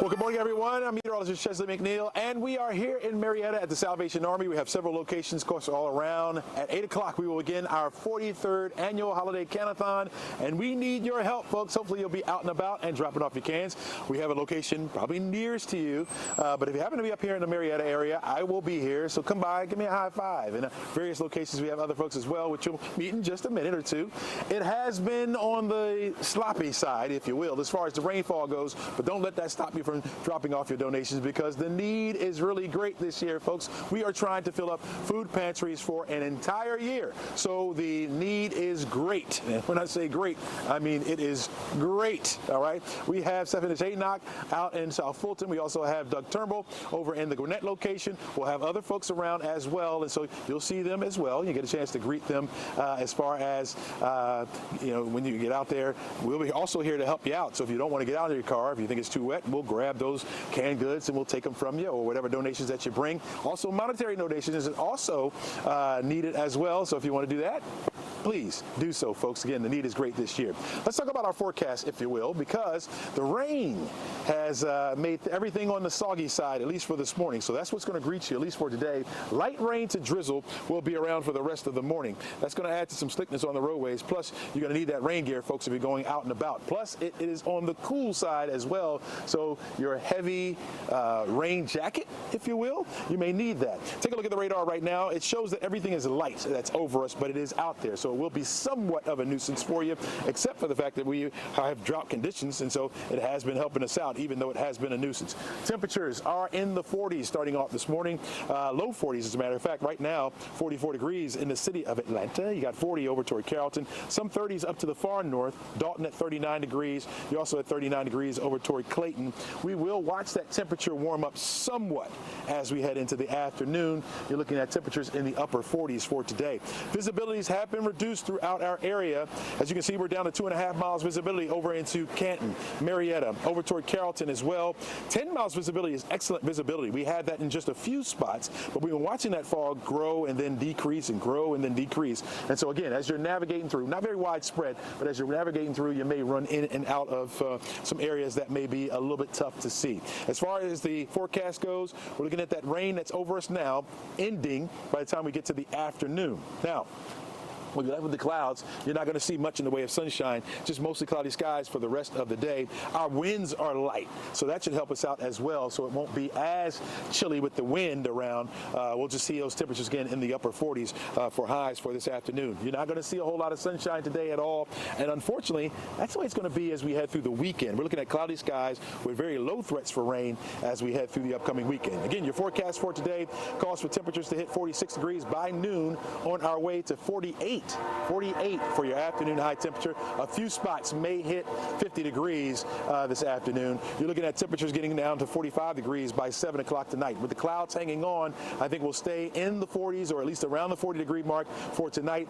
Well, good morning, everyone. I'm meteorologist Chesley McNeil, and we are here in Marietta at the Salvation Army. We have several locations, of course, all around. At 8 o'clock, we will begin our 43rd annual holiday Can-A-Thon, and we need your help, folks. Hopefully, you'll be out and about and dropping off your cans. We have a location probably nearest to you, but if you happen to be up here in the Marietta area, I will be here, so come by, give me a high five. In various locations, we have other folks as well, which you'll meet in just a minute or two. It has been on the sloppy side, if you will, as far as the rainfall goes, but don't let that stop you from dropping off your donations, because the need is really great this year, folks. We are trying to fill up food pantries for an entire year, so the need is great. And when I say great, I mean it is great. All right, we have Stephanie Jaynock out in South Fulton. We also have Doug Turnbull over in the Gwinnett location. We'll have other folks around as well, and so you'll see them as well. You get a chance to greet them as far as when you get out there. We'll be also here to help you out. So if you don't want to get out of your car, if you think it's too wet, we'll grab those canned goods and we'll take them from you, or whatever donations that you bring. Also, monetary donations is also needed as well. So if you want to do that, please do so, folks. Again, the need is great this year. Let's talk about our forecast, if you will, because the rain has made everything on the soggy side, at least for this morning. So that's what's going to greet you, at least for today. Light rain to drizzle will be around for the rest of the morning. That's going to add to some slickness on the roadways. Plus, you're going to need that rain gear, folks, if you're going out and about. Plus, it is on the cool side as well. So your heavy rain jacket, if you will, you may need that. Take a look at the radar right now. It shows that everything is light that's over us, but it is out there. So it will be somewhat of a nuisance for you, except for the fact that we have drought conditions, and so it has been helping us out, even though it has been a nuisance. Temperatures are in the 40s starting off this morning, low 40s as a matter of fact. Right now, 44 degrees in the city of Atlanta. You got 40 over toward Carrollton, some 30s up to the far north. Dalton at 39 degrees. You're also at 39 degrees over toward Clayton. We will watch that temperature warm up somewhat as we head into the afternoon. You're looking at temperatures in the upper 40s for today. Visibilities have been reduced throughout our area. As you can see, we're down to 2.5 miles visibility over into Canton, Marietta, over toward Carrollton as well. 10 miles visibility is excellent visibility. We had that in just a few spots, but we've been watching that fog grow and then decrease and grow and then decrease. And so again, as you're navigating through, not very widespread, but as you're navigating through, you may run in and out of some areas that may be a little bit tough to see. As far as the forecast goes, we're looking at that rain that's over us now, ending by the time we get to the afternoon. Now, when you're left with the clouds, you're not going to see much in the way of sunshine, just mostly cloudy skies for the rest of the day. Our winds are light, so that should help us out as well, so it won't be as chilly with the wind around. We'll just see those temperatures again in the upper 40s for highs for this afternoon. You're not going to see a whole lot of sunshine today at all, and unfortunately, that's the way it's going to be as we head through the weekend. We're looking at cloudy skies with very low threats for rain as we head through the upcoming weekend. Again, your forecast for today calls for temperatures to hit 46 degrees by noon, on our way to 48 for your afternoon high temperature. A few spots may hit 50 degrees this afternoon. You're looking at temperatures getting down to 45 degrees by 7 o'clock tonight. With the clouds hanging on, I think we'll stay in the 40s, or at least around the 40-degree mark for tonight.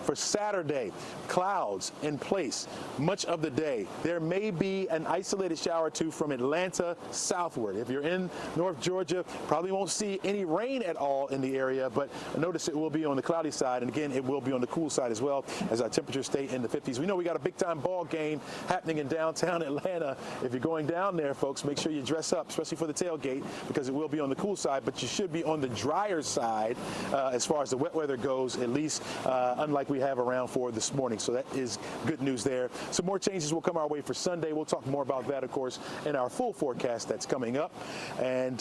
For Saturday, clouds in place much of the day. There may be an isolated shower or two from Atlanta southward. If you're in North Georgia, probably won't see any rain at all in the area, but notice it will be on the cloudy side, and again, it will be on the cool side as well, as our temperatures stay in the 50s. We know we got a big-time ball game happening in downtown Atlanta. If you're going down there, folks, make sure you dress up, especially for the tailgate, because it will be on the cool side, but you should be on the drier side as far as the wet weather goes, at least unlike we have around for this morning. So that is good news there. Some more changes will come our way for Sunday. We'll talk more about that, of course, in our full forecast that's coming up. And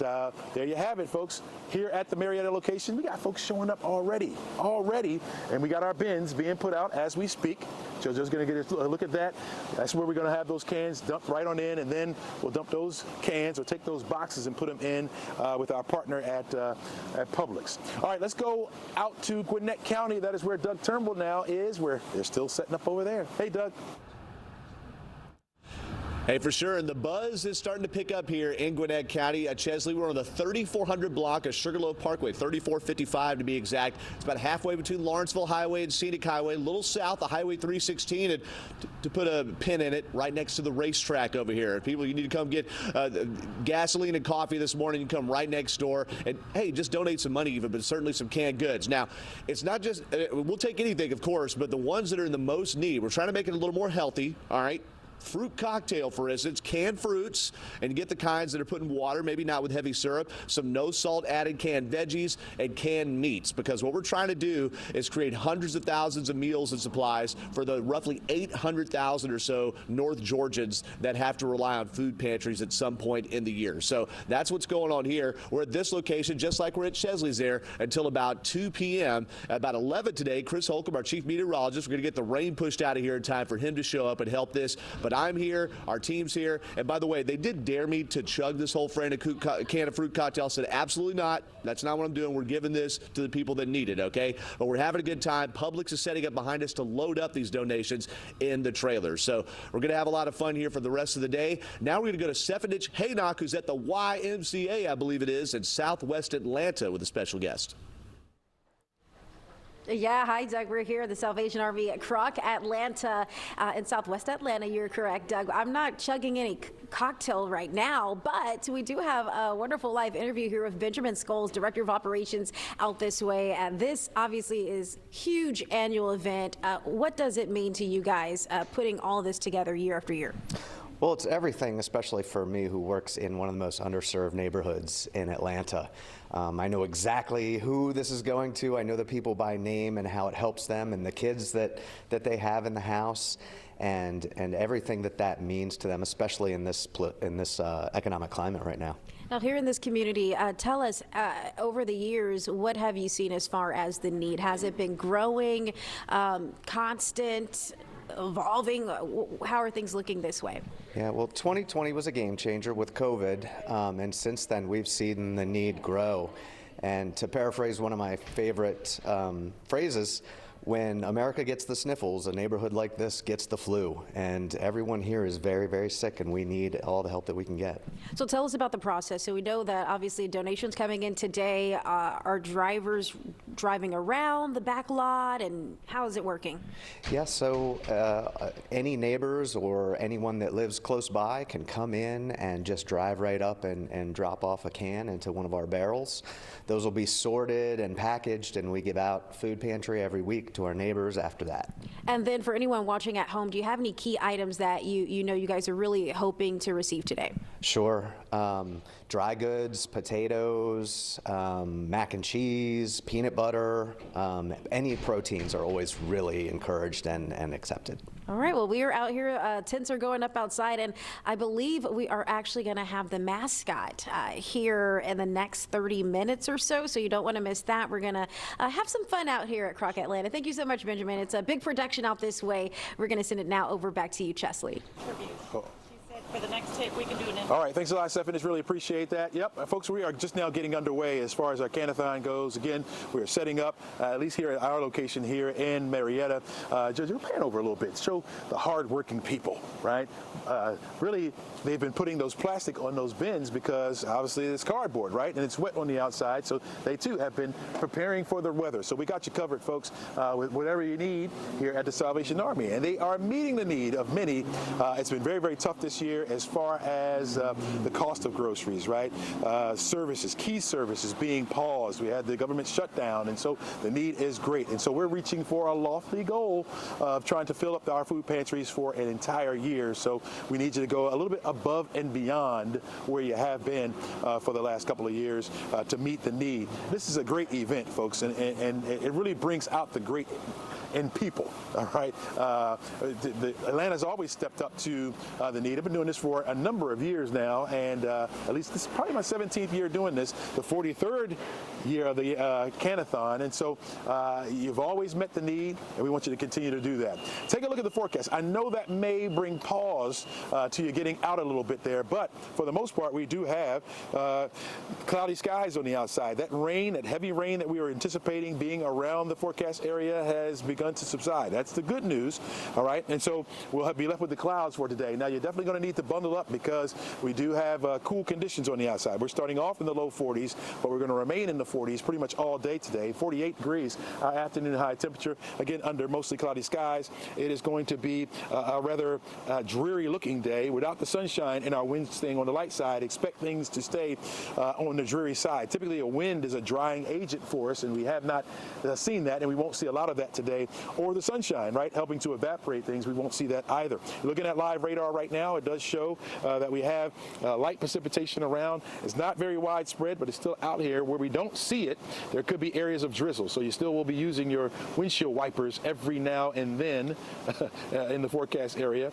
there you have it, folks. Here at the Marietta location, we got folks showing up already, and we got our bins being put out as we speak. JoJo's going to get a look at that. That's where we're going to have those cans dumped right on in, and then we'll dump those cans or take those boxes and put them in with our partner at Publix. All right, let's go out to Gwinnett County. That is where Doug Turnbull now is, where they're still setting up over there. Hey, Doug. Hey, for sure, and the buzz is starting to pick up here in Gwinnett County. At Chesley, we're on the 3400 block of Sugarloaf Parkway, 3455 to be exact. It's about halfway between Lawrenceville Highway and Scenic Highway, a little south of Highway 316, and to put a pin in it, right next to the racetrack over here. People, you need to come get gasoline and coffee this morning. You come right next door, and hey, just donate some money even, but certainly some canned goods. Now, it's not just, we'll take anything, of course, but the ones that are in the most need, we're trying to make it a little more healthy, all right? fruit cocktail, for instance, canned fruits, and get the kinds that are put in water, maybe not with heavy syrup, some no salt added canned veggies, and canned meats, because what we're trying to do is create hundreds of thousands of meals and supplies for the roughly 800,000 or so North Georgians that have to rely on food pantries at some point in the year. So that's what's going on here. We're at this location, just like we're at Chesley's there, until about 2 p.m. At about 11 today, Chris Holcomb, our chief meteorologist, we're going to get the rain pushed out of here in time for him to show up and help this. But I'm here, our team's here, and by the way, they did dare me to chug this whole can of fruit cocktail. I said, absolutely not. That's not what I'm doing. We're giving this to the people that need it, okay? But we're having a good time. Publix is setting up behind us to load up these donations in the trailers. So we're going to have a lot of fun here for the rest of the day. Now we're going to go to Stefanich Haynock, who's at the YMCA, I believe it is, in Southwest Atlanta with a special guest. Yeah, hi, Doug. We're here at the Salvation Army at Croc Atlanta in Southwest Atlanta. You're correct, Doug. I'm not chugging any cocktail right now, but we do have a wonderful live interview here with Benjamin Scholes, Director of Operations out this way. And this obviously is huge annual event. What does it mean to you guys putting all this together year after year? Well, it's everything, especially for me who works in one of the most underserved neighborhoods in Atlanta. I know exactly who this is going to. I know the people by name and how it helps them and the kids that they have in the house and everything that means to them, especially in this economic climate right now. Now, here in this community, tell us, over the years, what have you seen as far as the need? Has it been growing, constant, evolving? How are things looking this way? Yeah, well, 2020 was a game changer with COVID, and since then we've seen the need grow. And to paraphrase one of my favorite phrases, when America gets the sniffles, a neighborhood like this gets the flu. And everyone here is very, very sick, and we need all the help that we can get. So tell us about the process. So we know that obviously donations coming in today. Are drivers driving around the back lot, and how is it working? Yeah, so any neighbors or anyone that lives close by can come in and just drive right up and drop off a can into one of our barrels. Those will be sorted and packaged, and we give out food pantry every week to our neighbors after that. And then for anyone watching at home, do you have any key items that you know you guys are really hoping to receive today? Sure. Dry goods, potatoes, mac and cheese, peanut butter, any proteins are always really encouraged and accepted. All right, well, we are out here, tents are going up outside, and I believe we are actually going to have the mascot here in the next 30 minutes or so you don't want to miss that. We're going to have some fun out here at Croc Atlanta. Thank you so much, Benjamin. It's a big production out this way. We're going to send it now over back to you, Chesley. For the next tape, we can do an interview. All right, thanks a lot, Stefanich. Really appreciate that. Yep, folks, we are just now getting underway as far as our Can-A-Thon goes. Again, we are setting up, at least here at our location here in Marietta. Judge, we'll pan over a little bit. Show the hard-working people, right? Really, they've been putting those plastic on those bins because obviously it's cardboard, right? And it's wet on the outside, so they too have been preparing for the weather. So we got you covered, folks, with whatever you need here at the Salvation Army. And they are meeting the need of many. It's been very, very tough this year as far as the cost of groceries, right? Services, key services being paused. We had the government shutdown, and so the need is great. And so we're reaching for a lofty goal of trying to fill up our food pantries for an entire year. So we need you to go a little bit above and beyond where you have been for the last couple of years to meet the need. This is a great event, folks, and it really brings out the great in people, all right? Atlanta's always stepped up to the need. I've been doing this for a number of years now, and at least this is probably my 17th year doing this, the 43rd year of the Can-A-Thon, and so you've always met the need, and we want you to continue to do that. Take a look at the forecast. I know that may bring pause to you getting out a little bit there, but for the most part, we do have cloudy skies on the outside. That rain, that heavy rain that we were anticipating being around the forecast area has begun to subside. That's the good news, all right? And so we'll be left with the clouds for today. Now, you're definitely going to need to bundle up because we do have cool conditions on the outside. We're starting off in the low 40s, but we're going to remain in the 40s pretty much all day today. 48 degrees, our afternoon high temperature, again, under mostly cloudy skies. It is going to be a rather dreary-looking day without the sunshine and our wind staying on the light side. Expect things to stay on the dreary side. Typically, a wind is a drying agent for us, and we have not seen that, and we won't see a lot of that today. or the sunshine, right, helping to evaporate things, we won't see that either. Looking at live radar right now, it does show that we have light precipitation around. It's not very widespread, but it's still out here. Where we don't see it, there could be areas of drizzle, so you still will be using your windshield wipers every now and then in the forecast area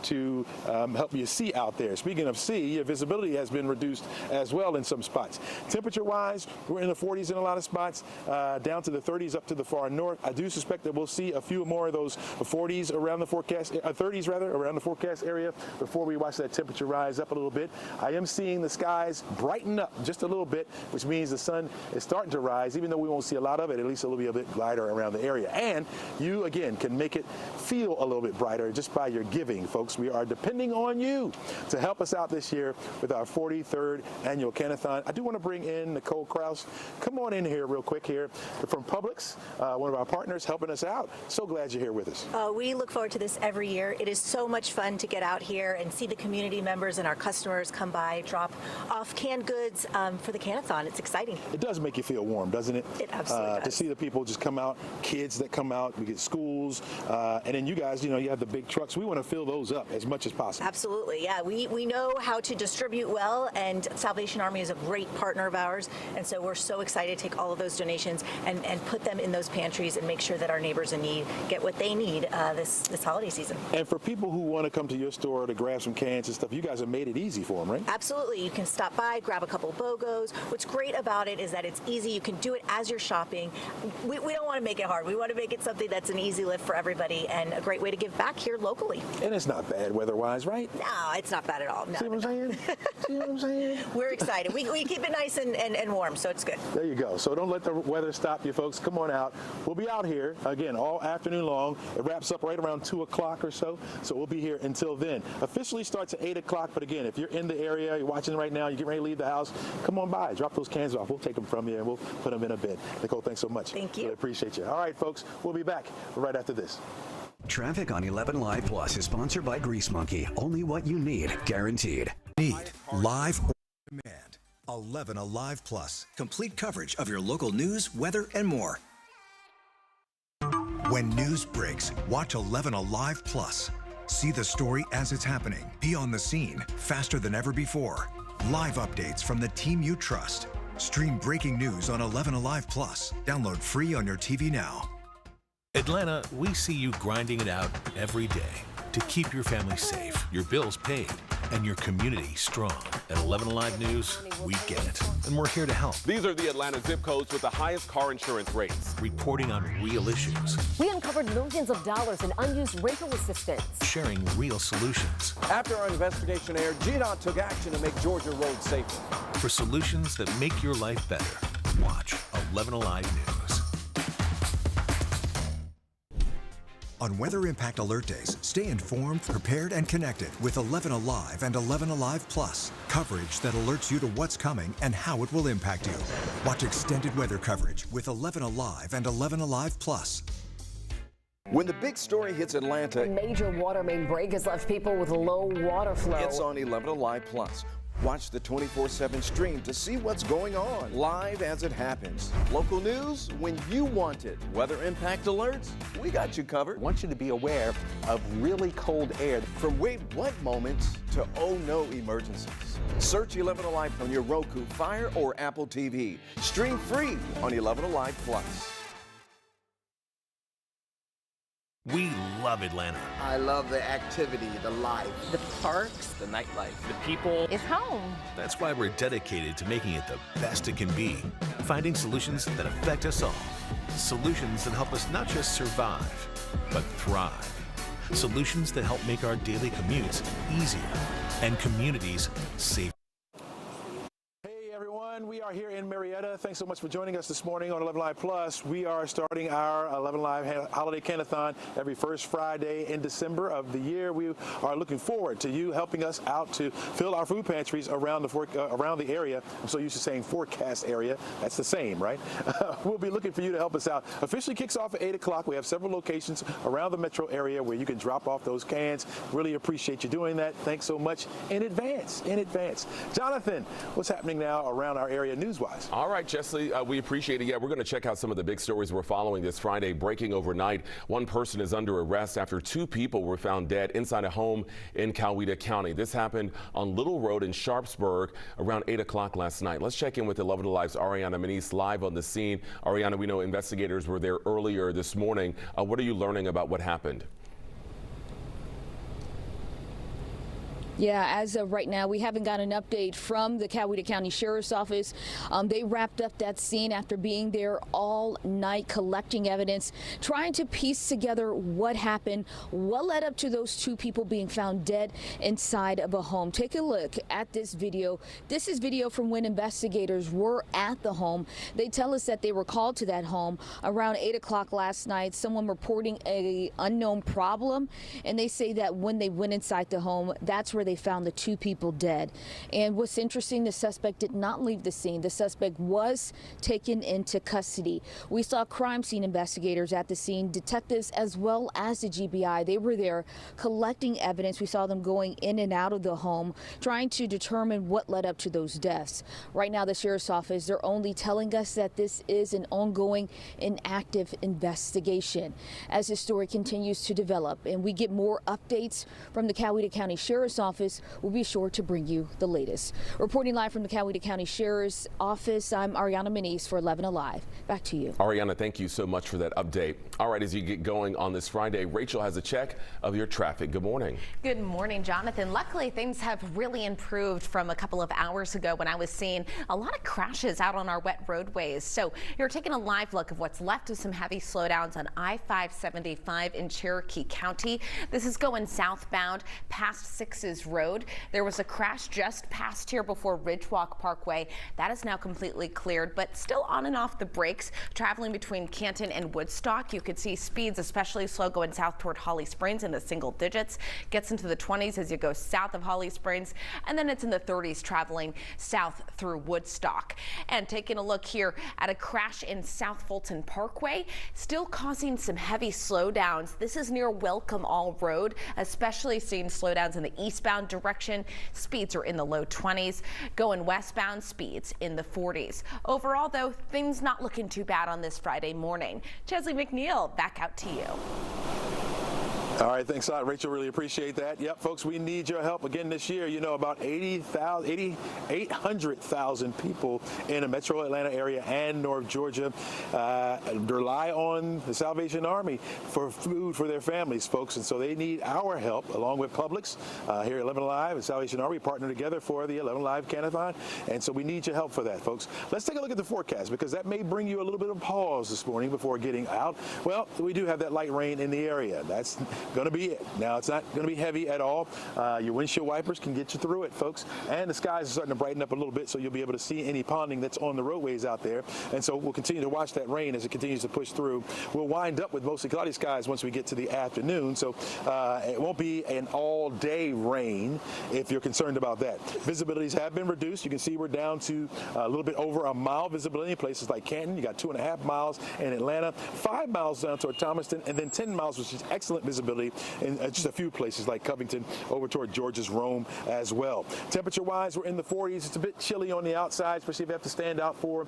to help you see out there. Speaking of see, your visibility has been reduced as well in some spots. Temperature-wise, we're in the 40s in a lot of spots, down to the 30s up to the far north. I do suspect that we'll see a few more of those 40s around the forecast, 30s rather, around the forecast area before we watch that temperature rise up a little bit. I am seeing the skies brighten up just a little bit, which means the sun is starting to rise. Even though we won't see a lot of it, at least it'll be a bit lighter around the area. And you, again, can make it feel a little bit brighter just by your giving, folks. We are depending on you to help us out this year with our 43rd annual Can-A-Thon. I do want to bring in Nicole Kraus. Come on in here real quick here from Publix, one of our partners helping us out. So glad you're here with us. We look forward to this every year. It is so much fun to get out here and see the community members and our customers come by, drop off canned goods for the Can-A-Thon. It's exciting. It does make you feel warm, doesn't it? It absolutely does. To see the people just come out, kids that come out, we get schools, and then you guys, you have the big trucks. We want to fill those up as much as possible. Absolutely, yeah. We know how to distribute well, and Salvation Army is a great partner of ours, and so we're so excited to take all of those donations and put them in those pantries and make sure that our neighbors in need get what they need this holiday season. And for people who want to come to your store to grab some cans and stuff, you guys have made it easy for them, right? Absolutely. You can stop by, grab a couple BOGOs. What's great about it is that it's easy. You can do it as you're shopping. We don't want to make it hard. We want to make it something that's an easy lift for everybody and a great way to give back here locally. And it's not bad weather-wise, right? No, it's not bad at all. No. See what I'm saying? See what I'm saying? We're excited. We keep it nice and warm, so it's good. There you go. So don't let the weather stop you, folks. Come on out. We'll be out here, again, all afternoon long. It wraps up right around 2 o'clock or so. So we'll be here until then. Officially starts at 8 o'clock, but again, if you're in the area, you're watching right now, you're getting ready to leave the house, come on by. Drop those cans off. We'll take them from you, and we'll put them in a bin. Nicole, thanks so much. Thank you. Really appreciate you. All right, folks, we'll be back right after this. Traffic on 11Alive Plus is sponsored by Grease Monkey. Only what you need, guaranteed. Need live or demand. 11Alive Plus. Complete coverage of your local news, weather, and more. When news breaks, watch 11Alive Plus. See the story as it's happening. Be on the scene faster than ever before. Live updates from the team you trust. Stream breaking news on 11Alive Plus. Download free on your TV now. Atlanta, we see you grinding it out every day to keep your family safe, your bills paid, and your community strong. At 11Alive News, we get it, and we're here to help. These are the Atlanta zip codes with the highest car insurance rates. Reporting on real issues. We uncovered millions of dollars in unused rental assistance. Sharing real solutions. After our investigation aired, GDOT took action to make Georgia roads safer. For solutions that make your life better, watch 11Alive News. On Weather Impact Alert Days, stay informed, prepared, and connected with 11Alive and 11Alive Plus. Coverage that alerts you to what's coming and how it will impact you. Watch extended weather coverage with 11Alive and 11Alive Plus. When the big story hits Atlanta, a major water main break has left people with low water flow. It's on 11Alive Plus. Watch the 24/7 stream to see what's going on, live as it happens. Local news when you want it. Weather impact alerts, we got you covered. I want you to be aware of really cold air. From wait what moments to oh no emergencies. Search 11Alive on your Roku, Fire, or Apple TV. Stream free on 11Alive Plus. We love Atlanta. I love the activity, the life, The parks, the nightlife. The people. it's home. That's why we're dedicated to making it the best it can be. Finding solutions that affect us all. Solutions that help us not just survive, but thrive. Solutions that help make our daily commutes easier and communities safer. We are here in Marietta. Thanks so much for joining us this morning on 11Live Plus. We are starting our 11Live Holiday Can-A-Thon every first Friday in December of the year. We are looking forward to you helping us out to fill our food pantries around the area. I'm so used to saying forecast area. That's the same, right? We'll be looking for you to help us out. Officially kicks off at 8 o'clock. We have several locations around the metro area where you can drop off those cans. Really appreciate you doing that. Thanks so much in advance. Jonathan, what's happening now around our our area news-wise. All right, Chesley, we appreciate it. Yeah, we're going to check out some of the big stories we're following this Friday. Breaking overnight, one person is under arrest after 2 people were found dead inside a home in Coweta County. This happened on Little Road in Sharpsburg around 8 o'clock last night. Let's check in with 11Alive's Ariana Manise live on the scene. Ariana, we know investigators were there earlier this morning. What are you learning about what happened? Yeah, as of right now, we haven't got an update from the Coweta County Sheriff's Office. They wrapped up that scene after being there all night collecting evidence, trying to piece together what happened, what led up to those 2 people being found dead inside of a home. Take a look at this video. This is video from when investigators were at the home. They tell us that they were called to that home around 8 o'clock last night, someone reporting an unknown problem, and they say that when they went inside the home, that's where they found the 2 people dead. And what's interesting, the suspect did not leave the scene. The suspect was taken into custody. We saw crime scene investigators at the scene, detectives as well as the GBI. They were there collecting evidence. We saw them going in and out of the home, trying to determine what led up to those deaths. Right now, the Sheriff's Office, they're only telling us that this is an ongoing and active investigation. As this story continues to develop and we get more updates from the Coweta County Sheriff's Office, we'll be sure to bring you the latest. Reporting live from the Coweta County Sheriff's Office, I'm Ariana Manise for 11Alive. Back to you. Ariana, thank you so much for that update. All right, as you get going on this Friday, Rachel has a check of your traffic. Good morning. Good morning, Jonathan. Luckily, things have really improved from a couple of hours ago when I was seeing a lot of crashes out on our wet roadways. So you're taking a live look of what's left of some heavy slowdowns on I-575 in Cherokee County. This is going southbound past 6's Road. There was a crash just past here before Ridgewalk Parkway. That is now completely cleared, but still on and off the brakes. Traveling between Canton and Woodstock, you could see speeds especially slow going south toward Holly Springs in the single digits. Gets into the 20s as you go south of Holly Springs, and then it's in the 30s traveling south through Woodstock. And taking a look here at a crash in South Fulton Parkway, still causing some heavy slowdowns. This is near Welcome All Road, especially seeing slowdowns in the eastbound direction. Speeds are in the low 20s. Going westbound, speeds in the 40s. Overall, though, things not looking too bad on this Friday morning. Chesley McNeil, back out to you. All right, thanks a lot, Rachel. Really appreciate that. Yep, folks, we need your help again this year. You know, about 800,000 people in the metro Atlanta area and North Georgia rely on the Salvation Army for food for their families, folks. And so they need our help, along with Publix here at 11Alive and Salvation Army, partner together for the 11Alive Can-A-Thon. And so we need your help for that, folks. Let's take a look at the forecast, because that may bring you a little bit of pause this morning before getting out. Well, we do have that light rain in the area. That's going to be it. Now, it's not going to be heavy at all. Your windshield wipers can get you through it, folks. And the skies are starting to brighten up a little bit, so you'll be able to see any ponding that's on the roadways out there. And so we'll continue to watch that rain as it continues to push through. We'll wind up with mostly cloudy skies once we get to the afternoon. So it won't be an all-day rain if you're concerned about that. Visibilities have been reduced. You can see we're down to a little bit over a mile visibility in places like Canton. You got 2.5 miles in Atlanta, 5 miles down toward Thomaston, and then 10 miles, which is excellent visibility in just a few places like Covington over toward Georgia's Rome as well. Temperature-wise, we're in the 40s. It's a bit chilly on the outside, especially if you have to stand out for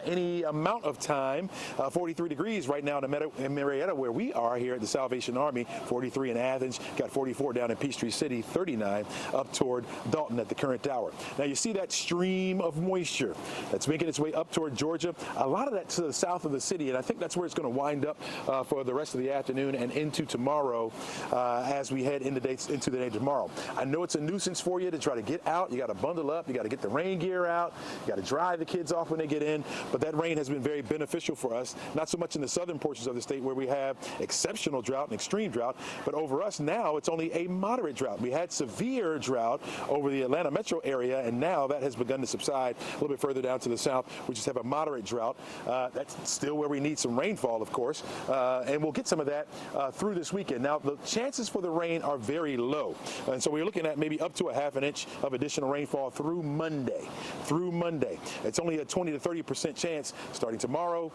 any amount of time. 43 degrees right now in Marietta, where we are here at the Salvation Army. 43 in Athens, got 44 down in Peachtree City, 39 up toward Dalton at the current hour. Now you see that stream of moisture that's making its way up toward Georgia. A lot of that to the south of the city, and I think that's where it's going to wind up for the rest of the afternoon and into tomorrow as we head into the day tomorrow. I know it's a nuisance for you to try to get out. You got to bundle up. You got to get the rain gear out. You got to dry the kids off when they get in. But that rain has been very beneficial for us, not so much in the southern portions of the state where we have exceptional drought and extreme drought, but over us now it's only a moderate drought. We had severe drought over the Atlanta metro area, and now that has begun to subside a little bit further down to the south. We just have a moderate drought. That's still where we need some rainfall, of course, and we'll get some of that through this weekend. Now, the chances for the rain are very low. And so we're looking at maybe up to a half an inch of additional rainfall through Monday. It's only a 20 to 30% chance starting tomorrow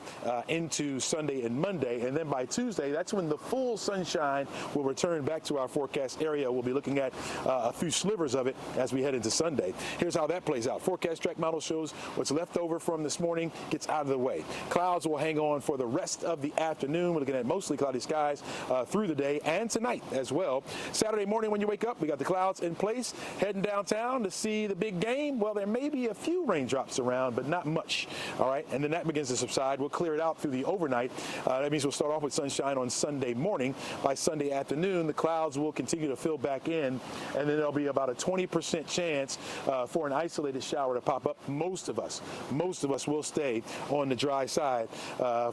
into Sunday and Monday. And then by Tuesday, that's when the full sunshine will return back to our forecast area. We'll be looking at a few slivers of it as we head into Sunday. Here's how that plays out. Forecast track model shows what's left over from this morning gets out of the way. Clouds will hang on for the rest of the afternoon. We're looking at mostly cloudy skies through the day and tonight as well. Saturday morning when you wake up, we got the clouds in place. Heading downtown to see the big game. Well, there may be a few raindrops around, but not much. All right, and then that begins to subside. We'll clear it out through the overnight. That means we'll start off with sunshine on Sunday morning. By Sunday afternoon, the clouds will continue to fill back in, and then there'll be about a 20% chance for an isolated shower to pop up. Most of us will stay on the dry side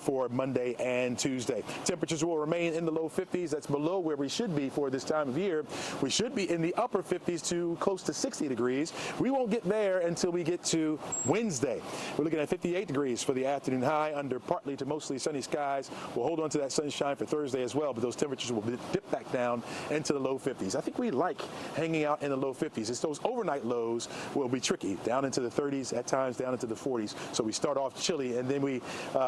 for Monday and Tuesday. Temperatures will remain in the low 50s. That's below where we should be for this time of year. We should be in the upper 50s to close to 60 degrees. We won't get there until we get to Wednesday. We're looking at 58 degrees for the afternoon high under partly to mostly sunny skies. We'll hold on to that sunshine for Thursday as well, but those temperatures will dip back down into the low 50s. I think we like hanging out in the low 50s. It's those overnight lows will be tricky, down into the 30s, at times down into the 40s. So we start off chilly, and then we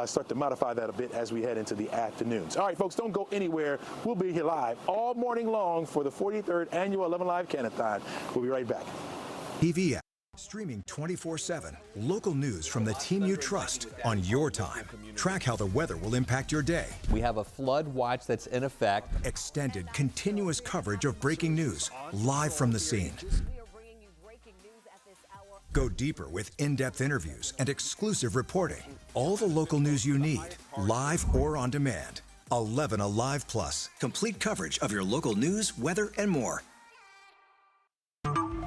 start to modify that a bit as we head into the afternoons. All right, folks, don't go anywhere. We'll be here live all morning long for the 43rd annual 11Alive Can-A-Thon. We'll be right back. TV app. Streaming 24/7. Local news from the team you trust on your time. Track how the weather will impact your day. We have a flood watch that's in effect. Extended, continuous coverage of breaking news live from the scene. Go deeper with in-depth interviews and exclusive reporting. All the local news you need, live or on demand. 11Alive Plus. Complete coverage of your local news, weather, and more.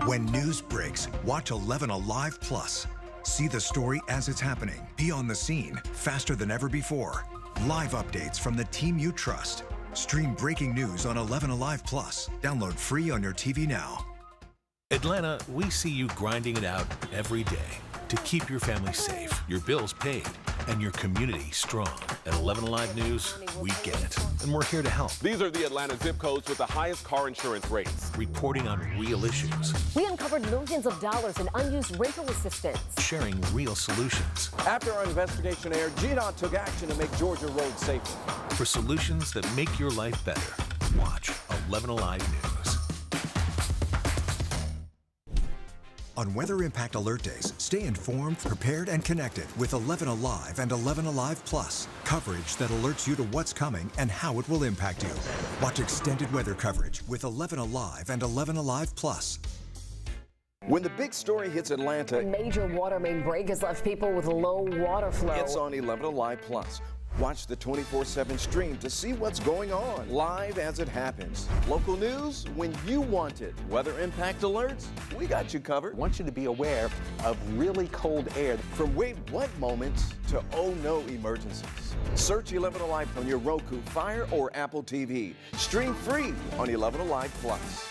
When news breaks, watch 11Alive Plus. See the story as it's happening. Be on the scene faster than ever before. Live updates from the team you trust. Stream breaking news on 11Alive Plus. Download free on your TV now. Atlanta, we see you grinding it out every day to keep your family safe, your bills paid, and your community strong. At 11Alive News, we get it, and we're here to help. These are the Atlanta zip codes with the highest car insurance rates. Reporting on real issues. We uncovered millions of dollars in unused rental assistance. Sharing real solutions. After our investigation aired, GDOT took action to make Georgia roads safer. For solutions that make your life better, watch 11Alive News. On weather impact alert days, stay informed, prepared, and connected with 11Alive and 11Alive Plus. Coverage that alerts you to what's coming and how it will impact you. Watch extended weather coverage with 11Alive and 11Alive Plus. When the big story hits Atlanta, A major water main break has left people with low water flow. it's on 11Alive Plus. Watch the 24/7 stream to see what's going on, live as it happens. Local news when you want it. Weather impact alerts, we got you covered. I want you to be aware of really cold air. From wait what moments to oh no emergencies. Search 11Alive on your Roku, Fire, or Apple TV. Stream free on 11Alive Plus.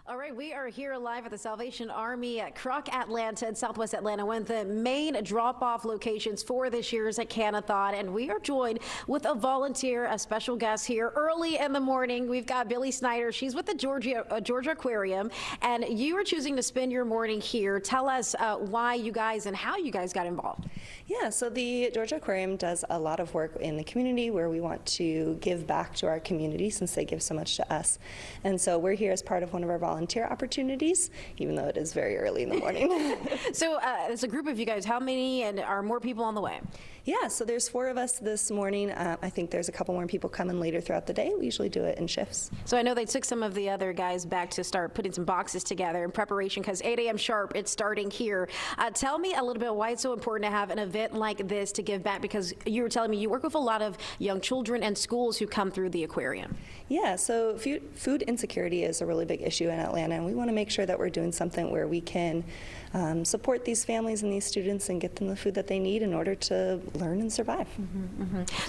All right, we are here live at the Salvation Army at Croc Atlanta in Southwest Atlanta, one of the main drop-off locations for this year's Can-A-Thon, and we are joined with a volunteer, a special guest here early in the morning. We've got Billy Snyder. She's with the Georgia Aquarium, and you are choosing to spend your morning here. Tell us why you guys and how you guys got involved. Yeah, so the Georgia Aquarium does a lot of work in the community where we want to give back to our community since they give so much to us. And so we're here as part of one of our volunteer opportunities, even though it is very early in the morning. So it's a group of you guys. How many, and are more people on the way? Yeah, so there's 4 of us this morning. I think there's a couple more people coming later throughout the day. We usually do it in shifts. So I know they took some of the other guys back to start putting some boxes together in preparation because 8 a.m. sharp, it's starting here. Tell me a little bit why it's so important to have an event like this to give back, because you were telling me you work with a lot of young children and schools who come through the aquarium. Yeah, so food insecurity is a really big issue in Atlanta, and we want to make sure that we're doing something where we can support these families and these students and get them the food that they need in order to learn and survive.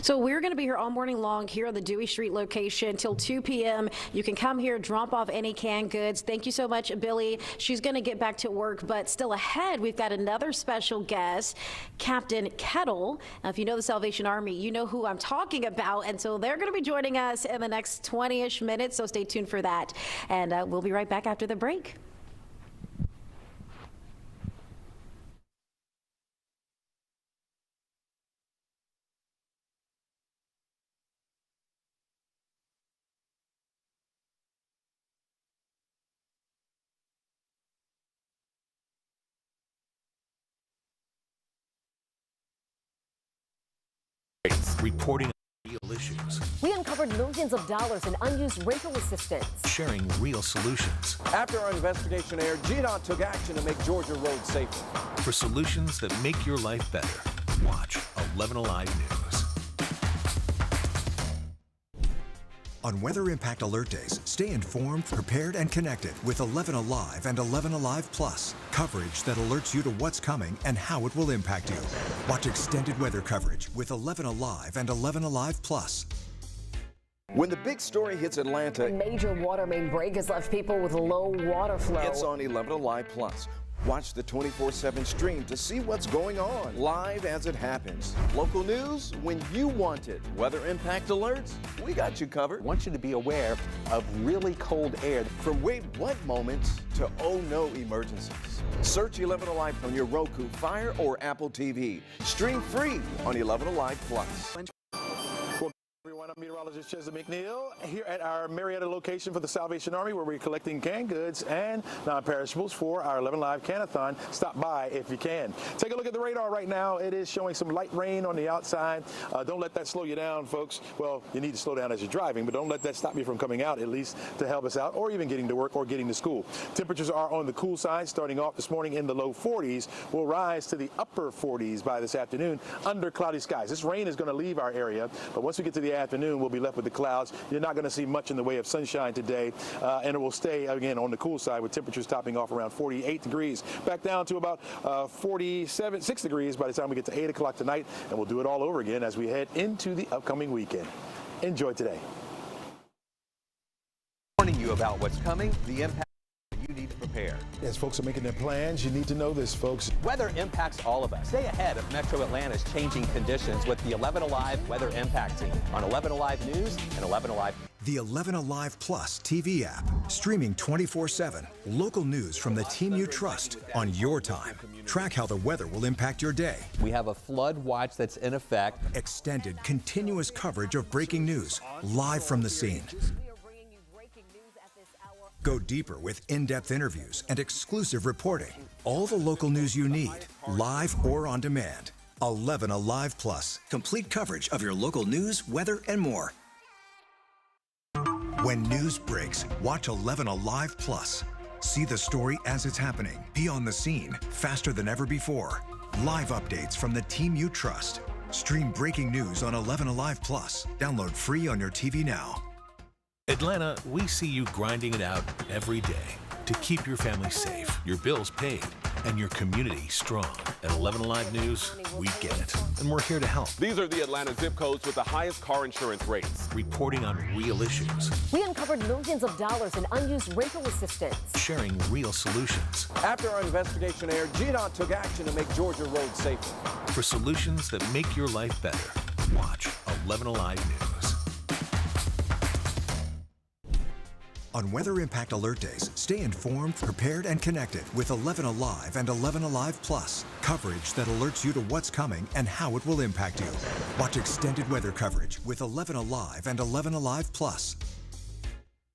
So we're going to be here all morning long here on the Dewey Street location till 2 p.m. You can come here, drop off any canned goods. Thank you so much, Billy. She's going to get back to work, but still ahead, we've got another special guest, Captain Kettle. Now, if you know the Salvation Army, you know who I'm talking about, and so they're going to be joining us in the next 20-ish minutes, so stay tuned for that. And we'll be right back after the break. Reporting real issues. We uncovered millions of dollars in unused rental assistance. Sharing real solutions. After our investigation aired, GDOT took action to make Georgia roads safer. For solutions that make your life better, watch 11Alive News. On Weather Impact Alert Days, stay informed, prepared, and connected with 11Alive and 11Alive Plus. Coverage that alerts you to what's coming and how it will impact you. Watch extended weather coverage with 11Alive and 11Alive Plus. When the big story hits Atlanta, A major water main break has left people with low water flow. it's on 11Alive Plus. Watch the 24/7 stream to see what's going on, live as it happens. Local news when you want it. Weather impact alerts, we got you covered. I want you to be aware of really cold air. From wait what moments to oh no emergencies. Search 11Alive on your Roku, Fire, or Apple TV. Stream free on 11Alive Plus. Everyone, I'm meteorologist Chesley McNeil here at our Marietta location for the Salvation Army, where we're collecting canned goods and non-perishables for our 11Alive Can-A-Thon. Stop by if you can. Take a look at the radar right now. It is showing some light rain on the outside. Don't let that slow you down, folks. Well, you need to slow down as you're driving, but don't let that stop you from coming out, at least to help us out, or even getting to work or getting to school. Temperatures are on the cool side, starting off this morning in the low 40s. Will rise to the upper 40s by this afternoon under cloudy skies. This rain is going to leave our area, but once we get to the afternoon, we'll be left with the clouds. You're not going to see much in the way of sunshine today, and it will stay, again, on the cool side with temperatures topping off around 48 degrees. Back down to about 6 degrees by the time we get to 8 o'clock tonight, and we'll do it all over again as we head into the upcoming weekend. Enjoy today. Warning you about what's coming, the impact you need to prepare. As folks are making their plans, you need to know this, folks. Weather impacts all of us. Stay ahead of Metro Atlanta's changing conditions with the 11Alive Weather Impact Team on 11Alive News and 11Alive. The 11Alive Plus TV app, streaming 24/7. Local news from the team you trust on your time. Track how the weather will impact your day. We have a flood watch that's in effect. Extended, continuous coverage of breaking news, live from the scene. Go deeper with in-depth interviews and exclusive reporting. All the local news you need, live or on demand. 11Alive Plus, complete coverage of your local news, weather, and more. When news breaks, watch 11Alive Plus. See the story as it's happening. Be on the scene faster than ever before. Live updates from the team you trust. Stream breaking news on 11Alive Plus. Download free on your TV now. Atlanta, we see you grinding it out every day to keep your family safe, your bills paid, and your community strong. At 11Alive News, we get it, and we're here to help. These are the Atlanta zip codes with the highest car insurance rates. Reporting on real issues. We uncovered millions of dollars in unused rental assistance. Sharing real solutions. After our investigation aired, GDOT took action to make Georgia roads safer. For solutions that make your life better, watch 11Alive News. On Weather Impact Alert Days, stay informed, prepared, and connected with 11Alive and 11Alive Plus. Coverage that alerts you to what's coming and how it will impact you. Watch extended weather coverage with 11Alive and 11Alive Plus.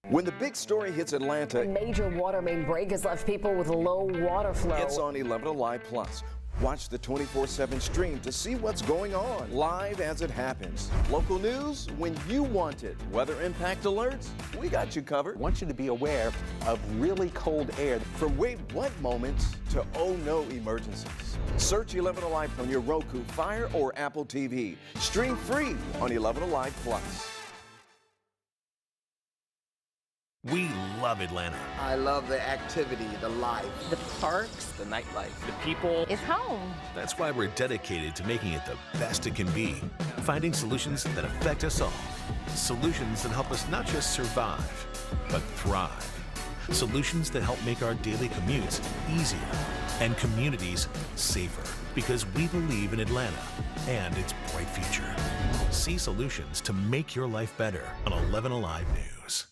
When the big story hits Atlanta, A major water main break has left people with low water flow. it's on 11Alive Plus. Watch the 24/7 stream to see what's going on, live as it happens. Local news when you want it. Weather impact alerts, we got you covered. I want you to be aware of really cold air. From wait what moments to oh no emergencies. Search 11Alive on your Roku, Fire, or Apple TV. Stream free on 11Alive Plus. We love Atlanta. I love the activity, the life. The parks, the nightlife, the people. It's home. That's why we're dedicated to making it the best it can be, finding solutions that affect us all. Solutions that help us not just survive, but thrive. Solutions that help make our daily commutes easier and communities safer, because we believe in Atlanta and its bright future. See solutions to make your life better on 11Alive News.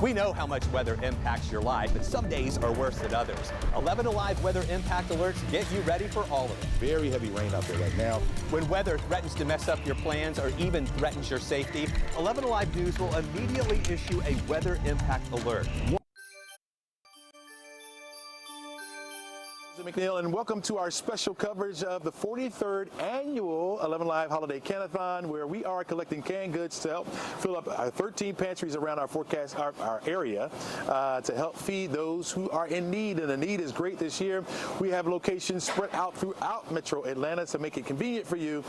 We know how much weather impacts your life, but some days are worse than others. 11Alive weather impact alerts get you ready for all of it. Very heavy rain out there right now. When weather threatens to mess up your plans or even threatens your safety, 11Alive News will immediately issue a weather impact alert. McNeil, and welcome to our special coverage of the 43rd annual 11Alive Holiday Can-A-Thon, where we are collecting canned goods to help fill up our 13 pantries around our area to help feed those who are in need. And the need is great this year. We have locations spread out throughout Metro Atlanta to make it convenient for you.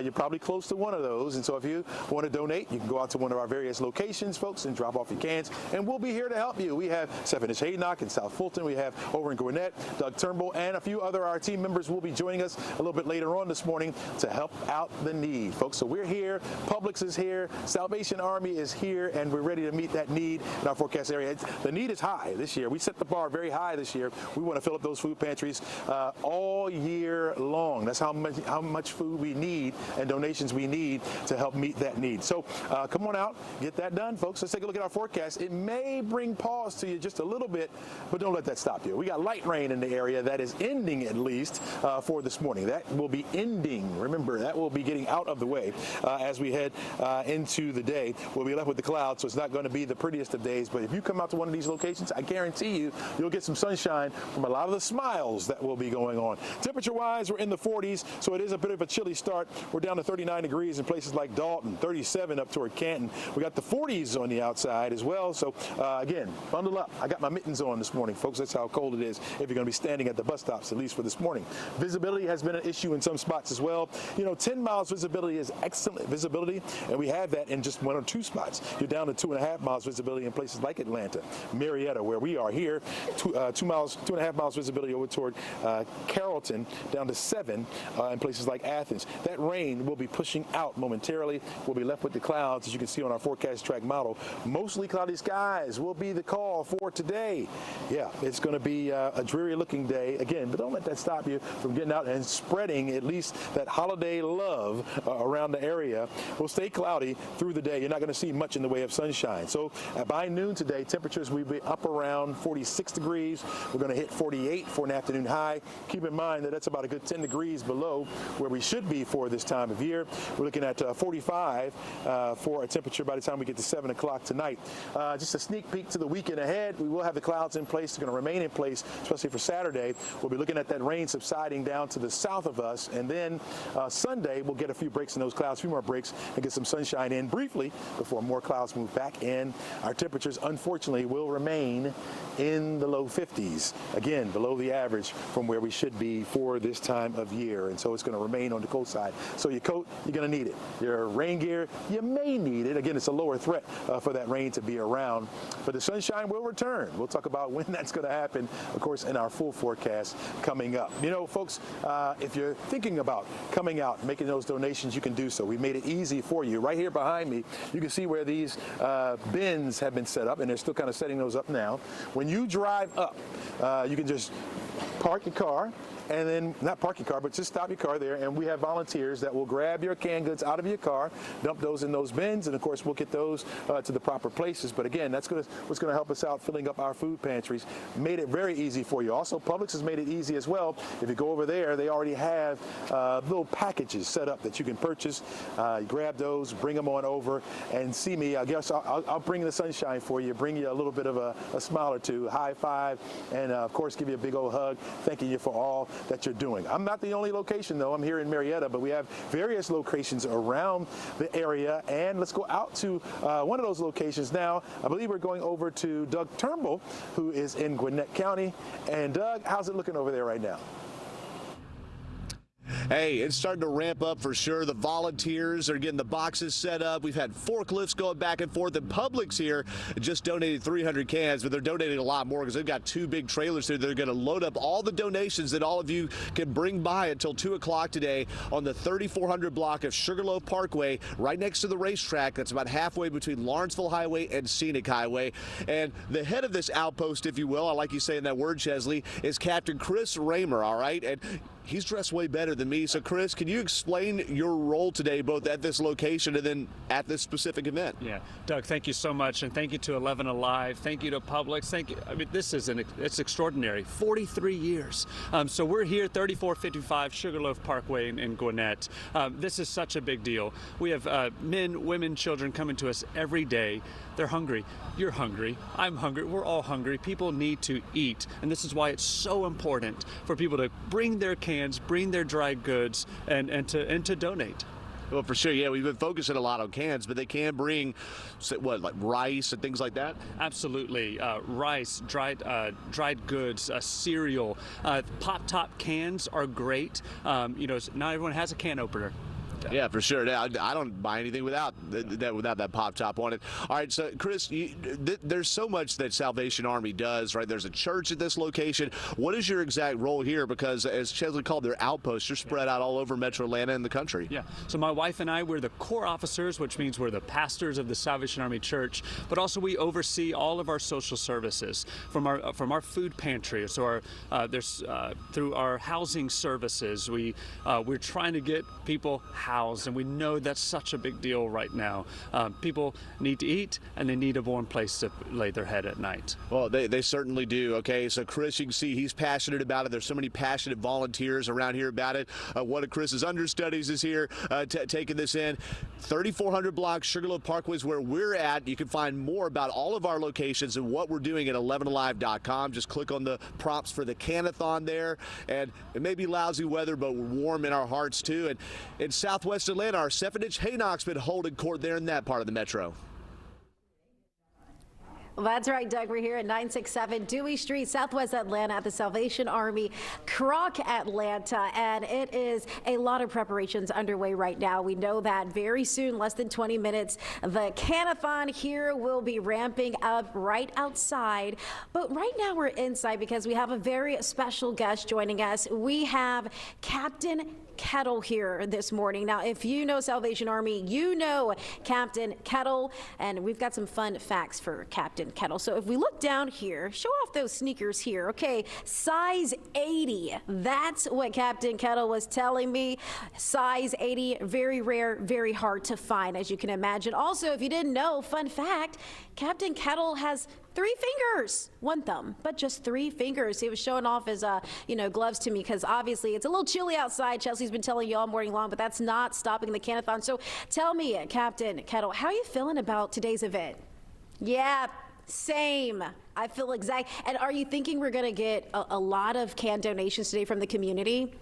You're probably close to one of those, and so if you want to donate, you can go out to one of our various locations, folks, and drop off your cans, and we'll be here to help you. We have 7-inch Haydock in South Fulton. We have over in Gwinnett, Doug Turnbull, and a few other our team members will be joining us a little bit later on this morning to help out the need, folks. So we're here, Publix is here, Salvation Army is here, and we're ready to meet that need in our forecast area. The need is high this year. We set the bar very high this year. We want to fill up those food pantries all year long. That's how much food we need and donations we need to help meet that need. So come on out, get that done, folks. Let's take a look at our forecast. It may bring pause to you just a little bit, but don't let that stop you. We got light rain in the area that is ending at least for this morning. That will be ending. Remember, that will be getting out of the way as we head into the day. We'll be left with the clouds, so it's not going to be the prettiest of days. But if you come out to one of these locations, I guarantee you'll get some sunshine from a lot of the smiles that will be going on. Temperature-wise, we're in the 40s, so it is a bit of a chilly start. We're down to 39 degrees in places like Dalton, 37 up toward Canton. We got the 40s on the outside as well. So again, bundle up. I got my mittens on this morning, folks. That's how cold it is if you're going to be standing at the bus stops, at least for this morning. Visibility has been an issue in some spots as well. 10 miles visibility is excellent visibility, and we have that in just 1 or 2 spots. You're down to 2.5 miles visibility in places like Atlanta, Marietta, where we are here, 2.5 miles visibility over toward Carrollton, down to 7 in places like Athens. That rain will be pushing out momentarily. We'll be left with the clouds, as you can see on our forecast track model. Mostly cloudy skies will be the call for today. Yeah, it's going to be a dreary looking day again, but don't let that stop you from getting out and spreading at least that holiday love around the area. Will stay cloudy through the day. You're not going to see much in the way of sunshine. So by noon today, temperatures will be up around 46 degrees. We're going to hit 48 for an afternoon high. Keep in mind that that's about a good 10 degrees below where we should be for this time of year. We're looking at 45 for a temperature by the time we get to 7 o'clock tonight. Just a sneak peek to the weekend ahead. We will have the clouds in place. They're going to remain in place, especially for Saturday. We'll be looking at that rain subsiding down to the south of us, and then Sunday we'll get a few breaks in those clouds, a few more breaks, and get some sunshine in briefly before more clouds move back in. Our temperatures, unfortunately, will remain in the low 50s, again below the average from where we should be for this time of year, and so it's going to remain on the cold side. So your coat, you're going to need it. Your rain gear, you may need it. Again, it's a lower threat for that rain to be around, but the sunshine will return. We'll talk about when that's going to happen, of course, in our full forecast coming up. Folks, if you're thinking about coming out and making those donations, you can do so. We made it easy for you. Right here behind me, you can see where these bins have been set up, and they're still kind of setting those up now. When you drive up, you can just park your car, and then not park your car, but just stop your car there, and we have volunteers that will grab your canned goods out of your car, dump those in those bins, and of course we'll get those to the proper places. But again, that's what's going to help us out filling up our food pantries. Made it very easy for you. Also, Publix has made it easy as well. If you go over there, they already have little packages set up that you can purchase. You grab those, bring them on over, and see me. I guess I'll bring the sunshine for you, bring you a little bit of a smile or two, high five, and of course give you a big old hug, thanking you for all that you're doing. I'm not the only location, though. I'm here in Marietta, but we have various locations around the area, and let's go out to one of those locations now. I believe we're going over to Doug Turnbull, who is in Gwinnett County. And Doug, how's it looking over there right now? Hey, it's starting to ramp up for sure. The volunteers are getting the boxes set up. We've had forklifts going back and forth. And Publix here just donated 300 cans, but they're donating a lot more because they've got 2 big trailers here. They're going to load up all the donations that all of you can bring by until 2 o'clock today on the 3400 block of Sugarloaf Parkway, right next to the racetrack. That's about halfway between Lawrenceville Highway and Scenic Highway. And the head of this outpost, if you will, I like you saying that word, Chesley, is Captain Chris Raymer, all right? And he's dressed way better than me. So, Chris, can you explain your role today, both at this location and then at this specific event? Yeah, Doug, thank you so much, and thank you to 11Alive. Thank you to Publix. Thank you. I mean, this is it's extraordinary. 43 years. So we're here, 3455 Sugarloaf Parkway in Gwinnett. This is such a big deal. We have men, women, children coming to us every day. They're hungry. You're hungry. I'm hungry. We're all hungry. People need to eat, and this is why it's so important for people to bring their cans, bring their dry goods, and to donate. Well, for sure, yeah. We've been focusing a lot on cans, but they can bring, what, like rice and things like that? Absolutely. Rice, dried goods, cereal. Pop-top cans are great. You know, not everyone has a can opener. Yeah, for sure. I don't buy anything without that pop top on it. All right, so Chris, there's so much that Salvation Army does, right? There's a church at this location. What is your exact role here? Because as Chesley called their outposts, you're spread out all over Metro Atlanta and the country. Yeah. So my wife and I, we're the core officers, which means we're the pastors of the Salvation Army Church, but also we oversee all of our social services from our food pantry. So through our housing services, we're trying to get people housed, and we know that's such a big deal right now. People need to eat, and they need a warm place to lay their head at night. Well, they certainly do. Okay, so Chris, you can see he's passionate about it. There's so many passionate volunteers around here about it. One of Chris's understudies is here taking this in. 3400 block Sugarloaf Parkway is where we're at. You can find more about all of our locations and what we're doing at 11alive.com. Just click on the prompts for the Can-A-Thon there. And it may be lousy weather, but we're warm in our hearts too. And in Southwest Atlanta, our Stefanich Haynock's been holding court there in that part of the metro. Well, that's right, Doug. We're here at 967 Dewey Street, Southwest Atlanta at the Salvation Army Croc Atlanta, and it is a lot of preparations underway right now. We know that very soon, less than 20 minutes, the Can-A-Thon here will be ramping up right outside. But right now we're inside because we have a very special guest joining us. We have Captain Kettle here this morning. Now, if you know Salvation Army, you know Captain Kettle, and we've got some fun facts for Captain Kettle. So if we look down here, show off those sneakers here. Okay, size 80. That's what Captain Kettle was telling me. Size 80, very rare, very hard to find, as you can imagine. Also, if you didn't know, fun fact, Captain Kettle has 3 fingers, 1 thumb, but just 3 fingers. He was showing off his, gloves to me because obviously it's a little chilly outside. Chelsea's been telling you all morning long, but that's not stopping the Can-A-Thon. So tell me, Captain Kettle, how are you feeling about today's event? Yeah, same. I feel exact. And are you thinking we're going to get a lot of can donations today from the community?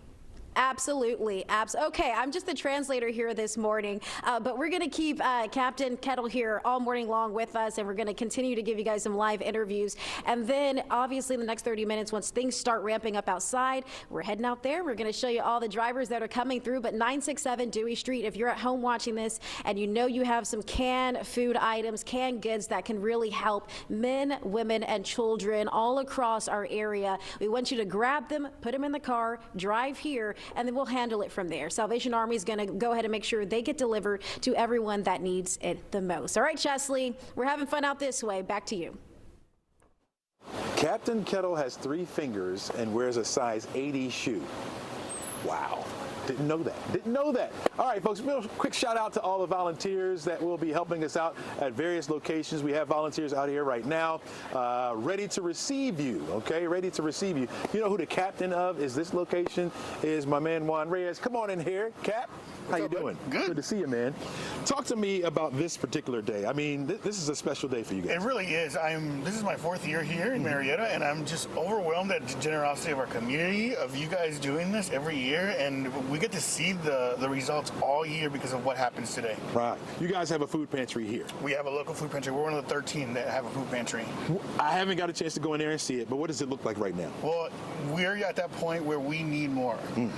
Absolutely. Okay, I'm just the translator here this morning, but we're going to keep Captain Kettle here all morning long with us, and we're going to continue to give you guys some live interviews. And then, obviously, in the next 30 minutes, once things start ramping up outside, we're heading out there. We're going to show you all the drivers that are coming through. But 967 Dewey Street, if you're at home watching this and you know you have some canned food items, canned goods that can really help men, women, and children all across our area, we want you to grab them, put them in the car, drive here, and then we'll handle it from there. Salvation Army is going to go ahead and make sure they get delivered to everyone that needs it the most. All right, Chesley, we're having fun out this way. Back to you. Captain Kettle has 3 fingers and wears a size 80 shoe. Wow. Didn't know that. All right, folks, real quick shout out to all the volunteers that will be helping us out at various locations. We have volunteers out here right now ready to receive you, okay? Ready to receive you. You know who the captain of is this location is my man Juan Reyes. Come on in here, Cap. How you doing? Good to see you, man. Talk to me about this particular day. I mean, this is a special day for you guys. It really is. This is my 4th year here in Marietta, and I'm just overwhelmed at the generosity of our community, of you guys doing this every year, and we get to see the results all year because of what happens today. Right. You guys have a food pantry here. We have a local food pantry. We're one of the 13 that have a food pantry. I haven't got a chance to go in there and see it, but what does it look like right now? Well, we're at that point where we need more.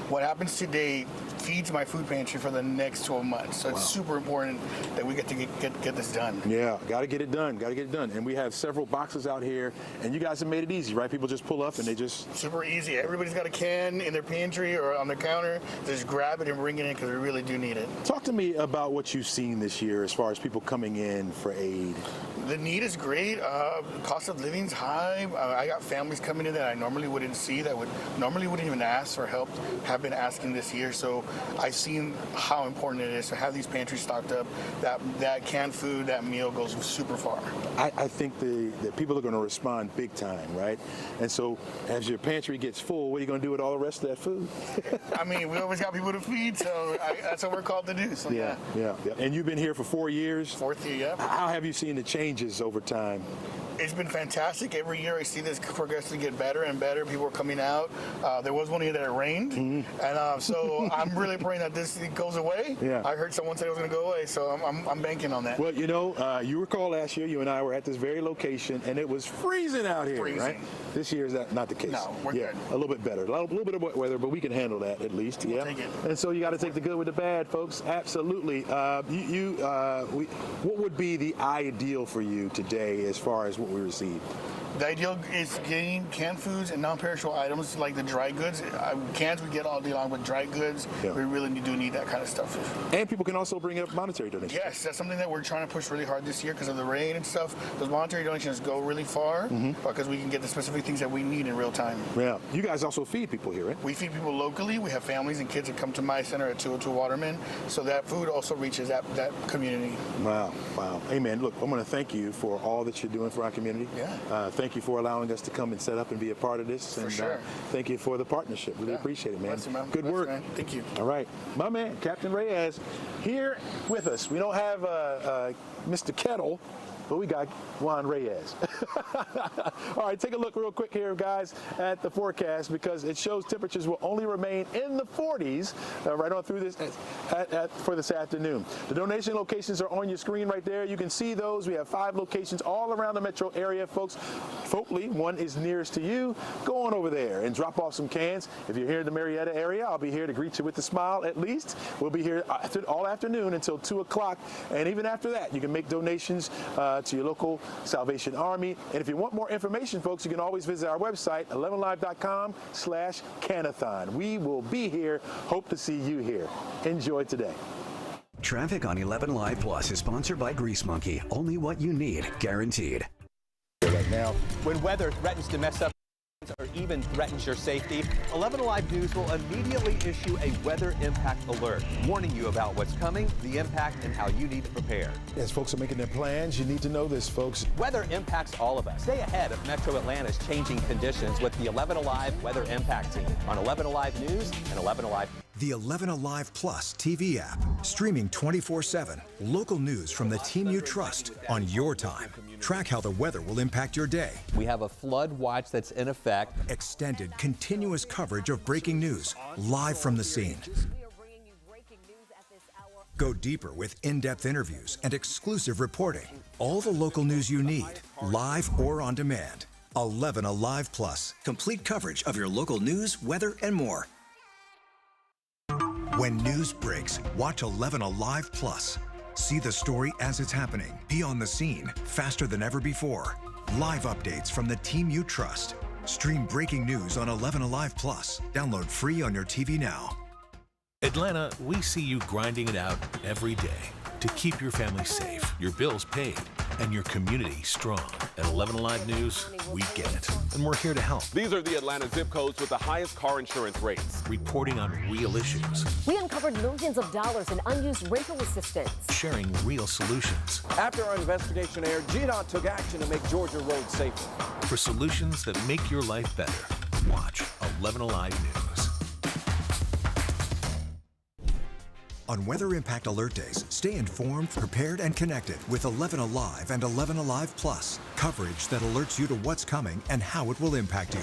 What happens today feeds my food pantry for the next 12 months. So it's super important that we get to get this done. Yeah, got to get it done. Got to get it done. And we have several boxes out here, and you guys have made it easy, right? People just pull up and they just... Super easy. Everybody's got a can in their pantry or on their counter. Just grab it and bring it in because we really do need it. Talk to me about what you've seen this year as far as people coming in for aid. The need is great. Cost of living's high. I got families coming in that I normally wouldn't see, that normally wouldn't even ask for help, have been asking this year. So I've seen how important it is to have these pantries stocked up. That canned food, that meal goes super far. I think the people are going to respond big time, right? And so as your pantry gets full, what are you going to do with all the rest of that food? I mean, we always got people to feed, so that's what we're called to do. So yeah. And you've been here for 4 years? 4th year, yeah. How have you seen the changes over time? It's been fantastic. Every year I see this progressively get better and better. People are coming out. There was one year that it rained, and so I'm really praying that this goes away. Yeah. I heard someone say it was going to go away, so I'm banking on that. Well, you know, you recall last year you and I were at this very location, and it was freezing out here, right? This year is not the case. No, we're good. A little bit better. A little bit of wet weather, but we can handle that at least. We'll take it. And so you got to take the good with the bad, folks. Absolutely. What would be the ideal for you today as far as what we receive? The ideal is getting canned foods and non-perishable items like the dry goods. Cans we get all day long, but dry goods, we really do need that kind of stuff. And people can also bring up monetary donations. Yes, that's something that we're trying to push really hard this year because of the rain and stuff. Those monetary donations go really far because we can get the specific things that we need in real time. Yeah. You guys also feed people here, right? We feed people locally. We have families and kids that come to my center at 202 Waterman, so that food also reaches that community. Wow. Hey, man, look, I'm going to thank you for all that you're doing for our community. Yeah. Thank you for allowing us to come and set up and be a part of this. For and sure. Thank you for the partnership. Really appreciate it, man. Bless you, man. Good work. Man. Thank you. All right. My man, Captain Reyes, here with us. We don't have Mr. Kettle, but we got Juan Reyes. All right, take a look real quick here, guys, at the forecast because it shows temperatures will only remain in the 40s right on through this for this afternoon. The donation locations are on your screen right there. You can see those. We have 5 locations all around the metro area, folks. Hopefully, one is nearest to you. Go on over there and drop off some cans. If you're here in the Marietta area, I'll be here to greet you with a smile at least. We'll be here all afternoon until 2 o'clock, and even after that, you can make donations to your local Salvation Army. And if you want more information, folks, you can always visit our website, 11alive.com/Can-A-Thon. We will be here. Hope to see you here. Enjoy today. Traffic on 11 Live Plus is sponsored by Grease Monkey. Only what you need, guaranteed. Right now, when weather threatens to mess up or even threatens your safety, 11Alive News will immediately issue a weather impact alert, warning you about what's coming, the impact, and how you need to prepare. As folks are making their plans, you need to know this, folks. Weather impacts all of us. Stay ahead of Metro Atlanta's changing conditions with the 11Alive Weather Impact Team on 11Alive News and 11Alive. The 11Alive Plus TV app, streaming 24/7. Local news from the team you trust on your time. Track how the weather will impact your day. We have a flood watch that's in effect. Extended, continuous coverage of breaking news, live from the scene. Go deeper with in-depth interviews and exclusive reporting. All the local news you need, live or on demand. 11Alive Plus, complete coverage of your local news, weather, and more. When news breaks, watch 11Alive Plus. See the story as it's happening. Be on the scene faster than ever before. Live updates from the team you trust. Stream breaking news on 11Alive Plus. Download free on your TV now. Atlanta, we see you grinding it out every day to keep your family safe, your bills paid, and your community strong. At 11Alive News, we get it, and we're here to help. These are the Atlanta zip codes with the highest car insurance rates. Reporting on real issues. We uncovered millions of dollars in unused rental assistance. Sharing real solutions. After our investigation aired, GDOT took action to make Georgia roads safer. For solutions that make your life better, watch 11Alive News. On Weather Impact Alert Days, stay informed, prepared, and connected with 11Alive and 11Alive Plus. Coverage that alerts you to what's coming and how it will impact you.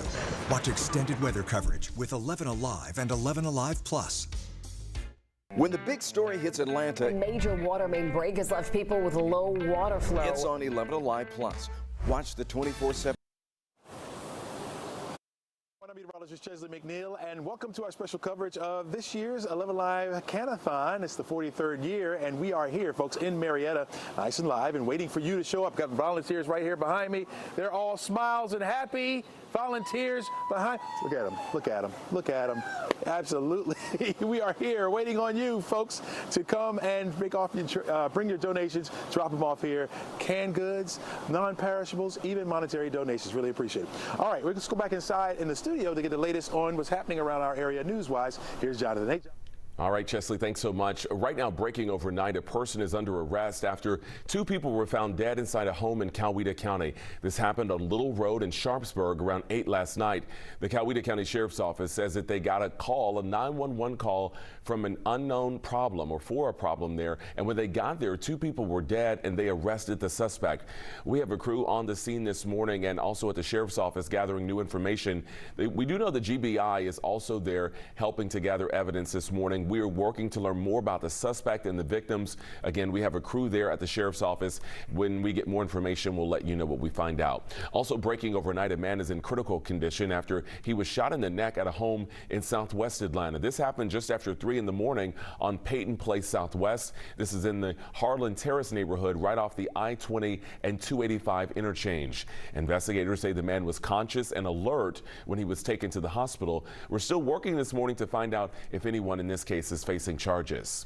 Watch extended weather coverage with 11Alive and 11Alive Plus. When the big story hits Atlanta, A major water main break has left people with low water flow. it's on 11Alive Plus. Watch the 24/7. Meteorologist Chesley McNeil, and welcome to our special coverage of this year's 11Alive Can-A-Thon. It's the 43rd year, and we are here, folks, in Marietta, nice and live, and waiting for you to show up. Got volunteers right here behind me. They're all smiles and happy. Volunteers behind. Look at them. Look at them. Look at them. Absolutely. We are here waiting on you, folks, to come and bring your donations, drop them off here. Canned goods, non-perishables, even monetary donations. Really appreciate it. All right, let's go back inside in the studio to get the latest on what's happening around our area news-wise. Here's Jonathan. Hey, all right, Chesley, thanks so much. Right now, breaking overnight, a person is under arrest after two people were found dead inside a home in Coweta County. This happened on Little Road in Sharpsburg around 8 last night. The Coweta County Sheriff's Office says that they got a 911 call from an unknown problem or for a problem there. And when they got there, two people were dead and they arrested the suspect. We have a crew on the scene this morning and also at the Sheriff's Office gathering new information. We do know the GBI is also there helping to gather evidence this morning. We are working to learn more about the suspect and the victims. Again, we have a crew there at the Sheriff's Office. When we get more information, we'll let you know what we find out. Also breaking overnight, a man is in critical condition after he was shot in the neck at a home in Southwest Atlanta. This happened just after 3 in the morning on Peyton Place Southwest. This is in the Harlan Terrace neighborhood right off the I-20 and 285 interchange. Investigators say the man was conscious and alert when he was taken to the hospital. We're still working this morning to find out if anyone in this case is facing charges.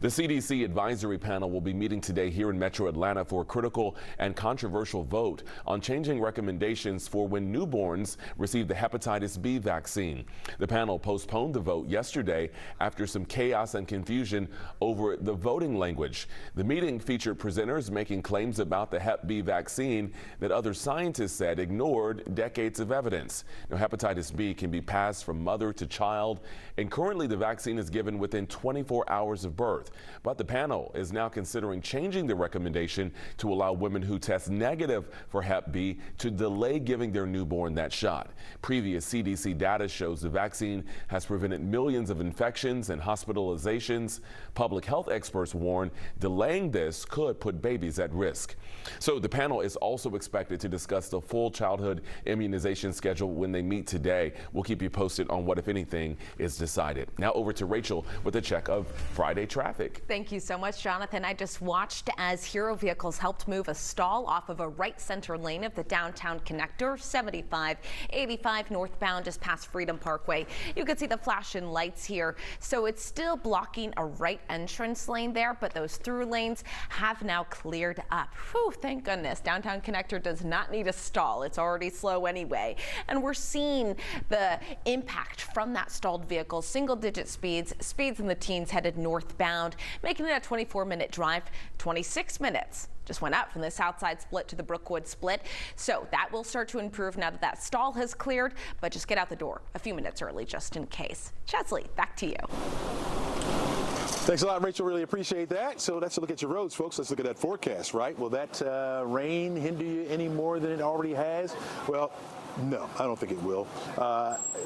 The CDC advisory panel will be meeting today here in Metro Atlanta for a critical and controversial vote on changing recommendations for when newborns receive the hepatitis B vaccine. The panel postponed the vote yesterday after some chaos and confusion over the voting language. The meeting featured presenters making claims about the Hep B vaccine that other scientists said ignored decades of evidence. Now, hepatitis B can be passed from mother to child, and currently the vaccine is given within 24 hours of birth. But the panel is now considering changing the recommendation to allow women who test negative for Hep B to delay giving their newborn that shot. Previous CDC data shows the vaccine has prevented millions of infections and hospitalizations. Public health experts warn delaying this could put babies at risk. So the panel is also expected to discuss the full childhood immunization schedule when they meet today. We'll keep you posted on what, if anything, is decided. Now over to Rachel with a check of Friday traffic. Thank you so much, Jonathan. I just watched as Hero vehicles helped move a stall off of a right center lane of the downtown connector, 75-85 northbound just past Freedom Parkway. You can see the flashing lights here. So it's still blocking a right entrance lane there, but those through lanes have now cleared up. Whew, thank goodness. Downtown connector does not need a stall. It's already slow anyway. And we're seeing the impact from that stalled vehicle, single-digit speeds in the teens headed northbound, making it a 24-minute drive, 26 minutes. Just went out from the south side split to the Brookwood split. So that will start to improve now that that stall has cleared, but just get out the door a few minutes early just in case. Chesley, back to you. Thanks a lot, Rachel. Really appreciate that. So let's look at your roads, folks. Let's look at that forecast, right? Will that rain hinder you any more than it already has? Well, no, I don't think it will.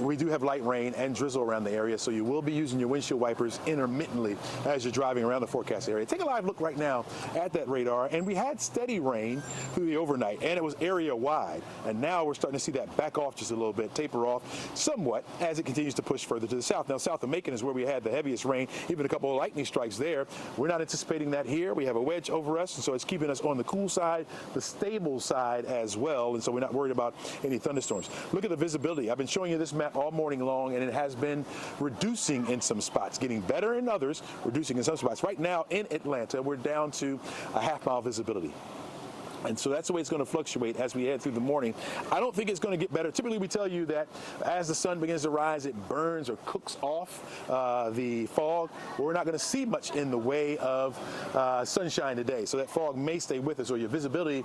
We do have light rain and drizzle around the area, so you will be using your windshield wipers intermittently as you're driving around the forecast area. Take a live look right now at that radar, and we had steady rain through the overnight, and it was area-wide. And now we're starting to see that back off just a little bit, taper off somewhat as it continues to push further to the south. Now, south of Macon is where we had the heaviest rain, even a couple of lightning strikes there. We're not anticipating that here. We have a wedge over us, and so it's keeping us on the cool side, the stable side as well, and so we're not worried about any thunderstorms. Look at the visibility. I've been showing you this map all morning long, and it has been reducing in some spots, getting better in others, reducing in some spots. Right now in Atlanta, we're down to a half-mile visibility. And so that's the way it's going to fluctuate as we head through the morning. I don't think it's going to get better. Typically, we tell you that as the sun begins to rise, it burns or cooks off the fog. We're not going to see much in the way of sunshine today. So that fog may stay with us, or your visibility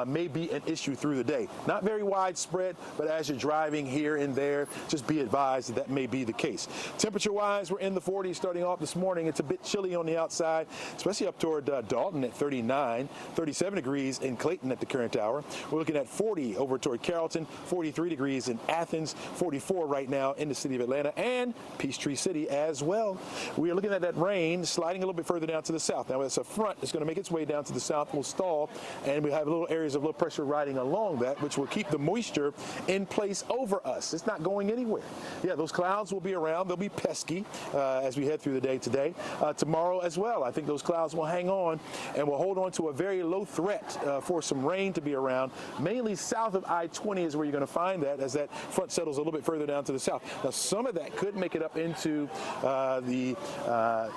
may be an issue through the day. Not very widespread, but as you're driving here and there, just be advised that may be the case. Temperature-wise, we're in the 40s starting off this morning. It's a bit chilly on the outside, especially up toward Dalton at 39, 37 degrees in Clayton at the current hour. We're looking at 40 over toward Carrollton, 43 degrees in Athens, 44 right now in the city of Atlanta, and Peachtree City as well. We are looking at that rain sliding a little bit further down to the south. Now, it's a front that's going to make its way down to the south, will stall, and we have little areas of low pressure riding along that, which will keep the moisture in place over us. It's not going anywhere. Yeah, those clouds will be around. They'll be pesky as we head through the day today. Tomorrow as well, I think those clouds will hang on, and we'll hold on to a very low threat for some rain to be around. Mainly south of I-20 is where you're going to find that, as that front settles a little bit further down to the south. Now, some of that could make it up into the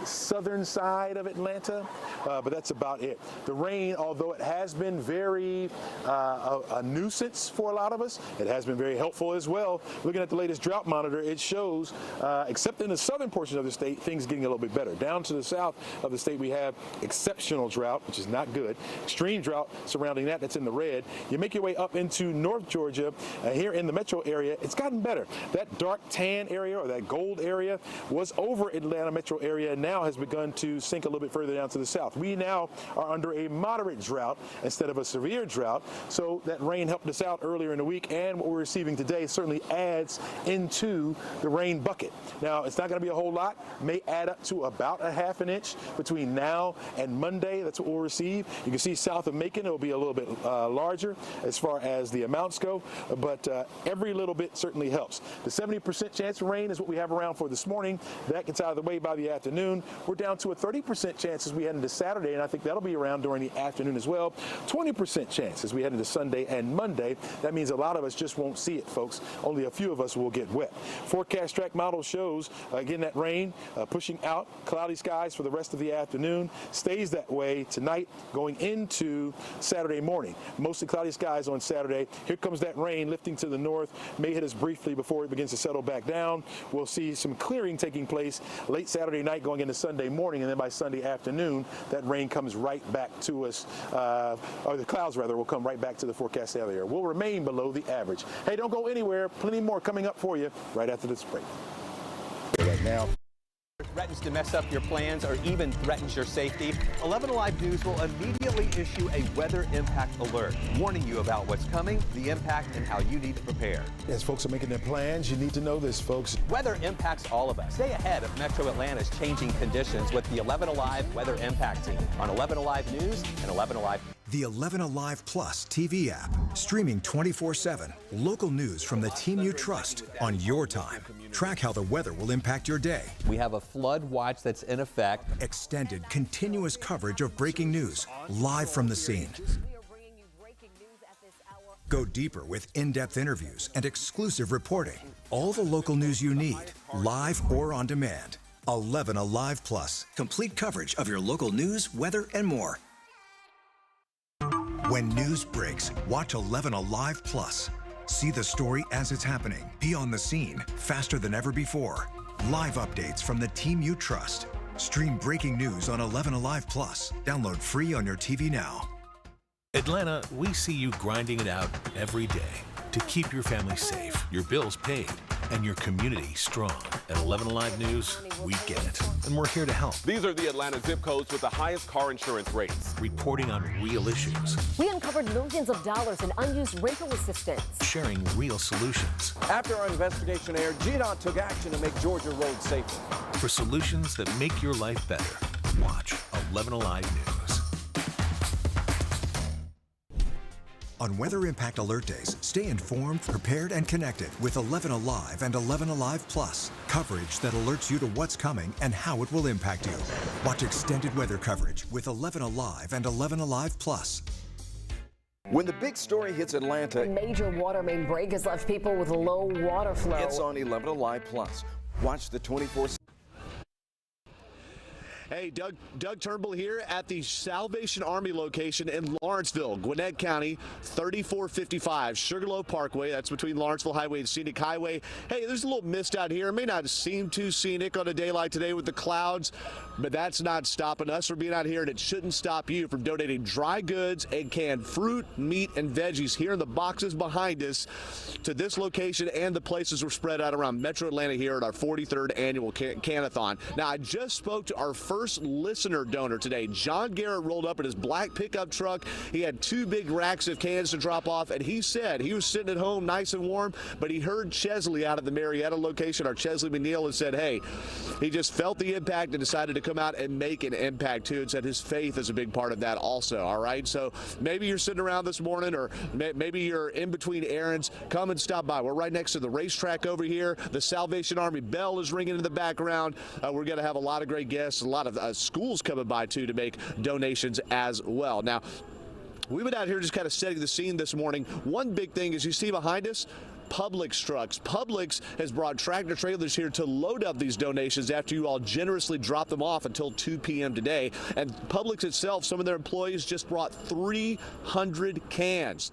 southern side of Atlanta, but that's about it. The rain, although it has been very a nuisance for a lot of us, it has been very helpful as well. Looking at the latest drought monitor, it shows, except in the southern portion of the state, things getting a little bit better. Down to the south of the state, we have exceptional drought, which is not good. Extreme drought surrounding that, that's in the red. You make your way up into North Georgia, here in the metro area, it's gotten better. That dark tan area, or that gold area, was over Atlanta metro area, and now has begun to sink a little bit further down to the south. We now are under a moderate drought instead of a severe drought, so that rain helped us out earlier in the week, and what we're receiving today certainly adds into the rain bucket. Now, it's not going to be a whole lot, may add up to about a half an inch between now and Monday. That's what we'll receive. You can see south of Macon, it'll be a little bit larger as far as the amounts go, but every little bit certainly helps. The 70% chance of rain is what we have around for this morning. That gets out of the way by the afternoon. We're down to a 30% chance as we head into Saturday, and I think that'll be around during the afternoon as well. 20% chance as we head into Sunday and Monday. That means a lot of us just won't see it, folks. Only a few of us will get wet. Forecast track model shows, again, that rain pushing out, cloudy skies for the rest of the afternoon. Stays that way tonight going into Saturday morning. Mostly cloudy skies on Saturday. Here comes that rain lifting to the north. May hit us briefly before it begins to settle back down. We'll see some clearing taking place late Saturday night going into Sunday morning, and then by Sunday afternoon, that rain comes right back to us, or the clouds rather, will come right back to the forecast area. We'll remain below the average. Hey, don't go anywhere. Plenty more coming up for you right after this break. Right now. Threatens to mess up your plans or even threatens your safety, 11Alive News will immediately issue a weather impact alert, warning you about what's coming, the impact, and how you need to prepare. As folks are making their plans, you need to know this, folks. Weather impacts all of us. Stay ahead of Metro Atlanta's changing conditions with the 11Alive Weather Impact Team on 11Alive News and 11Alive. The 11Alive Plus TV app, streaming 24/7. Local news from the team you trust on your time. Track how the weather will impact your day. We have a flood watch that's in effect. Extended, continuous coverage of breaking news, live from the scene. Go deeper with in-depth interviews and exclusive reporting. All the local news you need, live or on demand. 11Alive Plus, complete coverage of your local news, weather, and more. When news breaks, watch 11Alive Plus. See the story as it's happening. Be on the scene faster than ever before. Live updates from the team you trust. Stream breaking news on 11Alive Plus. Download free on your TV now. Atlanta, we see you grinding it out every day to keep your family safe, your bills paid, and your community strong. At 11Alive News, we get it, and we're here to help. These are the Atlanta zip codes with the highest car insurance rates. Reporting on real issues. We uncovered millions of dollars in unused rental assistance. Sharing real solutions. After our investigation aired, GDOT took action to make Georgia roads safer. For solutions that make your life better, watch 11Alive News. On Weather Impact Alert Days, stay informed, prepared, and connected with 11Alive and 11Alive Plus. Coverage that alerts you to what's coming and how it will impact you. Watch extended weather coverage with 11Alive and 11Alive Plus. When the big story hits Atlanta, A major water main break has left people with low water flow. it's on 11Alive Plus. Watch the 24/7. Hey, Doug Turnbull here at the Salvation Army location in Lawrenceville, Gwinnett County, 3455 Sugarloaf Parkway. That's between Lawrenceville Highway and Scenic Highway. Hey, there's a little mist out here. It may not seem too scenic on a day like today with the clouds, but that's not stopping us from being out here, and it shouldn't stop you from donating dry goods and canned fruit, meat, and veggies here in the boxes behind us to this location and the places we're spread out around Metro Atlanta here at our 43rd annual Can-A-Thon. Now, I just spoke to our first listener donor today. John Garrett rolled up in his black pickup truck. He had 2 big racks of cans to drop off, and he said he was sitting at home nice and warm, but he heard Chesley out at the Marietta location, our Chesley McNeil, and said, hey, he just felt the impact and decided to come out and make an impact too, and said his faith is a big part of that also. All right, so maybe you're sitting around this morning, or maybe you're in between errands. Come and stop by. We're right next to the racetrack over here. The Salvation Army bell is ringing in the background. We're going to have a lot of great guests, a lot of schools coming by too to make donations as well. Now, we've been out here just kind of setting the scene this morning. One big thing is you see behind us, Publix trucks. Publix has brought tractor trailers here to load up these donations after you all generously drop them off until 2 p.m. today. And Publix itself, some of their employees just brought 300 cans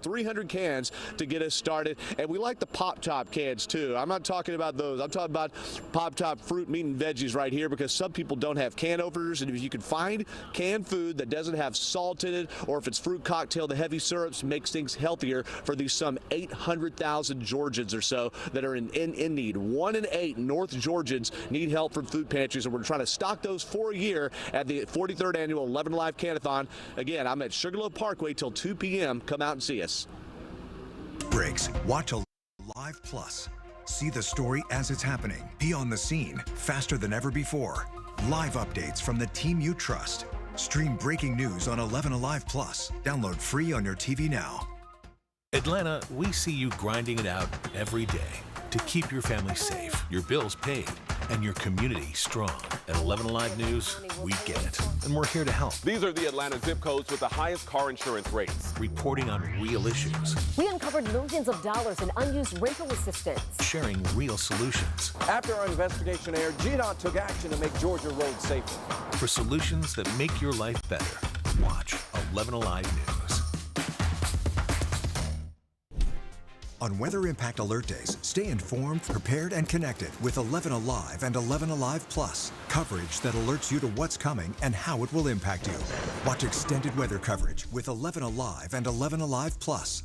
to get us started. And we like the Pop-Top cans too. I'm not talking about those. I'm talking about Pop-Top fruit, meat, and veggies right here, because some people don't have can openers. And if you can find canned food that doesn't have salt in it, or if it's fruit cocktail, the heavy syrups makes things healthier for these some 800,000 Georgians or so that are in need. 1 in 8 North Georgians need help from food pantries, and we're trying to stock those for a year at the 43rd annual 11Alive Can-A-Thon. Again, I'm at Sugarloaf Parkway till 2 p.m. Come out and see us. Breaks. Watch 11Alive Plus. See the story as it's happening. Be on the scene faster than ever before. Live updates from the team you trust. Stream breaking news on 11Alive Plus. Download free on your TV now. Atlanta, we see you grinding it out every day to keep your family safe, your bills paid, and your community strong. At 11Alive News, we get it, and we're here to help. These are the Atlanta zip codes with the highest car insurance rates. Reporting on real issues. We uncovered millions of dollars in unused rental assistance. Sharing real solutions. After our investigation aired, GDOT took action to make Georgia roads safer. For solutions that make your life better, watch 11Alive News. On weather impact alert days, stay informed, prepared, and connected with 11Alive and 11Alive Plus. Coverage that alerts you to what's coming and how it will impact you. Watch extended weather coverage with 11Alive and 11Alive Plus.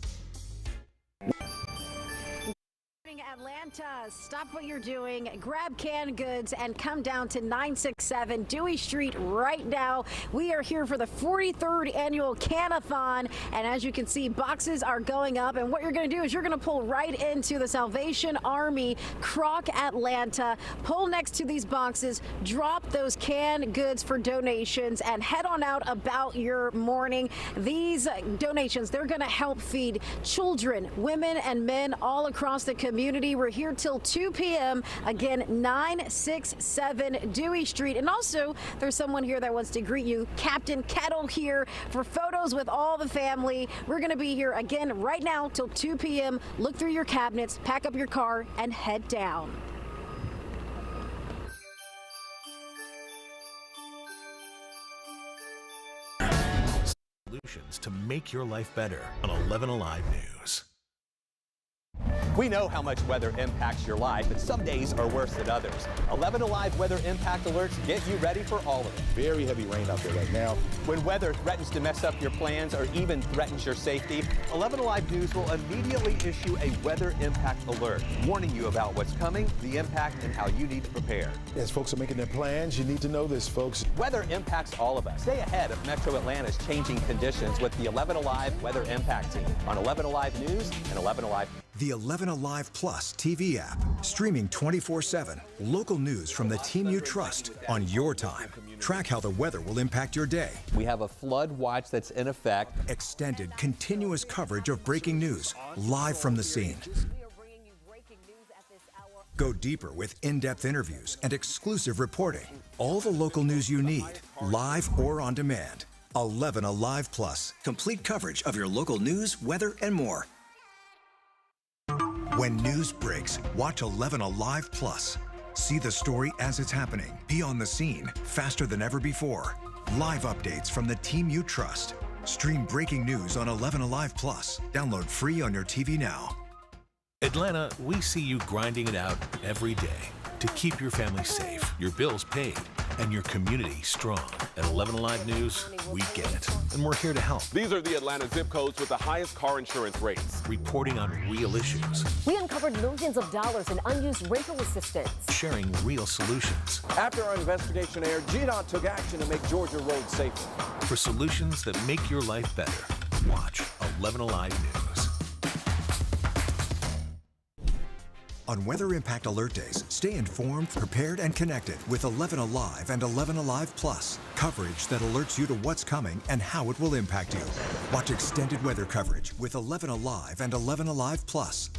Atlanta, stop what you're doing, grab canned goods, and come down to 967 Dewey Street right now. We are here for the 43rd annual Can-A-Thon, and as you can see, boxes are going up, and what you're going to do is you're going to pull right into the Salvation Army Croc Atlanta, pull next to these boxes, drop those canned goods for donations, and head on out about your morning. These donations, they're going to help feed children, women, and men all across the community. We're here till 2 p.m. Again, 967 Dewey Street. And also, there's someone here that wants to greet you. Captain Kettle here for photos with all the family. We're going to be here again right now till 2 p.m. Look through your cabinets, pack up your car, and head down. Solutions to make your life better on 11Alive News. We know how much weather impacts your life, but some days are worse than others. 11Alive weather impact alerts get you ready for all of it. Very heavy rain out there right now. When weather threatens to mess up your plans or even threatens your safety, 11Alive News will immediately issue a weather impact alert, warning you about what's coming, the impact, and how you need to prepare. As folks are making their plans, you need to know this, folks. Weather impacts all of us. Stay ahead of Metro Atlanta's changing conditions with the 11Alive Weather Impact Team on 11Alive News and 11Alive. The 11Alive Plus TV app, streaming 24/7. Local news from the team you trust on your time. Track how the weather will impact your day. We have a flood watch that's in effect. Extended, continuous coverage of breaking news, live from the scene. Go deeper with in-depth interviews and exclusive reporting. All the local news you need, live or on demand. 11Alive Plus, complete coverage of your local news, weather, and more. When news breaks, watch 11Alive Plus. See the story as it's happening. Be on the scene faster than ever before. Live updates from the team you trust. Stream breaking news on 11Alive Plus. Download free on your TV now. Atlanta, we see you grinding it out every day to keep your family safe, your bills paid, and your community strong. At 11Alive News, we get it, and we're here to help. These are the Atlanta zip codes with the highest car insurance rates. Reporting on real issues. We uncovered millions of dollars in unused rental assistance. Sharing real solutions. After our investigation aired, GDOT took action to make Georgia roads safer. For solutions that make your life better, watch 11Alive News. On Weather Impact Alert Days, stay informed, prepared, and connected with 11Alive and 11Alive Plus. Coverage that alerts you to what's coming and how it will impact you. Watch extended weather coverage with 11Alive and 11Alive Plus.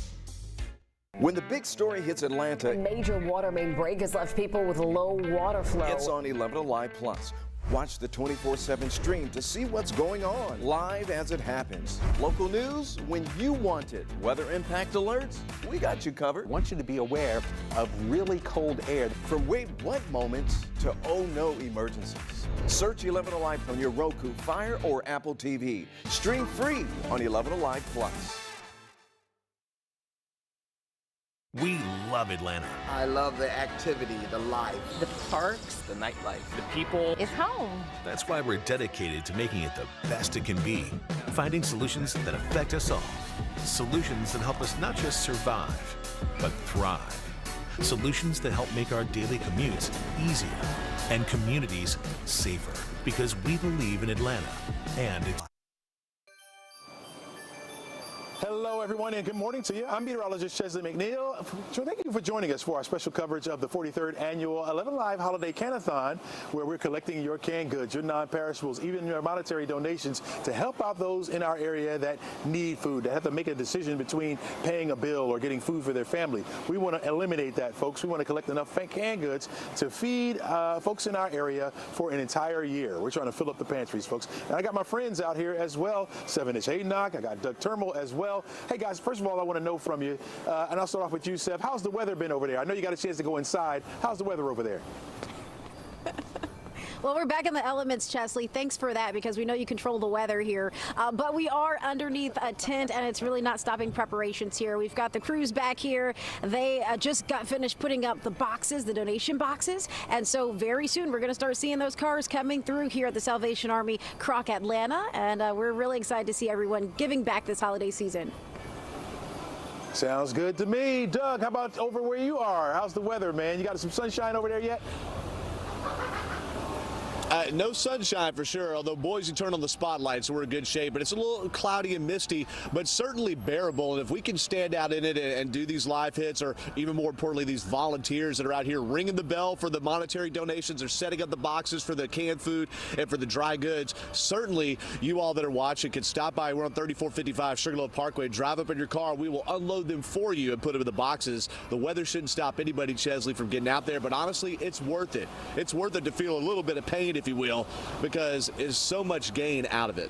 When the big story hits Atlanta, A major water main break has left people with low water flow. it's on 11Alive Plus. Watch the 24/7 stream to see what's going on, live as it happens. Local news when you want it. Weather impact alerts, we got you covered. I want you to be aware of really cold air. From wait what moments to oh no emergencies. Search 11Alive on your Roku, Fire, or Apple TV. Stream free on 11Alive Plus. We love Atlanta. I love the activity, the life. The parks, the nightlife, the people. It's home. That's why we're dedicated to making it the best it can be. Finding solutions that affect us all. Solutions that help us not just survive, but thrive. Solutions that help make our daily commutes easier and communities safer. Because we believe in Atlanta and it's Hello, everyone, and good morning to you. I'm meteorologist Chesley McNeil. So thank you for joining us for our special coverage of the 43rd annual 11Alive Holiday Can-A-Thon, where we're collecting your canned goods, your non-perishables, even your monetary donations to help out those in our area that need food, that have to make a decision between paying a bill or getting food for their family. We want to eliminate that, folks. We want to collect enough canned goods to feed folks in our area for an entire year. We're trying to fill up the pantries, folks. And I got my friends out here as well. 7-Inch Haynock. I got Doug Termal as well. Hey guys, first of all, I want to know from you, and I'll start off with you, Seth. How's the weather been over there? I know you got a chance to go inside. How's the weather over there? Well, we're back in the elements, Chesley. Thanks for that, because we know you control the weather here. But we are underneath a tent, and it's really not stopping preparations here. We've got the crews back here. They just got finished putting up the boxes, the donation boxes. And so very soon we're going to start seeing those cars coming through here at the Salvation Army Croc Atlanta. And we're really excited to see everyone giving back this holiday season. Sounds good to me. Doug, how about over where you are? How's the weather, man? You got some sunshine over there yet? No sunshine for sure, although Boise turned on the spotlight, so we're in good shape. But it's a little cloudy and misty, but certainly bearable. And if we can stand out in it and do these live hits, or even more importantly, these volunteers that are out here ringing the bell for the monetary donations or setting up the boxes for the canned food and for the dry goods, certainly you all that are watching can stop by. We're on 3455 Sugarloaf Parkway. Drive up in your car. We will unload them for you and put them in the boxes. The weather shouldn't stop anybody, Chesley, from getting out there. But honestly, it's worth it. It's worth it to feel a little bit of pain, if you will, because there's so much gain out of it.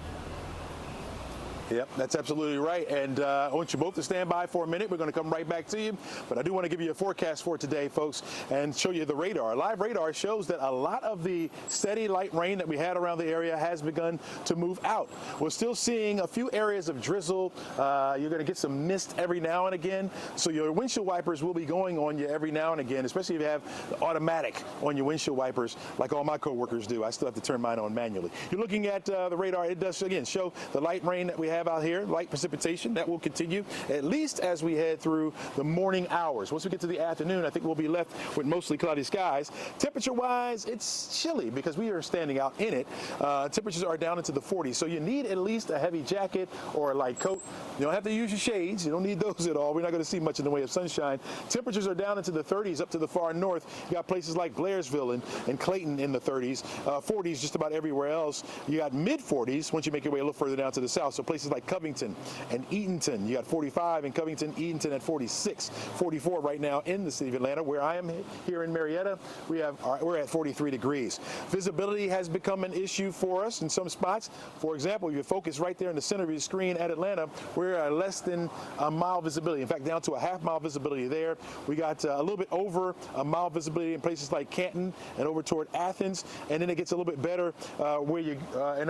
Yep, that's absolutely right. And I want you both to stand by for a minute. We're going to come right back to you. But I do want to give you a forecast for today, folks, and show you the radar. Live radar shows that a lot of the steady light rain that we had around the area has begun to move out. We're still seeing a few areas of drizzle. You're going to get some mist every now and again. So your windshield wipers will be going on you every now and again, especially if you have the automatic on your windshield wipers like all my coworkers do. I still have to turn mine on manually. You're looking at the radar. It does, again, show the light rain that we have out here, light precipitation that will continue at least as we head through the morning hours. Once we get to the afternoon, I think we'll be left with mostly cloudy skies. Temperature wise, it's chilly because we are standing out in it. Temperatures are down into the 40s, so you need at least a heavy jacket or a light coat. You don't have to use your shades. You don't need those at all. We're not going to see much in the way of sunshine. Temperatures are down into the 30s up to the far north. You got places like Blairsville and Clayton in the 30s, 40s just about everywhere else. You got mid 40s once you make your way a little further down to the south. So places like Covington and Eatonton. You got 45 in Covington, Eatonton at 46, 44 right now in the city of Atlanta. Where I am here in Marietta, we're at 43 degrees. Visibility has become an issue for us in some spots. For example, if you focus right there in the center of your screen at Atlanta, we're at less than a mile visibility. In fact, down to a half-mile visibility there. We got a little bit over a mile visibility in places like Canton and over toward Athens, and then it gets a little bit better where you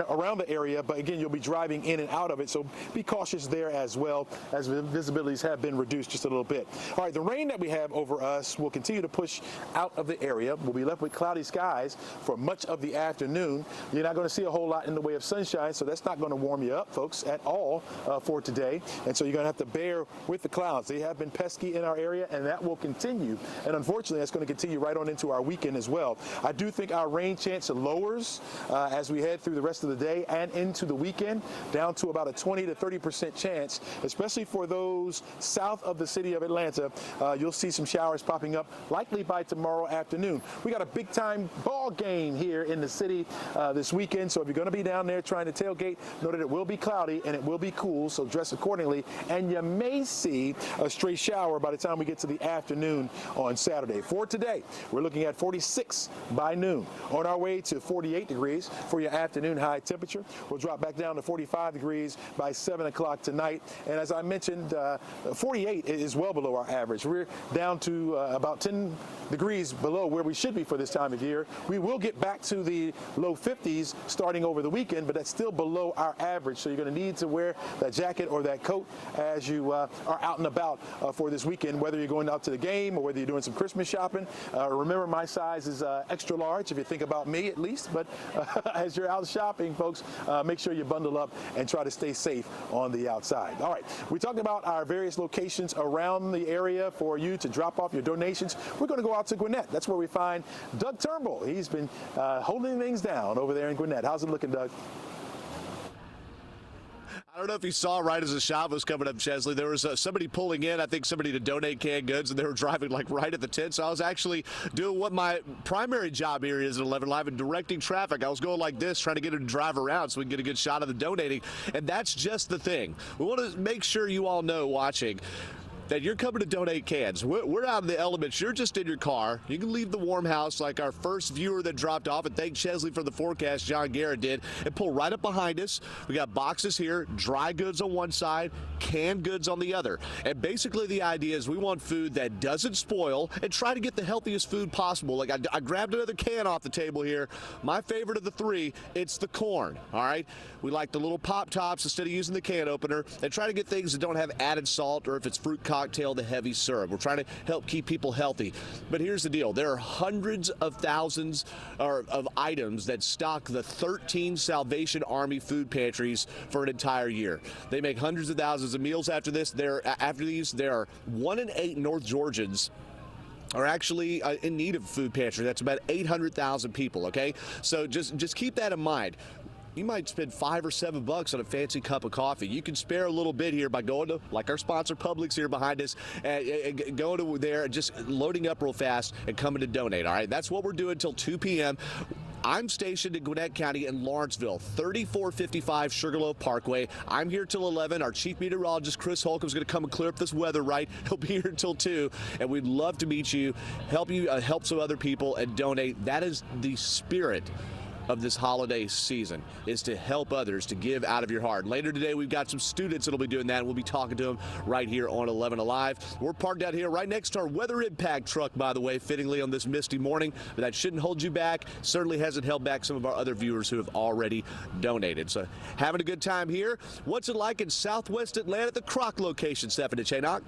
around the area, but again, you'll be driving in and out of it, so be cautious there as well, as the visibilities have been reduced just a little bit. All right, the rain that we have over us will continue to push out of the area. We'll be left with cloudy skies for much of the afternoon. You're not going to see a whole lot in the way of sunshine, so that's not going to warm you up, folks, at all for today, and so you're going to have to bear with the clouds. They have been pesky in our area, and that will continue, and unfortunately, that's going to continue right on into our weekend as well. I do think our rain chance lowers as we head through the rest of the day and into the weekend, down to about a 20 to 30% chance, especially for those south of the city of Atlanta. You'll see some showers popping up likely by tomorrow afternoon. We got a big time ball game here in the city this weekend, so if you're going to be down there trying to tailgate, know that it will be cloudy and it will be cool, so dress accordingly, and you may see a stray shower by the time we get to the afternoon on Saturday. For today, we're looking at 46 by noon. On our way to 48 degrees for your afternoon high temperature. We'll drop back down to 45 degrees by 7 o'clock tonight. And as I mentioned, 48 is well below our average. We're down to about 10 degrees below where we should be for this time of year. We will get back to the low 50s starting over the weekend, but that's still below our average. So you're going to need to wear that jacket or that coat as you are out and about for this weekend, whether you're going out to the game or whether you're doing some Christmas shopping. Remember, my size is extra large, if you think about me at least, but as you're out shopping, folks, make sure you bundle up and try to stay safe on the outside. All right, we talked about our various locations around the area for you to drop off your donations. We're going to go out to Gwinnett. That's where we find Doug Turnbull. He's been holding things down over there in Gwinnett. How's it looking, Doug? I don't know if you saw right as the shot was coming up, Chesley, there was somebody pulling in, I think somebody to donate canned goods, and they were driving like right at the tent. So I was actually doing what my primary job here is at 11Alive and directing traffic. I was going like this, trying to get him to drive around so we can get a good shot of the donating. And that's just the thing. We want to make sure you all know watching that you're coming to donate cans. We're out in the elements. You're just in your car. You can leave the warm house like our first viewer that dropped off, and thank Chesley for the forecast, John Garrett did, and pull right up behind us. We got boxes here, dry goods on one side, canned goods on the other. And basically the idea is we want food that doesn't spoil and try to get the healthiest food possible. Like I grabbed another can off the table here. My favorite of the three, it's the corn, all right? We like the little pop tops instead of using the can opener, and try to get things that don't have added salt, or if it's fruit cocktail, the heavy syrup. We're trying to help keep people healthy. But here's the deal. There are hundreds of thousands of items that stock the 13 Salvation Army food pantries for an entire year. They make hundreds of thousands of meals after this. There are 1 in 8 North Georgians are actually in need of a food pantry. That's about 800,000 people, okay? So just keep that in mind. You might spend $5 or $7 on a fancy cup of coffee. You can spare a little bit here by going to, like our sponsor Publix here behind us, and going to there and just loading up real fast and coming to donate, all right? That's what we're doing until 2 p.m. I'm stationed in Gwinnett County in Lawrenceville, 3455 Sugarloaf Parkway. I'm here till 11. Our chief meteorologist, Chris Holcomb, is going to come and clear up this weather, right? He'll be here until 2, and we'd love to meet you, help some other people, and donate. That is the spirit of this holiday season, is to help others, to give out of your heart. Later today, we've got some students that'll be doing that, and we'll be talking to them right here on 11Alive. We're parked out here right next to our weather impact truck, by the way, fittingly on this misty morning, but that shouldn't hold you back. Certainly hasn't held back some of our other viewers who have already donated. So having a good time here. What's it like in Southwest Atlanta at the Croc location, Stephanie Chanock?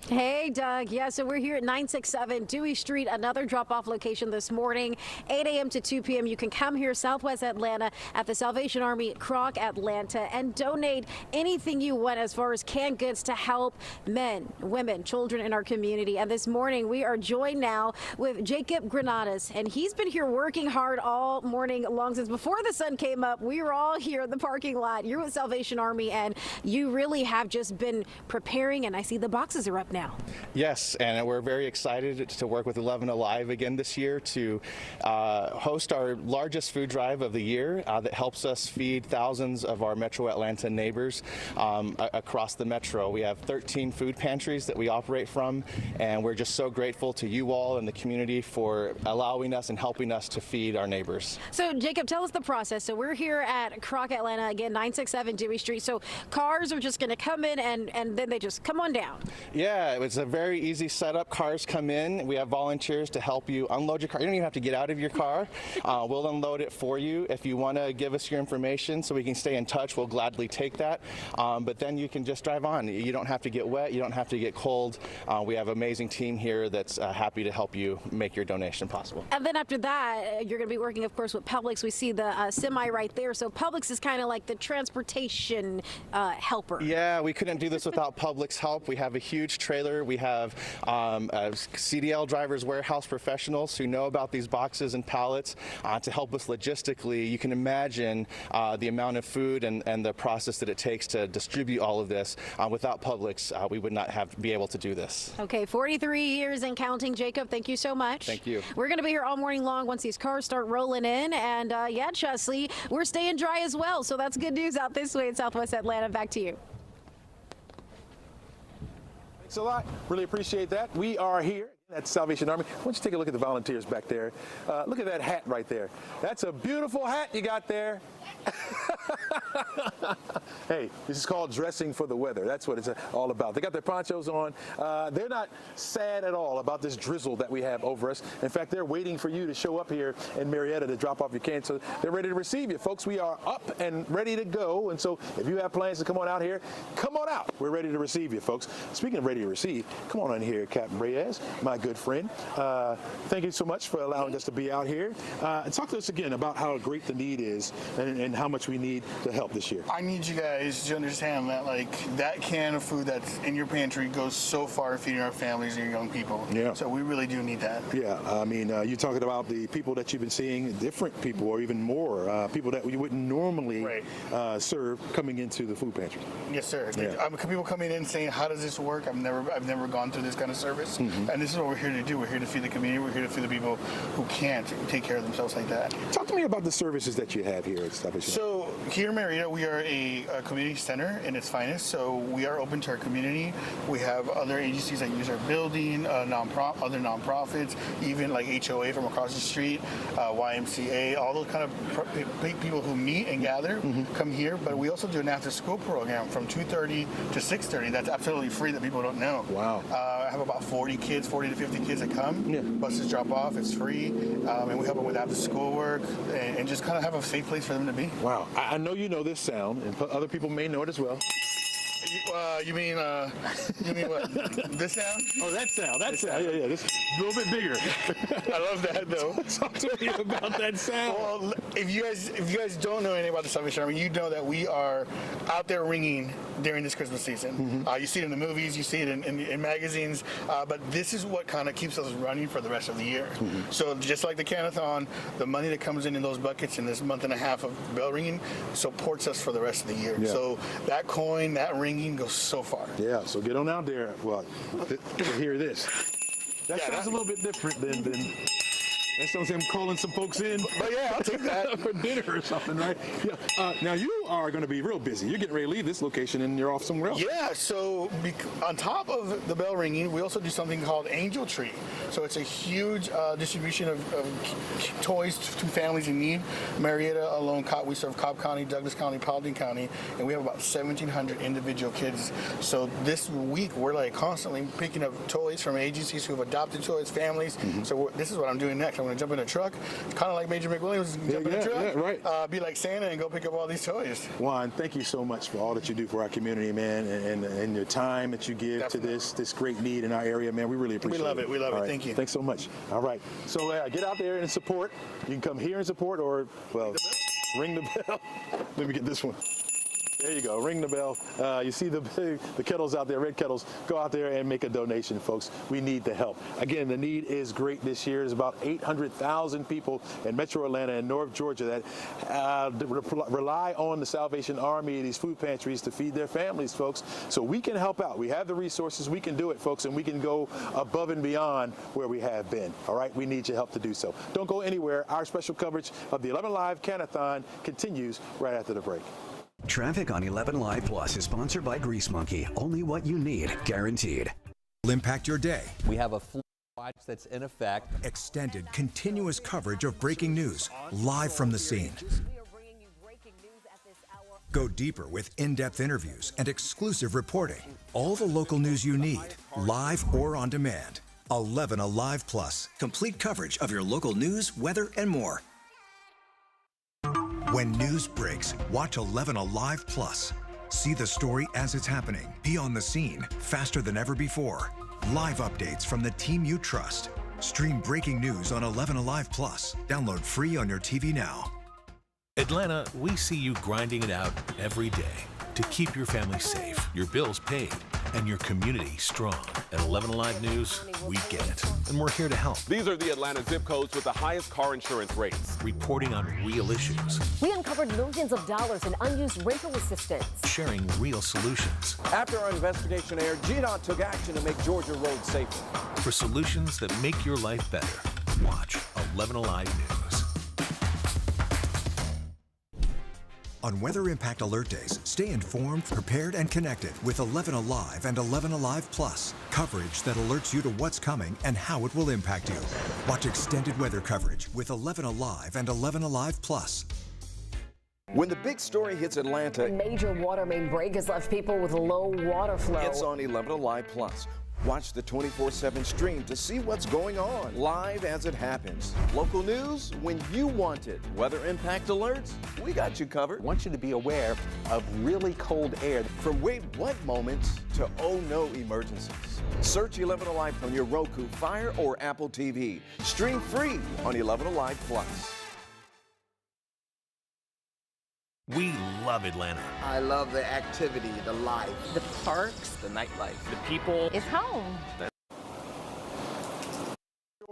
Hey, Doug. Yeah, so we're here at 967 Dewey Street, another drop-off location this morning, 8 a.m. to 2 p.m. You can come here, Southwest Atlanta, at the Salvation Army Croc Atlanta, and donate anything you want as far as canned goods to help men, women, children in our community. And this morning, we are joined now with Jacob Granadas, and he's been here working hard all morning long since before the sun came up. We were all here in the parking lot. You're with Salvation Army, and you really have just been preparing, and I see the boxes are up up now. Yes, and we're very excited to work with 11Alive again this year to host our largest food drive of the year that helps us feed thousands of our Metro Atlanta neighbors across the metro. We have 13 food pantries that we operate from, and we're just so grateful to you all and the community for allowing us and helping us to feed our neighbors. So Jacob, tell us the process. So we're here at Croc Atlanta, again, 967 Dewey Street. So cars are just going to come in and then they just come on down. Yeah, it's a very easy setup. Cars come in. We have volunteers to help you unload your car. You don't even have to get out of your car. We'll unload it for you. If you want to give us your information so we can stay in touch, we'll gladly take that. But then you can just drive on. You don't have to get wet. You don't have to get cold. We have an amazing team here that's happy to help you make your donation possible. And then after that, you're going to be working, of course, with Publix. We see the semi right there. So Publix is kind of like the transportation helper. Yeah, we couldn't do this without Publix help. We have a huge trailer. We have CDL drivers, warehouse professionals who know about these boxes and pallets to help us logistically. You can imagine the amount of food and the process that it takes to distribute all of this. Without Publix, we would not be able to do this. Okay, 43 years and counting. Jacob, thank you so much. Thank you. We're going to be here all morning long once these cars start rolling in. And yeah, Chesley, we're staying dry as well. So that's good news out this way in Southwest Atlanta. Back to you. Thanks a lot. Really appreciate that. We are here at Salvation Army. Why don't you take a look at the volunteers back there? Look at that hat right there. That's a beautiful hat you got there. Hey, this is called dressing for the weather. That's what it's all about. They got their ponchos on. They're not sad at all about this drizzle that we have over us. In fact, they're waiting for you to show up here in Marietta to drop off your can. So they're ready to receive you. Folks, we are up and ready to go. And so if you have plans to come on out here, come on out. We're ready to receive you, folks. Speaking of ready to receive, come on in here, Captain Reyes, my good friend. Thank you so much for allowing us to be out here. And talk to us again about how great the need is and how much we need to help this year. I need you guys to understand that, like, that can of food that's in your pantry goes so far in feeding our families and your young people. Yeah. So we really do need that. Yeah, I mean, you're talking about the people that you've been seeing, different people or even more, people that you wouldn't normally serve coming into the food pantry. Yes, sir. Yeah. People coming in saying, how does this work? I've never gone through this kind of service. And this is what we're here to do. We're here to feed the community. We're here to feed the people who can't take care of themselves like that. Talk to me about the services that you have here at Salvation. So here in Marietta, we are a community center in its finest. So we are open to our community. We have other agencies that use our building, other nonprofits, even like HOA from across the street, YMCA, all those kind of people who meet and gather come here. But we also do an after-school program from 2:30 to 6:30. That's absolutely free that people don't know. Wow. I have about 40 to 50 kids that come. Yeah. Buses drop off. It's free. And we help them with after-school work and just kind of have a safe place for them to be. Wow. I know you know this sound, and other people may know it as well. You mean what? This sound? Oh, that sound. That sound. Yeah. This a little bit bigger. I love that though. Talk to me about that sound. Well, if you guys don't know anything about the Salvation Army, you know that we are out there ringing during this Christmas season. You see it in the movies, you see it in magazines, but this is what kind of keeps us running for the rest of the year. So just like the Can-A-Thon, the money that comes in those buckets in this month and a half of bell ringing supports us for the rest of the year. Yeah. So that coin, that ringing goes so far. Yeah, so get on out there. Well, to hear this. That sounds a little bit different than that sounds like I'm calling some folks in. But yeah, I'll take that. For dinner or something, right? Yeah. Now you are going to be real busy. You're getting ready to leave this location and you're off somewhere else. Yeah, so on top of the bell ringing, we also do something called Angel Tree. So it's a huge distribution of toys to families in need. Marietta alone, we serve Cobb County, Douglas County, Paulding County, and we have about 1,700 individual kids. So this week, we're like constantly picking up toys from agencies who have adopted toys, families. So this is what I'm doing next. I'm going to jump in a truck, kind of like Major McWilliams, jump in a truck, right. Be like Santa and go pick up all these toys. Juan, thank you so much for all that you do for our community, man, and your time that you give to this great need in our area, man. We really appreciate it. We love it. We love it. Thank you. Thanks so much. All right. So get out there and support. You can come here and support or, well, ring the bell. Let me get this one. There you go. Ring the bell. You see the kettles out there, red kettles. Go out there and make a donation, folks. We need the help. Again, the need is great this year. There's about 800,000 people in Metro Atlanta and North Georgia that rely on the Salvation Army, these food pantries, to feed their families, folks. So we can help out. We have the resources. We can do it, folks, and we can go above and beyond where we have been. All right? We need your help to do so. Don't go anywhere. Our special coverage of the 11Alive Can-A-Thon continues right after the break. Traffic on 11Alive Plus is sponsored by Grease Monkey. Only what you need, guaranteed. Will impact your day. We have a flood watch that's in effect. Extended, continuous coverage of breaking news, live from the scene. Go deeper with in-depth interviews and exclusive reporting. All the local news you need, live or on demand. 11Alive Plus, complete coverage of your local news, weather, and more. When news breaks, watch 11Alive Plus. See the story as it's happening. Be on the scene faster than ever before. Live updates from the team you trust. Stream breaking news on 11Alive Plus. Download free on your TV now. Atlanta, we see you grinding it out every day to keep your family safe, your bills paid, and your community strong. At 11Alive News, we get it, and we're here to help. These are the Atlanta zip codes with the highest car insurance rates. Reporting on real issues. We uncovered millions of dollars in unused rental assistance. Sharing real solutions. After our investigation aired, GDOT took action to make Georgia roads safer. For solutions that make your life better, watch 11Alive News. On Weather Impact Alert Days, stay informed, prepared, and connected with 11Alive and 11Alive Plus. Coverage that alerts you to what's coming and how it will impact you. Watch extended weather coverage with 11Alive and 11Alive Plus. When the big story hits Atlanta, A major water main break has left people with low water flow. it's on 11Alive Plus. Watch the 24/7 stream to see what's going on, live as it happens. Local news when you want it. Weather impact alerts, we got you covered. I want you to be aware of really cold air. From wait what moments to oh no emergencies. Search 11Alive on your Roku, Fire, or Apple TV. Stream free on 11Alive Plus. We love Atlanta. I love the activity, the life. The parks, the nightlife, the people. It's home.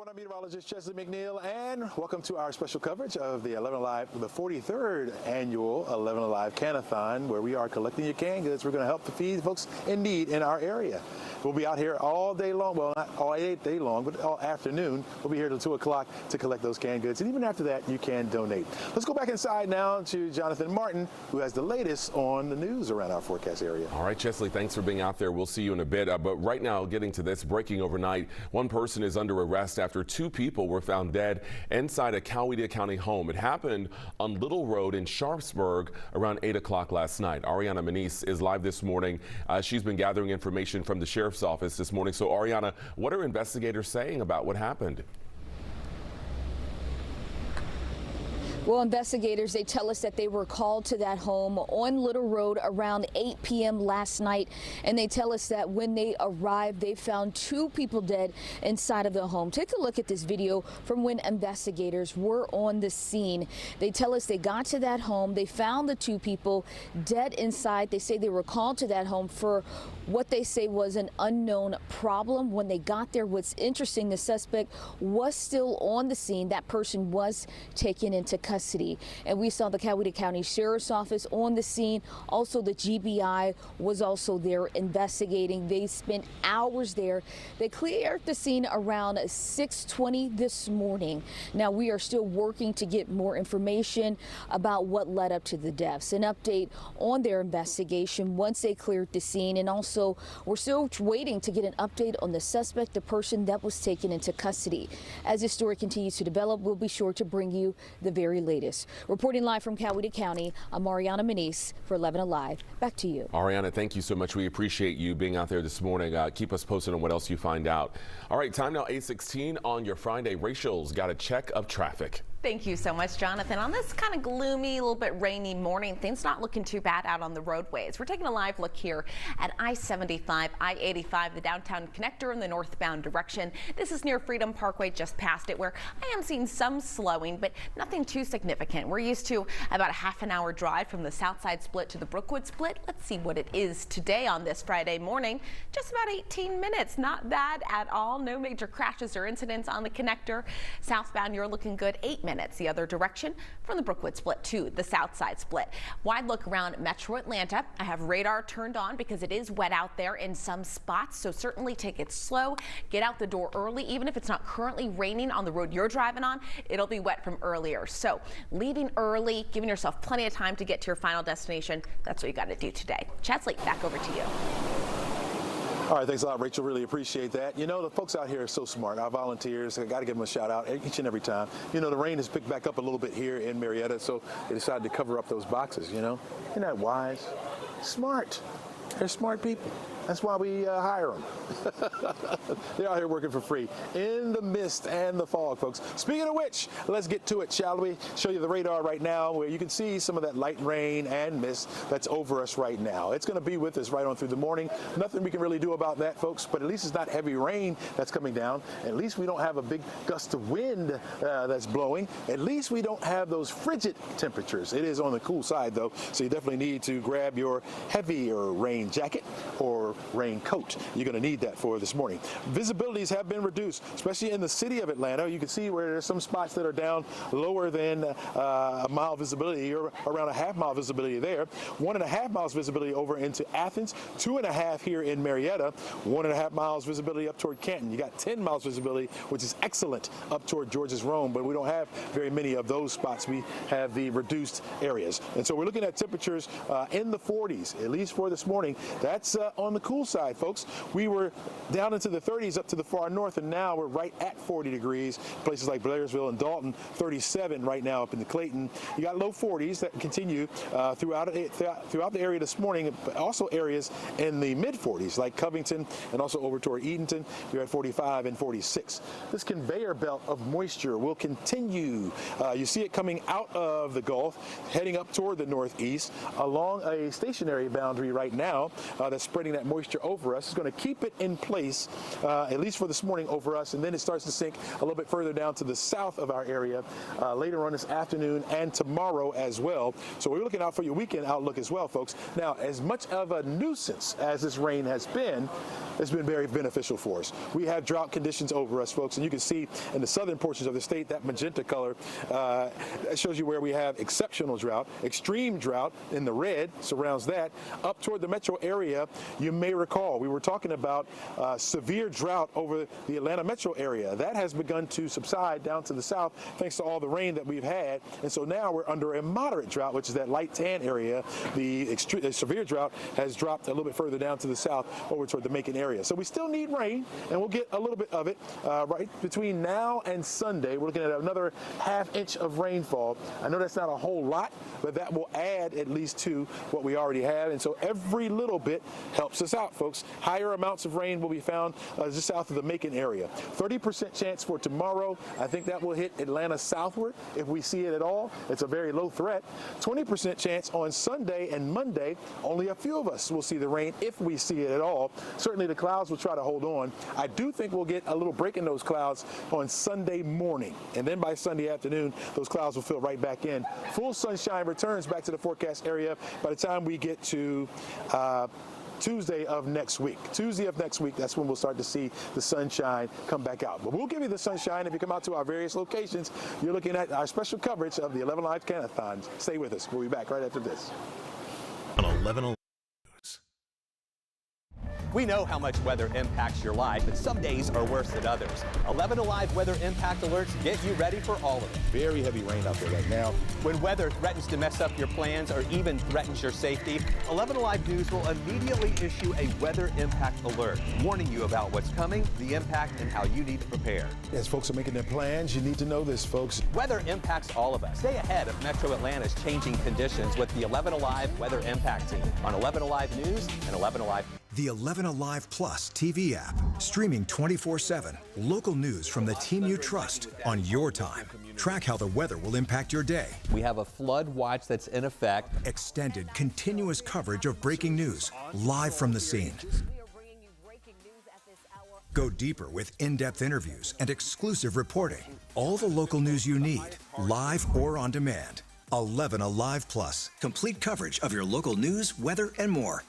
I'm meteorologist Chesley McNeil, and welcome to our special coverage of the 11Alive, the 43rd annual 11Alive Can-A-Thon, where we are collecting your canned goods. We're going to help to feed folks in need in our area. We'll be out here all day long, well, not all day long, but all afternoon. We'll be here till 2 o'clock to collect those canned goods, and even after that, you can donate. Let's go back inside now to Jonathan Martin, who has the latest on the news around our forecast area. All right, Chesley, thanks for being out there. We'll see you in a bit. But right now, getting to this, breaking overnight, one person is under arrest after two people were found dead inside a Coweta County home. It happened on Little Road in Sharpsburg around 8 o'clock last night. Ariana Manise is live this morning. She's been gathering information from the sheriff's office this morning. So, Ariana, what are investigators saying about what happened? Well, investigators, they tell us that they were called to that home on Little Road around 8 p.m. last night, and they tell us that when they arrived, they found two people dead inside of the home. Take a look at this video from when investigators were on the scene. They tell us they got to that home, they found the two people dead inside. They say they were called to that home for what they say was an unknown problem. When they got there, what's interesting, the suspect was still on the scene. That person was taken into custody. And we saw the Coweta County Sheriff's Office on the scene. Also, the GBI was also there investigating. They spent hours there. They cleared the scene around 6:20 this morning. Now, we are still working to get more information about what led up to the deaths. An update on their investigation once they cleared the scene. And also, we're still waiting to get an update on the suspect, the person that was taken into custody. As this story continues to develop, we'll be sure to bring you the very latest. Reporting live from Coweta County, I'm Mariana Manise for 11Alive. Back to you. Ariana, thank you so much. We appreciate you being out there this morning. Keep us posted on what else you find out. All right, time now 8:16 on your Friday. Rachel's got a check of traffic. Thank you so much, Jonathan. On this kind of gloomy, a little bit rainy morning, things not looking too bad out on the roadways. We're taking a live look here at I-75, I-85, the downtown connector in the northbound direction. This is near Freedom Parkway, just past it, where I am seeing some slowing, but nothing too significant. We're used to about a half-an-hour drive from the south side split to the Brookwood split. Let's see what it is today on this Friday morning. Just about 18 minutes. Not bad at all. No major crashes or incidents on the connector. Southbound, you're looking good. 8 minutes the other direction from the Brookwood split to the south side split. Wide look around Metro Atlanta. I have radar turned on because it is wet out there in some spots, so certainly take it slow. Get out the door early. Even if it's not currently raining on the road you're driving on, it'll be wet from earlier. So leaving early, giving yourself plenty of time to get to your final destination. That's what you got to do today. Chad Slate, back over to you. All right, thanks a lot, Rachel. Really appreciate that. You know, the folks out here are so smart. Our volunteers, I got to give them a shout out each and every time. You know, the rain has picked back up a little bit here in Marietta, so they decided to cover up those boxes, you know. Isn't that wise? Smart. They're smart people. That's why we hire them. They're out here working for free in the mist and the fog, folks. Speaking of which, let's get to it, shall we? Show you the radar right now where you can see some of that light rain and mist that's over us right now. It's going to be with us right on through the morning. Nothing we can really do about that, folks, but at least it's not heavy rain that's coming down. At least we don't have a big gust of wind that's blowing. At least we don't have those frigid temperatures. It is on the cool side, though, so you definitely need to grab your heavier rain jacket or raincoat. You're going to need that for this morning. Visibilities have been reduced, especially in the city of Atlanta. You can see where there's some spots that are down lower than a mile visibility, or around a half-mile visibility there. 1.5 miles visibility over into Athens, 2.5 here in Marietta, 1.5 miles visibility up toward Canton. You got 10 miles visibility, which is excellent up toward George's Rome, but we don't have very many of those spots. We have the reduced areas. And so we're looking at temperatures in the 40s, at least for this morning. That's on the cool side, folks. We were down into the 30s up to the far north, and now we're right at 40 degrees. Places like Blairsville and Dalton, 37 right now up in the Clayton. You got low 40s that continue throughout the area this morning, but also areas in the mid 40s like Covington and also over toward Edenton. We're at 45 and 46. This conveyor belt of moisture will continue. You see it coming out of the Gulf, heading up toward the northeast along a stationary boundary right now that's spreading that moisture over us. It's going to keep it in place, at least for this morning, over us, and then it starts to sink a little bit further down to the south of our area later on this afternoon and tomorrow as well. So we're looking out for your weekend outlook as well, folks. Now, as much of a nuisance as this rain has been, it's been very beneficial for us. We have drought conditions over us, folks, and you can see in the southern portions of the state, that magenta color that shows you where we have exceptional drought. Extreme drought in the red surrounds that. Up toward the metro area, you may recall we were talking about severe drought over the Atlanta metro area. That has begun to subside down to the south thanks to all the rain that we've had, and so now we're under a moderate drought, which is that light tan area. The severe drought has dropped a little bit further down to the south over toward the Macon area. So we still need rain, and we'll get a little bit of it right between now and Sunday. We're looking at another ½ inch of rainfall. I know that's not a whole lot, but that will add at least to what we already have, and so every little bit helps us out, folks. Higher amounts of rain will be found just south of the Macon area. 30% chance for tomorrow. I think that will hit Atlanta southward if we see it at all. It's a very low threat. 20% chance on Sunday and Monday. Only a few of us will see the rain if we see it at all. Certainly the clouds will try to hold on. I do think we'll get a little break in those clouds on Sunday morning, and then by Sunday afternoon, those clouds will fill right back in. Full sunshine returns back to the forecast area by the time we get to Tuesday of next week. Tuesday of next week, that's when we'll start to see the sunshine come back out. But we'll give you the sunshine if you come out to our various locations. You're looking at our special coverage of the 11Alive Can-A-Thon. Stay with us. We'll be back right after this. On 11Alive. We know how much weather impacts your life, but some days are worse than others. 11Alive weather impact alerts get you ready for all of it. Very heavy rain out there right now. When weather threatens to mess up your plans or even threatens your safety, 11Alive News will immediately issue a weather impact alert, warning you about what's coming, the impact, and how you need to prepare. As folks are making their plans, you need to know this, folks. Weather impacts all of us. Stay ahead of Metro Atlanta's changing conditions with the 11Alive Weather Impact Team on 11Alive News and 11Alive. The 11Alive Plus TV app, streaming 24/7. Local news from the team you trust on your time. Track how the weather will impact your day. We have a flood watch that's in effect. Extended, continuous coverage of breaking news, live from the scene. Go deeper with in-depth interviews and exclusive reporting. All the local news you need, live or on demand. 11Alive Plus, complete coverage of your local news, weather, and more.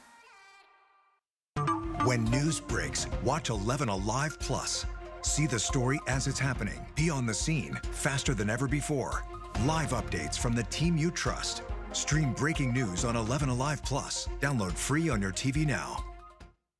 When news breaks, watch 11Alive Plus. See the story as it's happening. Be on the scene faster than ever before. Live updates from the team you trust. Stream breaking news on 11Alive Plus. Download free on your TV now.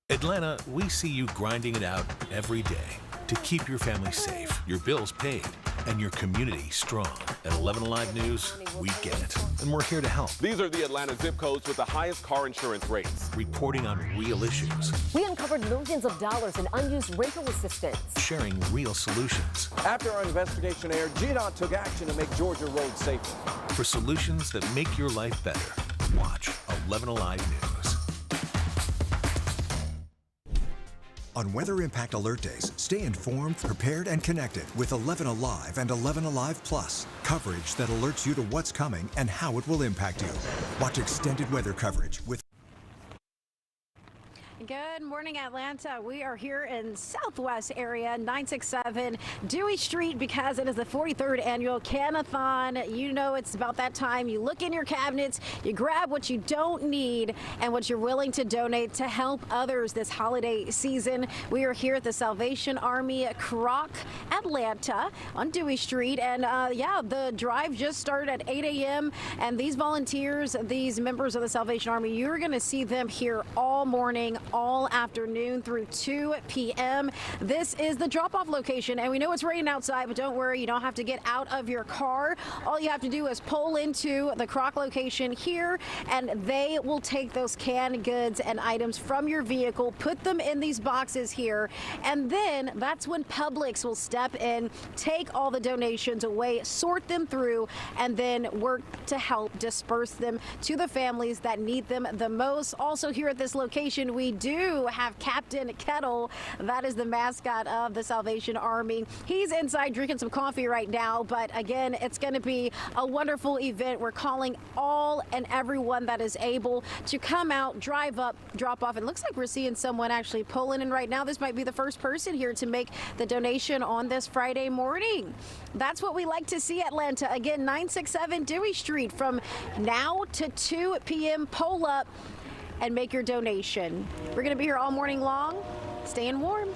Atlanta, we see you grinding it out every day to keep your family safe, your bills paid, and your community strong. At 11Alive News, we get it, and we're here to help. These are the Atlanta zip codes with the highest car insurance rates. Reporting on real issues. We uncovered millions of dollars in unused rental assistance. Sharing real solutions. After our investigation aired, GDOT took action to make Georgia roads safer. For solutions that make your life better, watch 11Alive News. On Weather Impact Alert Days, stay informed, prepared, and connected with 11Alive and 11Alive Plus. Coverage that alerts you to what's coming and how it will impact you. Watch extended weather coverage with Good morning, Atlanta. We are here in Southwest area, 967 Dewey Street, because it is the 43rd annual Can-A-Thon. You know it's about that time. You look in your cabinets, you grab what you don't need and what you're willing to donate to help others this holiday season. We are here at the Salvation Army Croc, Atlanta on Dewey Street. And yeah, the drive just started at 8 a.m. And these volunteers, these members of the Salvation Army, you're going to see them here all morning, all afternoon through 2 p.m. This is the drop-off location, and we know it's raining outside, but don't worry, you don't have to get out of your car. All you have to do is pull into the Croc location here, and they will take those canned goods and items from your vehicle, put them in these boxes here, and then that's when Publix will step in, take all the donations away, sort them through, and then work to help disperse them to the families that need them the most. Also here at this location, we do have Captain Kettle. That is the mascot of the Salvation Army. He's inside drinking some coffee right now, but again, it's going to be a wonderful event. We're calling all and everyone that is able to come out, drive up, drop off. It looks like we're seeing someone actually pulling in right now. This might be the first person here to make the donation on this Friday morning. That's what we like to see, Atlanta. Again, 967 Dewey Street from now to 2 p.m. Pull up and make your donation. We're going to be here all morning long, staying warm.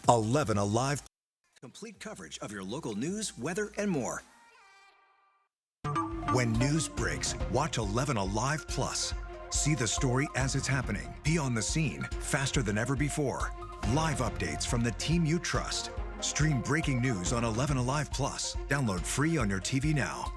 Alive. Complete coverage of your local news, weather, and more. When news breaks, watch 11Alive Plus. See the story as it's happening. Be on the scene faster than ever before. Live updates from the team you trust. Stream breaking news on 11Alive Plus. Download free on your TV now.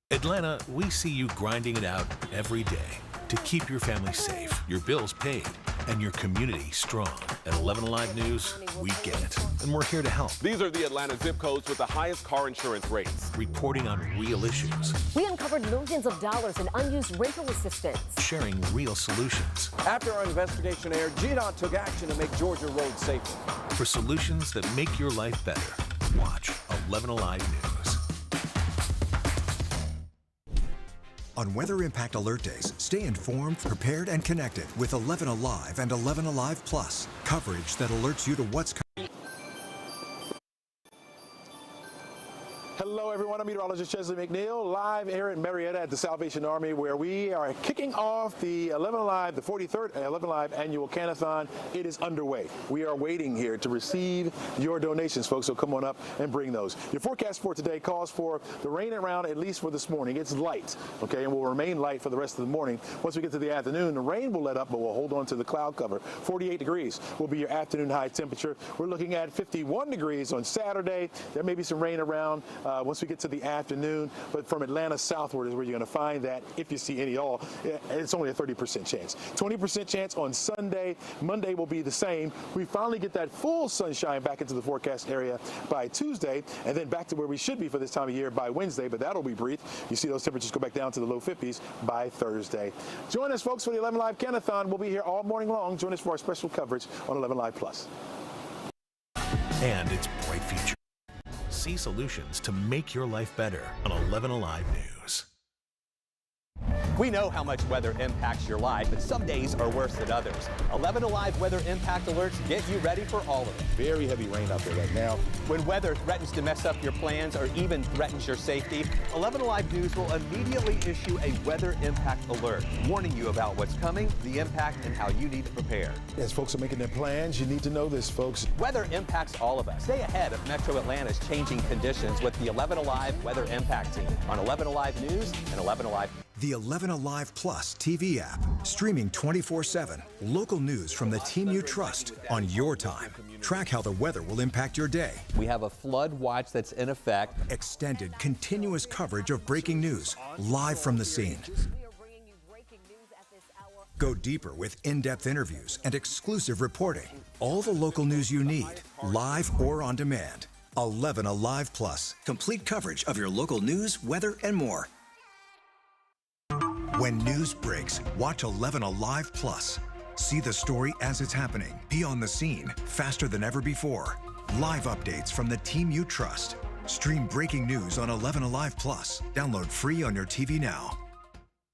Atlanta, we see you grinding it out every day to keep your family safe, your bills paid, and your community strong. At 11Alive News, we get it, and we're here to help. These are the Atlanta zip codes with the highest car insurance rates. Reporting on real issues. We uncovered millions of dollars in unused rental assistance. Sharing real solutions. After our investigation aired, GDOT took action to make Georgia roads safer. For solutions that make your life better, watch 11Alive News. On Weather Impact Alert Days, stay informed, prepared, and connected with 11Alive and 11Alive Plus. Coverage that alerts you to what's coming. Hello, everyone. I'm meteorologist Chesley McNeil, live here in Marietta at the Salvation Army, where we are kicking off the 11Alive, the 43rd 11Alive annual Can-A-Thon. It is underway. We are waiting here to receive your donations, folks, so come on up and bring those. Your forecast for today calls for the rain around, at least for this morning. It's light, okay, and will remain light for the rest of the morning. Once we get to the afternoon, the rain will let up, but we'll hold on to the cloud cover. 48 degrees will be your afternoon high temperature. We're looking at 51 degrees on Saturday. There may be some rain around once we get to the afternoon. But from Atlanta southward is where you're going to find that, if you see any at all. It's only a 30% chance. 20% chance on Sunday. Monday will be the same. We finally get that full sunshine back into the forecast area by Tuesday, and then back to where we should be for this time of year by Wednesday, but that'll be brief. You see those temperatures go back down to the low 50s by Thursday. Join us, folks, for the 11 Live Can-A-Thon. We'll be here all morning long. Join us for our special coverage on 11 Live Plus. And its bright future. See solutions to make your life better on 11Alive News. We know how much weather impacts your life, but some days are worse than others. 11Alive weather impact alerts get you ready for all of it. Very heavy rain out there right now. When weather threatens to mess up your plans or even threatens your safety, 11Alive News will immediately issue a weather impact alert, warning you about what's coming, the impact, and how you need to prepare. As folks are making their plans, you need to know this, folks. Weather impacts all of us. Stay ahead of Metro Atlanta's changing conditions with the 11Alive Weather Impact Team on 11Alive News and 11Alive. The 11Alive Plus TV app, streaming 24/7. Local news from the team you trust on your time. Track how the weather will impact your day. We have a flood watch that's in effect. Extended, continuous coverage of breaking news, live from the scene. Go deeper with in-depth interviews and exclusive reporting. All the local news you need, live or on demand. 11Alive Plus, complete coverage of your local news, weather, and more. When news breaks, watch 11Alive Plus. See the story as it's happening. Be on the scene faster than ever before. Live updates from the team you trust. Stream breaking news on 11Alive Plus. Download free on your TV now.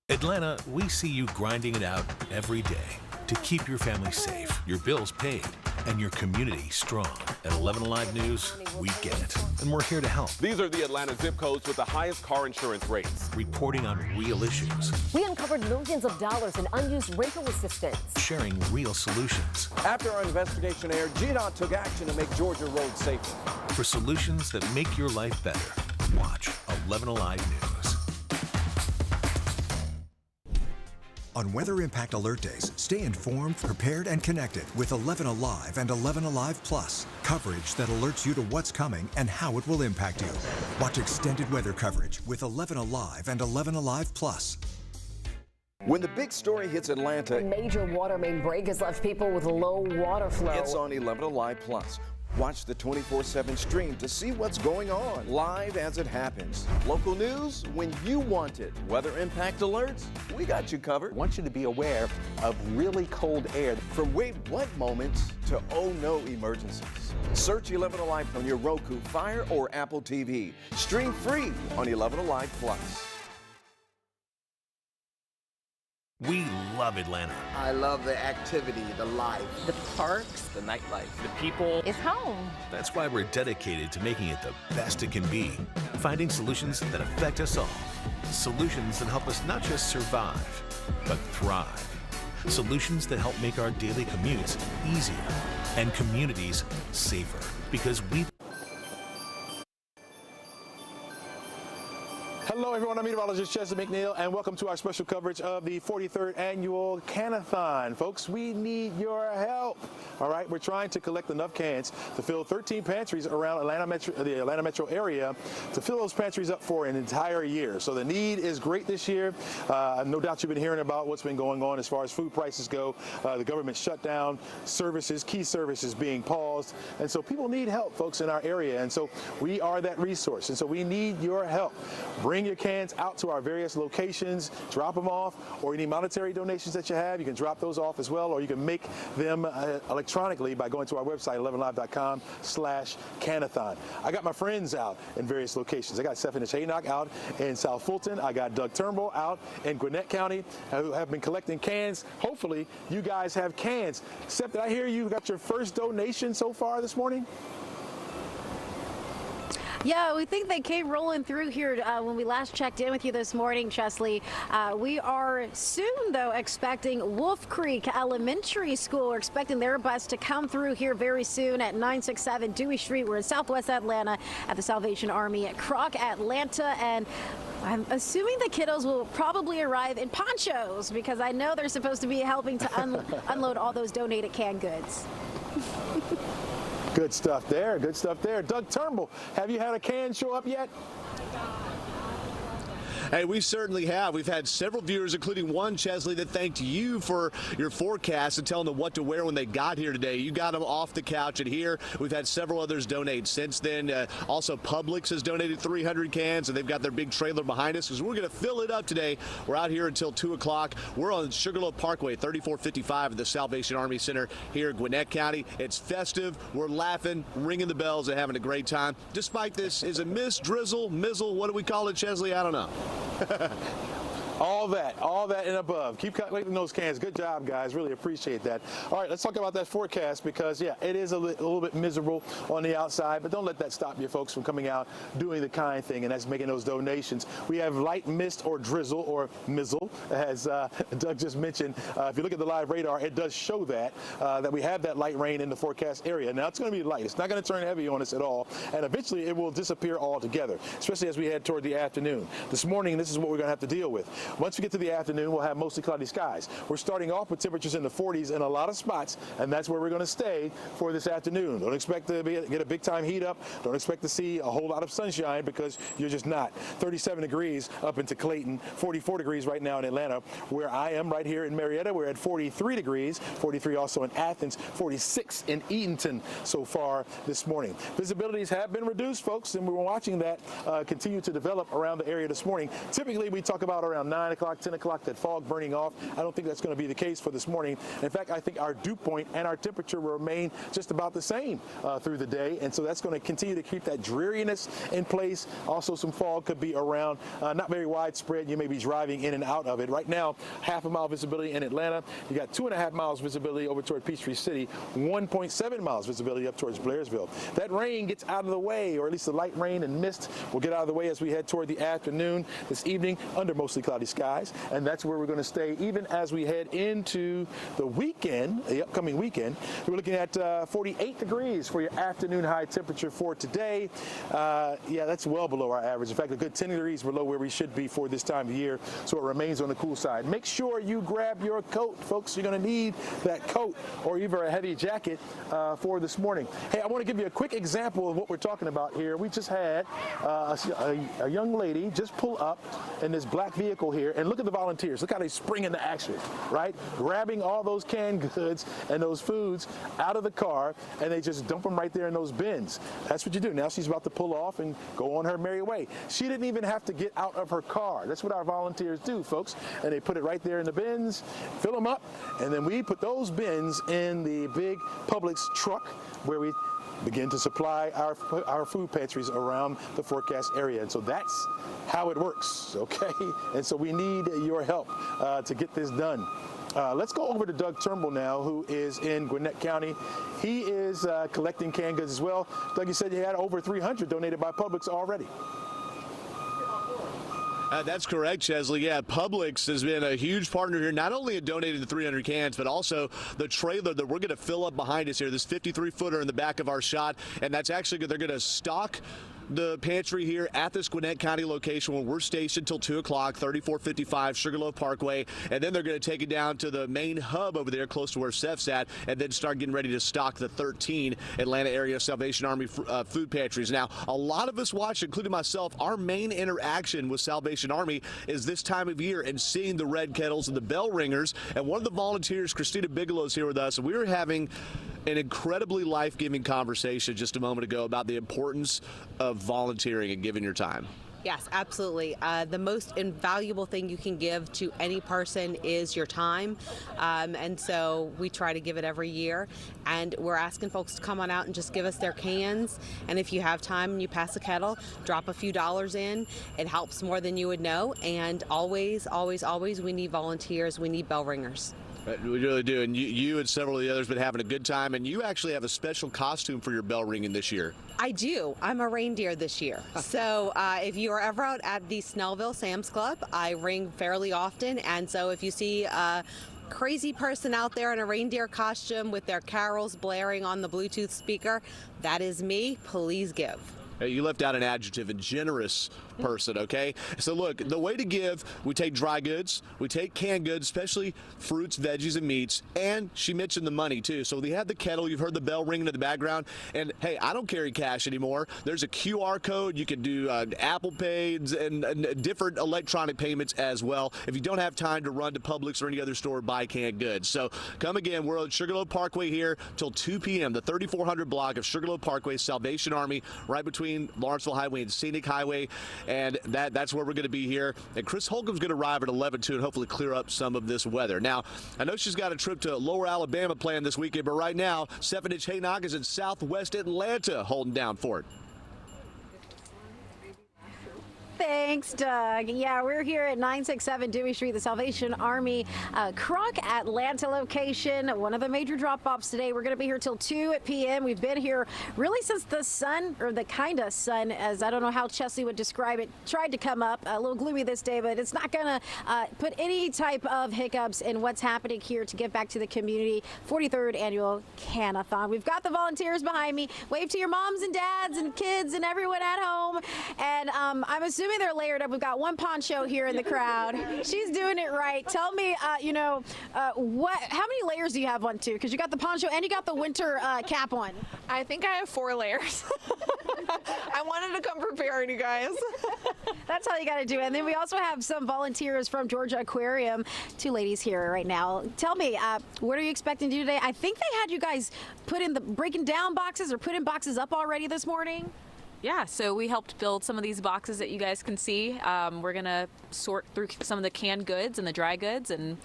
Atlanta, we see you grinding it out every day to keep your family safe, your bills paid, and your community strong. At 11Alive News, we get it, and we're here to help. These are the Atlanta zip codes with the highest car insurance rates. Reporting on real issues. We uncovered millions of dollars in unused rental assistance. Sharing real solutions. After our investigation aired, GDOT took action to make Georgia roads safer. For solutions that make your life better, watch 11Alive News. On Weather Impact Alert Days, stay informed, prepared, and connected with 11Alive and 11Alive Plus. Coverage that alerts you to what's coming and how it will impact you. Watch extended weather coverage with 11Alive and 11Alive Plus. When the big story hits Atlanta, A major water main break has left people with low water flow. it's on 11Alive Plus. Watch the 24/7 stream to see what's going on, live as it happens. Local news when you want it. Weather impact alerts, we got you covered. I want you to be aware of really cold air. From wait what moments to oh no emergencies. Search 11Alive on your Roku, Fire, or Apple TV. Stream free on 11Alive Plus. We love Atlanta. I love the activity, the life. The parks, the nightlife, the people. It's home. That's why we're dedicated to making it the best it can be. Finding solutions that affect us all. Solutions that help us not just survive, but thrive. Solutions that help make our daily commutes easier and communities safer. Because we... Hello, everyone. I'm meteorologist Chester McNeil, and welcome to our special coverage of the 43rd annual Can-A-Thon. Folks, we need your help. All right, we're trying to collect enough cans to fill 13 pantries around the Atlanta metro area to fill those pantries up for an entire year. So the need is great this year. No doubt you've been hearing about what's been going on as far as food prices go. The government shut down services, key services being paused, and so people need help, folks, in our area. And so we are that resource, and so we need your help. Bring your cans out to our various locations, drop them off, or any monetary donations that you have, you can drop those off as well, or you can make them electronically by going to our website, 11live.com/Can-A-Thon. I got my friends out in various locations. I got Stephanie Haynock out in South Fulton. I got Doug Turnbull out in Gwinnett County who have been collecting cans. Hopefully, you guys have cans. Steph, did I hear you got your first donation so far this morning? Yeah, we think they came rolling through here when we last checked in with you this morning, Chesley. We are soon, though, expecting Wolf Creek Elementary School. We're expecting their bus to come through here very soon at 967 Dewey Street. We're in Southwest Atlanta at the Salvation Army at Croc, Atlanta, and I'm assuming the kiddos will probably arrive in ponchos because I know they're supposed to be helping to unload all those donated canned goods. Good stuff there. Good stuff there. Doug Turnbull, have you had a can show up yet? Hey, we certainly have. We've had several viewers, including one, Chesley, that thanked you for your forecast and telling them what to wear when they got here today. You got them off the couch and here. We've had several others donate since then. Also, Publix has donated 300 cans, and they've got their big trailer behind us because we're going to fill it up today. We're out here until 2 o'clock. We're on Sugarloaf Parkway, 3455 at the Salvation Army Center here in Gwinnett County. It's festive. We're laughing, ringing the bells, and having a great time. Despite this, is it mist, drizzle, mizzle? What do we call it, Chesley? I don't know. All that and above. Keep collecting those cans. Good job, guys. Really appreciate that. All right, let's talk about that forecast because, yeah, it is a little bit miserable on the outside, but don't let that stop you folks from coming out, doing the kind thing, and that's making those donations. We have light mist or drizzle or mizzle, as Doug just mentioned. If you look at the live radar, it does show that we have that light rain in the forecast area. Now, it's going to be light. It's not going to turn heavy on us at all, and eventually it will disappear altogether, especially as we head toward the afternoon. This morning, this is what we're going to have to deal with. Once we get to the afternoon, we'll have mostly cloudy skies. We're starting off with temperatures in the 40s in a lot of spots, and that's where we're going to stay for this afternoon. Don't expect to get a big-time heat up. Don't expect to see a whole lot of sunshine because you're just not. 37 degrees up into Clayton, 44 degrees right now in Atlanta. Where I am right here in Marietta, we're at 43 degrees, 43 also in Athens, 46 in Eatonton so far this morning. Visibilities have been reduced, folks, and we're watching that continue to develop around the area this morning. Typically, we talk about around 9 o'clock, 10 o'clock, that fog burning off. I don't think that's going to be the case for this morning. In fact, I think our dew point and our temperature will remain just about the same through the day, and so that's going to continue to keep that dreariness in place. Also, some fog could be around, not very widespread. You may be driving in and out of it. Right now, half a mile visibility in Atlanta. You got 2.5 miles visibility over toward Peachtree City, 1.7 miles visibility up towards Blairsville. That rain gets out of the way, or at least the light rain and mist will get out of the way as we head toward the afternoon this evening under mostly cloudy skies, and that's where we're going to stay even as we head into the weekend, the upcoming weekend. We're looking at 48 degrees for your afternoon high temperature for today. Yeah, that's well below our average. In fact, a good 10 degrees below where we should be for this time of year, so it remains on the cool side. Make sure you grab your coat, folks. You're going to need that coat or even a heavy jacket for this morning. Hey, I want to give you a quick example of what we're talking about here. We just had a young lady just pull up in this black vehicle here, and look at the volunteers. Look how they spring into action, right? Grabbing all those canned goods and those foods out of the car, and they just dump them right there in those bins. That's what you do. Now she's about to pull off and go on her merry way. She didn't even have to get out of her car. That's what our volunteers do, folks. And they put it right there in the bins, fill them up, and then we put those bins in the big Publix truck where we begin to supply our food pantries around the forecast area. And so that's how it works, okay? And so we need your help to get this done. Let's go over to Doug Turnbull now, who is in Gwinnett County. He is collecting canned goods as well. Doug, you said you had over 300 donated by Publix already. That's correct, Chesley. Yeah, Publix has been a huge partner here, not only in donating the 300 cans, but also the trailer that we're going to fill up behind us here, this 53-footer in the back of our shot, and that's actually, they're going to stock the pantry here at this Gwinnett County location where we're stationed till 2 o'clock, 3455 Sugarloaf Parkway, and then they're going to take it down to the main hub over there close to where Seth's at, and then start getting ready to stock the 13 Atlanta area Salvation Army food pantries. Now, a lot of us watch, including myself, our main interaction with Salvation Army is this time of year and seeing the red kettles and the bell ringers, and one of the volunteers, Christina Bigelow, is here with us, and we were having an incredibly life-giving conversation just a moment ago about the importance of volunteering and giving your time. Yes, absolutely. The most invaluable thing you can give to any person is your time. And so we try to give it every year. And we're asking folks to come on out and just give us their cans. And if you have time and you pass a kettle, drop a few dollars in. It helps more than you would know. And always, always, always, we need volunteers. We need bell ringers. We really do, and you and several of the others have been having a good time, and you actually have a special costume for your bell ringing this year. I do. I'm a reindeer this year. So if you are ever out at the Snellville Sam's Club, I ring fairly often, and so if you see a crazy person out there in a reindeer costume with their carols blaring on the Bluetooth speaker, that is me. Please give. Hey, you left out an adjective, a generous person, okay? So look, the way to give, we take dry goods, we take canned goods, especially fruits, veggies, and meats, and she mentioned the money too. So we have the kettle, you've heard the bell ringing in the background, and hey, I don't carry cash anymore. There's a QR code, you can do Apple Pay and different electronic payments as well if you don't have time to run to Publix or any other store buy canned goods. So come again, we're on Sugarloaf Parkway here till 2 p.m., the 3400 block of Sugarloaf Parkway, Salvation Army, right between Lawrenceville Highway and Scenic Highway, and that's where we're going to be here. And Chris Holcomb's going to arrive at 11:02 and hopefully clear up some of this weather. Now, I know she's got a trip to Lower Alabama planned this weekend, but right now, 7-inch Haynock is in southwest Atlanta holding down for it. Thanks, Doug. Yeah, we're here at 967 Dewey Street, the Salvation Army Croc Atlanta location. One of the major drop-offs today. We're going to be here till 2 p.m. We've been here really since the sun, or the kind of sun, as I don't know how Chesley would describe it, tried to come up. A little gloomy this day, but it's not going to put any type of hiccups in what's happening here to give back to the community. 43rd annual Can-A-Thon. We've got the volunteers behind me. Wave to your moms and dads and kids and everyone at home. And I'm assuming they're layered up. We've got one poncho here in the crowd. She's doing it right. Tell me, how many layers do you have on too? Because you got the poncho and you got the winter cap on. I think I have 4 layers. I wanted to come prepared, you guys. That's how you got to do it. And then we also have some volunteers from Georgia Aquarium. 2 ladies here right now. Tell me, what are you expecting to do today? I think they had you guys breaking down boxes or putting boxes up already this morning. Yeah, so we helped build some of these boxes that you guys can see. We're going to sort through some of the canned goods and the dry goods and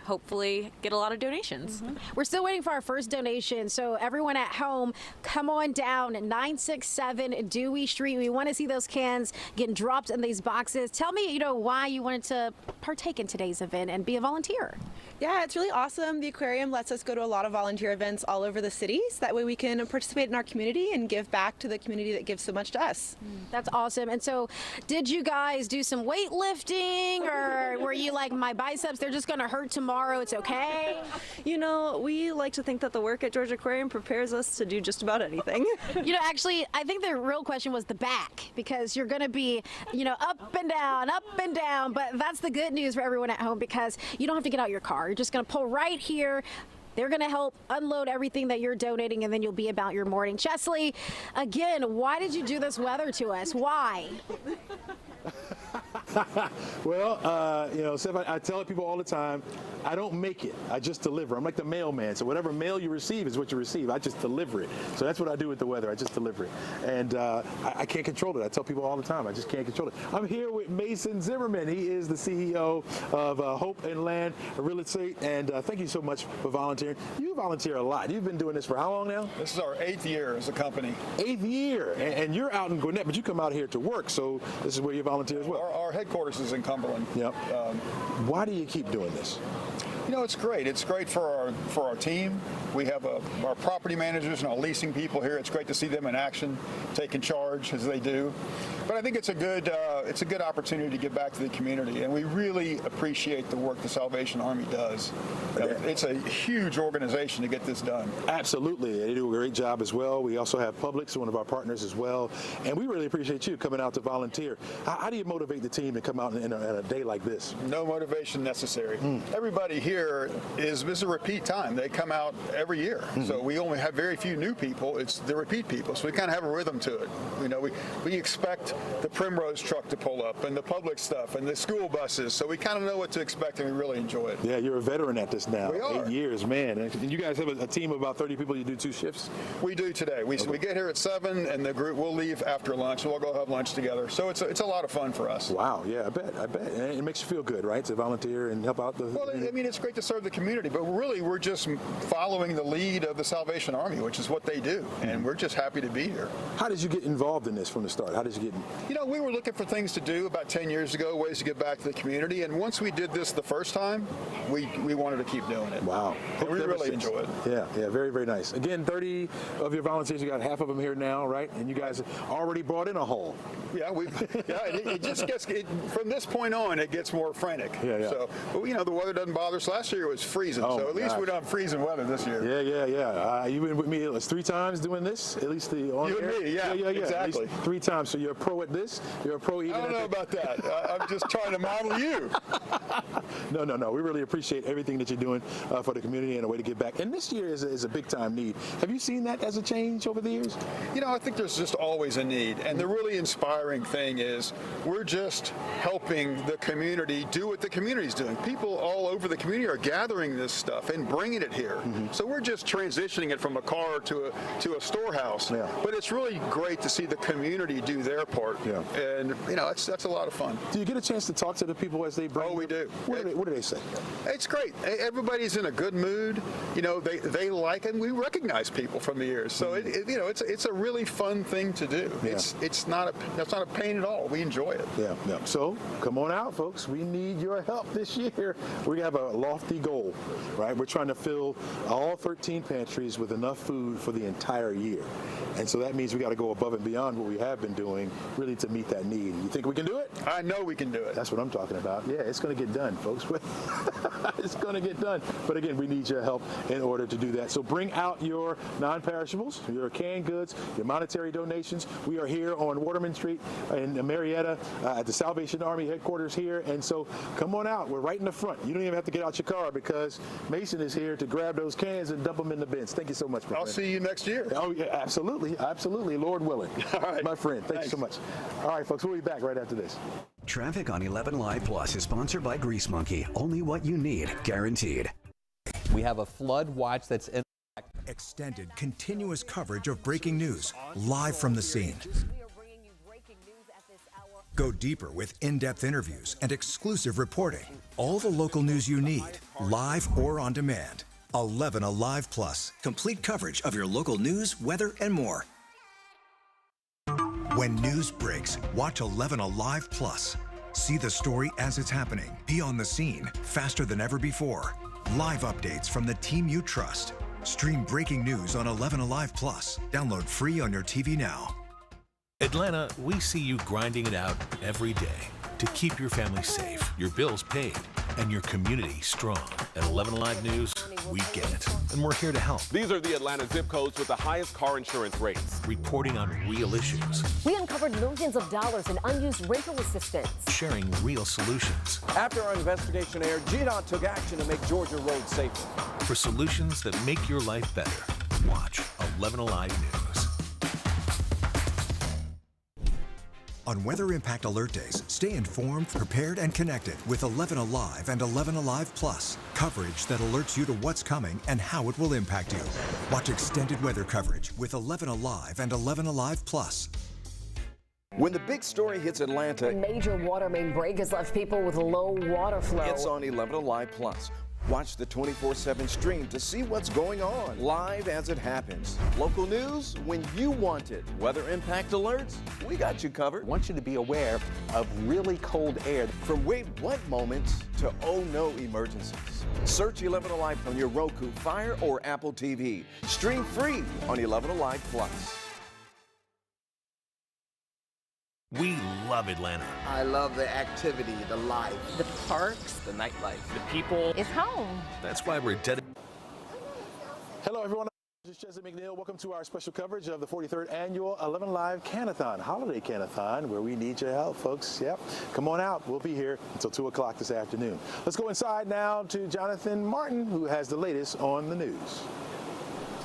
hopefully get a lot of donations. We're still waiting for our first donation, so everyone at home, come on down at 967 Dewey Street. We want to see those cans getting dropped in these boxes. Tell me, why you wanted to partake in today's event and be a volunteer. Yeah, it's really awesome. The aquarium lets us go to a lot of volunteer events all over the city, so that way we can participate in our community and give back to the community that gives so much to us. That's awesome. And so did you guys do some weightlifting, or were you like, my biceps, they're just going to hurt tomorrow, it's okay? We like to think that the work at Georgia Aquarium prepares us to do just about anything. Actually, I think the real question was the back, because you're going to be, up and down, but that's the good news for everyone at home, because you don't have to get out your car. You're just going to pull right here. They're going to help unload everything that you're donating, and then you'll be about your morning. Chesley, again, why did you do this weather to us? Why? Well, Steph, I tell people all the time, I don't make it. I just deliver. I'm like the mailman. So whatever mail you receive is what you receive. I just deliver it. So that's what I do with the weather. I just deliver it. And I can't control it. I tell people all the time, I just can't control it. I'm here with Mason Zimmerman. He is the CEO of Hope and Land Real Estate. And thank you so much for volunteering. You volunteer a lot. You've been doing this for how long now? This is our 8th year as a company. 8th year. And you're out in Gwinnett, but you come out here to work. So this is where you volunteer as well. Our headquarters is in Cumberland. Yep. Why do you keep doing this? It's great. It's great for our team. We have our property managers and our leasing people here. It's great to see them in action, taking charge as they do. But I think it's a good opportunity to give back to the community, and we really appreciate the work the Salvation Army does. It's a huge organization to get this done. Absolutely. They do a great job as well. We also have Publix, one of our partners as well, and we really appreciate you coming out to volunteer. How do you motivate the team to come out in a day like this? No motivation necessary. Everybody here is a repeat time. They come out every year. So we only have very few new people. It's the repeat people. So we kind of have a rhythm to it. We expect the Primrose truck to pull up and the public stuff and the school buses. So we kind of know what to expect, and we really enjoy it. Yeah, you're a veteran at this now. We are. 8 years, man. And you guys have a team of about 30 people. You do 2 shifts? We do today. We get here at 7, and the group will leave after lunch. We'll go have lunch together. So it's a lot of fun for us. Wow. Yeah, I bet. And it makes you feel good, right, to volunteer and help out the... Well, it's great to serve the community, but really we're just following the lead of the Salvation Army, which is what they do, and we're just happy to be here. How did you get involved in this from the start? How did you get in? We were looking for things to do about 10 years ago, ways to get back to the community, and once we did this the first time, we wanted to keep doing it. Wow. And we really enjoy it. Yeah, very, very nice. Again, 30 of your volunteers, you got half of them here now, right? And you guys already brought in a haul. Yeah, it just gets, from this point on, it gets more frantic. Yeah. So, but, the weather doesn't bother us. last year it was freezing, so at least we're not freezing weather this year. Yeah. You've been with me at least 3 times doing this, at least the on You air. and me, yeah, exactly. At least 3 times. So you're a pro at this. You're a pro even. I don't know about that. I'm just trying to model you. No. We really appreciate everything that you're doing for the community and a way to give back. And this year is a big time need. Have you seen that as a change over the years? You know, I think there's just always a need. And the really inspiring thing is we're just helping the community do what the community's doing. People all over the community are gathering this stuff and bringing it here. So we're just transitioning it from a car to a storehouse. But it's really great to see the community do their part. And, you know, that's a lot of fun. Do you get a chance to talk to the people as they bring? Oh, we do. What do they say? It's great. Everybody's in a good mood. You know, they like it. And we recognize people from the years. So, you know, it's a really fun thing to do. It's not a pain at all. We enjoy it. Yeah. So come on out, folks. We need your help this year. We have a lofty goal, right? We're trying to fill all 13 pantries with enough food for the entire year. And so that means we got to go above and beyond what we have been doing really to meet that need. You think we can do it? I know we can do it. That's what I'm talking about. Yeah, it's going to get done, folks. It's going to get done. But again, we need your help in order to do that. So bring out your non-perishables, your canned goods, your monetary donations. We are here on Waterman Street in Marietta at the Salvation Army headquarters here. And so come on out. We're right in the front. You don't even have to get out your car because Mason is here to grab those cans and dump them in the bins. Thank you so much, my friend. I'll see you next year. Oh, yeah, absolutely. Lord willing. All right. My friend, thank you so much. All right, folks, we'll be back right after this. Traffic on 11 Live Plus is sponsored by Grease Monkey. Only what you need, guaranteed. We have a flood watch that's in Extended, continuous coverage of breaking news, live from the scene. Go deeper with in-depth interviews and exclusive reporting. All the local news you need, live or on demand. 11Alive Plus, complete coverage of your local news, weather, and more. When news breaks, watch 11Alive Plus. See the story as it's happening. Be on the scene faster than ever before. Live updates from the team you trust. Stream breaking news on 11Alive Plus. Download free on your TV now. Atlanta, we see you grinding it out every day to keep your family safe, your bills paid, and your community strong. At 11Alive News, we get it, and we're here to help. These are the Atlanta zip codes with the highest car insurance rates. Reporting on real issues. We uncovered millions of dollars in unused rental assistance. Sharing real solutions. After our investigation aired, GDOT took action to make Georgia roads safer. For solutions that make your life better, watch 11Alive News. On Weather Impact Alert Days, stay informed, prepared, and connected with 11Alive and 11Alive Plus. Coverage that alerts you to what's coming and how it will impact you. Watch extended weather coverage with 11Alive and 11Alive Plus. When the big story hits Atlanta, A major water main break has left people with low water flow. it's on 11Alive Plus. Watch the 24/7 stream to see what's going on, live as it happens. Local news when you want it. Weather impact alerts, we got you covered. I want you to be aware of really cold air. From wait what moments to oh no emergencies. Search 11Alive on your Roku, Fire, or Apple TV. Stream free on 11Alive Plus. We love Atlanta. I love the activity, the life. The parks, the nightlife, the people. It's home. That's why we're dedicated. Hello, everyone. This is Chesley McNeil. Welcome to our special coverage of the 43rd annual 11Alive Can-A-Thon, holiday Can-A-Thon, where we need your help, folks. Yep. Come on out. We'll be here until 2 o'clock this afternoon. Let's go inside now to Jonathan Martin, who has the latest on the news.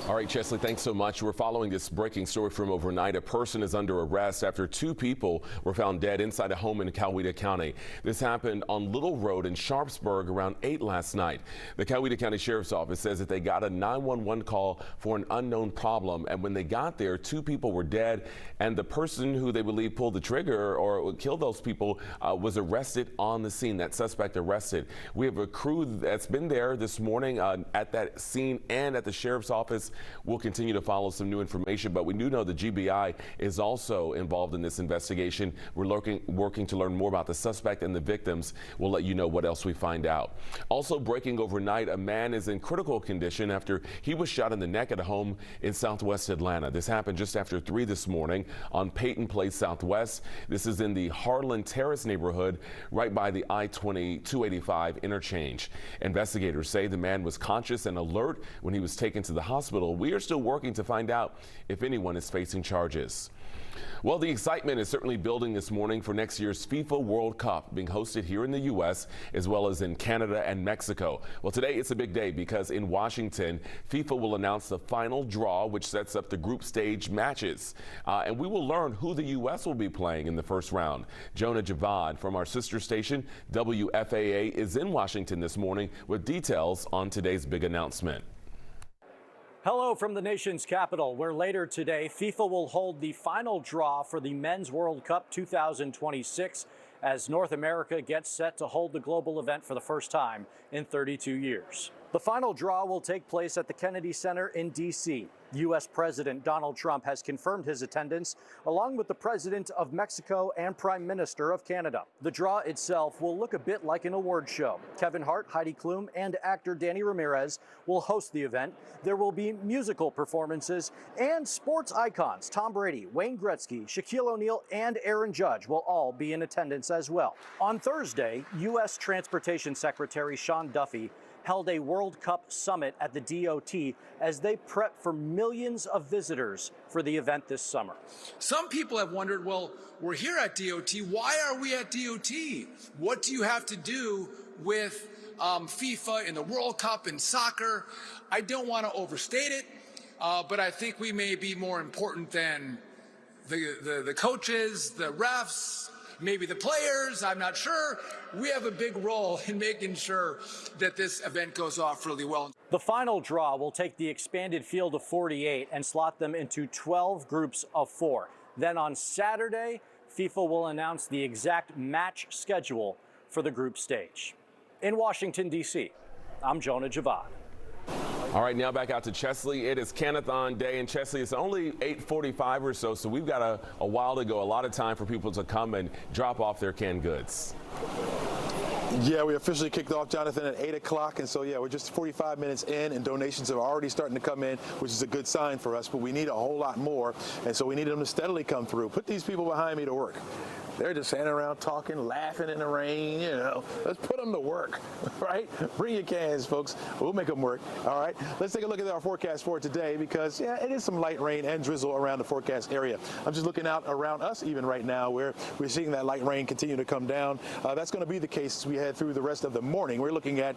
All right, Chesley, thanks so much. We're following this breaking story from overnight. A person is under arrest after 2 people were found dead inside a home in Coweta County. This happened on Little Road in Sharpsburg around 8 last night. The Coweta County Sheriff's Office says that they got a 911 call for an unknown problem, and when they got there, 2 people were dead, and the person who they believe pulled the trigger or killed those people was arrested on the scene. That suspect arrested. We have a crew that's been there this morning at that scene and at the Sheriff's Office. we'll continue to follow some new information, but we do know the GBI is also involved in this investigation. We're working to learn more about the suspect and the victims. We'll let you know what else we find out. Also breaking overnight, a man is in critical condition after he was shot in the neck at a home in Southwest Atlanta. This happened just after 3 this morning on Peyton Place Southwest. This is in the Harlan Terrace neighborhood right by the I-285 interchange. Investigators say the man was conscious and alert when he was taken to the hospital. We are still working to find out if anyone is facing charges. Well, the excitement is certainly building this morning for next year's FIFA World Cup being hosted here in the U.S. as well as in Canada and Mexico. Well, today it's a big day because in Washington, FIFA will announce the final draw, which sets up the group stage matches. And we will learn who the U.S. will be playing in the first round. Jonah Javad from our sister station, WFAA, is in Washington this morning with details on today's big announcement. Hello from the nation's capital, where later today FIFA will hold the final draw for the Men's World Cup 2026 as North America gets set to hold the global event for the first time in 32 years. The final draw will take place at the Kennedy Center in D.C. U.S. President Donald Trump has confirmed his attendance, along with the President of Mexico and Prime Minister of Canada. The draw itself will look a bit like an award show. Kevin Hart, Heidi Klum, and actor Danny Ramirez will host the event. There will be musical performances, and sports icons Tom Brady, Wayne Gretzky, Shaquille O'Neal, and Aaron Judge will all be in attendance as well. On Thursday, U.S. Transportation Secretary Sean Duffy held a World Cup summit at the DOT as they prep for millions of visitors for the event this summer. Some people have wondered, well, we're here at DOT. Why are we at DOT? What do you have to do with FIFA and the World Cup and soccer? I don't want to overstate it, but I think we may be more important than the coaches, the refs, maybe the players, I'm not sure. We have a big role in making sure that this event goes off really well. The final draw will take the expanded field of 48 and slot them into 12 groups of 4. Then on Saturday, FIFA will announce the exact match schedule for the group stage. In Washington, D.C., I'm Jonah Javad. All right, now back out to Chesley. It is Can-A-Thon Day in Chesley. It's only 8:45 or so we've got a while to go, a lot of time for people to come and drop off their canned goods. Yeah, we officially kicked off, Jonathan, at 8 o'clock, and so yeah, we're just 45 minutes in, and donations are already starting to come in, which is a good sign for us, but we need a whole lot more, and so we need them to steadily come through. Put these people behind me to work. They're just standing around talking, laughing in the rain, you know. Let's put them to work, right? Bring your cans, folks. We'll make them work, all right? Let's take a look at our forecast for today because, yeah, it is some light rain and drizzle around the forecast area. I'm just looking out around us even right now where we're seeing that light rain continue to come down. That's going to be the case as we head through the rest of the morning. We're looking at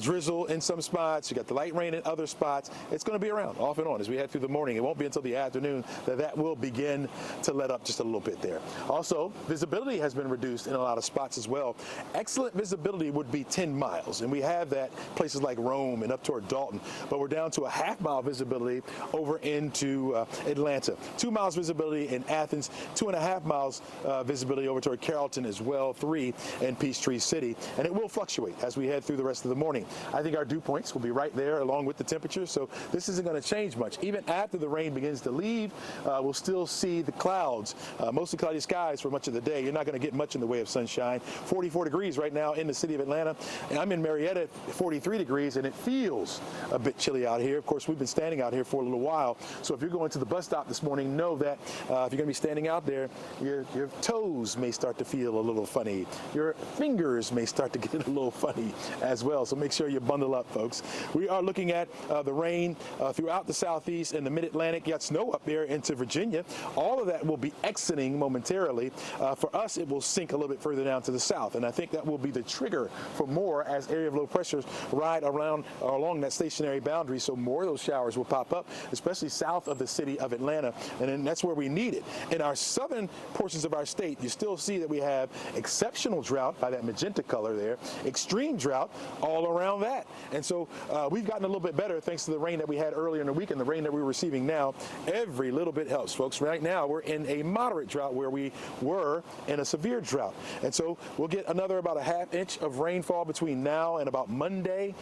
drizzle in some spots. You got the light rain in other spots. It's going to be around off and on as we head through the morning. It won't be until the afternoon that will begin to let up just a little bit there. Also, visibility has been reduced in a lot of spots as well. Excellent visibility would be 10 miles, and we have that places like Rome and up toward Dalton, but we're down to a half-mile visibility over into Atlanta. 2 miles visibility in Athens, 2.5 miles visibility over toward Carrollton as well, 3 in Peachtree City, and it will fluctuate as we head through the rest of the morning. I think our dew points will be right there along with the temperature, so this isn't going to change much. Even after the rain begins to leave, we'll still see the clouds, mostly cloudy skies for much of the day. You're not going to get much in the way of sunshine. 44 degrees right now in the city of Atlanta, and I'm in Marietta, 43 degrees, and it feels a bit chilly out here. Of course, we've been standing out here for a little while, so if you're going to the bus stop this morning, know that if you're going to be standing out there, your toes may start to feel a little funny. Your fingers may start to get a little funny as well, so make sure you bundle up, folks. We are looking at the rain throughout the southeast and the mid-Atlantic. You got snow up there into Virginia. All of that will be exiting momentarily. For us, it will sink a little bit further down to the south, and I think that will be the trigger for more as area of low pressures ride around or along that stationary boundary, so more of those showers will pop up, especially south of the city of Atlanta, and then that's where we need it. In our southern portions of our state, you still see that we have exceptional drought by that magenta color there, extreme drought all around that, and so we've gotten a little bit better thanks to the rain that we had earlier in the week and the rain that we're receiving now. Every little bit helps, folks. Right now, we're in a moderate drought where we we were in a severe drought. And so we'll get another about a half inch of rainfall between now and about Monday.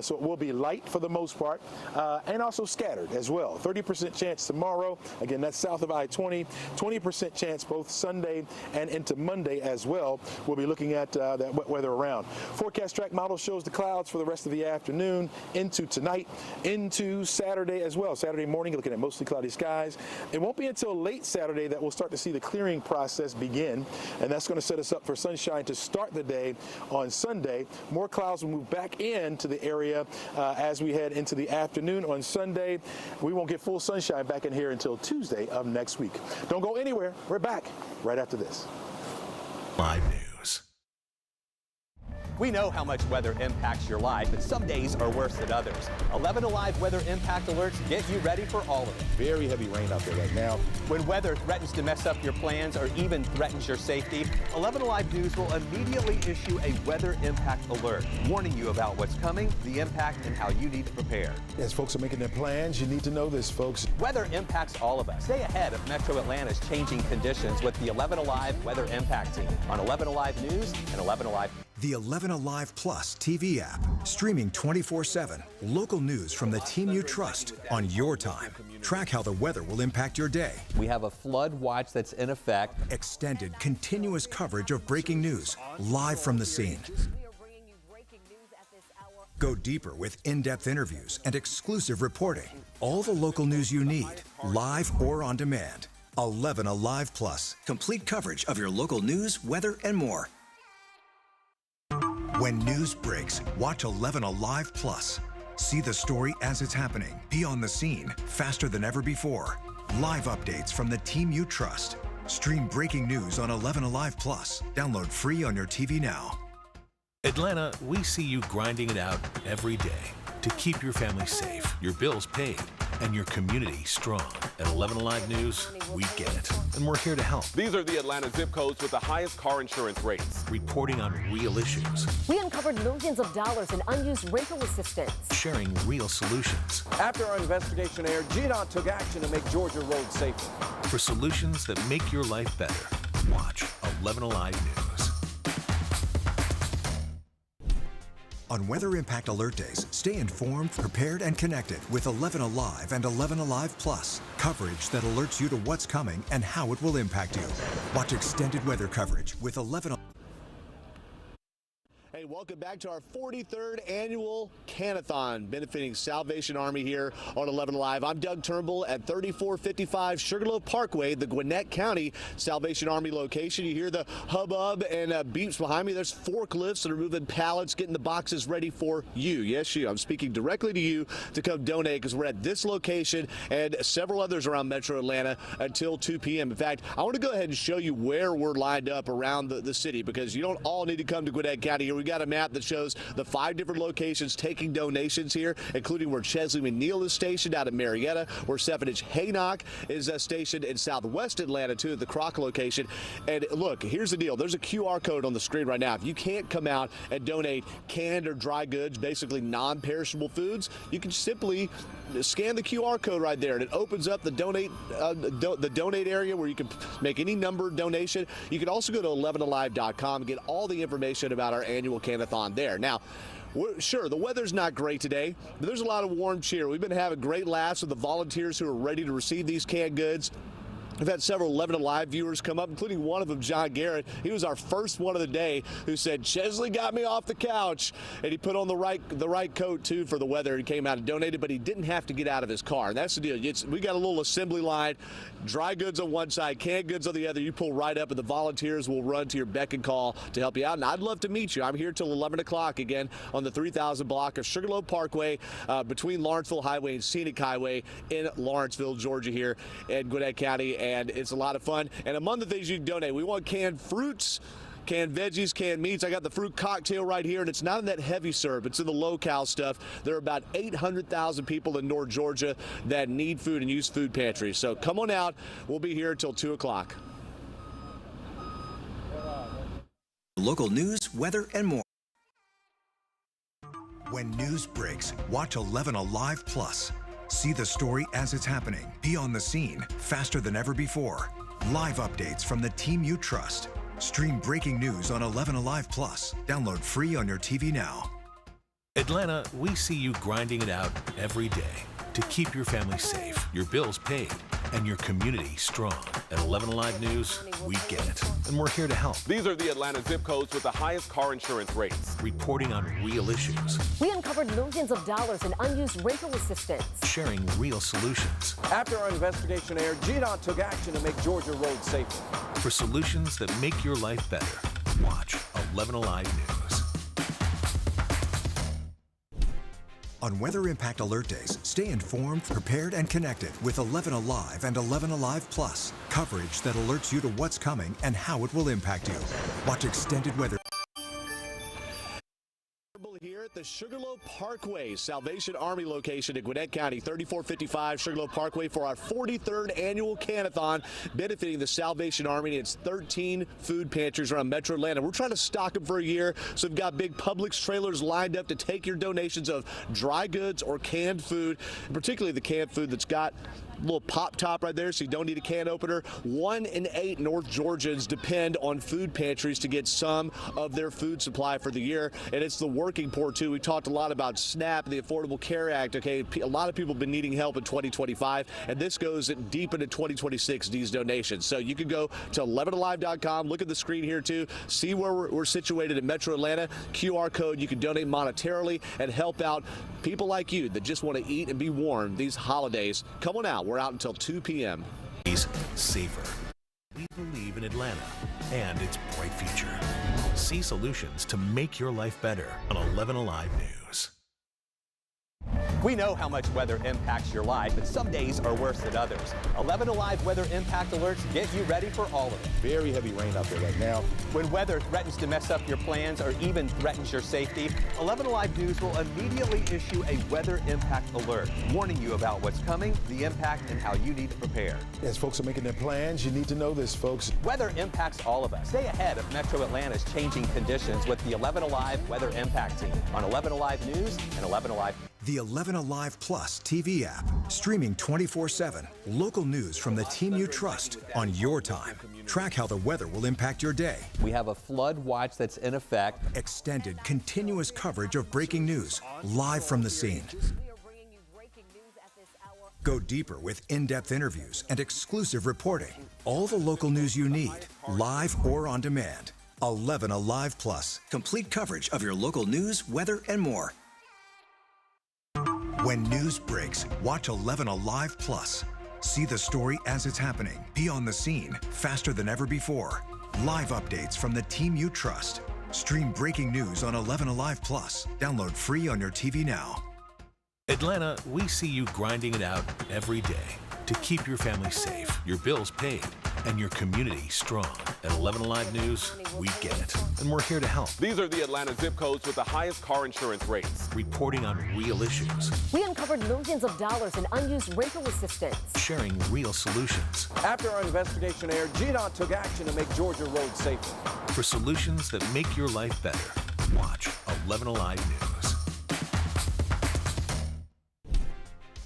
So it will be light for the most part, and also scattered as well. 30% chance tomorrow. Again, that's south of I-20. 20% chance both Sunday and into Monday as well. We'll be looking at that wet weather around. Forecast track model shows the clouds for the rest of the afternoon into tonight, into Saturday as well. Saturday morning, looking at mostly cloudy skies. It won't be until late Saturday that we'll start to see the clearing process begin, and that's going to set us up for sunshine to start the day on Sunday. More clouds will move back into the area as we head into the afternoon on Sunday. We won't get full sunshine back in here until Tuesday of next week. Don't go anywhere. We're back right after this. Live News. We know how much weather impacts your life, but some days are worse than others. 11Alive weather impact alerts get you ready for all of it. Very heavy rain out there right now. When weather threatens to mess up your plans or even threatens your safety, 11Alive News will immediately issue a weather impact alert, warning you about what's coming, the impact, and how you need to prepare. As folks are making their plans, you need to know this, folks. Weather impacts all of us. Stay ahead of Metro Atlanta's changing conditions with the 11Alive Weather Impact Team on 11Alive News and 11Alive. The 11Alive Plus TV app, streaming 24/7. Local news from the team you trust on your time. Track how the weather will impact your day. We have a flood watch that's in effect. Extended, continuous coverage of breaking news, live from the scene. Go deeper with in-depth interviews and exclusive reporting. All the local news you need, live or on demand. 11Alive Plus, complete coverage of your local news, weather, and more. When news breaks, watch 11Alive Plus. See the story as it's happening. Be on the scene faster than ever before. Live updates from the team you trust. Stream breaking news on 11Alive Plus. Download free on your TV now. Atlanta, we see you grinding it out every day to keep your family safe, your bills paid, and your community strong. At 11Alive News, we get it, and we're here to help. These are the Atlanta zip codes with the highest car insurance rates. Reporting on real issues. We uncovered millions of dollars in unused rental assistance. Sharing real solutions. After our investigation aired, GDOT took action to make Georgia roads safer. For solutions that make your life better, watch 11Alive News. On Weather Impact Alert Days, stay informed, prepared, and connected with 11Alive and 11Alive Plus. Coverage that alerts you to what's coming and how it will impact you. Watch extended weather coverage with 11Alive. Hey, welcome back to our 43rd annual Can-A-Thon, benefiting Salvation Army here on 11Alive. I'm Doug Turnbull at 3455 Sugarloaf Parkway, the Gwinnett County Salvation Army location. You hear the hubbub and beeps behind me. There's forklifts that are moving pallets, getting the boxes ready for you. Yes, you. I'm speaking directly to you to come donate because we're at this location and several others around Metro Atlanta until 2 p.m. In fact, I want to go ahead and show you where we're lined up around the city because you don't all need to come to Gwinnett County here. We got a map that shows the 5 different locations taking donations here, including where Chesley McNeil is stationed out of Marietta, where Stefanich Haynock is stationed in southwest Atlanta, too, at the Croc location. And look, here's the deal. There's a QR code on the screen right now. If you can't come out and donate canned or dry goods, basically non-perishable foods, you can simply scan the QR code right there, and it opens up the donate area where you can make any number donation. You can also go to 11alive.com and get all the information about our annual Can-A-Thon there. Now, sure, the weather's not great today, but there's a lot of warm cheer. We've been having great laughs with the volunteers who are ready to receive these canned goods. We've had several 11Alive viewers come up, including one of them, John Garrett. He was our first one of the day who said, Chesley got me off the couch. And he put on the right coat, too, for the weather. He came out and donated, but he didn't have to get out of his car. And that's the deal. We got a little assembly line, dry goods on one side, canned goods on the other. You pull right up, and the volunteers will run to your beck and call to help you out. And I'd love to meet you. I'm here till 11 o'clock again on the 3000 block of Sugarloaf Parkway between Lawrenceville Highway and Scenic Highway in Lawrenceville, Georgia here in Gwinnett County. And it's a lot of fun. And among the things you can donate, we want canned fruits, canned veggies, canned meats. I got the fruit cocktail right here, and it's not in that heavy syrup. It's in the low-cal stuff. There are about 800,000 people in North Georgia that need food and use food pantries. So come on out. We'll be here until 2 o'clock. Local news, weather, and more. When news breaks, watch 11Alive Plus. See the story as it's happening. Be on the scene faster than ever before. Live updates from the team you trust. Stream breaking news on 11Alive Plus. Download free on your TV now. Atlanta, we see you grinding it out every day to keep your family safe, your bills paid, and your community strong. At 11Alive News, we get it, and we're here to help. These are the Atlanta zip codes with the highest car insurance rates. Reporting on real issues. We uncovered millions of dollars in unused rental assistance. Sharing real solutions. After our investigation aired, GDOT took action to make Georgia roads safer. For solutions that make your life better, watch 11Alive News. On Weather Impact Alert Days, stay informed, prepared, and connected with 11Alive and 11Alive Plus. Coverage that alerts you to what's coming and how it will impact you. Watch extended weather. Here at the Sugarloaf Parkway Salvation Army location in Gwinnett County, 3455 Sugarloaf Parkway for our 43rd annual Can-A-Thon, benefiting the Salvation Army and its 13 food pantries around Metro Atlanta. We're trying to stock them for a year, so we've got big Publix trailers lined up to take your donations of dry goods or canned food, particularly the canned food that's got a little pop top right there, so you don't need a can opener. 1 in 8 North Georgians depend on food pantries to get some of their food supply for the year, and it's the working poor too. We talked a lot about SNAP and the Affordable Care Act. Okay, a lot of people have been needing help in 2025, and this goes deep into 2026, these donations. So you can go to 11alive.com, look at the screen here too, see where we're situated in Metro Atlanta, QR code, you can donate monetarily and help out people like you that just want to eat and be warm these holidays. Come on out. We're out until 2 p.m. Safer. We believe in Atlanta and its bright future. See solutions to make your life better on 11Alive News. We know how much weather impacts your life, but some days are worse than others. 11Alive weather impact alerts get you ready for all of it. Very heavy rain out there right now. When weather threatens to mess up your plans or even threatens your safety, 11Alive News will immediately issue a weather impact alert, warning you about what's coming, the impact, and how you need to prepare. As folks are making their plans, you need to know this, folks. Weather impacts all of us. Stay ahead of Metro Atlanta's changing conditions with the 11Alive weather impact team on 11Alive News and 11Alive. The 11Alive Plus TV app, streaming 24/7. Local news from the team you trust on your time. Track how the weather will impact your day. We have a flood watch that's in effect. Extended, continuous coverage of breaking news, live from the scene. Go deeper with in-depth interviews and exclusive reporting. All the local news you need, live or on demand. 11Alive Plus, complete coverage of your local news, weather, and more. When news breaks, watch 11Alive Plus. See the story as it's happening. Be on the scene faster than ever before. Live updates from the team you trust. Stream breaking news on 11Alive Plus. Download free on your TV now. Atlanta, we see you grinding it out every day to keep your family safe, your bills paid, and your community strong. At 11Alive News, we get it, and we're here to help. These are the Atlanta zip codes with the highest car insurance rates. Reporting on real issues. We uncovered millions of dollars in unused rental assistance. Sharing real solutions. After our investigation aired, GDOT took action to make Georgia roads safer. For solutions that make your life better, watch 11Alive News.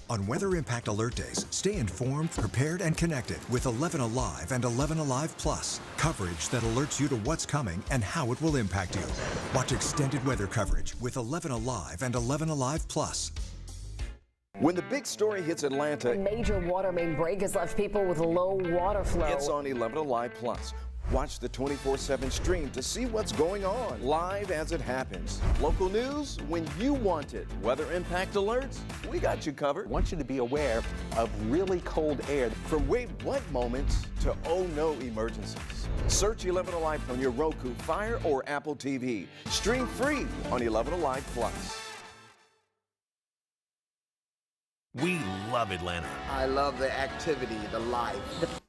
On Weather Impact Alert Days, stay informed, prepared, and connected with 11Alive and 11Alive Plus. Coverage that alerts you to what's coming and how it will impact you. Watch extended weather coverage with 11Alive and 11Alive Plus. When the big story hits Atlanta, A major water main break has left people with low water flow. it's on 11Alive Plus. Watch the 24/7 stream to see what's going on, live as it happens. Local news when you want it. Weather impact alerts, we got you covered. I want you to be aware of really cold air. From wait what moments to oh no emergencies. Search 11Alive on your Roku, Fire, or Apple TV. Stream free on 11Alive Plus. We love Atlanta. I love the activity, the life.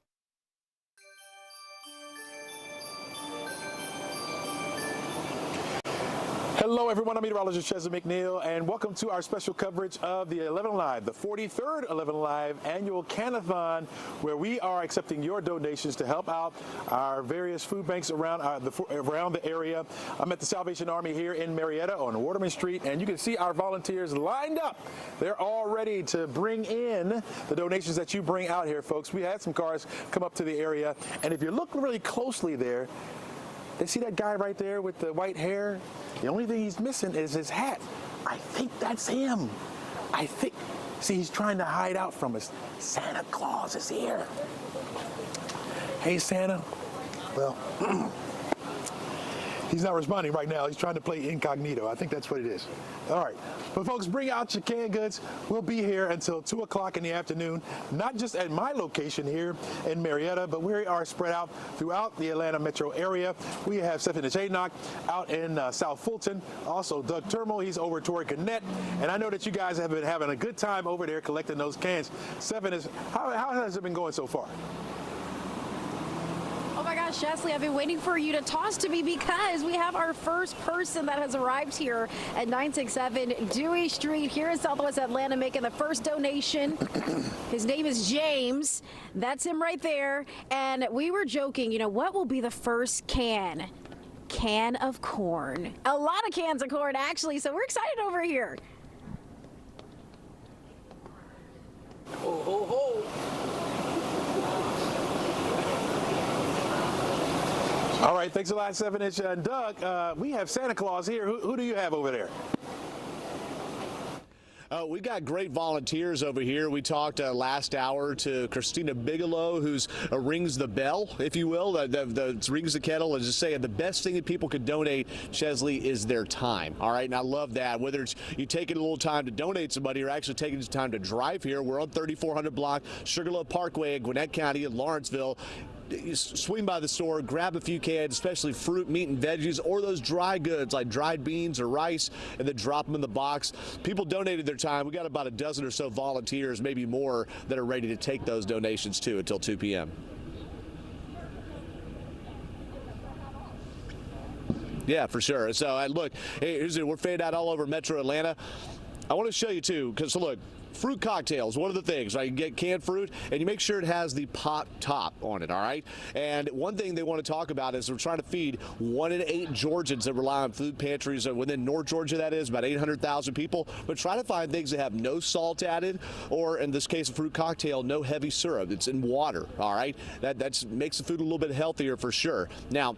Hello, everyone. I'm meteorologist Chesley McNeil, and welcome to our special coverage of the 11Alive, the 43rd 11Alive annual Can-A-Thon, where we are accepting your donations to help out our various food banks around the area. I'm at the Salvation Army here in Marietta on Waterman Street, and you can see our volunteers lined up. They're all ready to bring in the donations that you bring out here, folks. We had some cars come up to the area, and if you look really closely there, they see that guy right there with the white hair? The only thing he's missing is his hat. I think that's him. See, he's trying to hide out from us. Santa Claus is here. Hey, Santa. Well, he's not responding right now. He's trying to play incognito. I think that's what it is. All right. But folks, bring out your canned goods. We'll be here until 2 o'clock in the afternoon, not just at my location here in Marietta, but we are spread out throughout the Atlanta metro area. We have Stephanie Chaynock out in South Fulton. Also, Doug Turmo, he's over toward Gannett. And I know that you guys have been having a good time over there collecting those cans. How has it been going so far? Oh my gosh, Chesley, I've been waiting for you to toss to me because we have our first person that has arrived here at 967 Dewey Street here in Southwest Atlanta making the first donation. His name is James. That's him right there. And we were joking, you know, what will be the first can? Can of corn. A lot of cans of corn, actually, so we're excited over here. Ho, ho, ho. All right, thanks a lot, 7-inch. And Doug, we have Santa Claus here. Who do you have over there? We got great volunteers over here. We talked last hour to Christina Bigelow, who's rings the bell, if you will, that rings the kettle, and just saying the best thing that people could donate, Chesley, is their time. All right, and I love that. Whether it's you taking a little time to donate somebody or actually taking the time to drive here, we're on 3400 block Sugarloaf Parkway in Gwinnett County in Lawrenceville. You swing by the store, grab a few cans, especially fruit, meat, and veggies, or those dry goods like dried beans or rice, and then drop them in the box. People donated their time. We got about a dozen or so volunteers, maybe more, that are ready to take those donations too until 2 p.m. Yeah, for sure. So look, we're fading out all over Metro Atlanta. I want to show you too, because look. Fruit cocktails, one of the things, right? You get canned fruit, and you make sure it has the pop top on it, all right? And one thing they want to talk about is we're trying to feed 1 in 8 Georgians that rely on food pantries within North Georgia, that is, about 800,000 people. But try to find things that have no salt added, or in this case, a fruit cocktail, no heavy syrup. It's in water, all right? That makes the food a little bit healthier for sure. Now,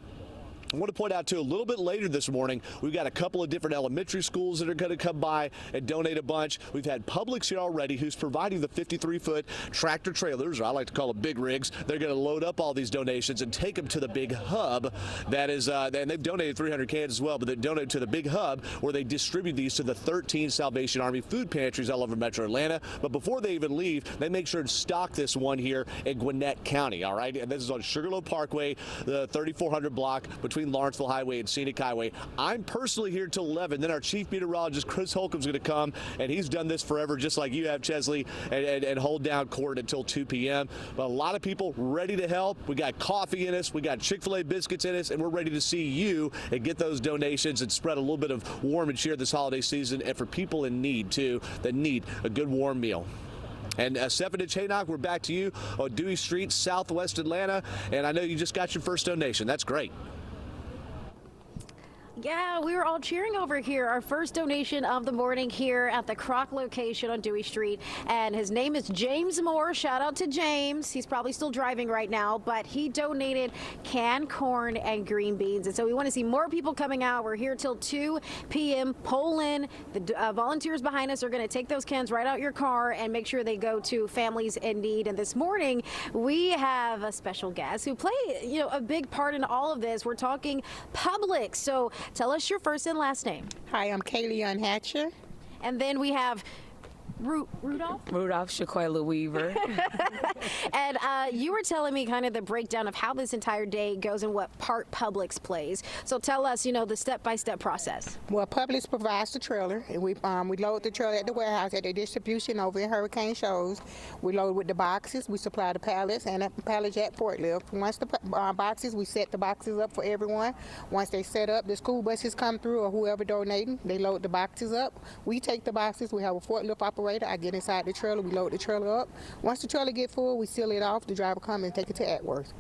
I want to point out, too, a little bit later this morning, we've got a couple of different elementary schools that are going to come by and donate a bunch. We've had Publix here already who's providing the 53-foot tractor trailers, or I like to call them big rigs. They're going to load up all these donations and take them to the big hub that is, and they've donated 300 cans as well, but they donate to the big hub where they distribute these to the 13 Salvation Army food pantries all over Metro Atlanta. But before they even leave, they make sure to stock this one here in Gwinnett County, all right? And this is on Sugarloaf Parkway, the 3400 block between Lawrenceville Highway and Scenic Highway. I'm personally here till 11. Then our chief meteorologist, Chris Holcomb's going to come, and he's done this forever, just like you have, Chesley, and hold down court until 2 p.m. But a lot of people ready to help. We got coffee in us. We got Chick-fil-A biscuits in us, and we're ready to see you and get those donations and spread a little bit of warm and cheer this holiday season, and for people in need, too, that need a good warm meal. And Stephanie Chaynock, we're back to you on Dewey Street, Southwest Atlanta, and I know you just got your first donation. That's great. Yeah, we were all cheering over here. Our first donation of the morning here at the Croc location on Dewey Street. And his name is James Moore. Shout out to James. He's probably still driving right now, but he donated canned corn and green beans. And so we want to see more people coming out. We're here till 2 p.m. Poll in. The volunteers behind us are going to take those cans right out your car and make sure they go to families in need. And this morning, we have a special guest who played, a big part in all of this. We're talking Publix. So tell us your first and last name. Hi, I'm Kaylee Hatcher. And then we have Rudolph? Rudolph Shaquilla Weaver. And you were telling me kind of the breakdown of how this entire day goes and what part Publix plays. So tell us, the step-by-step process. Well, Publix provides the trailer, and we load the trailer at the warehouse at the distribution over in Hurricane Shows. We load with the boxes. We supply the pallets and a pallet jack forklift. Once the boxes, we set the boxes up for everyone. Once they set up, the school buses come through or whoever donating, they load the boxes up. We take the boxes. We have a forklift operator. I get inside the trailer. We load the trailer up. Once the trailer get full, we seal it off. The driver come and take it to Atworth.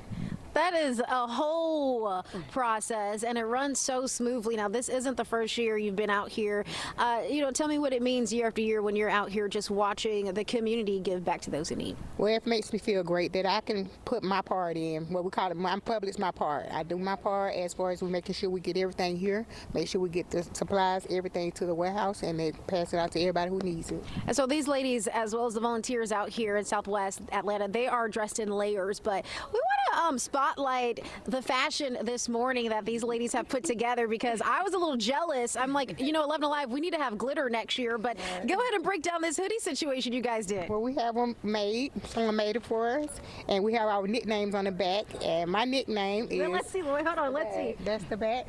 That is a whole process, and it runs so smoothly. Now, this isn't the first year you've been out here. Tell me what it means year after year when you're out here just watching the community give back to those in need. Well, it makes me feel great that I can put my part in, what we call it, my Publix, my part. I do my part as far as we're making sure we get everything here, make sure we get the supplies, everything to the warehouse, and they pass it out to everybody who needs it. And so these ladies, as well as the volunteers out here in Southwest Atlanta, they are dressed in layers, but we want to spotlight the fashion this morning that these ladies have put together, because I was a little jealous. I'm like, 11Alive, we need to have glitter next year, but go ahead and break down this hoodie situation you guys did. Well, we have them made. Someone made it for us, and we have our nicknames on the back, and my nickname is... Let's see, hold on, let's see. That's the back.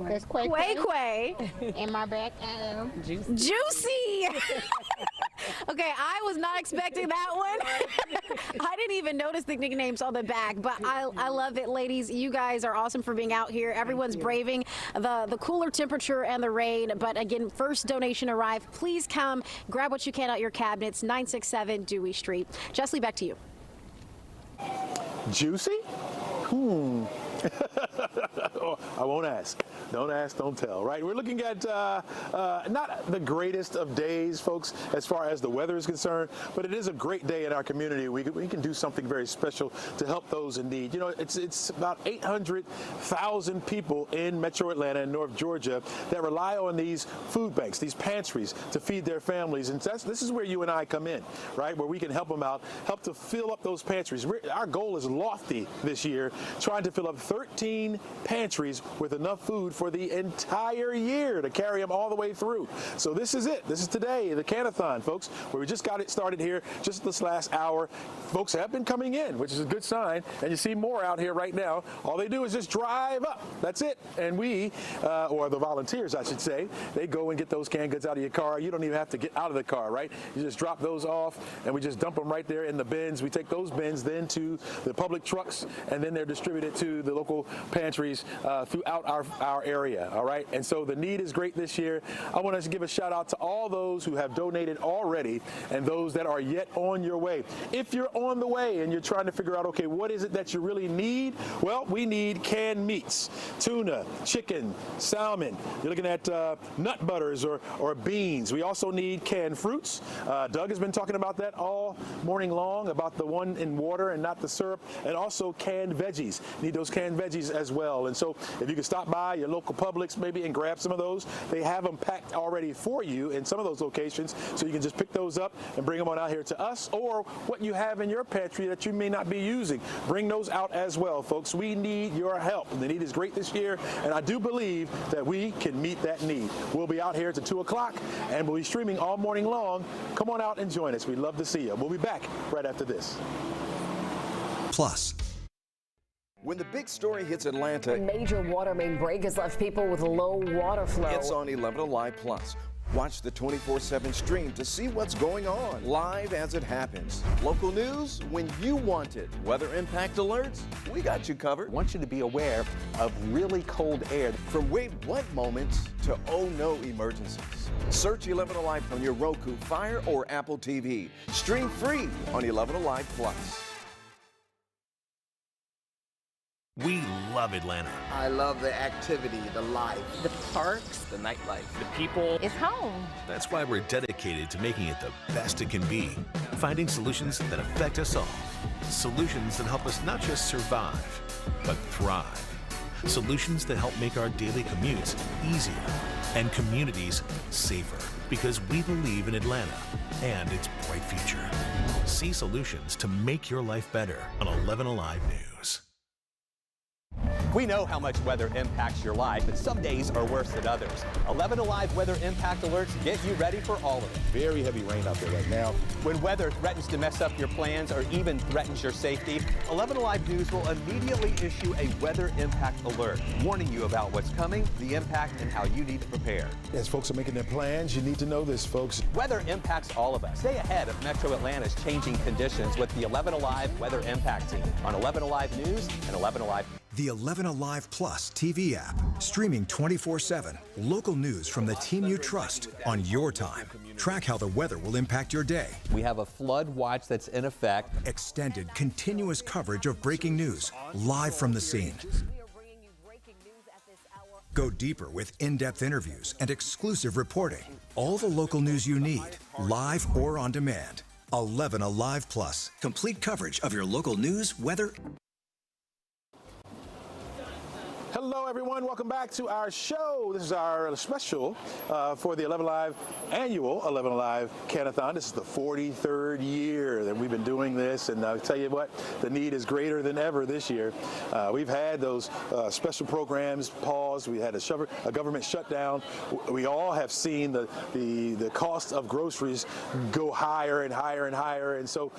That's Quay Quay. And my back, I am Juicy. Okay, I was not expecting that one. I didn't even notice the nicknames on the back, but I love it, ladies. You guys are awesome for being out here. Everyone's braving the cooler temperature and the rain. But again, first donation arrive. Please come, grab what you can out your cabinets. 967 Dewey Street. Jessie, back to you. Juicy? I won't ask. Don't ask, don't tell, right? We're looking at not the greatest of days, folks, as far as the weather is concerned, but it is a great day in our community. We can do something very special to help those in need. It's about 800,000 people in Metro Atlanta and North Georgia that rely on these food banks, these pantries, to feed their families. And this is where you and I come in, right? Where we can help them out, help to fill up those pantries. Our goal is lofty this year, trying to fill up 13 pantries with enough food for the entire year to carry them all the way through. So this is it. This is today, the Can-A-Thon, folks, where we just got it started here just this last hour. Folks have been coming in, which is a good sign, and you see more out here right now. All they do is just drive up. That's it. And we, or the volunteers, I should say, they go and get those canned goods out of your car. You don't even have to get out of the car, right? You just drop those off, and we just dump them right there in the bins. We take those bins then to the public trucks, and then they're distributed to the local pantries throughout our area, all right? And so the need is great this year. I want to give a shout out to all those who have donated already and those that are yet on your way. If you're on the way and you're trying to figure out, okay, what is it that you really need? Well, we need canned meats, tuna, chicken, salmon. You're looking at nut butters or beans. We also need canned fruits. Doug has been talking about that all morning long, about the one in water and not the syrup, and also canned veggies. Need those canned veggies as well. And so if you can stop by your local Publix maybe and grab some of those, they have them packed already for you in some of those locations, so you can just pick those up and bring them on out here to us, or what you have in your pantry that you may not be using. Bring those out as well, folks. We need your help. The need is great this year, and I do believe that we can meet that need. We'll be out here to 2 o'clock, and we'll be streaming all morning long. Come on out and join us. We'd love to see you. We'll be back right after this. Plus, when the big story hits Atlanta, A major water main break has left people with low water flow. it's on 11Alive Plus. Watch the 24/7 stream to see what's going on, live as it happens. Local news when you want it. Weather impact alerts, we got you covered. I want you to be aware of really cold air. From wait what moments to oh no emergencies. Search 11Alive on your Roku, Fire, or Apple TV. Stream free on 11Alive Plus. We love Atlanta. I love the activity, the life. The parks, the nightlife, the people. It's home. That's why we're dedicated to making it the best it can be. Finding solutions that affect us all. Solutions that help us not just survive, but thrive. Solutions that help make our daily commutes easier and communities safer. Because we believe in Atlanta and its bright future. See solutions to make your life better on 11Alive News. We know how much weather impacts your life, and some days are worse than others. 11Alive weather impact alerts get you ready for all of it. Very heavy rain out there right now. When weather threatens to mess up your plans or even threatens your safety, 11Alive News will immediately issue a weather impact alert, warning you about what's coming, the impact, and how you need to prepare. As folks are making their plans, you need to know this, folks. Weather impacts all of us. Stay ahead of Metro Atlanta's changing conditions with the 11Alive Weather Impact Team on 11Alive News and 11Alive. The 11Alive Plus TV app, streaming 24/7. Local news from the team you trust on your time. Track how the weather will impact your day. We have a flood watch that's in effect. Extended, continuous coverage of breaking news, live from the scene. Go deeper with in-depth interviews and exclusive reporting. All the local news you need, live or on demand. 11Alive Plus, complete coverage of your local news, weather. Hello, everyone. Welcome back to our show. This is our special for the 11Alive annual 11Alive Can-A-Thon. This is the 43rd year that we've been doing this, and I'll tell you what, the need is greater than ever this year. We've had those special programs paused. We had a government shutdown. We all have seen the cost of groceries go higher and higher and higher, and so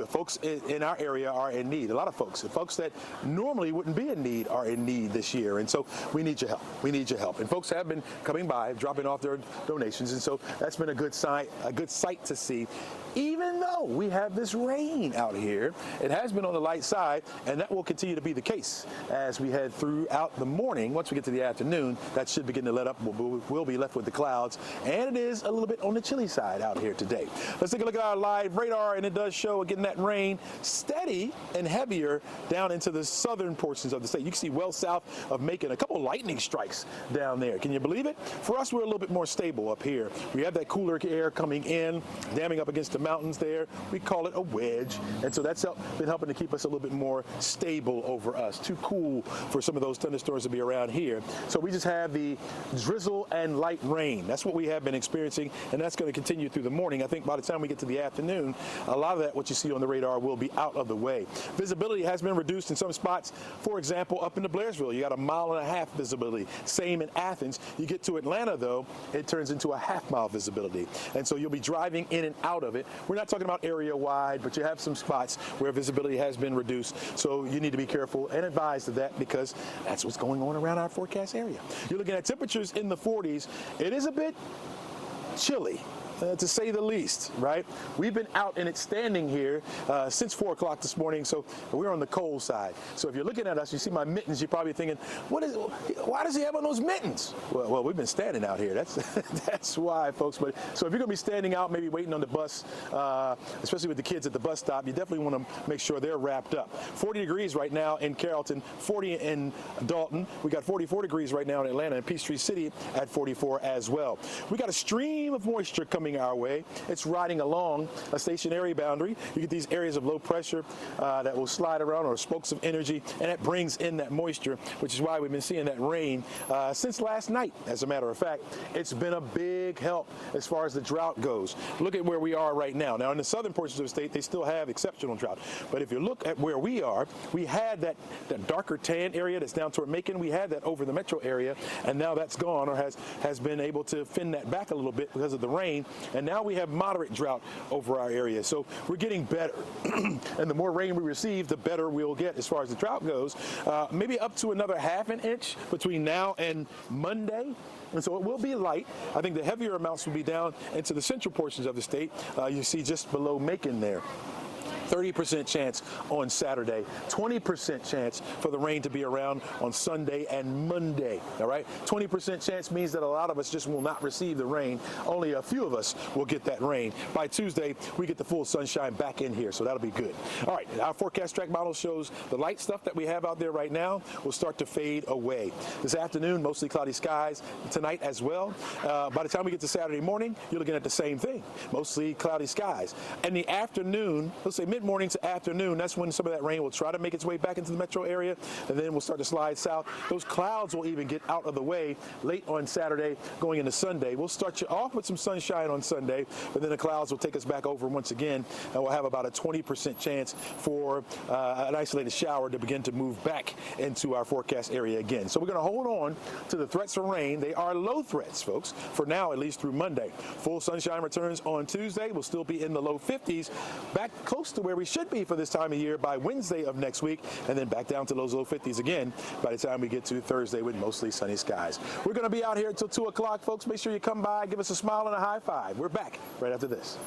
folks in our area are in need. A lot of folks that normally wouldn't be in need are in need this year. And so we need your help. We need your help. And folks have been coming by, dropping off their donations. And so that's been a good sight to see. Even though we have this rain out here, it has been on the light side, and that will continue to be the case as we head throughout the morning. Once we get to the afternoon, that should begin to let up. We'll be left with the clouds, and it is a little bit on the chilly side out here today. Let's take a look at our live radar, and it does show again that rain steady and heavier down into the southern portions of the state. You can see well south of Macon, a couple lightning strikes down there. Can you believe it? For us, we're a little bit more stable up here. We have that cooler air coming in, damming up against the mountains there. We call it a wedge, and so that's been helping to keep us a little bit more stable over us. Too cool for some of those thunderstorms to be around here. So we just have the drizzle and light rain. That's what we have been experiencing, and that's going to continue through the morning. I think by the time we get to the afternoon, a lot of that, what you see on the radar, will be out of the way. Visibility has been reduced in some spots. For example, up into Blairsville, you got 1.5 mile visibility. Same in Athens. You get to Atlanta, though, it turns into a 1/2 mile visibility. And so you'll be driving in and out of it. We're not talking about area wide, but you have some spots where visibility has been reduced. So you need to be careful and advised of that, because that's what's going on around our forecast area. You're looking at temperatures in the 40s. It is a bit chilly, to say the least, right? We've been out and it's standing here since 4 o'clock this morning, so we're on the cold side. So if you're looking at us, you see my mittens, you're probably thinking, why does he have on those mittens? Well, we've been standing out here. That's why, folks. But so if you're going to be standing out, maybe waiting on the bus, especially with the kids at the bus stop, you definitely want to make sure they're wrapped up. 40 degrees right now in Carrollton, 40 in Dalton. We got 44 degrees right now in Atlanta, and Peachtree City at 44 as well. We got a stream of moisture coming our way. It's riding along a stationary boundary. You get these areas of low pressure that will slide around, or spokes of energy, and it brings in that moisture, which is why we've been seeing that rain since last night. As a matter of fact, it's been a big help as far as the drought goes. Look at where we are right now. Now, in the southern portions of the state, they still have exceptional drought. But if you look at where we are, we had that darker tan area that's down toward Macon. We had that over the metro area, and now that's gone, or has been able to fend that back a little bit because of the rain. And now we have moderate drought over our area. So we're getting better. And the more rain we receive, the better we'll get as far as the drought goes. Maybe up to another 1/2 inch between now and Monday. And so it will be light. I think the heavier amounts will be down into the central portions of the state. You see just below Macon there. 30% chance on Saturday, 20% chance for the rain to be around on Sunday and Monday, all right? 20% chance means that a lot of us just will not receive the rain. Only a few of us will get that rain. By Tuesday, we get the full sunshine back in here, so that'll be good. All right, our forecast track model shows the light stuff that we have out there right now will start to fade away. This afternoon, mostly cloudy skies. Tonight as well. By the time we get to Saturday morning, you're looking at the same thing, mostly cloudy skies. In the afternoon, let's say mid-morning to afternoon, that's when some of that rain will try to make its way back into the metro area, and then we'll start to slide south. Those clouds will even get out of the way late on Saturday going into Sunday. We'll start you off with some sunshine on Sunday, but then the clouds will take us back over once again, and we'll have about a 20% chance for an isolated shower to begin to move back into our forecast area again. So we're going to hold on to the threats of rain. They are low threats, folks, for now, at least through Monday. Full sunshine returns on Tuesday. We'll still be in the low 50s, back close to where we should be for this time of year by Wednesday of next week, and then back down to those low 50s again by the time we get to Thursday with mostly sunny skies. We're going to be out here until 2 o'clock, folks. Make sure you come by, give us a smile and a high five. We're back right after this.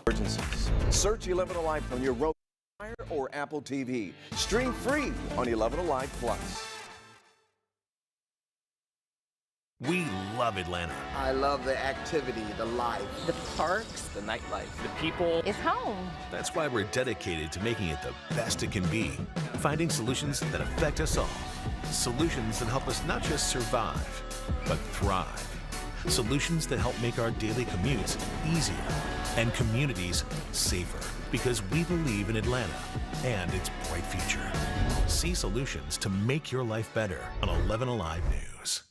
Emergencies. Search 11Alive on your Roku or Apple TV. Stream free on 11Alive Plus. We love Atlanta. I love the activity, the life. The parks, the nightlife, the people. It's home. That's why we're dedicated to making it the best it can be. Finding solutions that affect us all. Solutions that help us not just survive, but thrive. Solutions that help make our daily commutes easier and communities safer. Because we believe in Atlanta and its bright future. See solutions to make your life better on 11Alive News.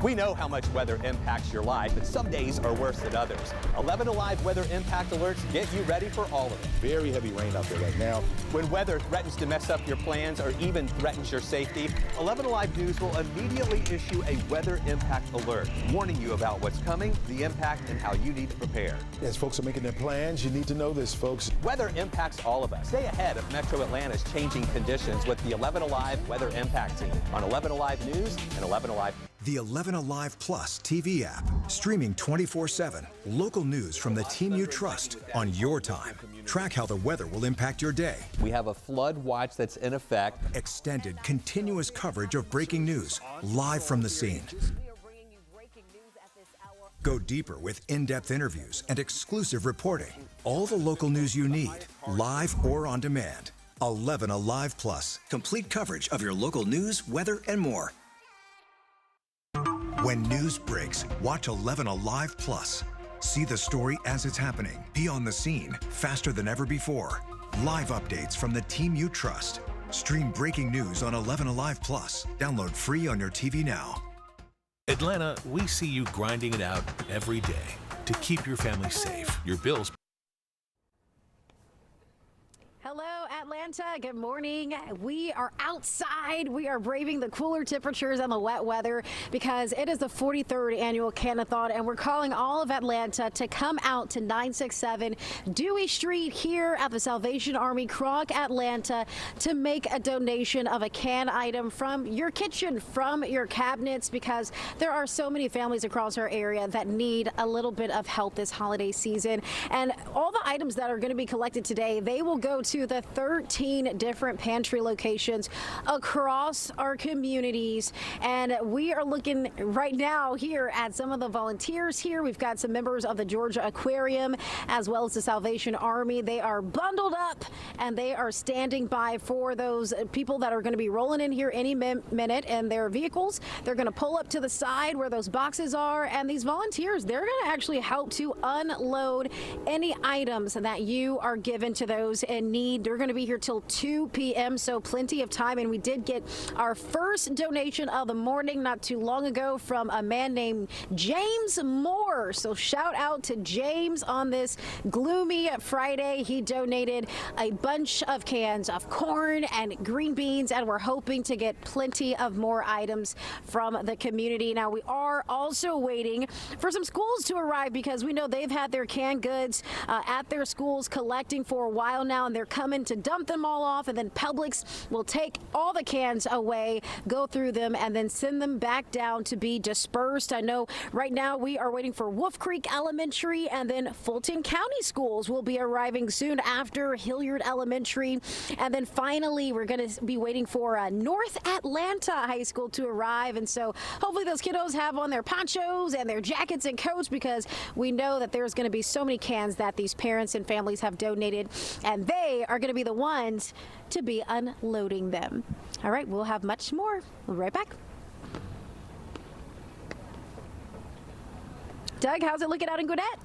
We know how much weather impacts your life, and some days are worse than others. 11Alive weather impact alerts get you ready for all of it. Very heavy rain out there right now. When weather threatens to mess up your plans or even threatens your safety, 11Alive News will immediately issue a weather impact alert, warning you about what's coming, the impact, and how you need to prepare. As folks are making their plans, you need to know this, folks. Weather impacts all of us. Stay ahead of Metro Atlanta's changing conditions with the 11Alive Weather Impact Team on 11Alive News and 11Alive. The 11Alive Plus TV app, streaming 24/7. Local news from the team you trust on your time. Track how the weather will impact your day. We have a flood watch that's in effect. Extended, continuous coverage of breaking news, live from the scene. Go deeper with in-depth interviews and exclusive reporting. All the local news you need, live or on demand. 11Alive Plus, complete coverage of your local news, weather, and more. When news breaks, watch 11Alive Plus. See the story as it's happening. Be on the scene faster than ever before. Live updates from the team you trust. Stream breaking news on 11Alive Plus. Download free on your TV now. Atlanta, we see you grinding it out every day to keep your family safe, your bills. Hello, Atlanta. Good morning. We are outside. We are braving the cooler temperatures and the wet weather because it is the 43rd annual Can-A-Thon, and we're calling all of Atlanta to come out to 967 Dewey Street here at the Salvation Army Kroc, Atlanta, to make a donation of a can item from your kitchen, from your cabinets, because there are so many families across our area that need a little bit of help this holiday season. And all the items that are going to be collected today, they will go to the 13 different pantry locations across our communities. And we are looking right now here at some of the volunteers here. We've got some members of the Georgia Aquarium as well as the Salvation Army. They are bundled up and they are standing by for those people that are going to be rolling in here any minute in their vehicles. They're going to pull up to the side where those boxes are, and these volunteers, they're going to actually help to unload any items that you are given to those in need. They're going to be here till 2 p.m., so plenty of time. And we did get our first donation of the morning not too long ago from a man named James Moore. So shout out to James on this gloomy Friday. He donated a bunch of cans of corn and green beans, and we're hoping to get plenty of more items from the community. Now, we are also waiting for some schools to arrive because we know they've had their canned goods at their schools collecting for a while now, and they're coming to dump them all off, and then Publix will take all the cans away, go through them, and then send them back down to be dispersed. I know right now we are waiting for Wolf Creek Elementary, and then Fulton County schools will be arriving soon after, Hilliard Elementary, and then finally we're going to be waiting for North Atlanta High School to arrive. And so hopefully those kiddos have on their ponchos and their jackets and coats, because we know that there's going to be so many cans that these parents and families have donated, and they are going to be the ones to be unloading them. All right, we'll have much more. We'll be right back. Doug, how's it looking out in Gwinnett?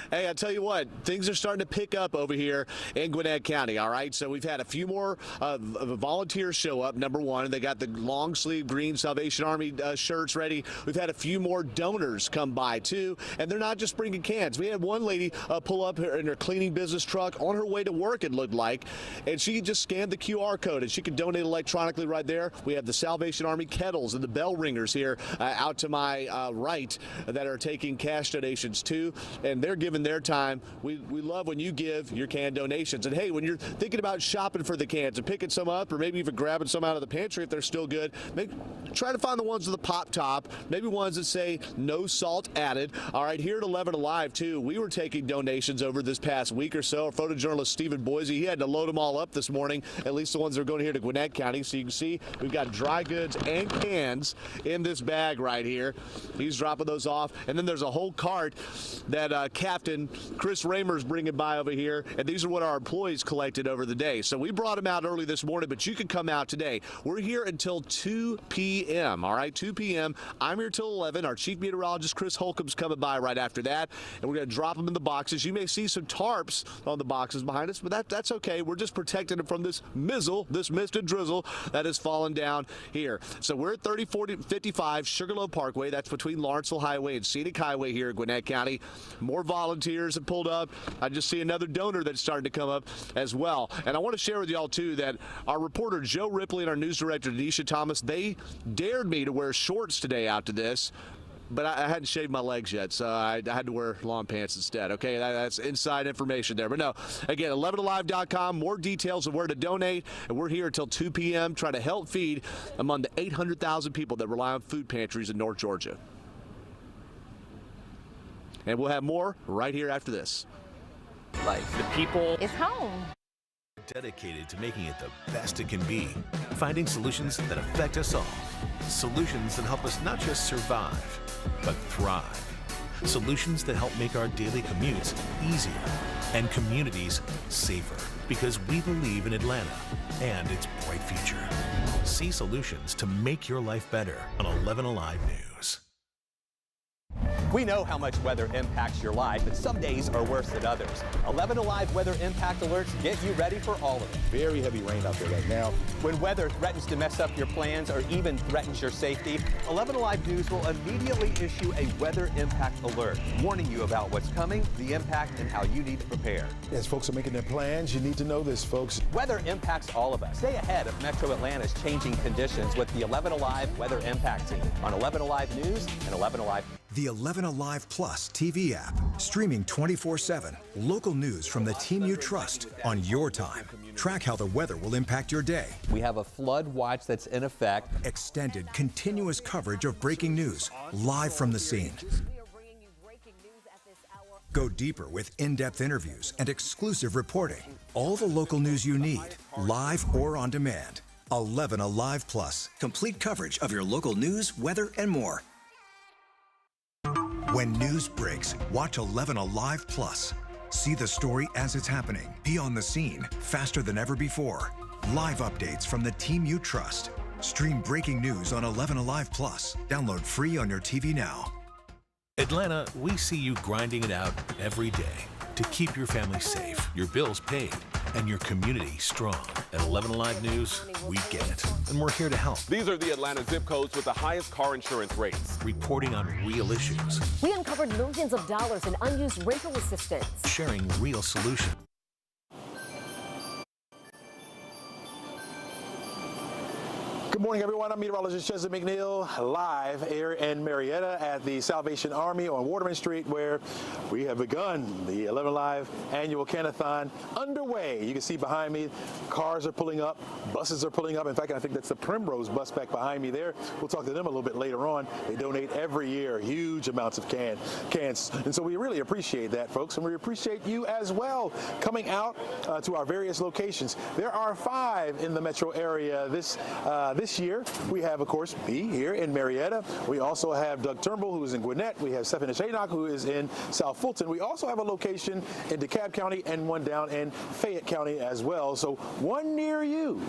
Hey, I tell you what, things are starting to pick up over here in Gwinnett County, all right? So we've had a few more volunteers show up, number one. They got the long sleeve green Salvation Army shirts ready. We've had a few more donors come by, too, and they're not just bringing cans. We had one lady pull up in her cleaning business truck on her way to work, it looked like, and she just scanned the QR code, and she could donate electronically right there. We have the Salvation Army kettles and the bell ringers here out to my right that are taking cash donations, too, and they're giving their time. We love when you give your can donations. And hey, when you're thinking about shopping for the cans and picking some up, or maybe even grabbing some out of the pantry if they're still good, try to find the ones with the pop top, maybe ones that say no salt added. All right, here at 11Alive, too, we were taking donations over this past week or so. Our photojournalist Stephen Boise, he had to load them all up this morning, at least the ones that are going here to Gwinnett County. So you can see we've got dry goods and cans in this bag right here. He's dropping those off. And then there's a whole cart that Captain Chris Raymer's bringing by over here, and these are what our employees collected over the day. So we brought them out early this morning, but you can come out today. We're here until 2 p.m., all right, 2 p.m. I'm here till 11. Our chief meteorologist, Chris Holcomb's coming by right after that, and we're going to drop them in the boxes. You may see some tarps on the boxes behind us, but that's okay. We're just protecting them from this mizzle, this mist and drizzle that has fallen down here. So we're at 3055 Sugarloaf Parkway. That's between Lawrenceville Highway and Scenic Highway here in Gwinnett County. More volunteers have pulled up. I just see another donor that's starting to come up as well. And I want to share with y'all, too, that our reporter Joe Ripley and our news director Denisha Thomas, they dared me to wear shorts today out to this. But I hadn't shaved my legs yet, so I had to wear long pants instead. Okay, that's inside information there. But no, again, 11alive.com, more details of where to donate. And we're here until 2 p.m. trying to help feed among the 800,000 people that rely on food pantries in North Georgia. And we'll have more right here after this. Life. The people is home. Dedicated to making it the best it can be. Finding solutions that affect us all. Solutions that help us not just survive, but thrive. Solutions that help make our daily commutes easier and communities safer. Because we believe in Atlanta and its bright future. See solutions to make your life better on 11Alive News. We know how much weather impacts your life, but some days are worse than others. 11Alive weather impact alerts get you ready for all of it. Very heavy rain out there right now. When weather threatens to mess up your plans or even threatens your safety, 11Alive News will immediately issue a weather impact alert, warning you about what's coming, the impact, and how you need to prepare. As folks are making their plans, you need to know this, folks. Weather impacts all of us. Stay ahead of Metro Atlanta's changing conditions with the 11Alive Weather Impact Team on 11Alive News and 11Alive. The 11Alive Plus TV app, streaming 24/7. Local news from the team you trust on your time. Track how the weather will impact your day. We have a flood watch that's in effect. Extended, continuous coverage of breaking news, live from the scene. Go deeper with in-depth interviews and exclusive reporting. All the local news you need, live or on demand. 11Alive Plus, complete coverage of your local news, weather, and more. When news breaks, watch 11Alive Plus. See the story as it's happening. Be on the scene faster than ever before. Live updates from the team you trust. Stream breaking news on 11Alive Plus. Download free on your TV now. Atlanta, we see you grinding it out every day to keep your family safe, your bills paid, and your community strong. At 11Alive News, we get it, and we're here to help. These are the Atlanta zip codes with the highest car insurance rates. Reporting on real issues. We uncovered millions of dollars in unused rental assistance. Sharing real solutions. Good morning, everyone. I'm meteorologist Chesley McNeil, live here in Marietta at the Salvation Army on Waterman Street, where we have begun the 11Alive annual Can-A-Thon underway. You can see behind me, cars are pulling up, buses are pulling up. In fact, I think that's the Primrose bus back behind me there. We'll talk to them a little bit later on. They donate every year huge amounts of cans. And so we really appreciate that, folks, and we appreciate you as well coming out to our various locations. There are 5 in the metro area this this year, we have, of course, me here in Marietta. We also have Doug Turnbull, who is in Gwinnett. We have Stephanie Haynock, who is in South Fulton. We also have a location in DeKalb County and one down in Fayette County as well. So one near you.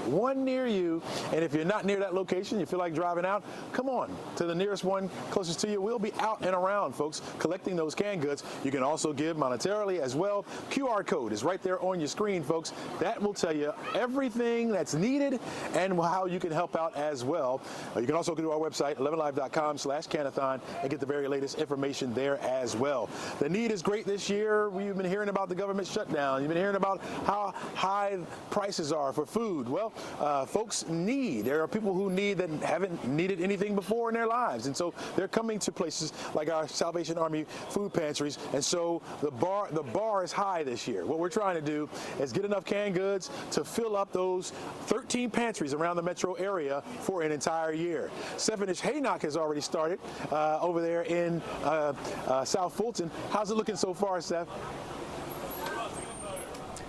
And if you're not near that location, you feel like driving out, come on to the nearest one closest to you. We'll be out and around, folks, collecting those canned goods. You can also give monetarily as well. QR code is right there on your screen, folks. That will tell you everything that's needed and how you can help out as well. You can also go to our website, 11alive.com/Can-A-Thon, and get the very latest information there as well. The need is great this year. We've been hearing about the government shutdown. You've been hearing about how high prices are for food. Well, folks need. There are people who need that haven't needed anything before in their lives, and so they're coming to places like our Salvation Army food pantries, and so the bar is high this year. What we're trying to do is get enough canned goods to fill up those 13 pantries around the metro area for an entire year. Stephanie Haynock has already started over there in South Fulton. How's it looking so far, Steph?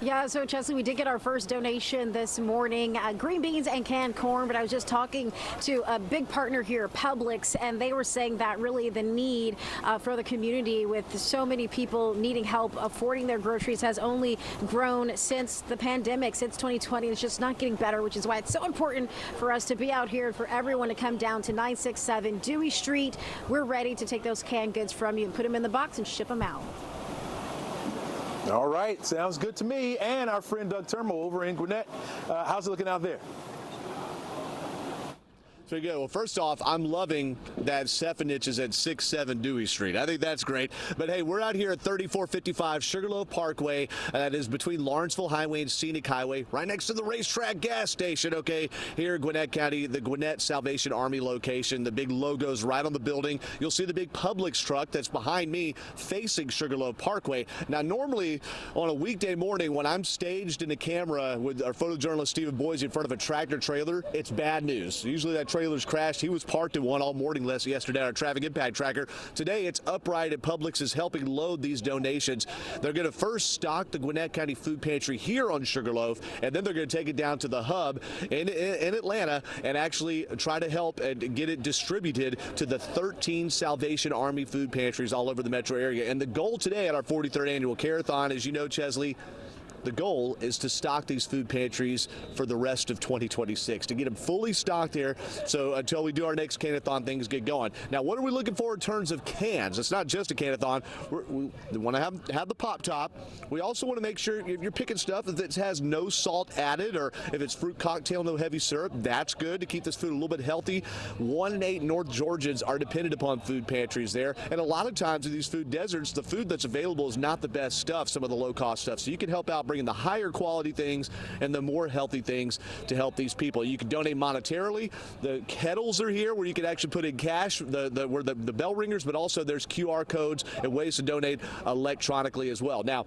Yeah, so Chesley, we did get our first donation this morning, green beans and canned corn, but I was just talking to a big partner here, Publix, and they were saying that really the need for the community with so many people needing help affording their groceries has only grown since the pandemic, since 2020. It's just not getting better, which is why it's so important for us to be out here and for everyone to come down to 967 Dewey Street. We're ready to take those canned goods from you and put them in the box and ship them out. All right, sounds good to me. And our friend Doug Turnbull over in Gwinnett. How's it looking out there? Pretty good. Well, first off, I'm loving that Stefanich is at 67 Dewey Street. I think that's great. But hey, we're out here at 3455 Sugarloaf Parkway. That is between Lawrenceville Highway and Scenic Highway, right next to the racetrack gas station, okay? Here in Gwinnett County, the Gwinnett Salvation Army location. The big logo's right on the building. You'll see the big Publix truck that's behind me facing Sugarloaf Parkway. Now, normally on a weekday morning when I'm staged in a camera with our photojournalist Stephen Boise in front of a tractor trailer, it's bad news. Usually that trailer's crashed. He was parked in one all morning yesterday on our traffic impact tracker. Today it's upright and Publix is helping load these donations. They're going to first stock the Gwinnett County Food Pantry here on Sugarloaf, and then they're going to take it down to the hub in Atlanta and actually try to help and get it distributed to the 13 Salvation Army food pantries all over the metro area. And the goal today at our 43rd annual Can-A-Thon, as you know, Chesley, the goal is to stock these food pantries for the rest of 2026, to get them fully stocked there. So until we do our next Can-A-Thon, things get going. Now, what are we looking for in terms of cans? It's not just a Can-A-Thon. We want to have the pop top. We also want to make sure you're picking stuff that has no salt added, or if it's fruit cocktail, no heavy syrup. That's good to keep this food a little bit healthy. 1 in 8 North Georgians are dependent upon food pantries there. And a lot of times in these food deserts, the food that's available is not the best stuff, some of the low-cost stuff. So you can help out bringing the higher quality things and the more healthy things to help these people. You can donate monetarily. The kettles are here where you can actually put in cash, where the bell ringers, but also there's QR codes and ways to donate electronically as well. Now,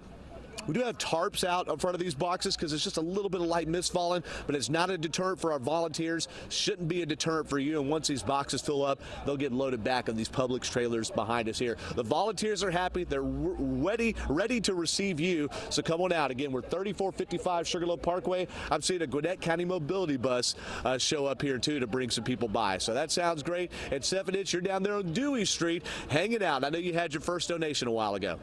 we do have tarps out in front of these boxes because it's just a little bit of light mist falling, but it's not a deterrent for our volunteers. Shouldn't be a deterrent for you. And once these boxes fill up, they'll get loaded back on these Publix trailers behind us here. The volunteers are happy. They're ready to receive you. So come on out. Again, we're 3455 Sugarloaf Parkway. I'm seeing a Gwinnett County mobility bus show up here too to bring some people by. So that sounds great. And Stefanich, you're down there on Dewey Street hanging out. I know you had your first donation a while ago.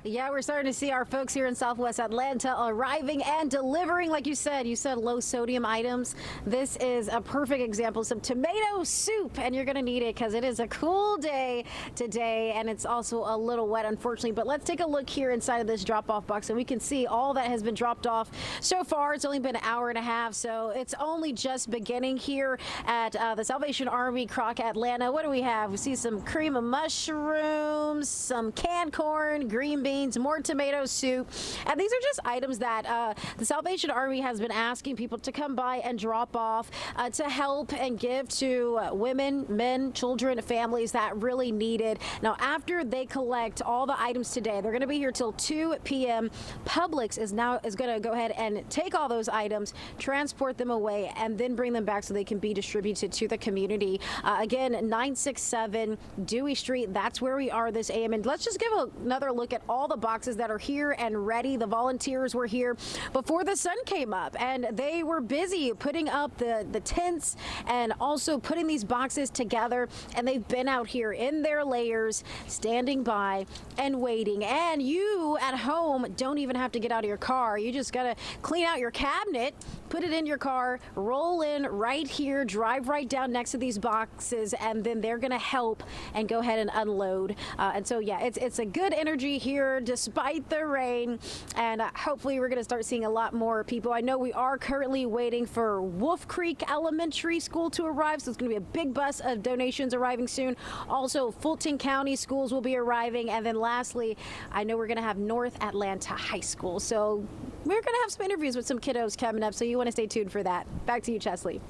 Yeah, we're starting to see our folks here in Southwest Atlanta arriving and delivering, like you said low sodium items. This is a perfect example, some tomato soup, and you're going to need it because it is a cool day today, and it's also a little wet, unfortunately. But let's take a look here inside of this drop-off box, and we can see all that has been dropped off so far. It's only been an hour and a half, so it's only just beginning here at the Salvation Army Croc Atlanta. What do we have? We see some cream of mushrooms, some canned corn, green beans, more tomato soup, and these are just items that the Salvation Army has been asking people to come by and drop off to help and give to women, men, children, families that really need it. Now, after they collect all the items today, they're going to be here till 2 p.m. Publix is going to go ahead and take all those items, transport them away, and then bring them back so they can be distributed to the community. Again, 967 Dewey Street. That's where we are this AM. And let's just give another look at all all the boxes that are here and ready. The volunteers were here before the sun came up, and they were busy putting up the tents and also putting these boxes together. And they've been out here in their layers, standing by and waiting. And you at home don't even have to get out of your car. You just got to clean out your cabinet, put it in your car, roll in right here, drive right down next to these boxes, and then they're going to help and go ahead and unload. And so, yeah, it's a good energy here despite the rain. And hopefully we're going to start seeing a lot more people. I know we are currently waiting for Wolf Creek Elementary School to arrive, so it's going to be a big bus of donations arriving soon. Also, Fulton County schools will be arriving. And then lastly, I know we're going to have North Atlanta High School. So we're going to have some interviews with some kiddos coming up, so you want to stay tuned for that. Back to you, Chesley.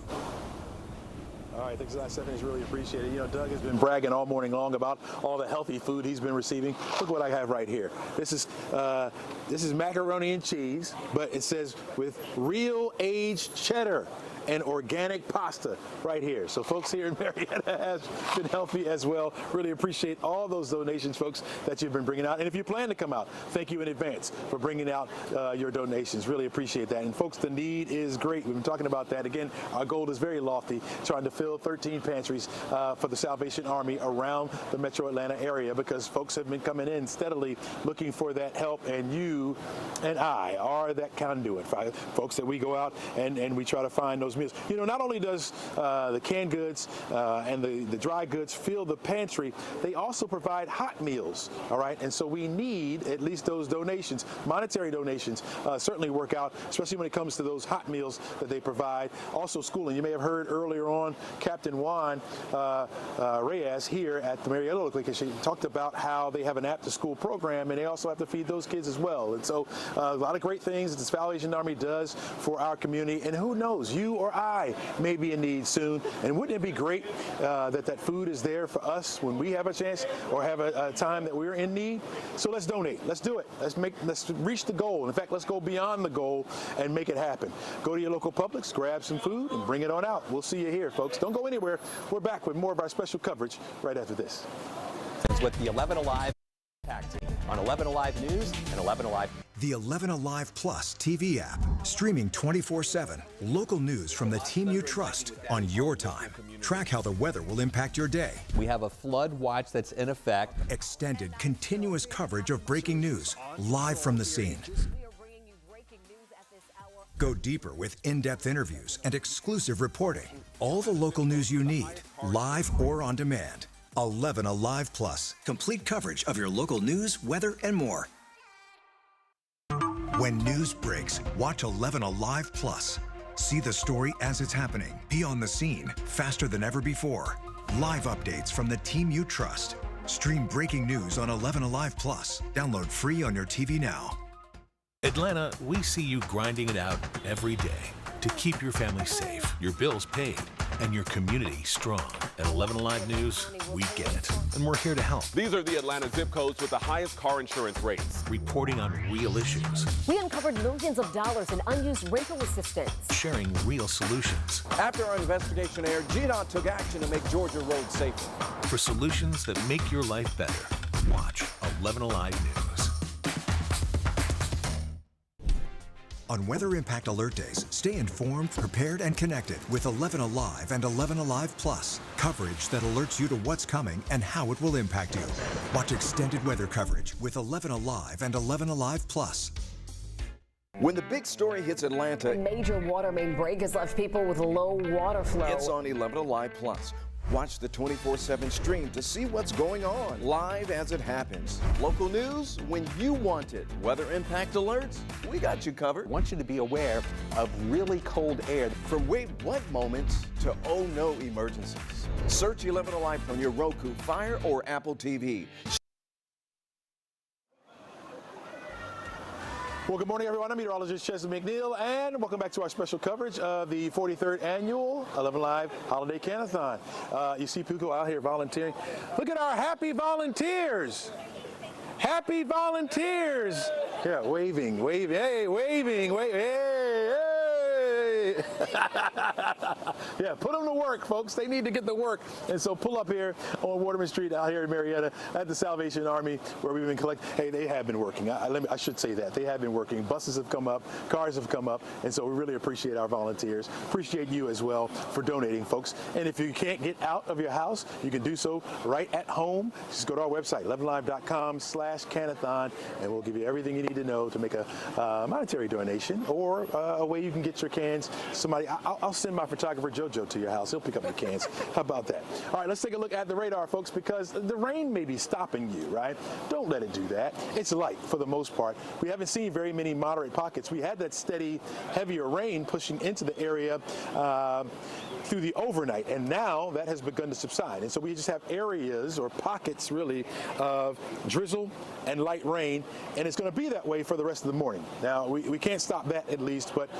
All right, thanks a lot, Stephanie. It's really appreciated. You know, Doug has been bragging all morning long about all the healthy food he's been receiving. Look what I have right here. This is macaroni and cheese, but it says with real aged cheddar and organic pasta right here. So folks here in Marietta have been healthy as well. Really appreciate all those donations, folks, that you've been bringing out. And if you plan to come out, thank you in advance for bringing out your donations. Really appreciate that. And folks, the need is great. We've been talking about that. Again, our goal is very lofty, trying to fill 13 pantries for the Salvation Army around the metro Atlanta area, because folks have been coming in steadily looking for that help, and you and I are that conduit, folks, that we go out and we try to find those meals. You know, not only does the canned goods and the dry goods fill the pantry, they also provide hot meals, all right? And so we need at least those donations. Monetary donations certainly work out, especially when it comes to those hot meals that they provide. Also schooling. You may have heard earlier on Captain Juan Reyes here at the Marietta location talked about how they have an after-school program, and they also have to feed those kids as well. And so a lot of great things that the Salvation Army does for our community. And who knows, you or I may be in need soon. And wouldn't it be great that food is there for us when we have a chance or have a time that we're in need? So let's donate. Let's do it. Let's reach the goal. In fact, let's go beyond the goal and make it happen. Go to your local Publix, grab some food, and bring it on out. We'll see you here, folks. Don't go anywhere. We're back with more of our special coverage right after this. It's with the 11Alive impact team on 11Alive News and 11Alive. The 11Alive Plus TV app, streaming 24/7. Local news from the team you trust on your time. Track how the weather will impact your day. We have a flood watch that's in effect. Extended, continuous coverage of breaking news, live from the scene. Go deeper with in-depth interviews and exclusive reporting. All the local news you need, live or on demand. 11Alive Plus, complete coverage of your local news, weather, and more. When news breaks, watch 11Alive Plus. See the story as it's happening. Be on the scene faster than ever before. Live updates from the team you trust. Stream breaking news on 11Alive Plus. Download free on your TV now. Atlanta, we see you grinding it out every day to keep your family safe, your bills paid, and your community strong. At 11Alive News, we get it, and we're here to help. These are the Atlanta zip codes with the highest car insurance rates. Reporting on real issues. We uncovered millions of dollars in unused rental assistance. Sharing real solutions. After our investigation aired, GDOT took action to make Georgia roads safer. For solutions that make your life better, watch 11Alive News. On Weather Impact Alert Days, stay informed, prepared, and connected with 11Alive and 11Alive Plus. Coverage that alerts you to what's coming and how it will impact you. Watch extended weather coverage with 11Alive and 11Alive Plus. When the big story hits Atlanta, A major water main break has left people with low water flow. it's on 11Alive Plus. Watch the 24/7 stream to see what's going on, live as it happens. Local news when you want it. Weather impact alerts, we got you covered. I want you to be aware of really cold air. From wait what moments to oh no emergencies. Search 11Alive on your Roku, Fire, or Apple TV. Well, good morning, everyone. I'm meteorologist Chesley McNeil, and welcome back to our special coverage of the 43rd annual 11Alive Holiday Can-A-Thon. You see people out here volunteering. Look at our happy volunteers. Happy volunteers. Yeah, waving. Hey, waving. Hey, hey. Yeah, put them to work, folks. They need to get to work. And so pull up here on Waterman Street out here in Marietta at the Salvation Army where we've been collecting. Hey, they have been working. I should say that. They have been working. Buses have come up. Cars have come up. And so we really appreciate our volunteers. Appreciate you as well for donating, folks. And if you can't get out of your house, you can do so right at home. Just go to our website, 11alive.com/Can-A-Thon, and we'll give you everything you need to know to make a monetary donation or a way you can get your cans. I'll send my photographer JoJo to your house. He'll pick up your cans. How about that? All right, let's take a look at the radar, folks, because the rain may be stopping you, right? Don't let it do that. It's light for the most part. We haven't seen very many moderate pockets. We had that steady, heavier rain pushing into the area through the overnight, and now that has begun to subside. And so we just have areas or pockets, really, of drizzle and light rain, and it's going to be that way for the rest of the morning. Now, we can't stop that at least, but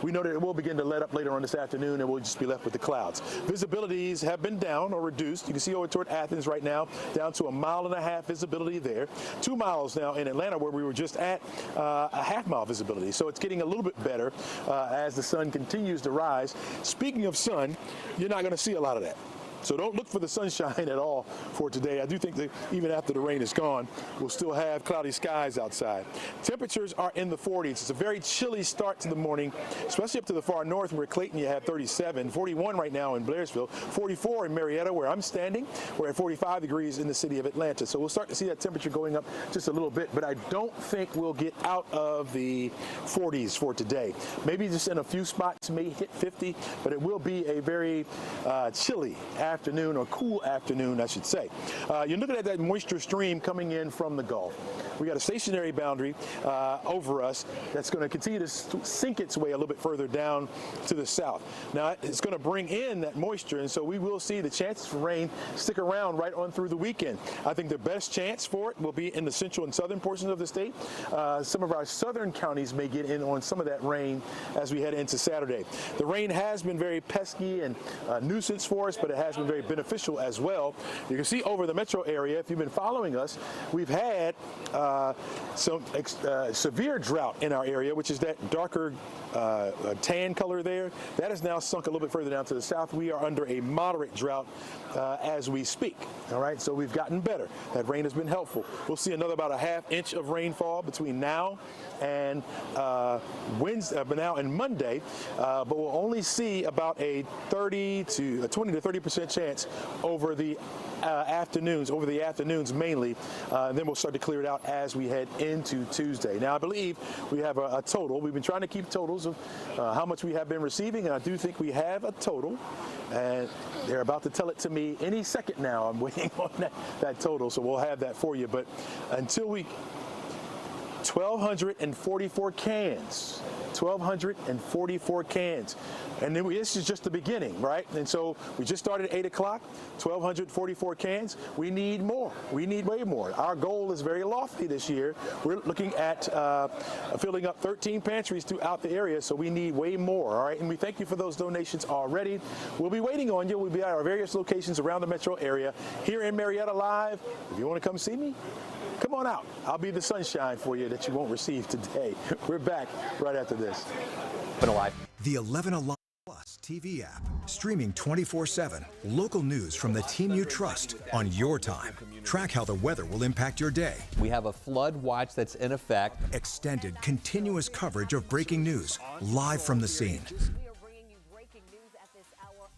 we know that it will begin to let up later on this afternoon, and we'll just be left with the clouds. Visibilities have been down or reduced. You can see over toward Athens right now, down to 1.5 mile visibility there. 2 miles now in Atlanta, where we were just at a 1/2 mile visibility. So it's getting a little bit better as the sun continues to rise. Speaking of sun, you're not going to see a lot of that. So don't look for the sunshine at all for today. I do think that even after the rain is gone, we'll still have cloudy skies outside. Temperatures are in the 40s. It's a very chilly start to the morning, especially up to the far north where Clayton you have 37, 41 right now in Blairsville, 44 in Marietta where I'm standing. We're at 45 degrees in the city of Atlanta. So we'll start to see that temperature going up just a little bit, but I don't think we'll get out of the 40s for today. Maybe just in a few spots may hit 50, but it will be a very chilly afternoon, or cool afternoon, I should say. You're looking at that moisture stream coming in from the Gulf. We got a stationary boundary over us that's going to continue to sink its way a little bit further down to the south. Now, it's going to bring in that moisture, and so we will see the chances for rain stick around right on through the weekend. I think the best chance for it will be in the central and southern portions of the state. Some of our southern counties may get in on some of that rain as we head into Saturday. The rain has been very pesky and a nuisance for us, but it has been very beneficial as well. You can see over the metro area, if you've been following us, we've had some severe drought in our area, which is that darker tan color there. That has now sunk a little bit further down to the south. We are under a moderate drought as we speak. All right, so we've gotten better. That rain has been helpful. We'll see another about a 1/2 inch of rainfall between now and Wednesday, now and Monday, but we'll only see about a 20 to 30% chance over the afternoons mainly. Then we'll start to clear it out as we head into Tuesday. Now, I believe we have a total. We've been trying to keep totals of how much we have been receiving, and I do think we have a total. And they're about to tell it to me any second now. I'm waiting on that total, so we'll have that for you. But until 1,244 cans. 1,244 cans. And then this is just the beginning, right? And so we just started at 8 o'clock, 1,244 cans. We need more. We need way more. Our goal is very lofty this year. We're looking at filling up 13 pantries throughout the area, so we need way more, all right? And we thank you for those donations already. We'll be waiting on you. We'll be at our various locations around the metro area. Here in Marietta Live, if you want to come see me, come on out. I'll be the sunshine for you that you won't receive today. We're back right after this. 11Alive. The 11Alive Plus TV app, streaming 24/7. Local news from the team you trust on your time. Track how the weather will impact your day. We have a flood watch that's in effect. Extended, continuous coverage of breaking news, live from the scene.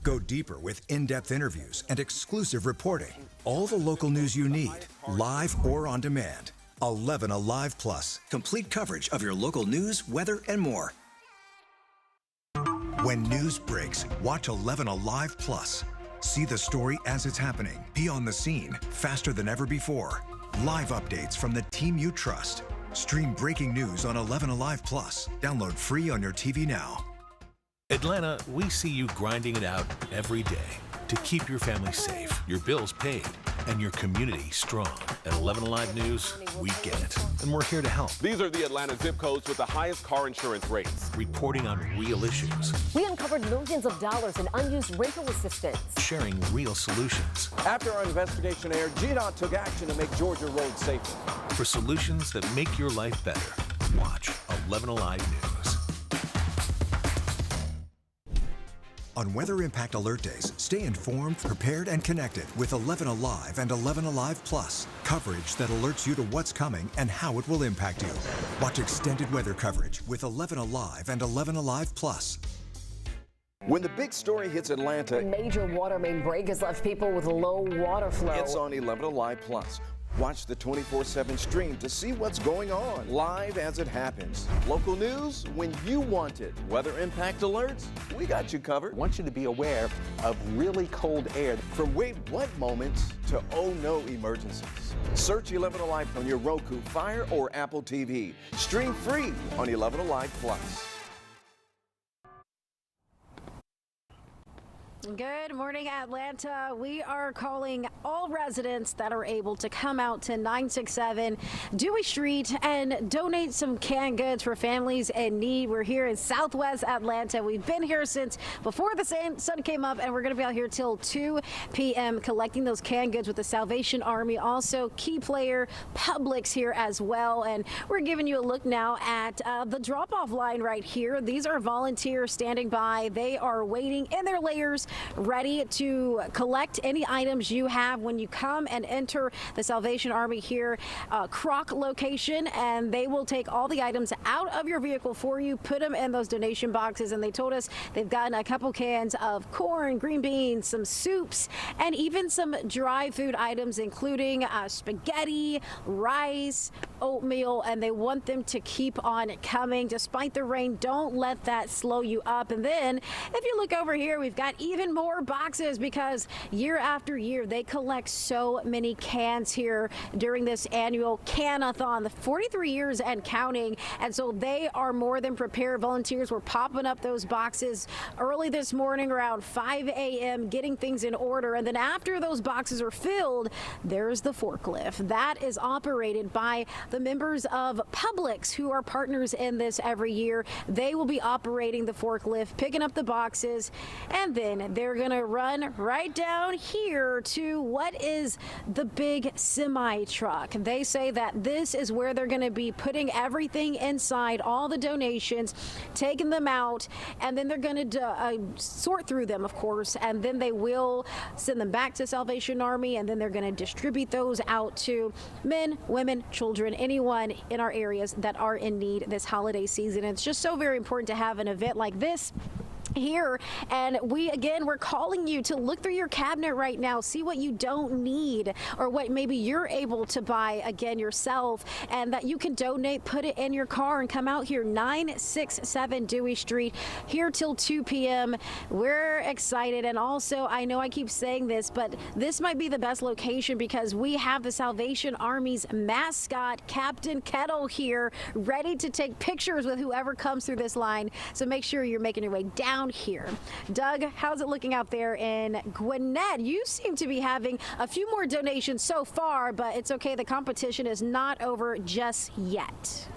Go deeper with in-depth interviews and exclusive reporting. All the local news you need, live or on demand. 11Alive Plus, complete coverage of your local news, weather, and more. When news breaks, watch 11Alive Plus. See the story as it's happening. Be on the scene faster than ever before. Live updates from the team you trust. Stream breaking news on 11Alive Plus. Download free on your TV now. Atlanta, we see you grinding it out every day to keep your family safe, your bills paid, and your community strong. At 11Alive News, we get it, and we're here to help. These are the Atlanta zip codes with the highest car insurance rates. Reporting on real issues. We uncovered millions of dollars in unused rental assistance. Sharing real solutions. After our investigation aired, GDOT took action to make Georgia roads safer. For solutions that make your life better, watch 11Alive News. On weather impact alert days, stay informed, prepared, and connected with 11Alive and 11Alive Plus. Coverage that alerts you to what's coming and how it will impact you. Watch extended weather coverage with 11Alive and 11Alive Plus. When the big story hits Atlanta, A major water main break has left people with low water flow. it's on 11Alive Plus. Watch the 24/7 stream to see what's going on, live as it happens. Local news when you want it. Weather impact alerts, we got you covered. I want you to be aware of really cold air. From wait what moments to oh no emergencies. Search 11Alive on your Roku, Fire, or Apple TV. Stream free on 11Alive Plus. Good morning, Atlanta. We are calling all residents that are able to come out to 967 Dewey Street and donate some canned goods for families in need. We're here in Southwest Atlanta. We've been here since before the sun came up, and we're going to be out here till 2 p.m. collecting those canned goods with the Salvation Army. Also, key player Publix here as well. And we're giving you a look now at the drop-off line right here. These are volunteers standing by. They are waiting in their layers, ready to collect any items you have when you come and enter the Salvation Army here, Croc location, and they will take all the items out of your vehicle for you, put them in those donation boxes. And they told us they've gotten a couple cans of corn, green beans, some soups, and even some dry food items, including spaghetti, rice, oatmeal, and they want them to keep on coming despite the rain. Don't let that slow you up. And then if you look over here, we've got even more boxes because year after year they collect so many cans here during this annual Can-A-Thon, the 43 years and counting. And so they are more than prepared. Volunteers were popping up those boxes early this morning around 5 a.m. getting things in order. And then after those boxes are filled, there's the forklift that is operated by the members of Publix, who are partners in this every year. They will be operating the forklift, picking up the boxes, and then they're going to run right down here to what is the big semi truck. They say that this is where they're going to be putting everything inside, all the donations, taking them out, and then they're going to sort through them, of course, and then they will send them back to Salvation Army, and then they're going to distribute those out to men, women, children, anyone in our areas that are in need this holiday season. It's just so very important to have an event like this here, and we're calling you to look through your cabinet right now, see what you don't need or what maybe you're able to buy again yourself, and that you can donate, put it in your car and come out here. 967 Dewey Street, here till 2 p.m. We're excited, and also I know I keep saying this, but this might be the best location because we have the Salvation Army's mascot, Captain Kettle, here ready to take pictures with whoever comes through this line. So make sure you're making your way down here. Doug, how's it looking out there in Gwinnett? You seem to be having a few more donations so far, but it's okay. The competition is not over just yet.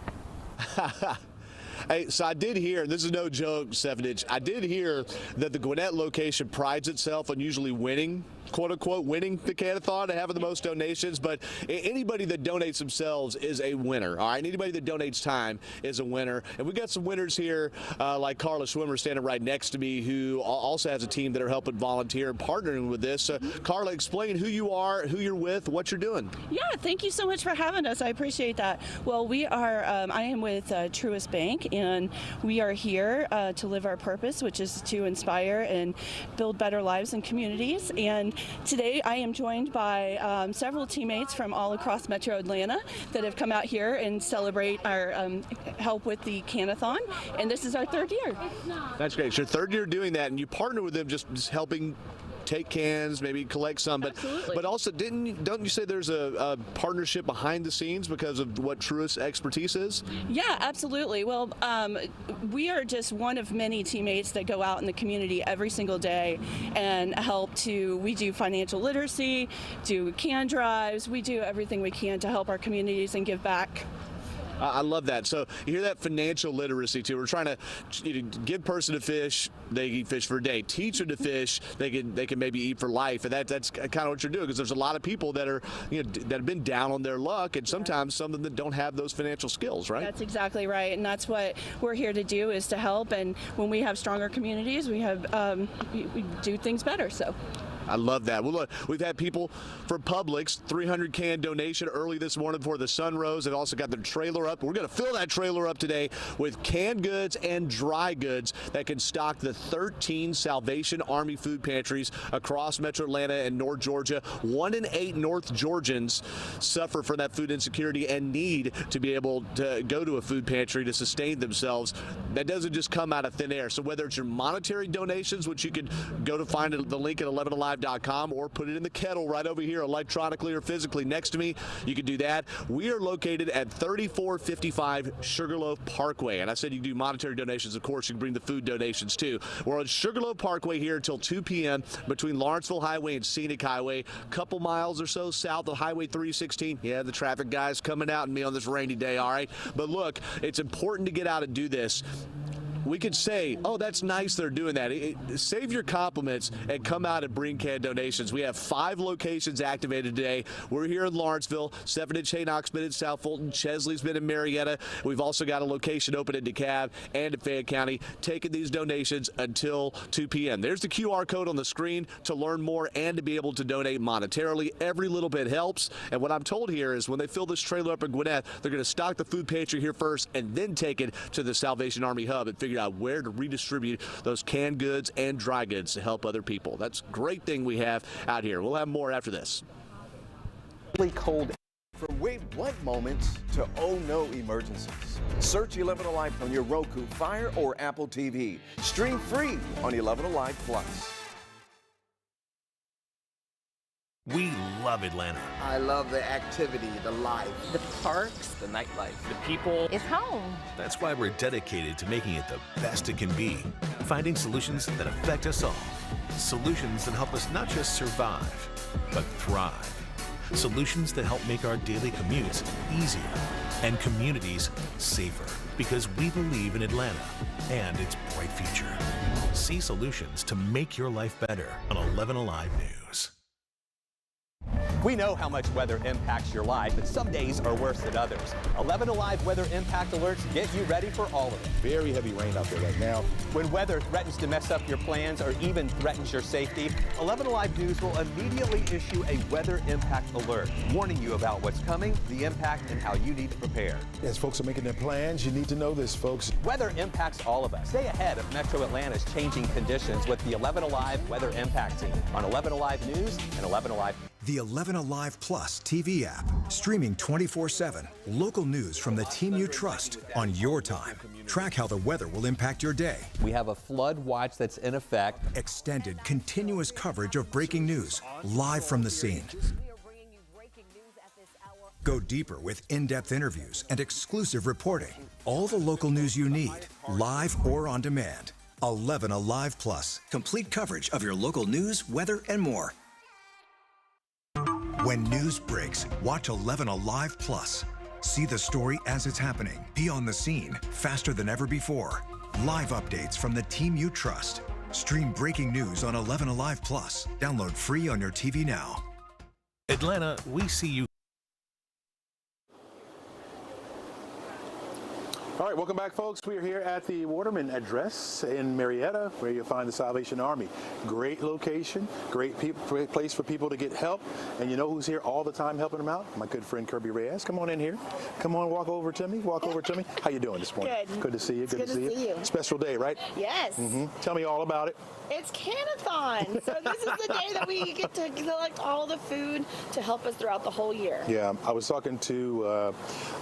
Hey, so I did hear, and this is no joke, 7-inch, I did hear that the Gwinnett location prides itself on usually winning, quote unquote, winning the Can-A-Thon and having the most donations, but anybody that donates themselves is a winner, all right? Anybody that donates time is a winner. And we got some winners here, like Carla Schwimmer standing right next to me, who also has a team that are helping volunteer and partnering with this. Carla, explain who you are, who you're with, what you're doing. Yeah, thank you so much for having us. I appreciate that. Well, we are, I am with Truist Bank, and we are here to live our purpose, which is to inspire and build better lives and communities. And today I am joined by several teammates from all across Metro Atlanta that have come out here and celebrate our help with the Can-A-Thon. And this is our third year. That's great. It's your third year doing that, and you partner with them just helping take cans, maybe collect some, but also don't you say there's a partnership behind the scenes because of what Truist's expertise is? Yeah, absolutely. Well, we are just one of many teammates that go out in the community every single day and we do financial literacy, do can drives, we do everything we can to help our communities and give back. I love that. So you hear that financial literacy too. We're trying to give person a fish, they eat fish for a day. Teach them to fish, they can maybe eat for life, and that's kind of what you're doing, because there's a lot of people that are that have been down on their luck, and sometimes some of them don't have those financial skills, right? That's exactly right, and that's what we're here to do, is to help. And when we have stronger communities, we have we do things better. So. I love that. Well, look, we've had people from Publix, 300 can donation early this morning before the sun rose. They've also got their trailer up. We're going to fill that trailer up today with canned goods and dry goods that can stock the 13 Salvation Army food pantries across Metro Atlanta and North Georgia. 1 in 8 North Georgians suffer from that food insecurity and need to be able to go to a food pantry to sustain themselves. That doesn't just come out of thin air. So whether it's your monetary donations, which you can go to find the link at 11alive.com, or put it in the kettle right over here electronically or physically next to me, you can do that. We are located at 3455 Sugarloaf Parkway, and I said you can do monetary donations. Of course, you can bring the food donations too. We're on Sugarloaf Parkway here until 2 p.m. between Lawrenceville Highway and Scenic Highway, a couple miles or so south of Highway 316. Yeah, the traffic guys coming out at me on this rainy day, all right? But look, it's important to get out and do this. We could say, oh, that's nice they're doing that. Save your compliments and come out and bring canned donations. We have 5 locations activated today. We're here in Lawrenceville. 7-inch Haynock's been in South Fulton. Chesley's been in Marietta. We've also got a location open in DeKalb and in Fayette County, taking these donations until 2 p.m. There's the QR code on the screen to learn more and to be able to donate monetarily. Every little bit helps. And what I'm told here is when they fill this trailer up in Gwinnett, they're going to stock the food pantry here first and then take it to the Salvation Army hub and figure out where to redistribute those canned goods and dry goods to help other people. That's a great thing we have out here. We'll have more after this. Really cold. From wait what moments to oh no emergencies. Search 11Alive on your Roku, Fire, or Apple TV. Stream free on 11Alive Plus. We love Atlanta. I love the activity, the life. The parks, the nightlife, the people. It's home. That's why we're dedicated to making it the best it can be. Finding solutions that affect us all. Solutions that help us not just survive, but thrive. Solutions that help make our daily commutes easier and communities safer. Because we believe in Atlanta and its bright future. See solutions to make your life better on 11Alive News. We know how much weather impacts your life, but some days are worse than others. 11Alive weather impact alerts get you ready for all of it. Very heavy rain out there right now. When weather threatens to mess up your plans or even threatens your safety, 11Alive News will immediately issue a weather impact alert, warning you about what's coming, the impact, and how you need to prepare. As folks are making their plans, you need to know this, folks. Weather impacts all of us. Stay ahead of Metro Atlanta's changing conditions with the 11Alive Weather Impact Team on 11Alive News and 11Alive. The 11Alive Plus TV app, streaming 24/7. Local news from the team you trust on your time. Track how the weather will impact your day. We have a flood watch that's in effect. Extended, continuous coverage of breaking news, live from the scene. Go deeper with in-depth interviews and exclusive reporting. All the local news you need, live or on demand. 11Alive Plus, complete coverage of your local news, weather, and more. When news breaks, watch 11Alive Plus. See the story as it's happening. Be on the scene faster than ever before. Live updates from the team you trust. Stream breaking news on 11Alive Plus. Download free on your TV now. Atlanta, we see you. All right, welcome back, folks. We are here at the Waterman Address in Marietta, where you'll find the Salvation Army. Great location, great place for people to get help. And you know who's here all the time helping them out? My good friend Kirby Reyes. Come on in here. Come on, walk over to me. Walk over to me. How you doing this morning? Good. Good to see you. Good to see you. Special day, right? Yes. Tell me all about it. It's Can-A-Thon. So this is the day that we get to collect all the food to help us throughout the whole year. Yeah, I was talking to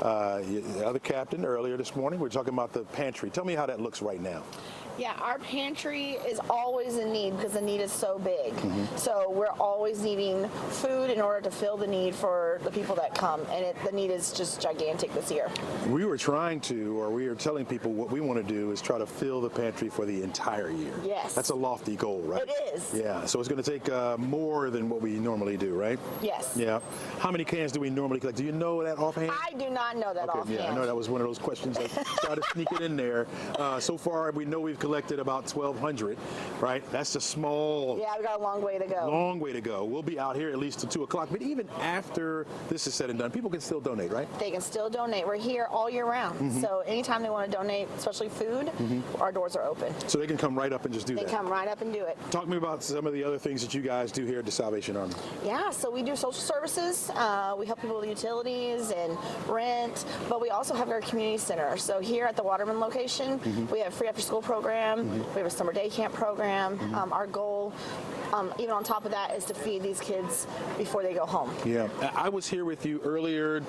the other captain earlier this morning. We were talking about the pantry. Tell me how that looks right now. Yeah, our pantry is always in need because the need is so big. So we're always needing food in order to fill the need for the people that come, and the need is just gigantic this year. We were telling people what we want to do is try to fill the pantry for the entire year. Yes. That's a lofty goal, right? It is. Yeah, so it's going to take more than what we normally do, right? Yes. Yeah. How many cans do we normally collect? Do you know that offhand? I do not know that offhand. Yeah, I know that was one of those questions that tried to sneak it in there. So far, we know we've collected about 1,200, right? That's a small... Yeah, we got a long way to go. Long way to go. We'll be out here at least till 2 o'clock, but even after this is said and done, people can still donate, right? They can still donate. We're here all year round. So anytime they want to donate, especially food, our doors are open. So they can come right up and just do that? They come right up and do it. Talk to me about some of the other things that you guys do here at the Salvation Army. Yeah, so we do social services. We help people with utilities and rent, but we also have our community center. So here at the Waterman location, we have a free after school program. We have a summer day camp program. Our goal, even on top of that, is to feed these kids before they go home. Yeah, I was here with you earlier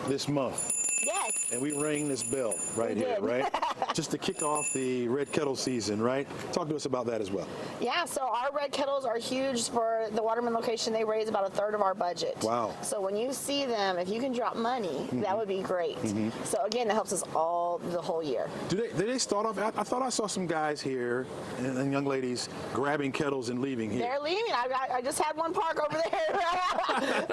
this month. Yes. And we rang this bell right here, right? Just to kick off the red kettle season, right? Talk to us about that as well. Yeah, so our red kettles are huge for the Waterman location. They raise about 1/3 of our budget. Wow. So when you see them, if you can drop money, that would be great. So again, it helps us all the whole year. Do they start off? I thought I saw some guys here and young ladies grabbing kettles and leaving here. They're leaving. I just had one park over there.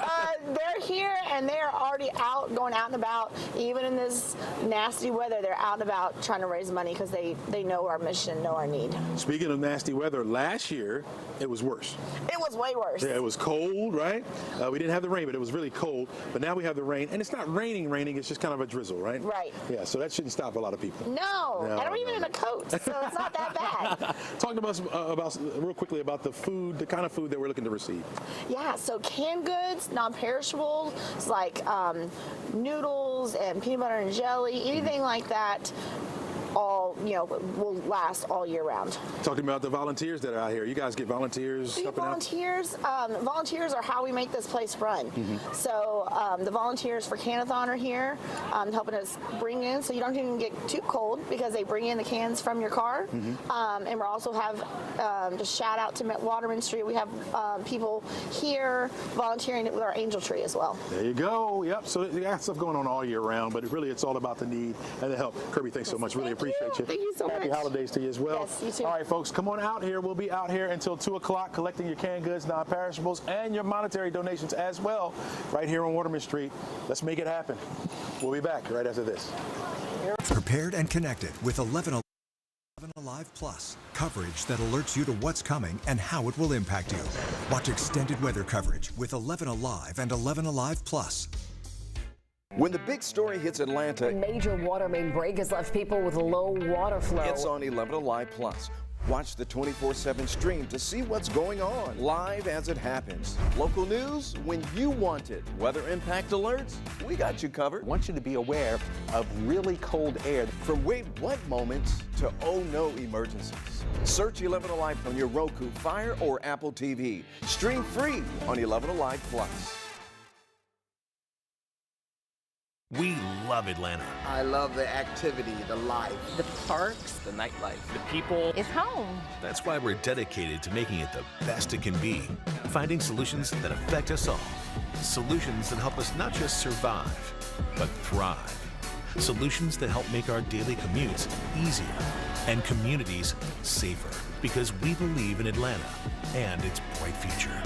They're here and they're already out, going out and about. Even in this nasty weather, they're out and about trying to raise money because they know our mission, know our need. Speaking of nasty weather, last year it was worse. It was way worse. Yeah, it was cold, right? We didn't have the rain, but it was really cold. But now we have the rain, and it's not raining, it's just kind of a drizzle, right? Right. Yeah, so that shouldn't stop a lot of people. No, and I'm even in a coat, so it's not that bad. Talk to us real quickly about the food, the kind of food that we're looking to receive. Yeah, so canned goods, non-perishables, like noodles and peanut butter and jelly, anything like that. All will last all year round. Talk to me about the volunteers that are out here. You guys get volunteers helping out? Volunteers are how we make this place run. So the volunteers for Can-A-Thon are here, helping us bring in, so you don't even get too cold because they bring in the cans from your car. And we also have, just shout out to Waterman Street, we have people here volunteering with our Angel Tree as well. There you go. Yep. So you got stuff going on all year round, but really it's all about the need and the help. Kirby, thanks so much. Really appreciate you. Thank you so much. Happy holidays to you as well. Yes, you too. All right, folks, come on out here. We'll be out here until 2 o'clock collecting your canned goods, non-perishables, and your monetary donations as well, right here on Waterman Street. Let's make it happen. We'll be back right after this. Prepared and connected with 11Alive Plus. Coverage that alerts you to what's coming and how it will impact you. Watch extended weather coverage with 11Alive and 11Alive Plus. When the big story hits Atlanta, A major water main break has left people with low water flow. it's on 11Alive Plus. Watch the 24/7 stream to see what's going on, live as it happens. Local news when you want it. Weather impact alerts, we got you covered. I want you to be aware of really cold air. From wait what moments to oh no emergencies. Search 11Alive on your Roku, Fire, or Apple TV. Stream free on 11Alive Plus. We love Atlanta. I love the activity, the life. The parks, the nightlife, the people. It's home. That's why we're dedicated to making it the best it can be. Finding solutions that affect us all. Solutions that help us not just survive, but thrive. Solutions that help make our daily commutes easier and communities safer. Because we believe in Atlanta and its bright future.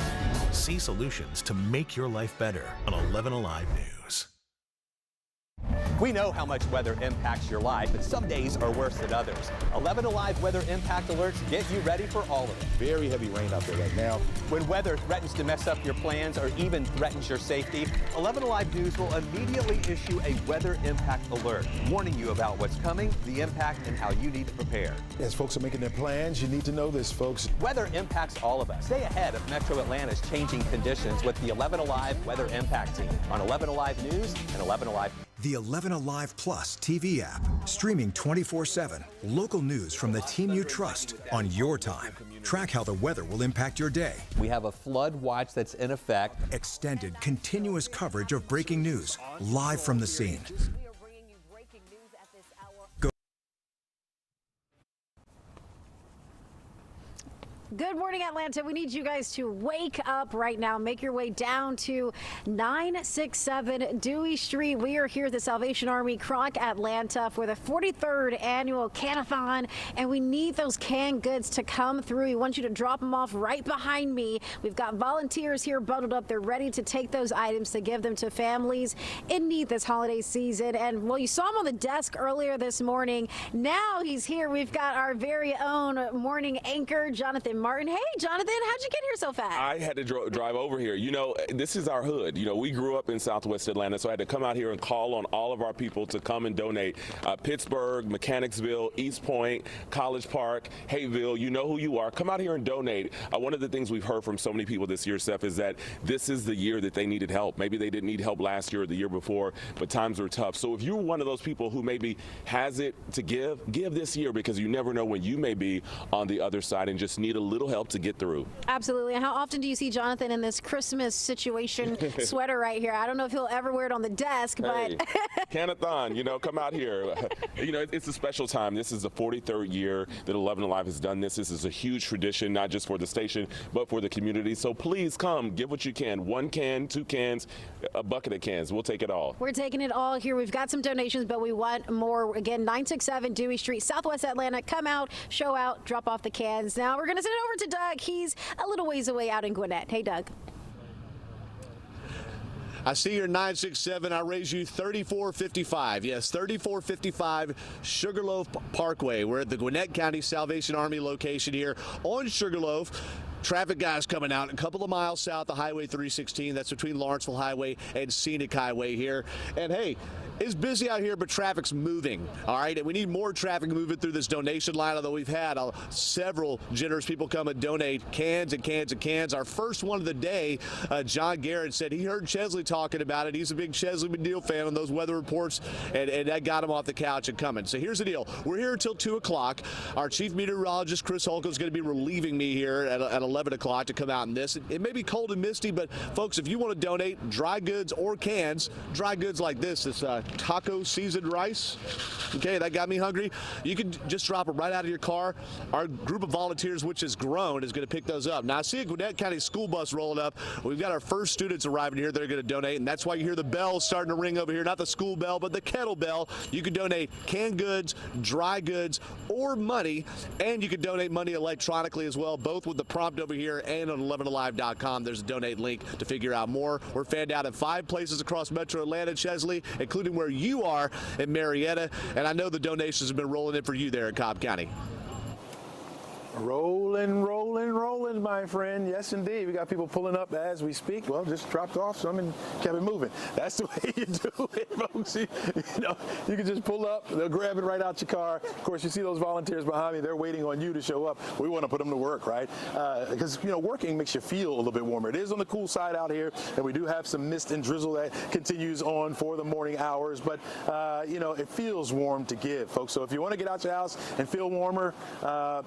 See solutions to make your life better on 11Alive News. We know how much weather impacts your life, but some days are worse than others. 11Alive weather impact alerts get you ready for all of it. Very heavy rain out there right now. When weather threatens to mess up your plans or even threatens your safety, 11Alive News will immediately issue a weather impact alert, warning you about what's coming, the impact, and how you need to prepare. As folks are making their plans, you need to know this, folks. Weather impacts all of us. Stay ahead of Metro Atlanta's changing conditions with the 11Alive Weather Impact Team on 11Alive News and 11Alive. The 11Alive Plus TV app, streaming 24/7. Local news from the team you trust on your time. Track how the weather will impact your day. We have a flood watch that's in effect. Extended, continuous coverage of breaking news, live from the scene. Good morning, Atlanta. We need you guys to wake up right now. Make your way down to 967 Dewey Street. We are here at the Salvation Army Kroc Atlanta for the 43rd annual Can-A-Thon, and we need those canned goods to come through. We want you to drop them off right behind me. We've got volunteers here bundled up. They're ready to take those items to give them to families in need this holiday season. And, well, you saw him on the desk earlier this morning. Now he's here. We've got our very own morning anchor, Jonathan Martin. Hey, Jonathan, how'd you get here so fast? I had to drive over here. You know, this is our hood. You know, we grew up in Southwest Atlanta, so I had to come out here and call on all of our people to come and donate. Pittsburgh, Mechanicsville, East Point, College Park, Hayville, you know who you are. Come out here and donate. One of the things we've heard from so many people this year, Steph, is that this is the year that they needed help. Maybe they didn't need help last year or the year before, but times were tough. So if you're one of those people who maybe has it to give this year, because you never know when you may be on the other side and just need a little help to get through. Absolutely. And how often do you see Jonathan in this Christmas situation sweater right here? I don't know if he'll ever wear it on the desk, but Can-A-Thon, you know, come out here. You know, it's a special time. This is the 43rd year that 11Alive has done this. This is a huge tradition, not just for the station, but for the community. So please come, give what you can. 1 can, 2 cans, a bucket of cans. We'll take it all. We're taking it all here. We've got some donations, but we want more. Again, 967 Dewey Street, Southwest Atlanta. Come out, show out, drop off the cans. Now we're going to send it over to Doug. He's a little ways away out in Gwinnett. Hey, Doug. I see your 967. I raise you 3455. Yes, 3455 Sugarloaf Parkway. We're at the Gwinnett County Salvation Army location here on Sugarloaf. Traffic guys coming out a couple of miles south of Highway 316. That's between Lawrenceville Highway and Scenic Highway here. And hey, it's busy out here, but traffic's moving. All right, and we need more traffic moving through this donation line, although we've had several generous people come and donate cans and cans and cans. Our first one of the day, John Garrett said he heard Chesley talking about it. He's a big Chesley McNeil fan on those weather reports, and that got him off the couch and coming. So here's the deal. We're here until 2 o'clock. Our chief meteorologist, Chris Holcomb, is going to be relieving me here at 11 o'clock to come out in this. It may be cold and misty, but folks, if you want to donate dry goods or cans, dry goods like this taco seasoned rice. Okay, that got me hungry. You can just drop it right out of your car. Our group of volunteers, which has grown, is going to pick those up. Now, I see a Gwinnett County school bus rolling up. We've got our first students arriving here. They're going to donate, and that's why you hear the bells starting to ring over here. Not the school bell, but the kettle bell. You can donate canned goods, dry goods, or money, and you can donate money electronically as well, both with the prompt over here and on 11alive.com. There's a donate link to figure out more. We're fanned out in 5 places across Metro Atlanta, Chesley, including where you are in Marietta, and I know the donations have been rolling in for you there in Cobb County. Rolling, rolling, rolling, my friend. Yes, indeed. We got people pulling up as we speak. Well, just dropped off some and kept it moving. That's the way you do it, folks. You know, you can just pull up. They'll grab it right out your car. Of course, you see those volunteers behind me. They're waiting on you to show up. We want to put them to work, right? Because, you know, working makes you feel a little bit warmer. It is on the cool side out here, and we do have some mist and drizzle that continues on for the morning hours. But, you know, it feels warm to give, folks. So if you want to get out your house and feel warmer,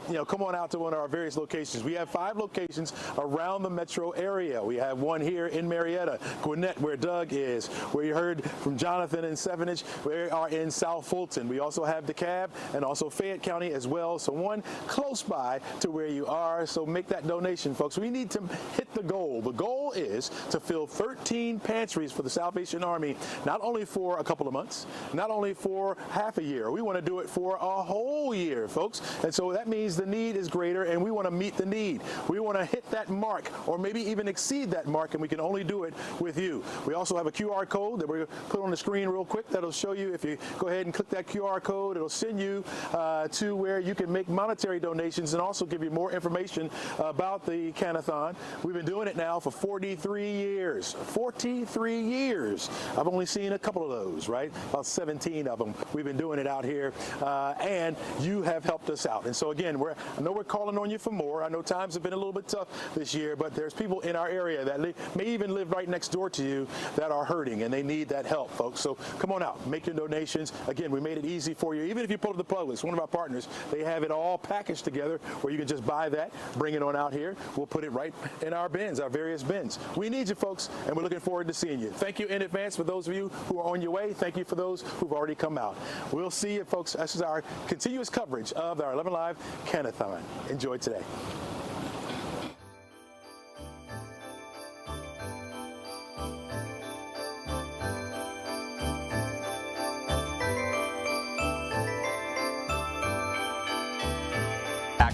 you know, come on out to one of our various locations. We have 5 locations around the metro area. We have one here in Marietta, Gwinnett, where Doug is, where you heard from Jonathan in Stevenage. We are in South Fulton. We also have DeKalb and also Fayette County as well. So one close by to where you are. So make that donation, folks. We need to hit the goal. The goal is to fill 13 pantries for the Salvation Army, not only for a couple of months, not only for half a year. We want to do it for a whole year, folks. And so that means the need is greater, and we want to meet the need. We want to hit that mark or maybe even exceed that mark, and we can only do it with you. We also have a QR code that we're going to put on the screen real quick that'll show you. If you go ahead and click that QR code, it'll send you to where you can make monetary donations and also give you more information about the Can-A-Thon. We've been doing it now for 43 years. 43 years. I've only seen a couple of those, right? About 17 of them. We've been doing it out here, and you have helped us out. And so again, I know we're calling on you for more. I know times have been a little bit tough this year, but there's people in our area that may even live right next door to you that are hurting, and they need that help, folks. So come on out, make your donations. Again, we made it easy for you. Even if you pull up the plug list, one of our partners, they have it all packaged together where you can just buy that, bring it on out here. We'll put it right in our bins, our various bins. We need you, folks, and we're looking forward to seeing you. Thank you in advance for those of you who are on your way. Thank you for those who've already come out. We'll see you, folks. This is our continuous coverage of our 11Alive Can-A-Thon. Enjoy today.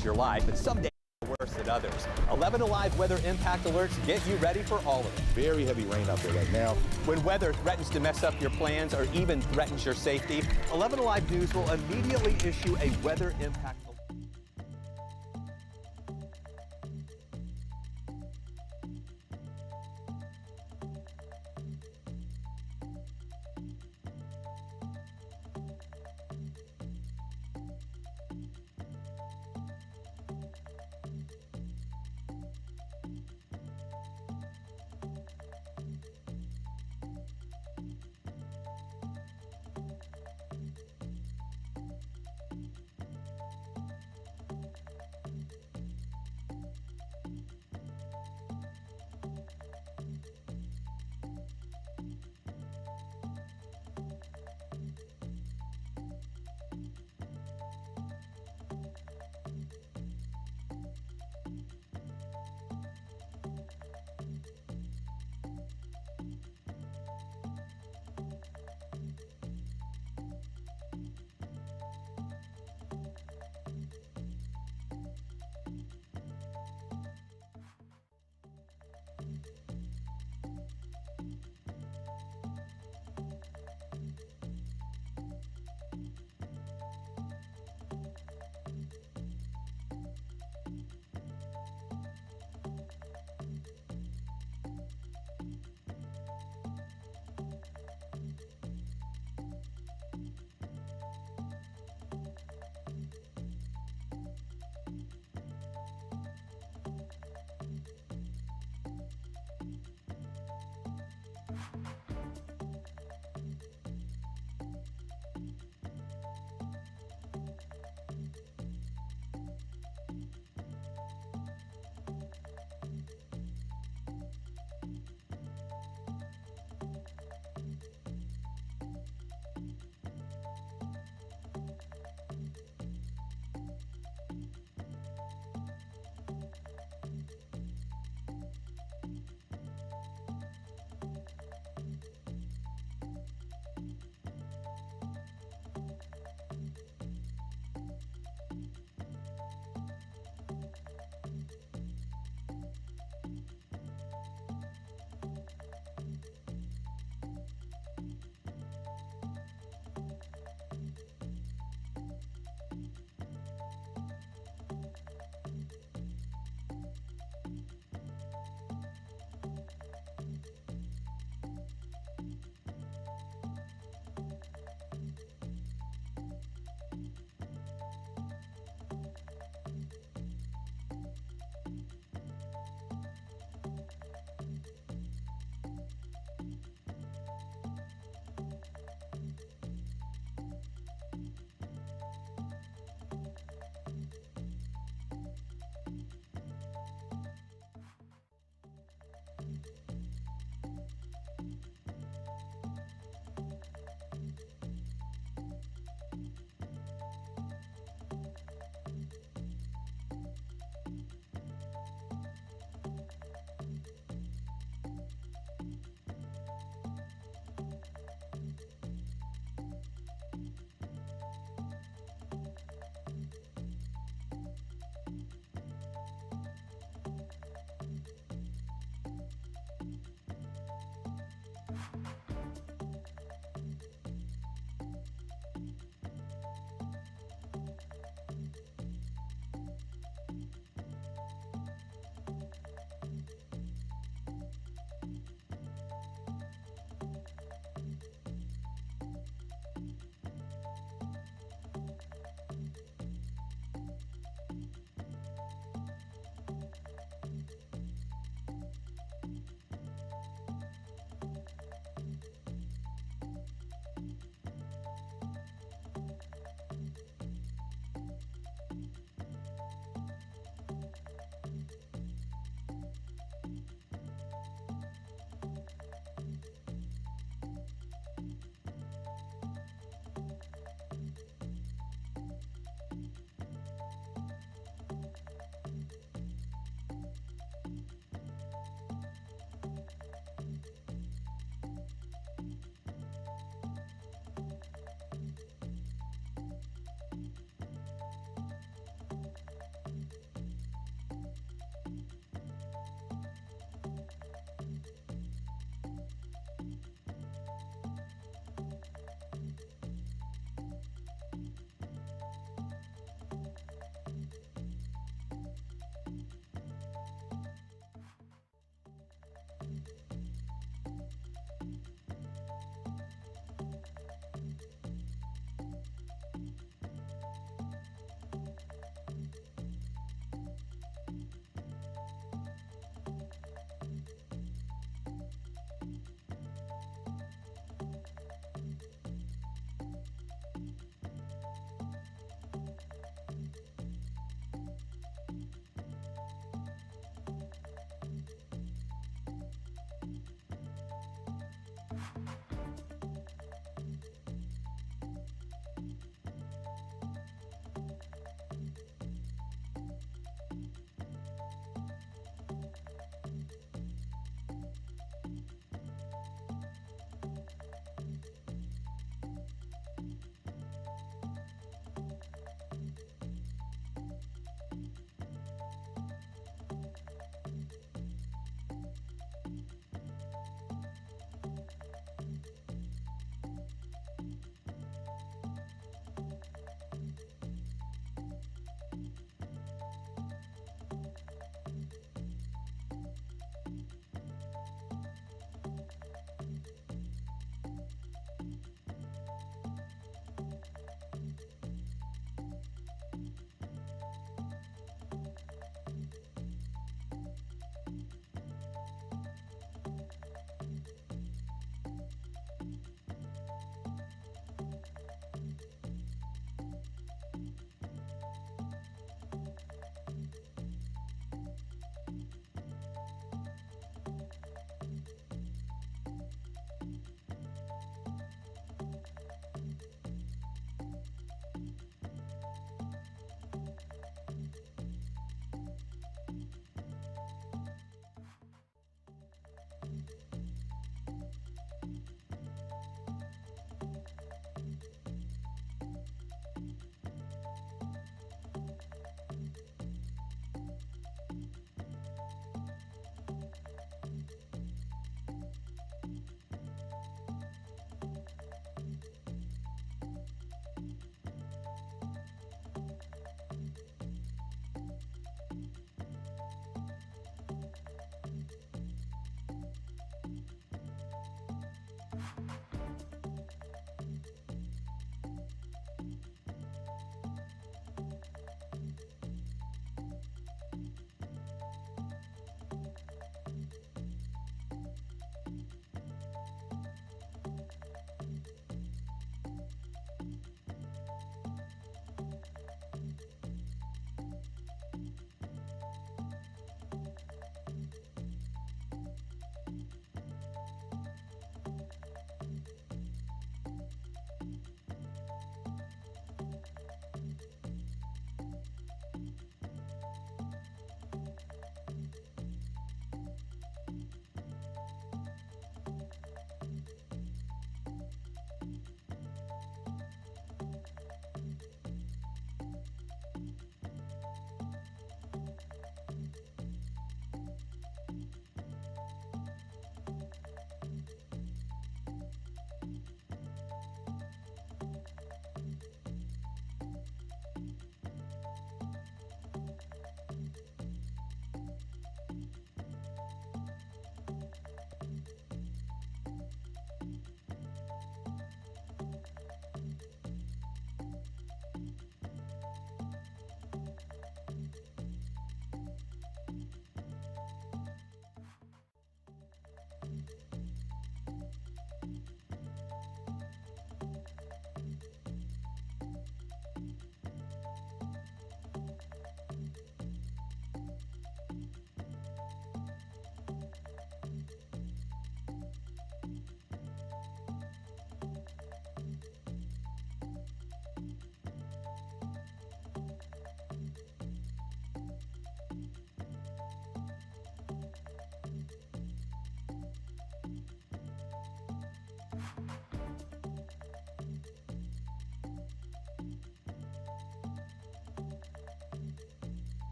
impacts your life, and some days are worse than others. 11Alive weather impact alerts get you ready for all of it. Very heavy rain out there right now. When weather threatens to mess up your plans or even threatens your safety, 11Alive News will immediately issue a weather impact alert.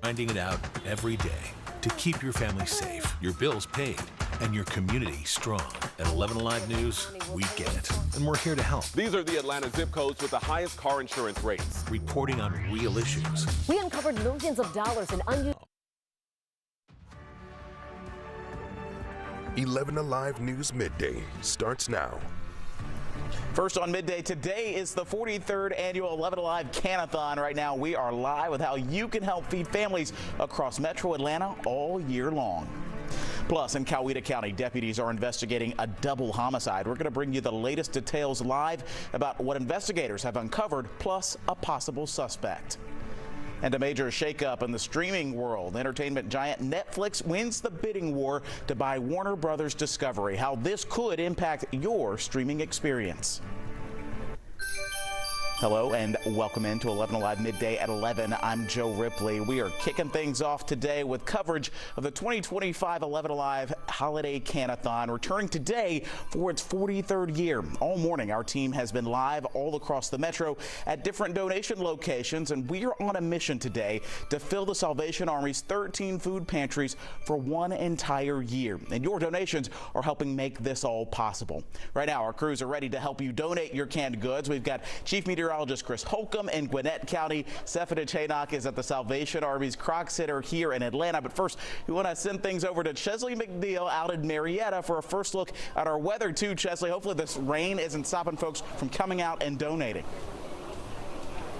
Finding it out every day to keep your family safe, your bills paid, and your community strong. At 11Alive News, we get it, and we're here to help. These are the Atlanta zip codes with the highest car insurance rates. Reporting on real issues. We uncovered millions of dollars in unused. 11Alive News Midday starts now. First on Midday, today is the 43rd annual 11Alive Can-A-Thon. Right now, we are live with how you can help feed families across Metro Atlanta all year long. Plus, in Coweta County, deputies are investigating a double homicide. We're going to bring you the latest details live about what investigators have uncovered, plus a possible suspect. And a major shakeup in the streaming world. Entertainment giant Netflix wins the bidding war to buy Warner Brothers Discovery. How this could impact your streaming experience. Hello and welcome into 11Alive Midday at 11. I'm Joe Ripley. We are kicking things off today with coverage of the 2025 11Alive Holiday Can-A-Thon, returning today for its 43rd year. All morning, our team has been live all across the metro at different donation locations, and we are on a mission today to fill the Salvation Army's 13 food pantries for one entire year. And your donations are helping make this all possible. Right now, our crews are ready to help you donate your canned goods. We've got Chief Meteorologist Chris Holcomb in Gwinnett County. Stephanie Chaynock is at the Salvation Army's Croc Center here in Atlanta. But first, we want to send things over to Chesley McNeil out in Marietta for a first look at our weather too. Chesley, hopefully this rain isn't stopping folks from coming out and donating.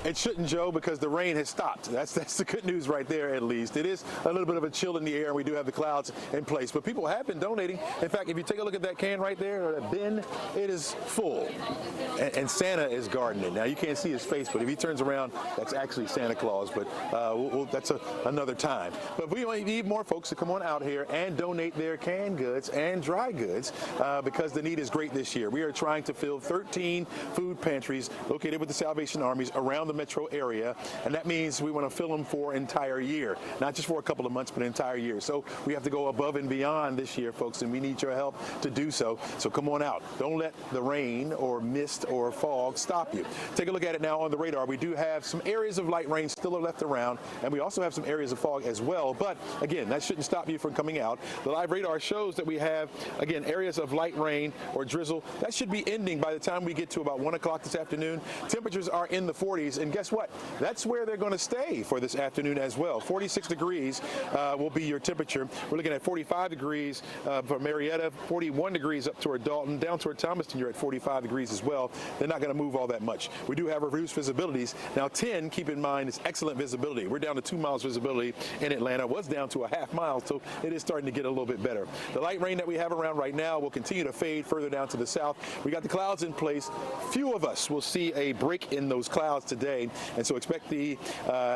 It shouldn't, Joe, because the rain has stopped. That's the good news right there, at least. It is a little bit of a chill in the air, and we do have the clouds in place. But people have been donating. In fact, if you take a look at that can right there, or that bin, it is full. And Santa is guarding it. Now, you can't see his face, but if he turns around, that's actually Santa Claus. But that's another time. But we need more folks to come on out here and donate their canned goods and dry goods because the need is great this year. We are trying to fill 13 food pantries located with the Salvation Armies around the metro area, and that means we want to fill them for an entire year, not just for a couple of months, but an entire year. So we have to go above and beyond this year, folks, and we need your help to do so. So come on out. Don't let the rain or mist or fog stop you. Take a look at it now on the radar. We do have some areas of light rain still left around, and we also have some areas of fog as well. But again, that shouldn't stop you from coming out. The live radar shows that we have, again, areas of light rain or drizzle. That should be ending by the time we get to about 1 o'clock this afternoon. Temperatures are in the 40s. And guess what? That's where they're going to stay for this afternoon as well. 46 degrees will be your temperature. We're looking at 45 degrees for Marietta, 41 degrees up toward Dalton, down toward Thomaston. You're at 45 degrees as well. They're not going to move all that much. We do have reduced visibilities. Now 10, keep in mind, is excellent visibility. We're down to 2 miles visibility in Atlanta. Was down to a half mile, so it is starting to get a little bit better. The light rain that we have around right now will continue to fade further down to the south. We got the clouds in place. Few of us will see a break in those clouds today. And so expect the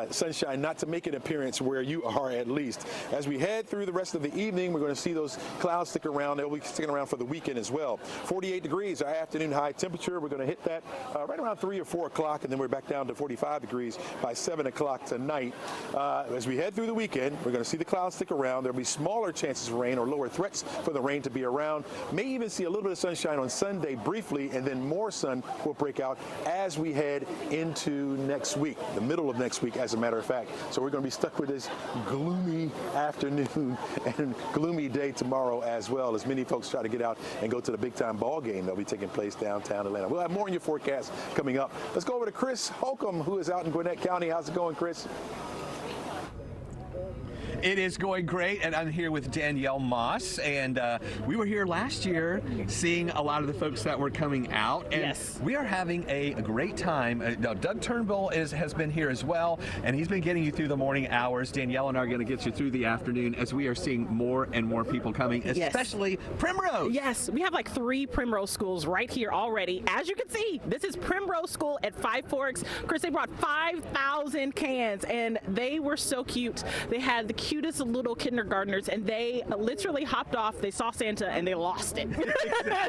sunshine not to make an appearance where you are, at least. As we head through the rest of the evening, we're going to see those clouds stick around. They'll be sticking around for the weekend as well. 48 degrees, our afternoon high temperature. We're going to hit that right around 3 or 4 o'clock, and then we're back down to 45 degrees by 7 o'clock tonight. As we head through the weekend, we're going to see the clouds stick around. There'll be smaller chances of rain or lower threats for the rain to be around. May even see a little bit of sunshine on Sunday briefly, and then more sun will break out as we head into next week, the middle of next week, as a matter of fact. So we're going to be stuck with this gloomy afternoon and gloomy day tomorrow, as well as many folks try to get out and go to the big-time ball game that'll be taking place downtown Atlanta. We'll have more in your forecast coming up. Let's go over to Chris Holcomb, who is out in Gwinnett County. How's it going, Chris? It is going great, and I'm here with Danielle Moss, and we were here last year seeing a lot of the folks that were coming out, and yes, we are having a great time. Doug Turnbull has been here as well, and he's been getting you through the morning hours. Danielle and I are going to get you through the afternoon as we are seeing more and more people coming, especially Primrose. Yes, we have like 3 Primrose schools right here already. As you can see, this is Primrose School at Five Forks. Chris, they brought 5,000 cans, and they were so cute. They had the cutest little kindergartners, and they literally hopped off. They saw Santa and they lost it.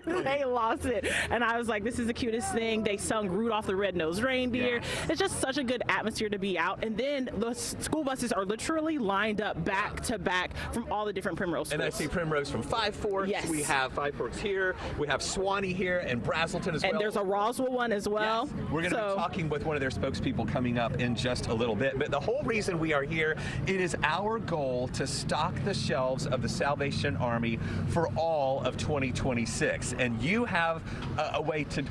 They lost it. And I was like, this is the cutest thing. They sung Rudolph the Red-Nosed Reindeer. Yeah. It's just such a good atmosphere to be out. And then the school buses are literally lined up back to back from all the different Primrose schools. And I see Primrose from Five Forks. Yes. We have Five Forks here. We have Swanee here and Brazelton as well. And there's a Roswell one as well. Yes. We're going to be talking with one of their spokespeople coming up in just a little bit. But the whole reason we are here, it is our goal to stock the shelves of the Salvation Army for all of 2026. And you have a way to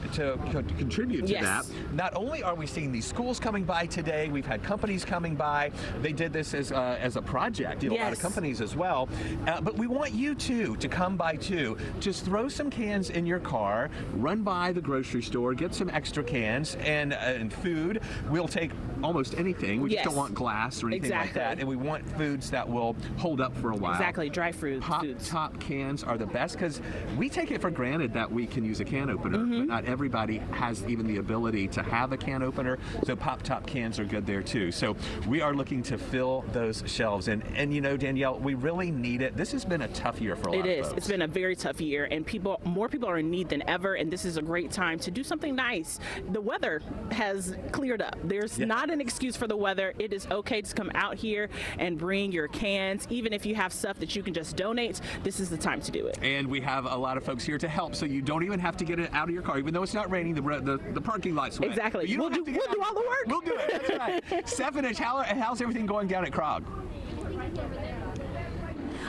contribute to that. Not only are we seeing these schools coming by today, we've had companies coming by. They did this as a project, a lot of companies as well. But we want you too to come by too. Just throw some cans in your car, run by the grocery store, get some extra cans and food. We'll take almost anything. We just don't want glass or anything like that. And we want foods that will hold up for a while. Exactly, dry fruit foods. Top cans are the best because we take it for granted that we can use a can opener, but not everybody has even the ability to have a can opener. So pop top cans are good there too. So we are looking to fill those shelves. And you know, Danielle, we really need it. This has been a tough year for a lot of folks. It is. It's been a very tough year, and more people are in need than ever, and this is a great time to do something nice. The weather has cleared up. There's not an excuse for the weather. It is okay to come out here and bring your cans. Even if you have stuff that you can just donate, this is the time to do it. And we have a lot of folks here to help, so you don't even have to get it out of your car. Even though it's not raining, the parking lot's wet. Exactly. We'll do all the work. We'll do it. That's right. Stephanie, how's everything going down at Krog?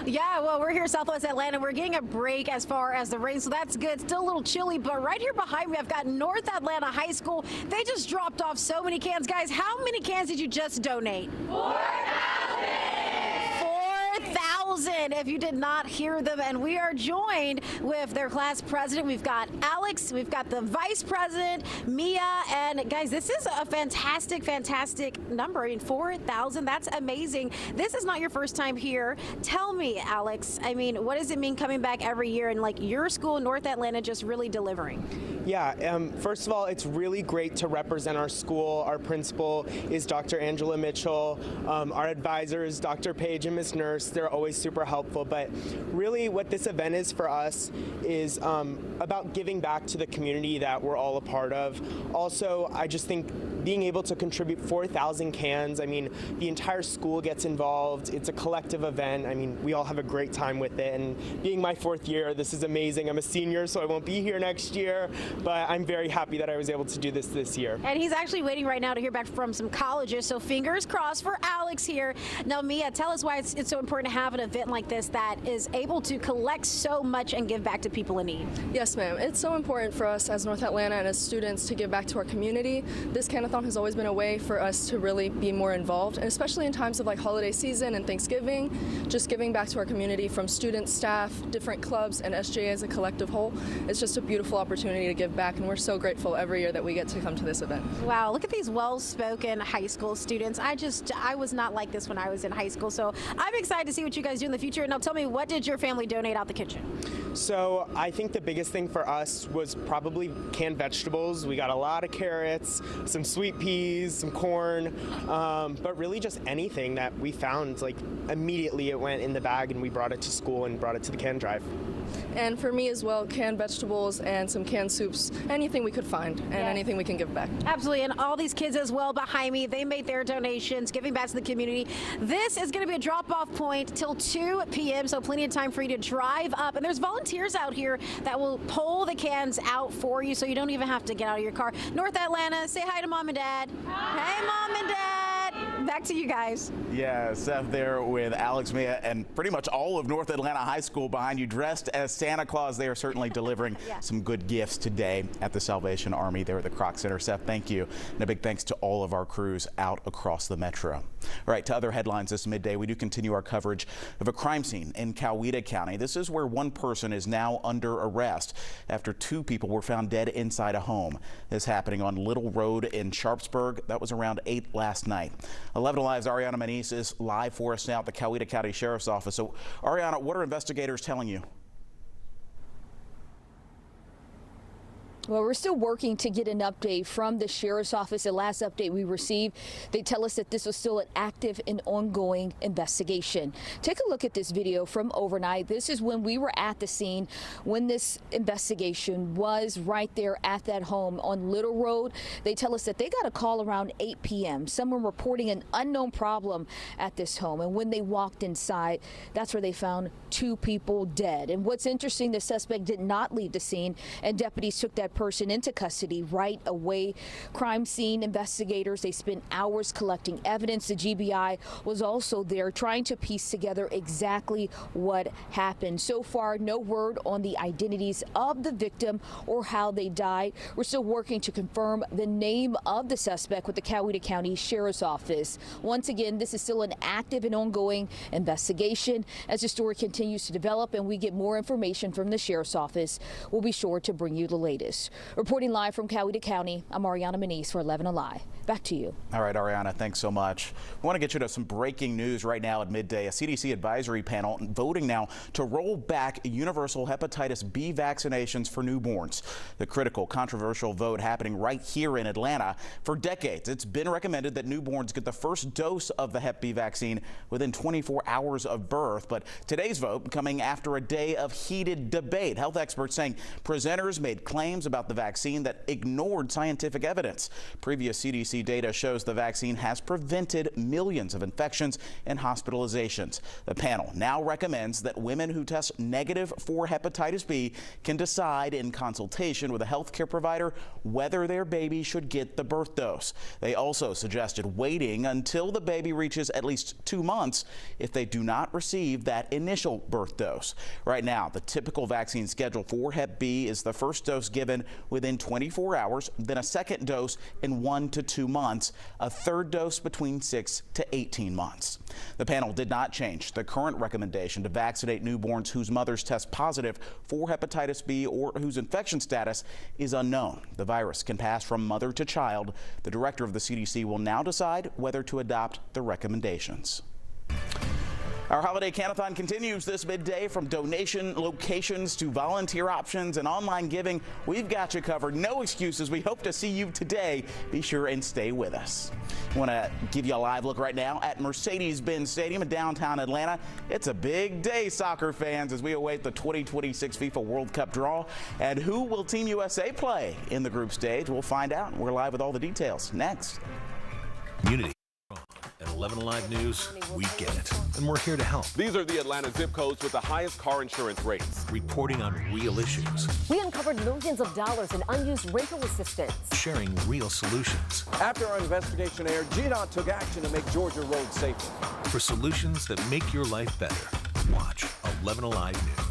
Yeah, well, we're here in Southwest Atlanta. We're getting a break as far as the rain, so that's good. Still a little chilly, but right here behind me, I've got North Atlanta High School. They just dropped off so many cans. Guys, how many cans did you just donate? 4,000, if you did not hear them. And we are joined with their class president. We've got Alex, we've got the vice president, Mia, and guys, this is a fantastic number. I mean, 4,000, that's amazing. This is not your first time here. Tell me, Alex, I mean, what does it mean coming back every year and like your school, North Atlanta, just really delivering? Yeah, first of all, it's really great to represent our school. Our principal is Dr. Angela Mitchell. Our advisors, Dr. Page and Ms. Nurse, they're always super helpful. But really what this event is for us is about giving back to the community that we're all a part of. Also, I just think being able to contribute 4,000 cans, I mean, the entire school gets involved. It's a collective event. I mean, we all have a great time with it. And being my 4th year, this is amazing. I'm a senior, so I won't be here next year. But I'm very happy that I was able to do this year. And he's actually waiting right now to hear back from some colleges, so fingers crossed for Alex here. Now, Mia, tell us why it's so important to have an event like this that is able to collect so much and give back to people in need. Yes, ma'am. It's so important for us as North Atlanta and as students to give back to our community. This Can-A-Thon has always been a way for us to really be more involved, and especially in times of like holiday season and Thanksgiving, just giving back to our community from students, staff, different clubs, and SJA as a collective whole. It's just a beautiful opportunity to give back, and we're so grateful every year that we get to come to this event. Wow, look at these well-spoken high school students. I was not like this when I was in high school, so I'm excited to see what you guys do in the future. Now tell me, what did your family donate out the kitchen? So I think the biggest thing for us was probably canned vegetables. We got a lot of carrots, some sweet peas, some corn, but really just anything that we found. Like immediately it went in the bag and we brought it to school and brought it to the can drive. And for me as well, canned vegetables and some canned soups, anything we could find and anything we can give back. Absolutely, and all these kids as well behind me, they made their donations, giving back to the community. This is going to be a drop-off point till 2 p.m., so plenty of time for you to drive up. And there's volunteers out here that will pull the cans out for you, so you don't even have to get out of your car. North Atlanta, say hi to Mom and Dad. Hi. Hey, Mom and Dad. Back to you guys. Yeah, Seth there with Alex, Mia, and pretty much all of North Atlanta High School behind you, dressed as Santa Claus. They are certainly delivering some good gifts today at the Salvation Army there at the Kroc Center. Seth, thank you. And a big thanks to all of our crews out across the metro. All right, to other headlines this midday, we do continue our coverage of a crime scene in Coweta County. This is where one person is now under arrest after 2 people were found dead inside a home. This happening on Little Road in Sharpsburg. That was around 8 last night. 11Alive's Ariana Maniz is live for us now at the Coweta County Sheriff's Office. So, Ariana, what are investigators telling you? Well, we're still working to get an update from the Sheriff's Office. The last update we received, they tell us that this was still an active and ongoing investigation. Take a look at this video from overnight. This is when we were at the scene, when this investigation was right there at that home on Little Road. They tell us that they got a call around 8 p.m. Someone reporting an unknown problem at this home. And when they walked inside, that's where they found 2 people dead. And what's interesting, the suspect did not leave the scene, and deputies took that person into custody right away. Crime scene investigators, they spent hours collecting evidence. The GBI was also there trying to piece together exactly what happened. So far, no word on the identities of the victim or how they died. We're still working to confirm the name of the suspect with the Coweta County Sheriff's Office. Once again, this is still an active and ongoing investigation. As the story continues to develop and we get more information from the Sheriff's Office, we'll be sure to bring you the latest. Reporting live from Coweta County, I'm Ariana Manise for 11Alive. Back to you. All right, Ariana, thanks so much. We want to get you to some breaking news right now at midday. A CDC advisory panel voting now to roll back universal hepatitis B vaccinations for newborns. The critical, controversial vote happening right here in Atlanta. For decades, it's been recommended that newborns get the first dose of the Hep B vaccine within 24 hours of birth. But today's vote coming after a day of heated debate. Health experts saying presenters made claims about the vaccine that ignored scientific evidence. Previous CDC data shows the vaccine has prevented millions of infections and hospitalizations. The panel now recommends that women who test negative for hepatitis B can decide in consultation with a healthcare provider whether their baby should get the birth dose. They also suggested waiting until the baby reaches at least 2 months if they do not receive that initial birth dose. Right now, the typical vaccine schedule for Hep B is the first dose given within 24 hours, then a second dose in 1 to 2 months, a third dose between 6 to 18 months. The panel did not change the current recommendation to vaccinate newborns whose mothers test positive for hepatitis B or whose infection status is unknown. The virus can pass from mother to child. The director of the CDC will now decide whether to adopt the recommendations. Our holiday Can-A-Thon continues this midday. From donation locations to volunteer options and online giving, we've got you covered. No excuses. We hope to see you today. Be sure and stay with us. I want to give you a live look right now at Mercedes-Benz Stadium in downtown Atlanta. It's a big day, soccer fans, as we await the 2026 FIFA World Cup draw. And who will Team USA play in the group stage? We'll find out. We're live with all the details next. Community. At 11Alive News, we get it, and we're here to help. These are the Atlanta zip codes with the highest car insurance rates. Reporting on real issues. We uncovered millions of dollars in unused rental assistance. Sharing real solutions. After our investigation aired, GDOT took action to make Georgia roads safer. For solutions that make your life better, watch 11Alive News.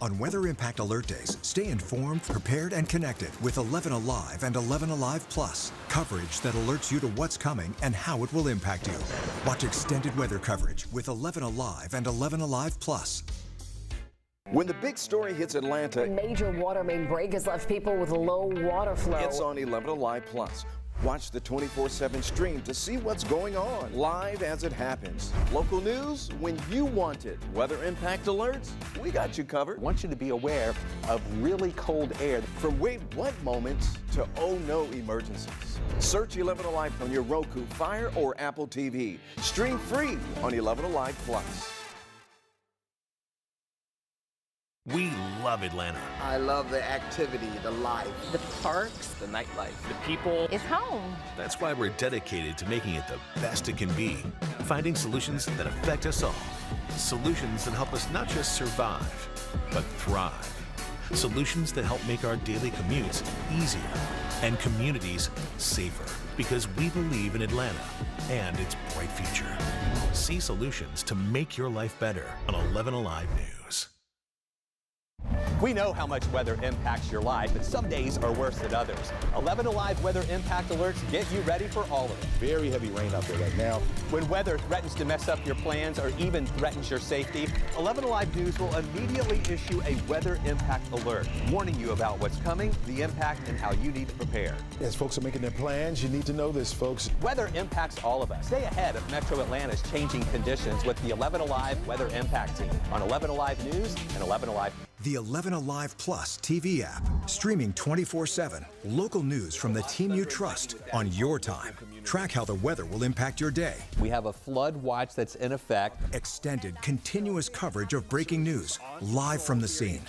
On Weather Impact Alert Days, stay informed, prepared, and connected with 11Alive and 11Alive Plus. Coverage that alerts you to what's coming and how it will impact you. Watch extended weather coverage with 11Alive and 11Alive Plus. When the big story hits Atlanta, A major water main break has left people with low water flow. it's on 11Alive Plus. Watch the 24/7 stream to see what's going on, live as it happens. Local news when you want it. Weather impact alerts, we got you covered. I want you to be aware of really cold air. From wait what moments to oh no emergencies. Search 11Alive on your Roku, Fire, or Apple TV. Stream free on 11Alive Plus. We love Atlanta. I love the activity, the life. The parks, the nightlife, the people. It's home. That's why we're dedicated to making it the best it can be. Finding solutions that affect us all. Solutions that help us not just survive, but thrive. Solutions that help make our daily commutes easier and communities safer. Because we believe in Atlanta and its bright future. See solutions to make your life better on 11Alive News. We know how much weather impacts your life, but some days are worse than others. 11Alive weather impact alerts get you ready for all of it. Very heavy rain out there right now. When weather threatens to mess up your plans or even threatens your safety, 11Alive News will immediately issue a weather impact alert, warning you about what's coming, the impact, and how you need to prepare. As folks are making their plans, you need to know this, folks. Weather impacts all of us. Stay ahead of Metro Atlanta's changing conditions with the 11Alive weather impact team on 11Alive News and 11Alive. The 11Alive Plus TV app, streaming 24/7. Local news from the team you trust on your time. Track how the weather will impact your day. We have a flood watch that's in effect. Extended, continuous coverage of breaking news, live from the scene.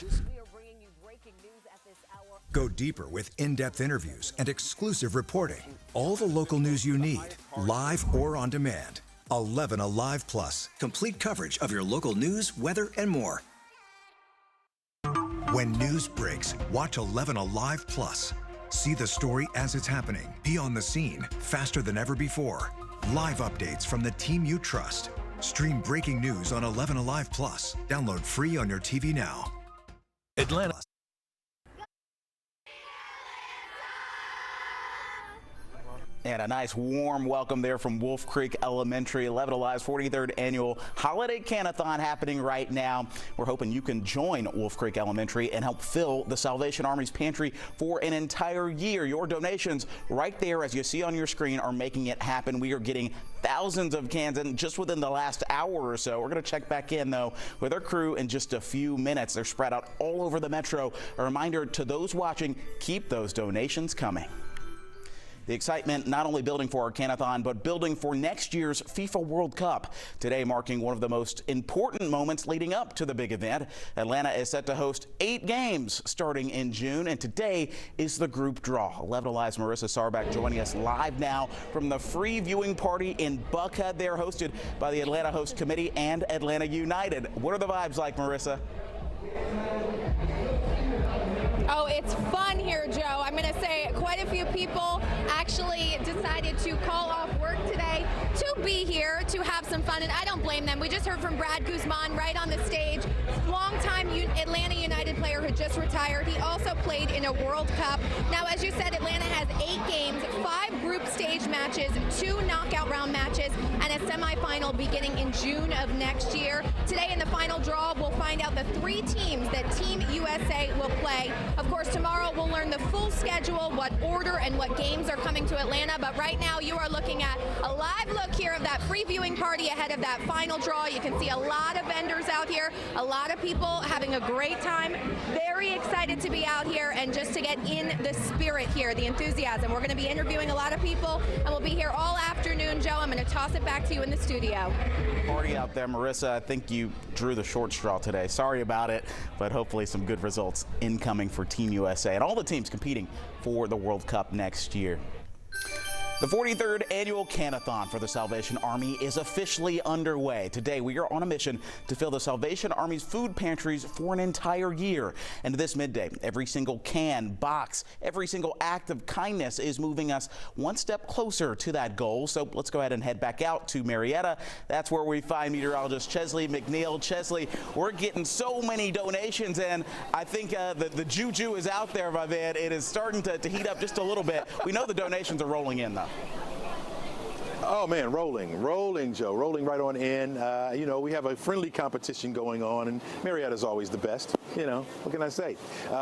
Go deeper with in-depth interviews and exclusive reporting. All the local news you need, live or on demand. 11Alive Plus, complete coverage of your local news, weather, and more. When news breaks, watch 11Alive Plus. See the story as it's happening. Be on the scene faster than ever before. Live updates from the team you trust. Stream breaking news on 11Alive Plus. Download free on your TV now. Atlanta. And a nice warm welcome there from Wolf Creek Elementary. 11Alive's 43rd annual Holiday Can-A-Thon happening right now. We're hoping you can join Wolf Creek Elementary and help fill the Salvation Army's pantry for an entire year. Your donations right there, as you see on your screen, are making it happen. We are getting thousands of cans in just within the last hour or so. We're going to check back in, though, with our crew in just a few minutes. They're spread out all over the metro. A reminder to those watching, keep those donations coming. The excitement not only building for our Can-A-Thon, but building for next year's FIFA World Cup. Today marking one of the most important moments leading up to the big event. Atlanta is set to host 8 games starting in June, and today is the group draw. 11Alive's Marissa Sarback joining us live now from the free viewing party in Buckhead. They're hosted by the Atlanta Host Committee and Atlanta United. What are the vibes like, Marissa? Oh, it's fun here, Joe. I'm going to say quite a few people actually decided to call off work today to be here to have some fun, and I don't blame them. We just heard from Brad Guzman right on the stage, longtime Atlanta United player who just retired. He also played in a World Cup. Now, as you said, Atlanta has 8 games, 5 group stage matches, 2 knockout round matches, and a semifinal beginning in June of next year. Today in the final draw, we'll find out the 3 teams that Team USA will play. Of course, tomorrow we'll learn the full schedule, what order and what games are coming to Atlanta. But right now you are looking at a live look here of that free viewing party ahead of that final draw. You can see a lot of vendors out here, a lot of people having a great time. Very excited to be out here and just to get in the spirit here, the enthusiasm. We're going to be interviewing a lot of people, and we'll be here all afternoon. Joe, I'm going to toss it back to you in the studio. Party out there, Marissa. I think you drew the short straw today. Sorry about it, but hopefully some good results incoming for Team USA and all the teams competing for the World Cup next year. The 43rd annual Can-A-Thon for the Salvation Army is officially underway. Today, we are on a mission to fill the Salvation Army's food pantries for an entire year. And this midday, every single can, box, every single act of kindness is moving us one step closer to that goal. So let's go ahead and head back out to Marietta. That's where we find meteorologist Chesley McNeil. Chesley, we're getting so many donations, and I think the juju is out there, my man. It is starting to heat up just a little bit. We know the donations are rolling in, though. Oh man, rolling, Joe, rolling right on in. You know, we have a friendly competition going on, and Marietta's always the best. You know, what can I say?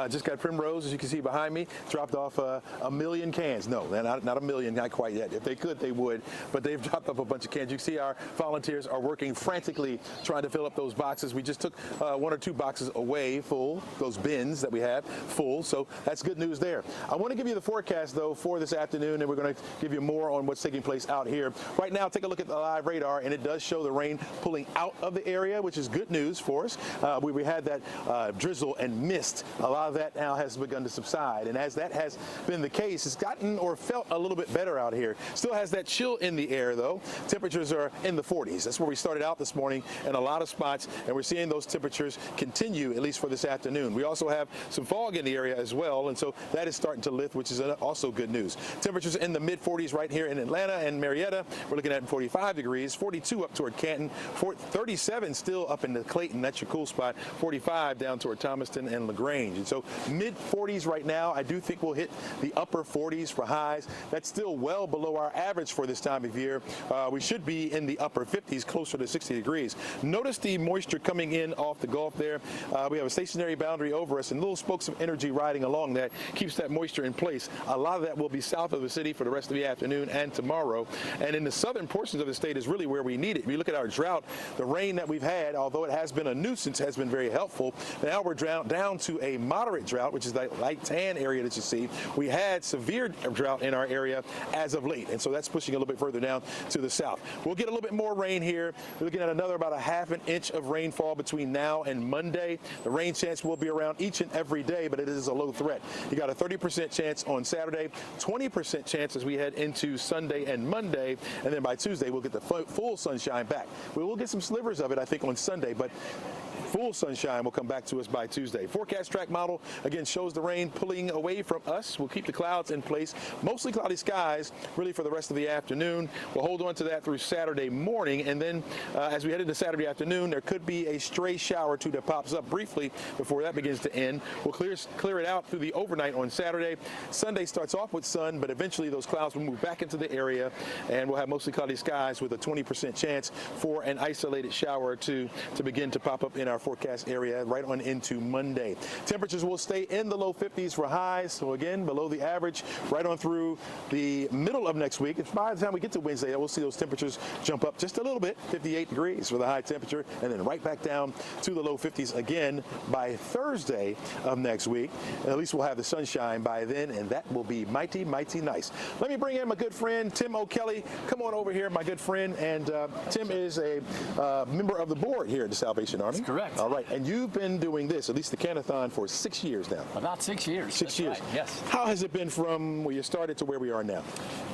Just got Primrose, as you can see behind me, dropped off a million cans. No, not a million, not quite yet. If they could, they would, but they've dropped off a bunch of cans. You can see our volunteers are working frantically trying to fill up those boxes. We just took 1 or 2 boxes away full, those bins that we have full, so that's good news there. I want to give you the forecast, though, for this afternoon, and we're going to give you more on what's taking place out here. Right now, take a look at the live radar, and it does show the rain pulling out of the area, which is good news for us. We had that drizzle and mist. A lot of that now has begun to subside, and as that has been the case, it's gotten or felt a little bit better out here. Still has that chill in the air, though. Temperatures are in the 40s. That's where we started out this morning in a lot of spots, and we're seeing those temperatures continue, at least for this afternoon. We also have some fog in the area as well, and so that is starting to lift, which is also good news. Temperatures in the mid-40s right here in Atlanta and Marietta. We're looking at 45 degrees, 42 up toward Canton, 37 still up into Clayton. That's your cool spot. 45 down toward Thomaston and LaGrange. And so mid-40s right now. I do think we'll hit the upper 40s for highs. That's still well below our average for this time of year. We should be in the upper 50s, closer to 60 degrees. Notice the moisture coming in off the Gulf there. We have a stationary boundary over us, and little spokes of energy riding along that keeps that moisture in place. A lot of that will be south of the city for the rest of the afternoon and tomorrow. And in the southern portions of the state is really where we need it. If you look at our drought, the rain that we've had, although it has been a nuisance, has been very helpful. Now we're down to a moderate drought, which is that light tan area that you see. We had severe drought in our area as of late, and so that's pushing a little bit further down to the south. We'll get a little bit more rain here. We're looking at another about a half an inch of rainfall between now and Monday. The rain chance will be around each and every day, but it is a low threat. You got a 30% chance on Saturday, 20% chance as we head into Sunday and Monday, and then by Tuesday we'll get the full sunshine back. We will get some slivers of it, I think, on Sunday, but full sunshine will come back to us by Tuesday. Forecast track model, again, shows the rain pulling away from us. We'll keep the clouds in place. Mostly cloudy skies, really, for the rest of the afternoon. We'll hold on to that through Saturday morning, and then as we head into Saturday afternoon, there could be a stray shower or two that pops up briefly before that begins to end. We'll clear it out through the overnight on Saturday. Sunday starts off with sun, but eventually those clouds will move back into the area, and we'll have mostly cloudy skies with a 20% chance for an isolated shower or two to begin to pop up in our forecast area right on into Monday. Temperatures will stay in the low 50s for highs, so again below the average right on through the middle of next week. If by the time we get to Wednesday, we'll see those temperatures jump up just a little bit, 58 degrees for the high temperature, and then right back down to the low 50s again by Thursday of next week. And at least we'll have the sunshine by then, and that will be mighty, mighty nice. Let me bring in my good friend Tim O'Kelly. Come on over here, my good friend. And Tim is a member of the board here at the Salvation Army. That's correct. All right, and you've been doing this, at least the Can-A-Thon, for 6 years now. About 6 years. 6 years. Right. Yes. How has it been from where you started to where we are now?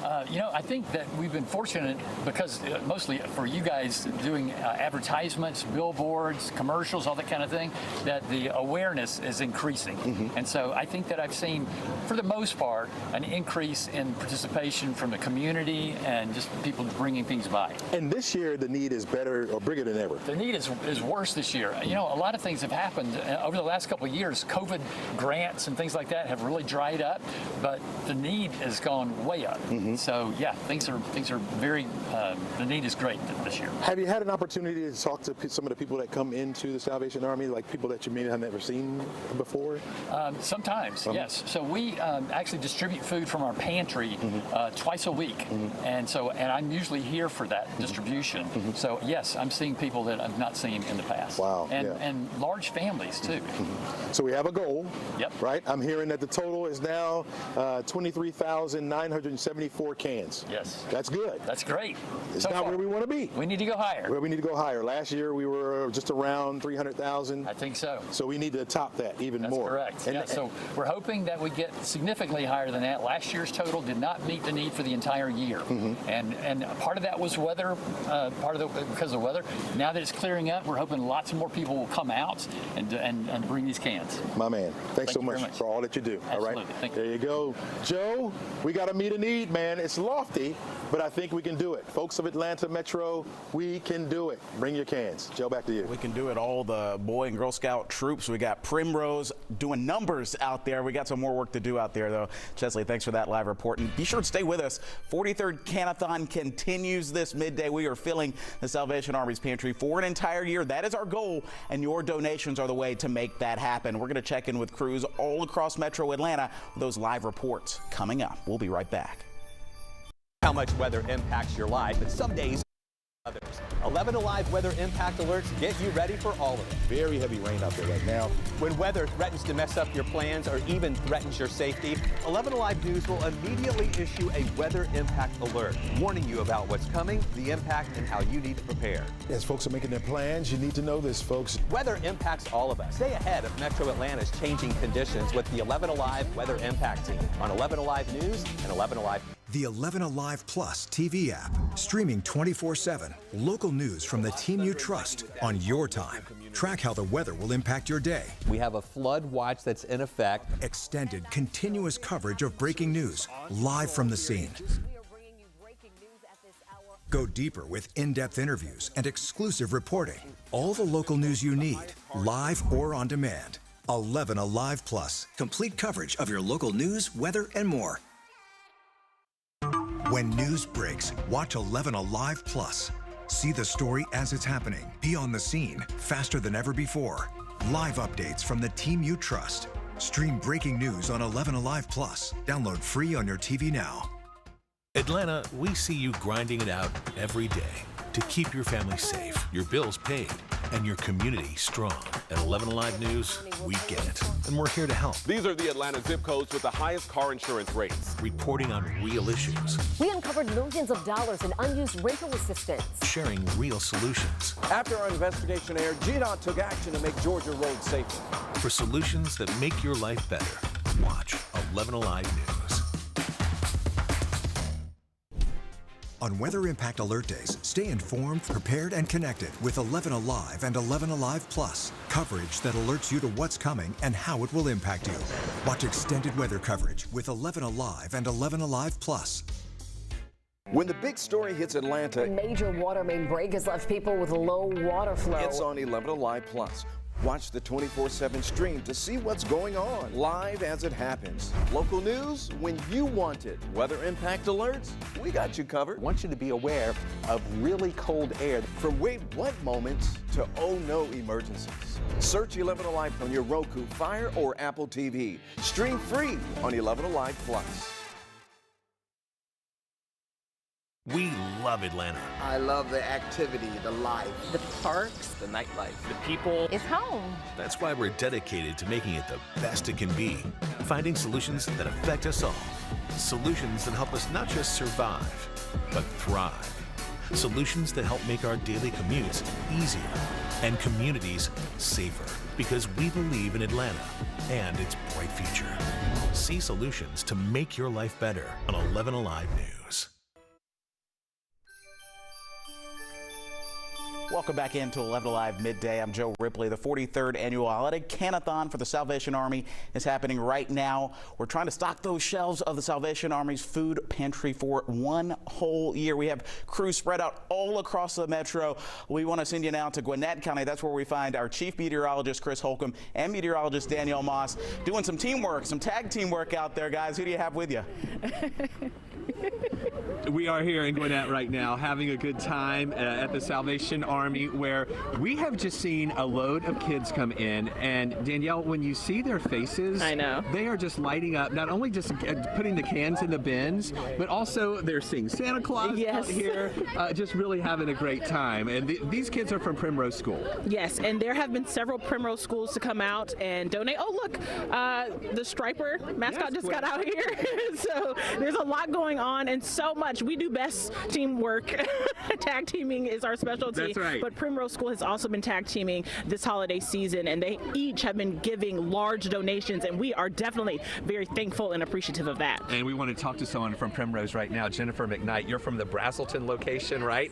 I think that we've been fortunate because mostly for you guys doing advertisements, billboards, commercials, all that kind of thing, that the awareness is increasing. And so I think that I've seen, for the most part, an increase in participation from the community and just people bringing things by. And this year, the need is better or bigger than ever. The need is worse this year. A lot of things have happened over the last couple of years. COVID grants and things like that have really dried up, but the need has gone way up. So yeah, things are very. The need is great this year. Have you had an opportunity to talk to some of the people that come into the Salvation Army, like people that you maybe have never seen before? Sometimes, yes. So we actually distribute food from our pantry twice a week, and I'm usually here for that distribution. So yes, I'm seeing people that I've not seen in the past. Wow. And large families too. So we have a goal. Yep. Right. I'm hearing that the total is now 23,974 cans. Yes. That's good. That's great. It's not where we want to be. We need to go higher. Where we need to go higher. Last year we were just around 300,000. I think so. So we need to top that even more. That's correct. So we're hoping that we get significantly higher than that. Last year's total did not meet the need for the entire year, and part of that was weather. Because of the weather. Now that it's clearing up, we're hoping lots more people will come out and bring these cans. My man, thanks so much for all that you do. Absolutely. All right. Thank you. There you go. Joe, we got to meet a need, man. It's lofty, but I think we can do it. Folks of Atlanta Metro, we can do it. Bring your cans. Joe, back to you. We can do it. All the Boy and Girl Scout troops. We got Primrose doing numbers out there. We got some more work to do out there, though. Chesley, thanks for that live report. And be sure to stay with us. 43rd Can-A-Thon continues this midday. We are filling the Salvation Army's pantry for an entire year. That is our goal, and your donations are the way to make that happen. We're going to check in with crews all across Metro Atlanta with those live reports coming up. We'll be right back. How much weather impacts your life, and some days others. 11Alive weather impact alerts get you ready for all of it. Very heavy rain out there right now. When weather threatens to mess up your plans or even threatens your safety, 11Alive News will immediately issue a weather impact alert, warning you about what's coming, the impact, and how you need to prepare. As folks are making their plans, you need to know this, folks. Weather impacts all of us. Stay ahead of Metro Atlanta's changing conditions with the 11Alive Weather Impact Team on 11Alive News and 11Alive. The 11Alive Plus TV app, streaming 24/7. Local news from the team you trust on your time. Track how the weather will impact your day. We have a flood watch that's in effect. Extended, continuous coverage of breaking news, live from the scene. Go deeper with in-depth interviews and exclusive reporting. All the local news you need, live or on demand. 11Alive Plus, complete coverage of your local news, weather, and more. When news breaks, watch 11Alive Plus. See the story as it's happening. Be on the scene faster than ever before. Live updates from the team you trust. Stream breaking news on 11Alive Plus. Download free on your TV now. Atlanta, we see you grinding it out every day to keep your family safe, your bills paid, and your community strong. At 11Alive News, we get it, and we're here to help. These are the Atlanta zip codes with the highest car insurance rates. Reporting on real issues. We uncovered millions of dollars in unused rental assistance. Sharing real solutions. After our investigation aired, GDOT took action to make Georgia roads safer. For solutions that make your life better, watch 11Alive News. On Weather Impact Alert Days, stay informed, prepared, and connected with 11Alive and 11Alive Plus. Coverage that alerts you to what's coming and how it will impact you. Watch extended weather coverage with 11Alive and 11Alive Plus. When the big story hits Atlanta, A major water main break has left people with low water flow. it's on 11Alive Plus. Watch the 24/7 stream to see what's going on, live as it happens. Local news when you want it. Weather impact alerts, we got you covered. I want you to be aware of really cold air. From wait what moments to oh no emergencies. Search 11Alive on your Roku, Fire, or Apple TV. Stream free on 11Alive Plus. We love Atlanta. I love the activity, the life. The parks, the nightlife, the people. It's home. That's why we're dedicated to making it the best it can be. Finding solutions that affect us all. Solutions that help us not just survive, but thrive. Solutions that help make our daily commutes easier and communities safer. Because we believe in Atlanta and its bright future. See solutions to make your life better on 11Alive News. Welcome back into 11Alive Midday. I'm Joe Ripley. The 43rd annual holiday Can-A-Thon for the Salvation Army is happening right now. We're trying to stock those shelves of the Salvation Army's food pantry for one whole year. We have crews spread out all across the metro. We want to send you now to Gwinnett County. That's where we find our chief meteorologist, Chris Holcomb, and meteorologist Danielle Moss doing some teamwork, some tag teamwork out there, guys. Who do you have with you? We are here in Gwinnett right now having a good time at the Salvation Army, where we have just seen a load of kids come in. And Danielle, when you see their faces, I know. They are just lighting up, not only just putting the cans in the bins, but also they're seeing Santa Claus out here, just really having a great time. And these kids are from Primrose School. Yes, and there have been several Primrose schools to come out and donate. Oh, look, the Striper mascot just got out here. So there's a lot going on and so much. We do best teamwork. Tag teaming is our specialty. That's right. But Primrose School has also been tag teaming this holiday season, and they each have been giving large donations, and we are definitely very thankful and appreciative of that. And we want to talk to someone from Primrose right now. Jennifer McKnight, you're from the Brazelton location, right?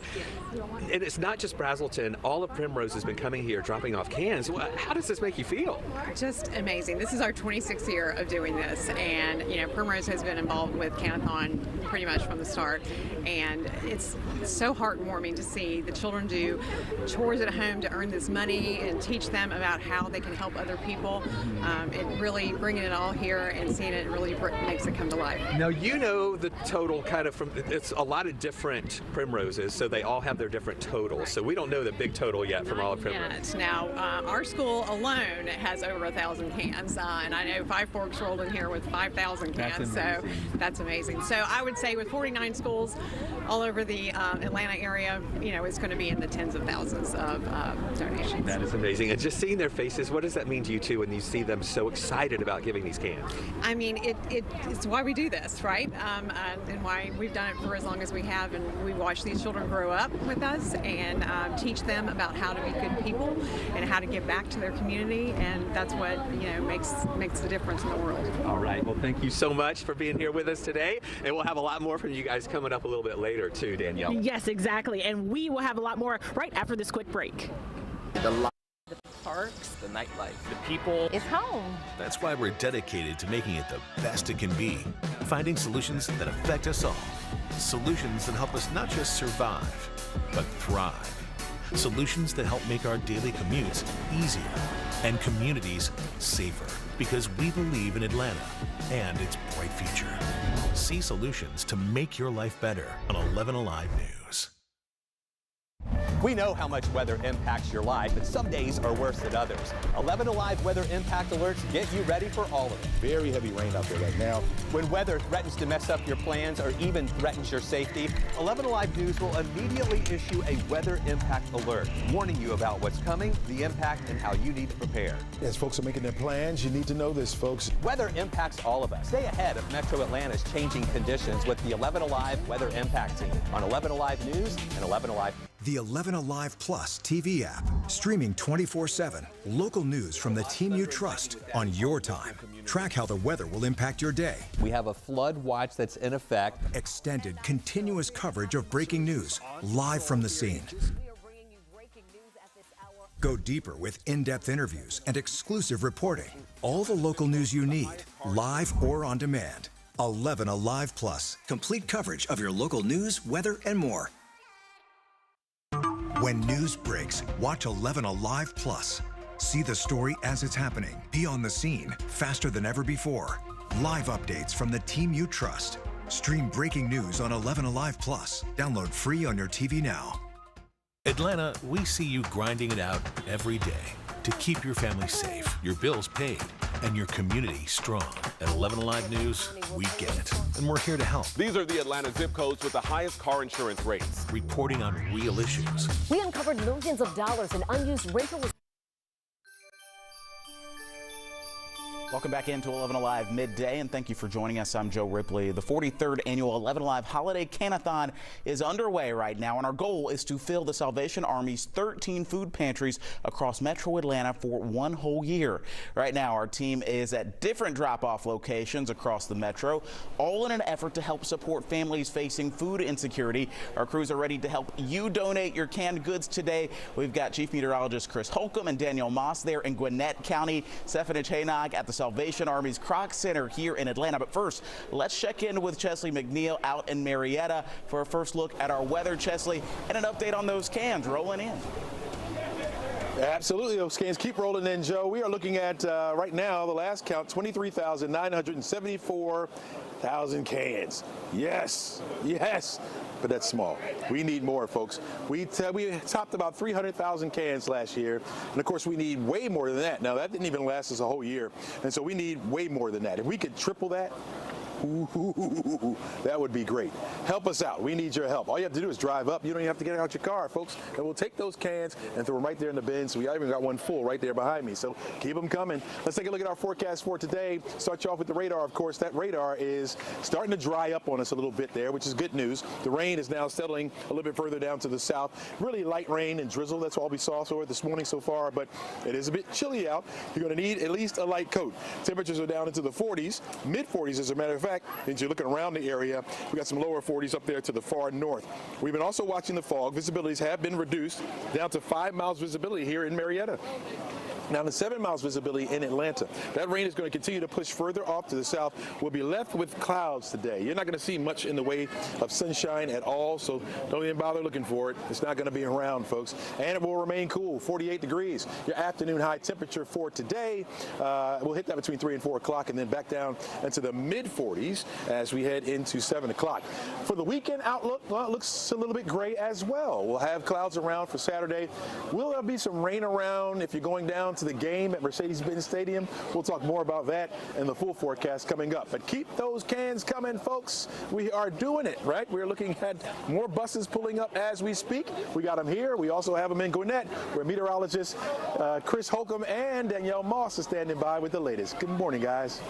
And it's not just Brazelton. All of Primrose has been coming here, dropping off cans. How does this make you feel? Just amazing. This is our 26th year of doing this, and Primrose has been involved with Can-A-Thon pretty much from the start, and it's so heartwarming to see the children do chores at home to earn this money and teach them about how they can help other people. And really bringing it all here and seeing it really makes it come to life. Now, you know the total kind of it's a lot of different Primroses, so they all have their different totals. So we don't know the big total yet from all of Primrose. Now, our school alone has over 1,000 cans, and I know Five Forks rolled in here with 5,000 cans, so that's amazing. So I would say with 49 schools all over the Atlanta area, it's going to be in the tens of thousands of donations. That is amazing. And just seeing their faces, what does that mean to you too when you see them so excited about giving these cans? I mean, it's why we do this, right? And why we've done it for as long as we have, and we watch these children grow up with us and teach them about how to be good people and how to give back to their community, and that's what makes the difference in the world. All right. Well, thank you so much for being here with us today, and we'll have a lot more from you guys coming up a little bit later too, Danielle. Yes, exactly, and we will have a lot more right after this quick break. The parks, the nightlife, the people. It's home. That's why we're dedicated to making it the best it can be. Finding solutions that affect us all. Solutions that help us not just survive, but thrive. Solutions that help make our daily commutes easier and communities safer. Because we believe in Atlanta and its bright future. See solutions to make your life better on 11Alive News. We know how much weather impacts your life, but some days are worse than others. 11Alive weather impact alerts get you ready for all of it. Very heavy rain out there right now. When weather threatens to mess up your plans or even threatens your safety, 11Alive News will immediately issue a weather impact alert, warning you about what's coming, the impact, and how you need to prepare. As folks are making their plans, you need to know this, folks. Weather impacts all of us. Stay ahead of Metro Atlanta's changing conditions with the 11Alive Weather Impact Team on 11Alive News and 11Alive. The 11Alive Plus TV app, streaming 24/7. Local news from the team you trust on your time. Track how the weather will impact your day. We have a flood watch that's in effect. Extended, continuous coverage of breaking news, live from the scene. Go deeper with in-depth interviews and exclusive reporting. All the local news you need, live or on demand. 11Alive Plus, complete coverage of your local news, weather, and more. When news breaks, watch 11Alive Plus. See the story as it's happening. Be on the scene faster than ever before. Live updates from the team you trust. Stream breaking news on 11Alive Plus. Download free on your TV now. Atlanta, we see you grinding it out every day to keep your family safe, your bills paid, and your community strong. At 11Alive News, we get it, and we're here to help. These are the Atlanta zip codes with the highest car insurance rates. Reporting on real issues. We uncovered millions of dollars in unused rental. Welcome back into 11Alive Midday, and thank you for joining us. I'm Joe Ripley. The 43rd annual 11Alive Holiday Can-A-Thon is underway right now, and our goal is to fill the Salvation Army's 13 food pantries across Metro Atlanta for one whole year. Right now, our team is at different drop-off locations across the Metro, all in an effort to help support families facing food insecurity. Our crews are ready to help you donate your canned goods today. We've got Chief Meteorologist Chris Holcomb and Danielle Moss there in Gwinnett County, Stephanie Chainog at the Salvation Army's Kroc Center here in Atlanta. But first, let's check in with Chesley McNeil out in Marietta for a first look at our weather, Chesley, and an update on those cans rolling in. Absolutely, those cans keep rolling in, Joe. We are looking at, right now, the last count, 23,974,000 cans. Yes, yes, but that's small. We need more, folks. We topped about 300,000 cans last year, and of course we need way more than that. Now, that didn't even last us a whole year, and so we need way more than that. If we could triple that, ooh, that would be great. Help us out. We need your help. All you have to do is drive up. You don't even have to get out your car, folks. And we'll take those cans and throw them right there in the bin. So we even got one full right there behind me. So keep them coming. Let's take a look at our forecast for today. Start you off with the radar, of course. That radar is starting to dry up on us a little bit there, which is good news. The rain is now settling a little bit further down to the south. Really light rain and drizzle. That's all we saw this morning so far, but it is a bit chilly out. You're going to need at least a light coat. Temperatures are down into the 40s, mid-40s as a matter of fact. As you're looking around the area, we got some lower 40s up there to the far north. We've been also watching the fog. Visibilities have been reduced down to 5 miles visibility here in Marietta. Now to 7 miles visibility in Atlanta. That rain is going to continue to push further off to the south. We'll be left with clouds today. You're not going to see much in the way of sunshine at all, so don't even bother looking for it. It's not going to be around, folks. And it will remain cool, 48 degrees. Your afternoon high temperature for today, we'll hit that between 3 and 4 o'clock and then back down into the mid-40s as we head into 7 o'clock. For the weekend outlook, well, it looks a little bit gray as well. We'll have clouds around for Saturday. Will there be some rain around if you're going down to the game at Mercedes-Benz Stadium? We'll talk more about that and the full forecast coming up. But keep those cans coming, folks. We are doing it, right? We're looking at more buses pulling up as we speak. We got them here. We also have them in Gwinnett, where meteorologists Chris Holcomb and Danielle Moss are standing by with the latest. Good morning, guys.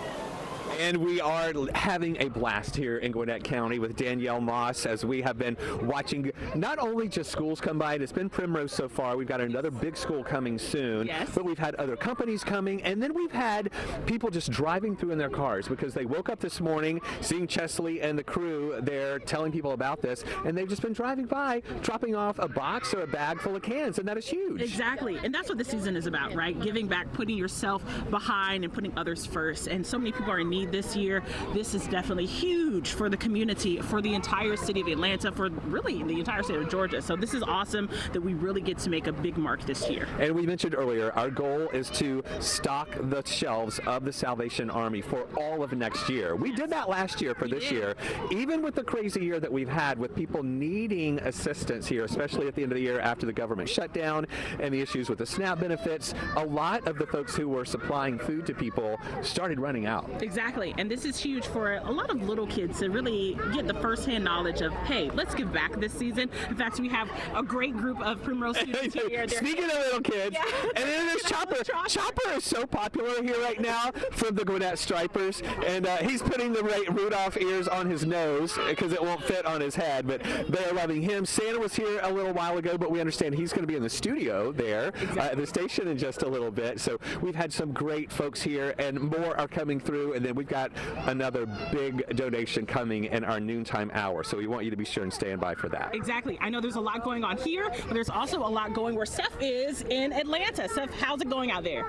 And we are having a blast here in Gwinnett County with Danielle Moss as we have been watching not only just schools come by, and it's been Primrose so far, we've got another big school coming soon, but we've had other companies coming, and then we've had people just driving through in their cars because they woke up this morning seeing Chesley and the crew there telling people about this, and they've just been driving by, dropping off a box or a bag full of cans, and that is huge. Exactly, and that's what the season is about, right? Giving back, putting yourself behind, and putting others first, and so many people are in need this year. This is definitely huge for the community, for the entire city of Atlanta, for really the entire state of Georgia. So this is awesome that we really get to make a big mark this year. And we mentioned earlier, our goal is to stock the shelves of the Salvation Army for all of next year. We did that last year for this year. Even with the crazy year that we've had with people needing assistance here, especially at the end of the year after the government shutdown and the issues with the SNAP benefits, a lot of the folks who were supplying food to people started running out. Exactly, and this is huge for a lot of little kids to really get the first-hand knowledge of, hey, let's give back this season. In fact, we have a great group of Primrose students here. Speaking of little kids, and then there's Chopper. Chopper is so popular here right now from the Gwinnett Stripers, and he's putting the Rudolph ears on his nose because it won't fit on his head, but they're loving him. Santa was here a little while ago, but we understand he's going to be in the studio there at the station in just a little bit. So we've had some great folks here, and more are coming through, and then we've got another big donation coming in our noontime hour. So we want you to be sure and stand by for that. Exactly. I know there's a lot going on here, but there's also a lot going where Seth is in Atlanta. Seth, how's it going out there?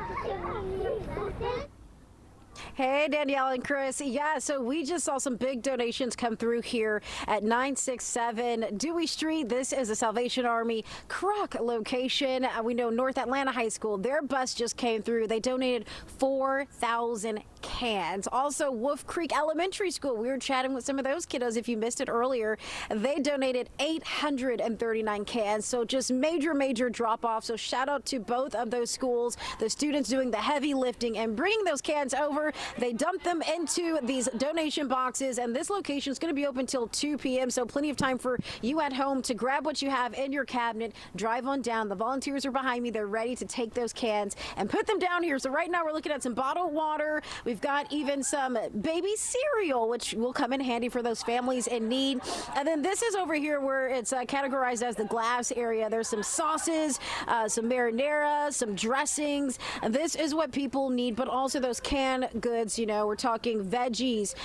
Hey, Danielle and Chris. Yeah, so we just saw some big donations come through here at 967 Dewey Street. This is a Salvation Army Croc location. We know North Atlanta High School, their bus just came through. They donated 4,000 cans. Also, Wolf Creek Elementary School. We were chatting with some of those kiddos if you missed it earlier. They donated 839 cans. So just major drop off. So shout out to both of those schools, the students doing the heavy lifting and bringing those cans over. They dumped them into these donation boxes, and this location is going to be open till 2 p.m. So plenty of time for you at home to grab what you have in your cabinet, drive on down. The volunteers are behind me. They're ready to take those cans and put them down here. So right now we're looking at some bottled water. We've got even some baby cereal, which will come in handy for those families in need. And then this is over here where it's categorized as the glass area. There's some sauces, some marinara, some dressings. And this is what people need, but also those canned goods. You know, we're talking veggies,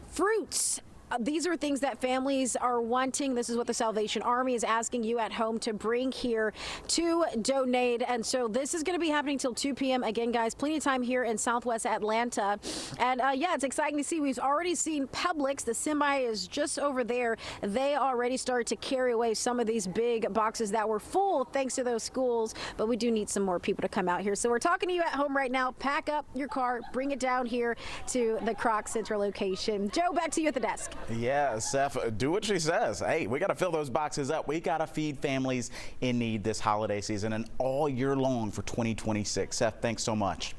fruits. These are things that families are wanting. This is what the Salvation Army is asking you at home to bring here to donate. And so this is going to be happening till 2 p.m. Again, guys, plenty of time here in Southwest Atlanta. And yeah, it's exciting to see. We've already seen Publix. The semi is just over there. They already started to carry away some of these big boxes that were full thanks to those schools. But we do need some more people to come out here. So we're talking to you at home right now. Pack up your car, bring it down here to the Croc Central location. Joe, back to you at the desk. Yeah, Steph, do what she says. Hey, we got to fill those boxes up. We got to feed families in need this holiday season and all year long for 2026. Seth, thanks so much.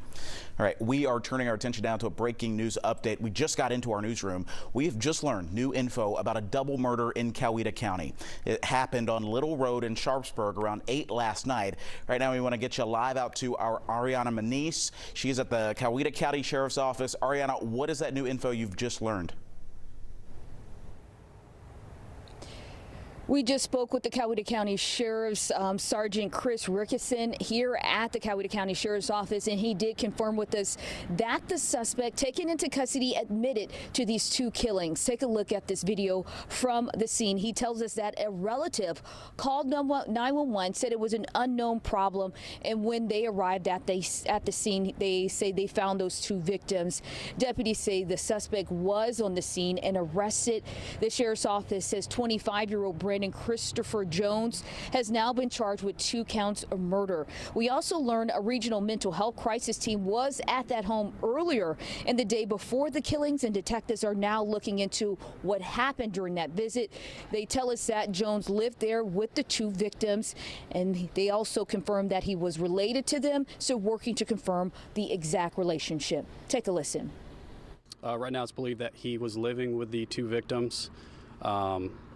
All right, we are turning our attention now to a breaking news update. We just got into our newsroom. We have just learned new info about a double murder in Coweta County. It happened on Little Road in Sharpsburg around 8 last night. Right now, we want to get you live out to our Ariana Manise. She's at the Coweta County Sheriff's Office. Ariana, what is that new info you've just learned? We just spoke with the Coweta County Sheriff's Sergeant Chris Ricketson here at the Coweta County Sheriff's Office, and he did confirm with us that the suspect taken into custody admitted to these 2 killings. Take a look at this video from the scene. He tells us that a relative called 911, said it was an unknown problem, and when they arrived at the scene, they say they found those 2 victims. Deputies say the suspect was on the scene and arrested. The Sheriff's Office says 25-year-old Brandon Christopher Jones has now been charged with 2 counts of murder. We also learned a regional mental health crisis team was at that home earlier in the day before the killings, and detectives are now looking into what happened during that visit. They tell us that Jones lived there with the 2 victims, and they also confirmed that he was related to them, so working to confirm the exact relationship. Take a listen. Right now it's believed that he was living with the 2 victims,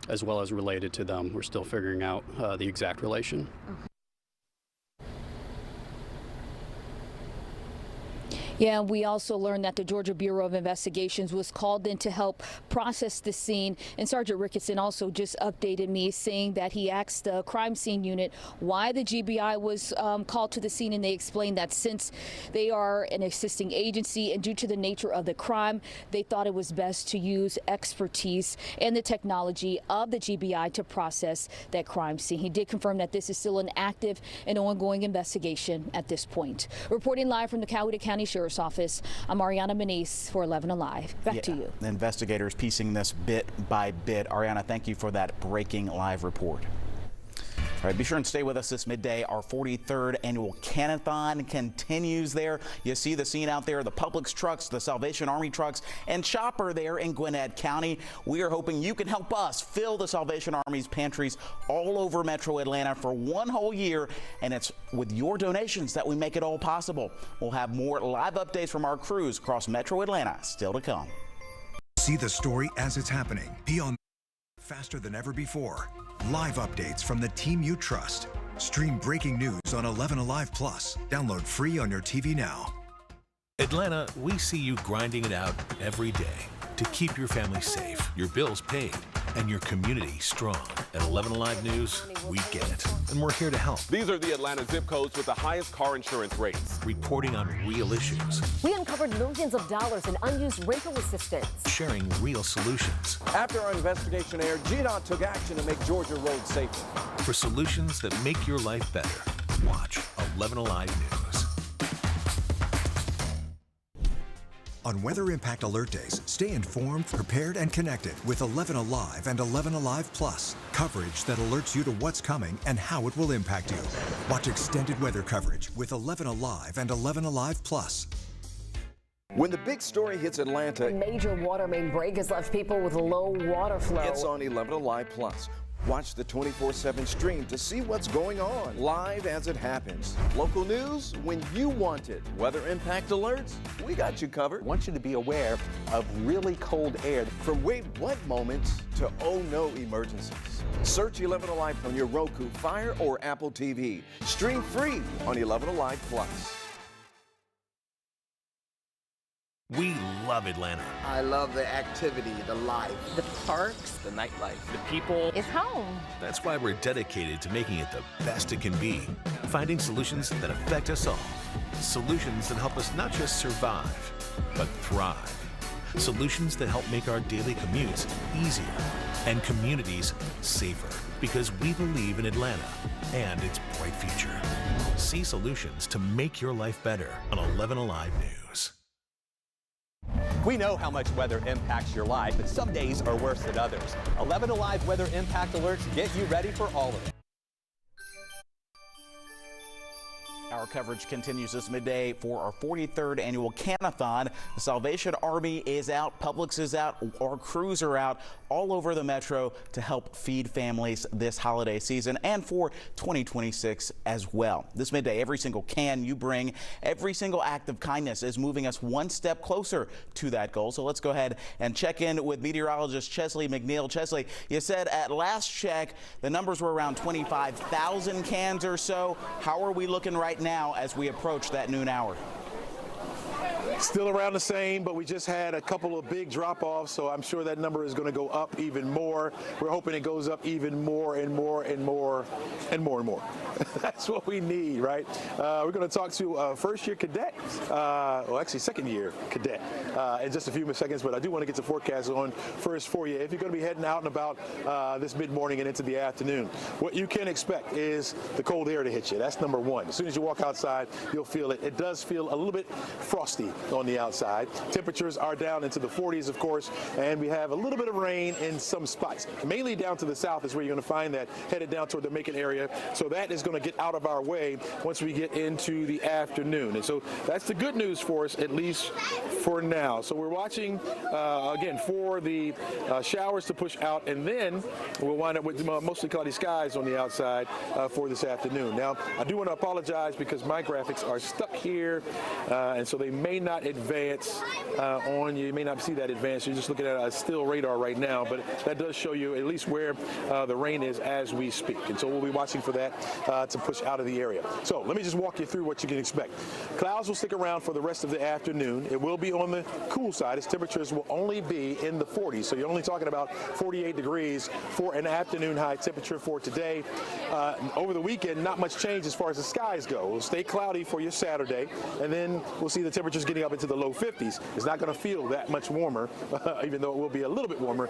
as well as related to them. We're still figuring out the exact relation. Yeah, and we also learned that the Georgia Bureau of Investigations was called in to help process the scene. And Sergeant Ricketson also just updated me, saying that he asked the crime scene unit why the GBI was called to the scene, and they explained that since they are an assisting agency and due to the nature of the crime, they thought it was best to use expertise and the technology of the GBI to process that crime scene. He did confirm that this is still an active and ongoing investigation at this point. Reporting live from the Coweta County Sheriff's Sheriff's Office. I'm Ariana Manise for 11Alive. Back to you. Investigators piecing this bit by bit. Ariana, thank you for that breaking live report. All right, be sure and stay with us this midday. Our 43rd annual Can-A-Thon continues there. You see the scene out there, the Publix trucks, the Salvation Army trucks, and Chopper there in Gwinnett County. We are hoping you can help us fill the Salvation Army's pantries all over Metro Atlanta for one whole year, and it's with your donations that we make it all possible. We'll have more live updates from our crews across Metro Atlanta still to come. See the story as it's happening. Be on faster than ever before. Live updates from the team you trust. Stream breaking news on 11Alive Plus. Download free on your TV now. Atlanta, we see you grinding it out every day to keep your family safe, your bills paid, and your community strong. At 11Alive News, we get it, and we're here to help. These are the Atlanta zip codes with the highest car insurance rates. Reporting on real issues. We uncovered millions of dollars in unused rental assistance. Sharing real solutions. After our investigation aired, GDOT took action to make Georgia roads safer. For solutions that make your life better, watch 11Alive News. On Weather Impact Alert Days, stay informed, prepared, and connected with 11Alive and 11Alive Plus. Coverage that alerts you to what's coming and how it will impact you. Watch extended weather coverage with 11Alive and 11Alive Plus. When the big story hits Atlanta, A major water main break has left people with low water flow. it's on 11Alive Plus. Watch the 24/7 stream to see what's going on, live as it happens. Local news when you want it. Weather impact alerts, we got you covered. I want you to be aware of really cold air. From wait what moments to oh no emergencies. Search 11Alive from your Roku, Fire, or Apple TV. Stream free on 11Alive Plus. We love Atlanta. I love the activity, the life. The parks, the nightlife, the people. It's home. That's why we're dedicated to making it the best it can be. Finding solutions that affect us all. Solutions that help us not just survive, but thrive. Solutions that help make our daily commutes easier and communities safer. Because we believe in Atlanta and its bright future. See solutions to make your life better on 11Alive News. We know how much weather impacts your life, but some days are worse than others. 11Alive weather impact alerts get you ready for all of it. Our coverage continues this midday for our 43rd annual Can-A-Thon. The Salvation Army is out, Publix is out, our crews are out all over the metro to help feed families this holiday season and for 2026 as well. This midday, every single can you bring, every single act of kindness is moving us one step closer to that goal. So let's go ahead and check in with meteorologist Chesley McNeil. Chesley, you said at last check the numbers were around 25,000 cans or so. How are we looking right now as we approach that noon hour? Still around the same, but we just had a couple of big drop-offs, so I'm sure that number is going to go up even more. We're hoping it goes up even more and more and more and more and more. That's what we need, right? We're going to talk to a first-year cadet, well, actually second-year cadet in just a few seconds, but I do want to get the forecast on first for you. If you're going to be heading out and about this mid-morning and into the afternoon, what you can expect is the cold air to hit you. That's number one. As soon as you walk outside, you'll feel it. It does feel a little bit frosty on the outside. Temperatures are down into the 40s, of course, and we have a little bit of rain in some spots. Mainly down to the south is where you're going to find that, headed down toward the Macon area. So that is going to get out of our way once we get into the afternoon. And so that's the good news for us, at least for now. So we're watching, again, for the showers to push out, and then we'll wind up with mostly cloudy skies on the outside for this afternoon. Now, I do want to apologize because my graphics are stuck here, and so they may not advance on you. You may not see that advance. You're just looking at a still radar right now, but that does show you at least where the rain is as we speak. And so we'll be watching for that to push out of the area. So let me just walk you through what you can expect. Clouds will stick around for the rest of the afternoon. It will be on the cool side as temperatures will only be in the 40s. So you're only talking about 48 degrees for an afternoon high temperature for today. over the weekend, not much change as far as the skies go. It'll stay cloudy for your Saturday, and then we'll see the temperatures getting up into the low 50s. It's not going to feel that much warmer, even though it will be a little bit warmer.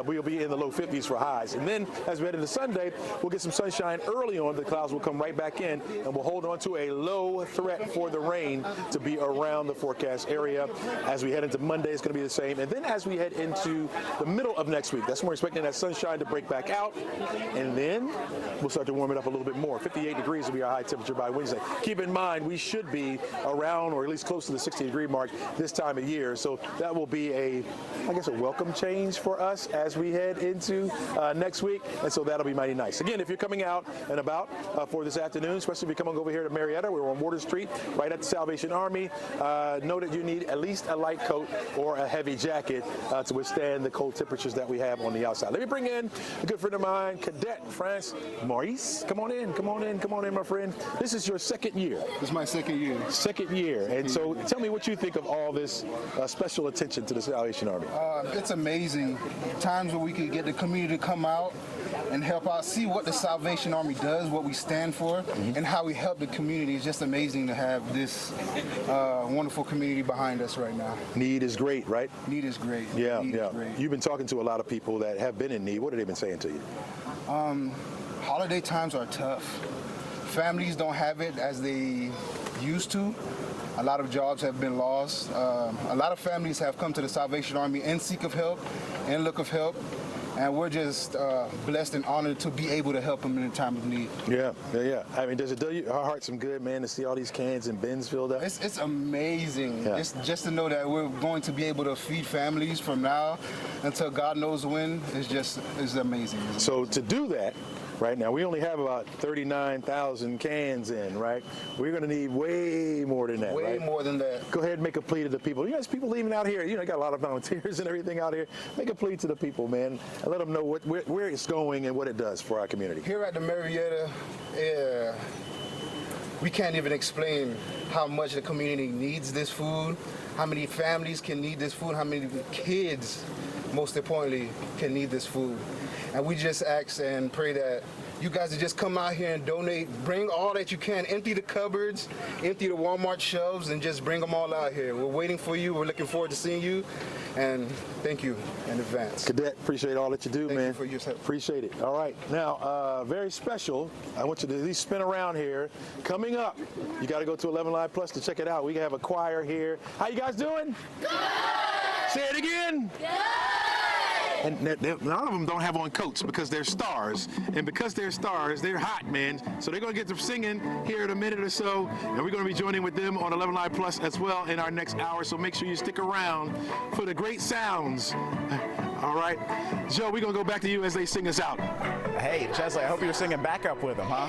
We'll be in the low 50s for highs. And then as we head into Sunday, we'll get some sunshine early on. The clouds will come right back in, and we'll hold on to a low threat for the rain to be around the forecast area. As we head into Monday, it's going to be the same. And then as we head into the middle of next week, that's when we're expecting that sunshine to break back out. And then we'll start to warm it up a little bit more. 58 degrees will be our high temperature by Wednesday. Keep in mind, we should be around or at least close to the 60-degree mark this time of year. So that will be a welcome change for us as we head into next week. And so that'll be mighty nice. Again, if you're coming out and about for this afternoon, especially if you're coming over here to Marietta, we're on Water Street, right at the Salvation Army. Know that you need at least a light coat or a heavy jacket to withstand the cold temperatures that we have on the outside. Let me bring in a good friend of mine, Cadet France Maurice. Come on in, my friend. This is your second year. This is my second year. Second year. And so tell me what you think of all this special attention to the Salvation Army. It's amazing. Times where we could get the community to come out and help out, see what the Salvation Army does, what we stand for, and how we help the community. It's just amazing to have this wonderful community behind us right now. Need is great, right? Need is great. Yeah. Is great. You've been talking to a lot of people that have been in need. What have they been saying to you? Holiday times are tough. Families don't have it as they used to. A lot of jobs have been lost. A lot of families have come to the Salvation Army in seek of help, in look of help. And we're just blessed and honored to be able to help them in a time of need. Yeah. I mean, does it do your heart some good, man, to see all these cans and bins filled up? It's amazing. Yeah. Just to know that we're going to be able to feed families from now until God knows when is amazing. So to do that, right now, we only have about 39,000 cans in, right? We're going to need way more than that, Way more than that. Go ahead and make a plea to the people. You guys, people leaving out here, got a lot of volunteers and everything out here. Make a plea to the people, man, and let them know where it's going and what it does for our community. Here at the Marietta, we can't even explain how much the community needs this food, how many families can need this food, how many kids, most importantly, can need this food. And we just ask and pray that you guys would just come out here and donate, bring all that you can, empty the cupboards, empty the Walmart shelves, and just bring them all out here. We're waiting for you. We're looking forward to seeing you. And thank you in advance. Cadet, appreciate all that you do, man. Thank you for your help. Appreciate it. All right. Now, very special. I want you to at least spin around here. Coming up, you got to go to 11Alive Plus to check it out. We have a choir here. How you guys doing? Good. Say it again. Good. And none of them don't have on coats because they're stars. And because they're stars, they're hot, man. So they're going to get to singing here in a minute or so. And we're going to be joining with them on 11Alive Plus as well in our next hour. So make sure you stick around for the great sounds. All right. Joe, we're going to go back to you as they sing us out. Hey, Chesley, I hope you're singing backup with them, huh?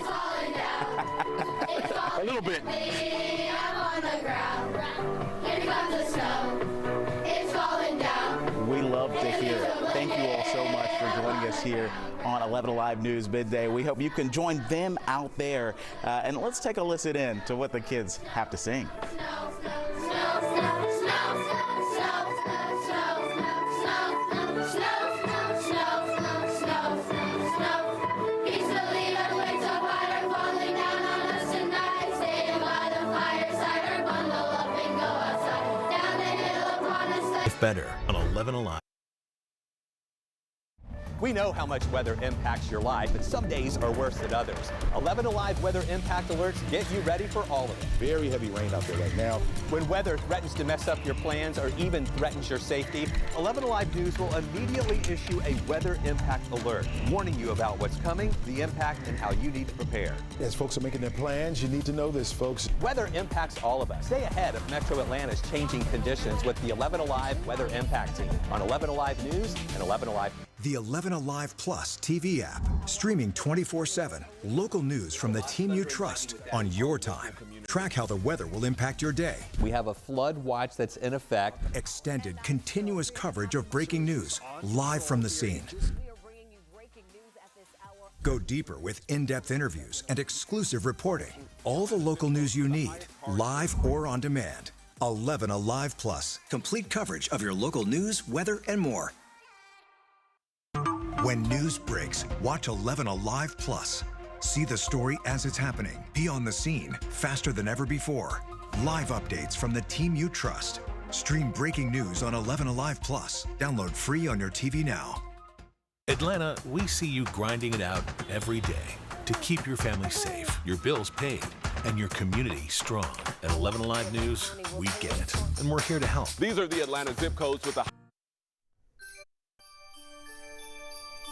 A little bit. We love to hear it. Thank you all so much for joining us here on 11Alive News Midday. We hope you can join them out there. And let's take a listen in to what the kids have to sing. Better on 11Alive. We know how much weather impacts your life, but some days are worse than others. 11Alive weather impact alerts get you ready for all of it. Very heavy rain out there right now. When weather threatens to mess up your plans or even threatens your safety, 11Alive News will immediately issue a weather impact alert, warning you about what's coming, the impact, and how you need to prepare. As folks are making their plans, you need to know this, folks. Weather impacts all of us. Stay ahead of Metro Atlanta's changing conditions with the 11Alive Weather Impact Team on 11Alive News and 11Alive. The 11Alive Plus TV app, streaming 24/7. Local news from the team you trust on your time. Track how the weather will impact your day. We have a flood watch that's in effect. Extended, continuous coverage of breaking news, live from the scene. Go deeper with in-depth interviews and exclusive reporting. All the local news you need, live or on demand. 11Alive Plus, complete coverage of your local news, weather, and more. When news breaks, watch 11Alive Plus. See the story as it's happening. Be on the scene faster than ever before. Live updates from the team you trust. Stream breaking news on 11Alive Plus. Download free on your TV now. Atlanta, we see you grinding it out every day to keep your family safe, your bills paid, and your community strong. At 11Alive News, we get it, and we're here to help. These are the Atlanta zip codes with the...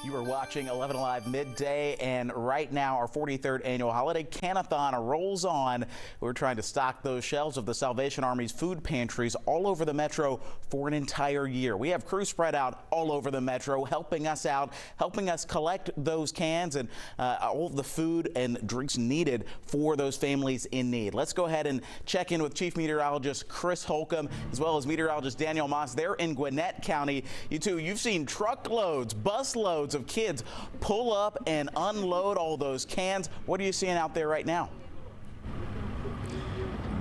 You are watching 11Alive Midday, and right now our 43rd annual holiday Can-A-Thon rolls on. We're trying to stock those shelves of the Salvation Army's food pantries all over the metro for an entire year. We have crews spread out all over the metro helping us out, helping us collect those cans and all the food and drinks needed for those families in need. Let's go ahead and check in with Chief Meteorologist Chris Holcomb as well as Meteorologist Danielle Moss. They're in Gwinnett County. You've seen truckloads, busloads of kids pull up and unload all those cans. What are you seeing out there right now?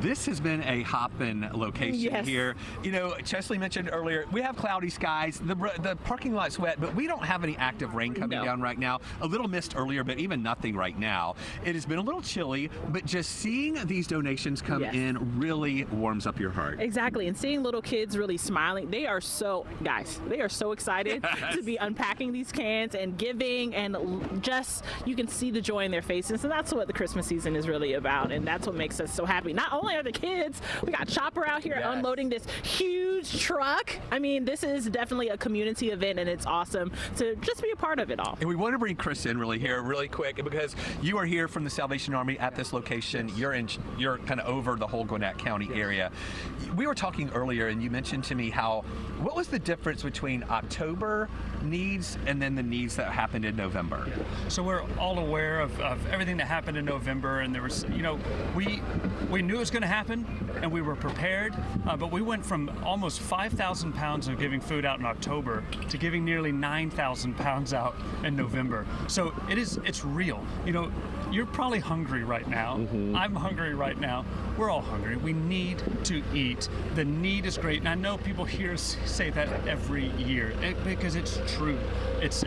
This has been a hopping location here. You know, Chesley mentioned earlier, we have cloudy skies. The parking lot's wet, but we don't have any active rain coming down right now. A little mist earlier, but even nothing right now. It has been a little chilly, but just seeing these donations come in really warms up your heart. Exactly, and seeing little kids really smiling, they are so excited to be unpacking these cans and giving, and just, you can see the joy in their faces, and that's what the Christmas season is really about, and that's what makes us so happy. Not only are the kids, we got Chopper out here unloading this huge truck. I mean, this is definitely a community event, and it's awesome to just be a part of it all. And we want to bring Chris in really quick because you are here from the Salvation Army at this location. You're kind of over the whole Gwinnett County area. We were talking earlier, and you mentioned to me what was the difference between October needs and then the needs that happened in November? So we're all aware of everything that happened in November, and there was, we knew it was going to happen, and we were prepared, but we went from almost 5,000 pounds of giving food out in October to giving nearly 9,000 pounds out in November. So it's real. You're probably hungry right now. I'm hungry right now. We're all hungry. We need to eat. The need is great, and I know people here say that every year because it's true. It's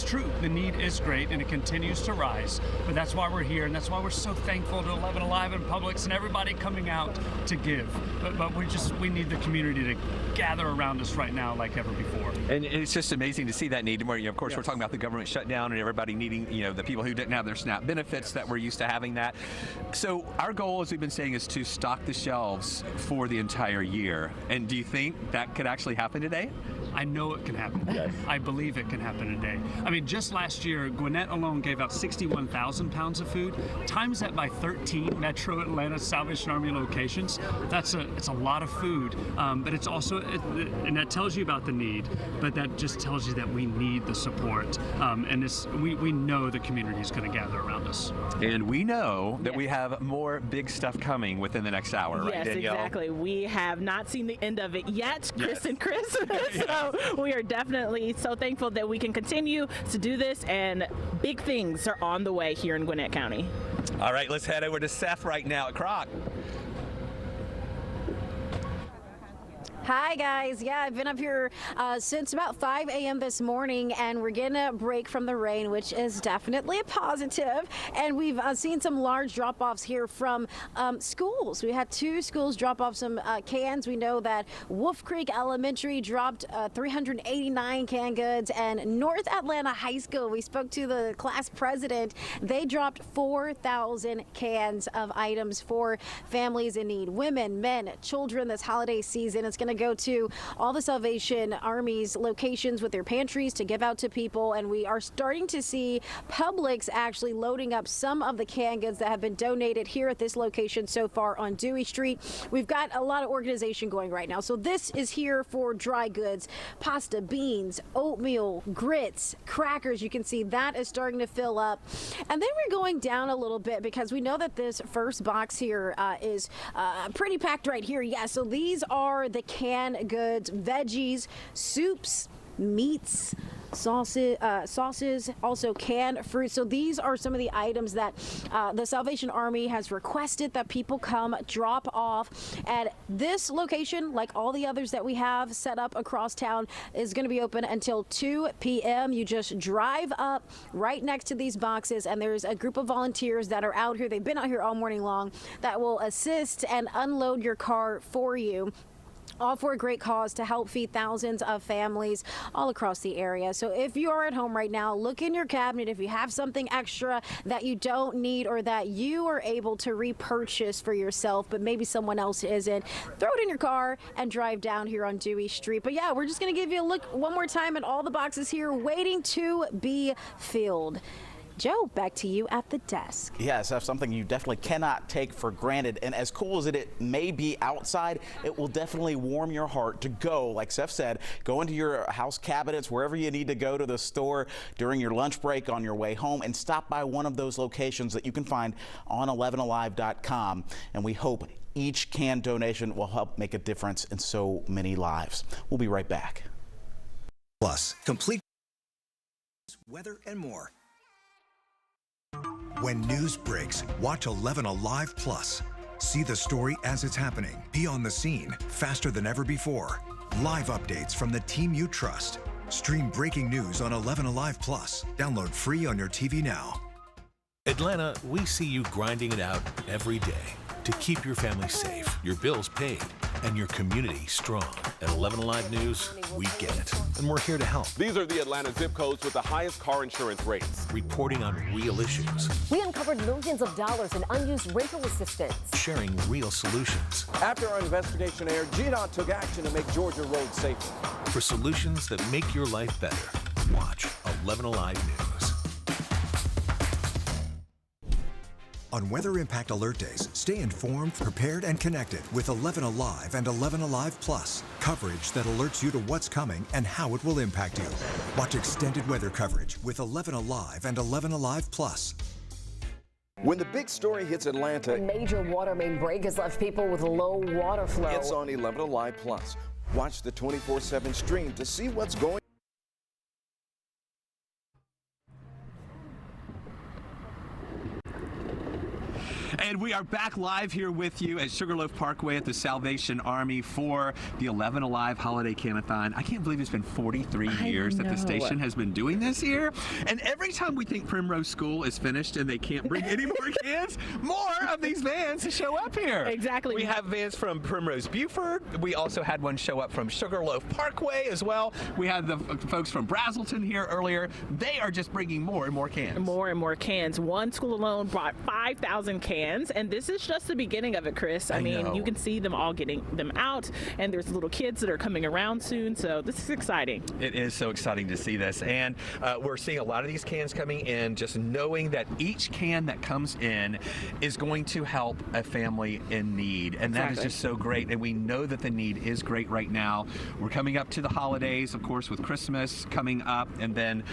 true. The need is great, and it continues to rise. But that's why we're here, and that's why we're so thankful to 11Alive and Publix and everybody coming out to give. But we need the community to gather around us right now like ever before. And it's just amazing to see that need. Where of course we're talking about the government shutdown and everybody needing the people who didn't have their SNAP benefits that we're used to having that. So our goal, as we've been saying, is to stock the shelves for the entire year. And do you think that could actually happen today? I know it can happen. Yes. I believe it can happen today. I mean, just last year, Gwinnett alone gave out 61,000 pounds of food. Times that by 13 Metro Atlanta Salvation Army locations. It's a lot of food, but it's also, and that tells you about the need, but that just tells you that we need the support. And we know the community is going to gather around us. And we know that we have more big stuff coming within the next hour, right, Danielle? Yes, exactly. We have not seen the end of it yet, Chris and Chris. So we are definitely so thankful that we can continue to do this, and big things are on the way here in Gwinnett County. All right, let's head over to Seth right now at Croc. Hi guys, I've been up here since about 5 a.m. this morning, and we're getting a break from the rain, which is definitely a positive. And we've seen some large drop-offs here from schools. We had 2 schools drop off some cans. We know that Wolf Creek Elementary dropped 389 canned goods, and North Atlanta High School, we spoke to the class president, they dropped 4,000 cans of items for families in need, women, men, children this holiday season. It's going to go to all the Salvation Army's locations with their pantries to give out to people, and we are starting to see Publix actually loading up some of the canned goods that have been donated here at this location so far on Dewey Street. We've got a lot of organization going right now. So this is here for dry goods, pasta, beans, oatmeal, grits, crackers. You can see that is starting to fill up. And then we're going down a little bit because we know that this first box here is pretty packed right here. So these are the canned goods, veggies, soups, meats, sauces, also canned fruit. So these are some of the items that the Salvation Army has requested that people come drop off. At this location, like all the others that we have set up across town, is going to be open until 2 p.m. You just drive up right next to these boxes, and there's a group of volunteers that are out here. They've been out here all morning long that will assist and unload your car for you, all for a great cause to help feed thousands of families all across the area. So if you're at home right now, look in your cabinet. If you have something extra that you don't need or that you are able to repurchase for yourself, but maybe someone else isn't, throw it in your car and drive down here on Dewey Street. But yeah, we're just going to give you a look one more time at all the boxes here waiting to be filled. Joe, back to you at the desk. Yes, that's something you definitely cannot take for granted. And as cool as it may be outside, it will definitely warm your heart to go, like Seth said, go into your house cabinets, wherever you need to go to the store during your lunch break, on your way home, and stop by one of those locations that you can find on 11alive.com. And we hope each can donation will help make a difference in so many lives. We'll be right back. Plus, complete weather and more. When news breaks, watch 11Alive Plus. See the story as it's happening. Be on the scene faster than ever before. Live updates from the team you trust. Stream breaking news on 11Alive Plus. Download free on your TV now. Atlanta, we see you grinding it out every day to keep your family safe, your bills paid, and your community strong. At 11Alive News, we get it, and we're here to help. These are the Atlanta zip codes with the highest car insurance rates. Reporting on real issues. We uncovered millions of dollars in unused rental assistance. Sharing real solutions. After our investigation aired, GDOT took action to make Georgia roads safer. For solutions that make your life better, watch 11Alive News. On weather impact alert days, stay informed, prepared, and connected with 11Alive and 11Alive Plus. Coverage that alerts you to what's coming and how it will impact you. Watch extended weather coverage with 11Alive and 11Alive Plus. When the big story hits Atlanta, A major water main break has left people with low water flow. it's on 11Alive Plus. Watch the 24/7 stream to see what's going. And we are back live here with you at Sugarloaf Parkway at the Salvation Army for the 11Alive Holiday Can-A-Thon. I can't believe it's been 43 years that the station has been doing this here. And every time we think Primrose School is finished and they can't bring any more kids, more of these vans show up here. Exactly. We have vans from Primrose Buford. We also had one show up from Sugarloaf Parkway as well. We had the folks from Brazelton here earlier. They are just bringing more and more cans. More and more cans. One school alone brought 5,000 cans, and this is just the beginning of it, Chris. I mean, you can see them all getting them out, and there's little kids that are coming around soon, so this is exciting. It is so exciting to see this, and we're seeing a lot of these cans coming in, just knowing that each can that comes in is going to help a family in need, and that is just so great, and we know that the need is great right now. We're coming up to the holidays, of course, with Christmas coming up, and then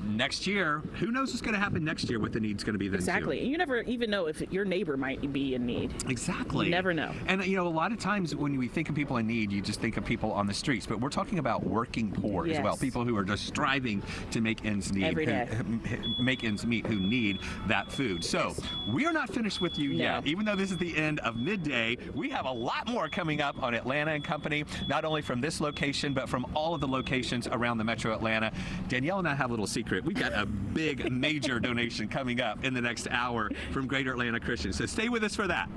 next year, who knows what's going to happen next year, what the need's going to be then Exactly. too. And you never even know if your neighbor might be in need. Exactly. You never know. And you know, a lot of times when we think of people in need, you just think of people on the streets, but we're talking about working poor as well, people who are just striving to make ends meet, Every day. make ends meet, who need that food. So we are not finished with you yet. Even though this is the end of midday, we have a lot more coming up on Atlanta and Company, not only from this location, but from all of the locations around the Metro Atlanta. Danielle and I have a little secret. We've got a big, major donation coming up in the next hour from Greater Atlanta Christian. So stay with us for that.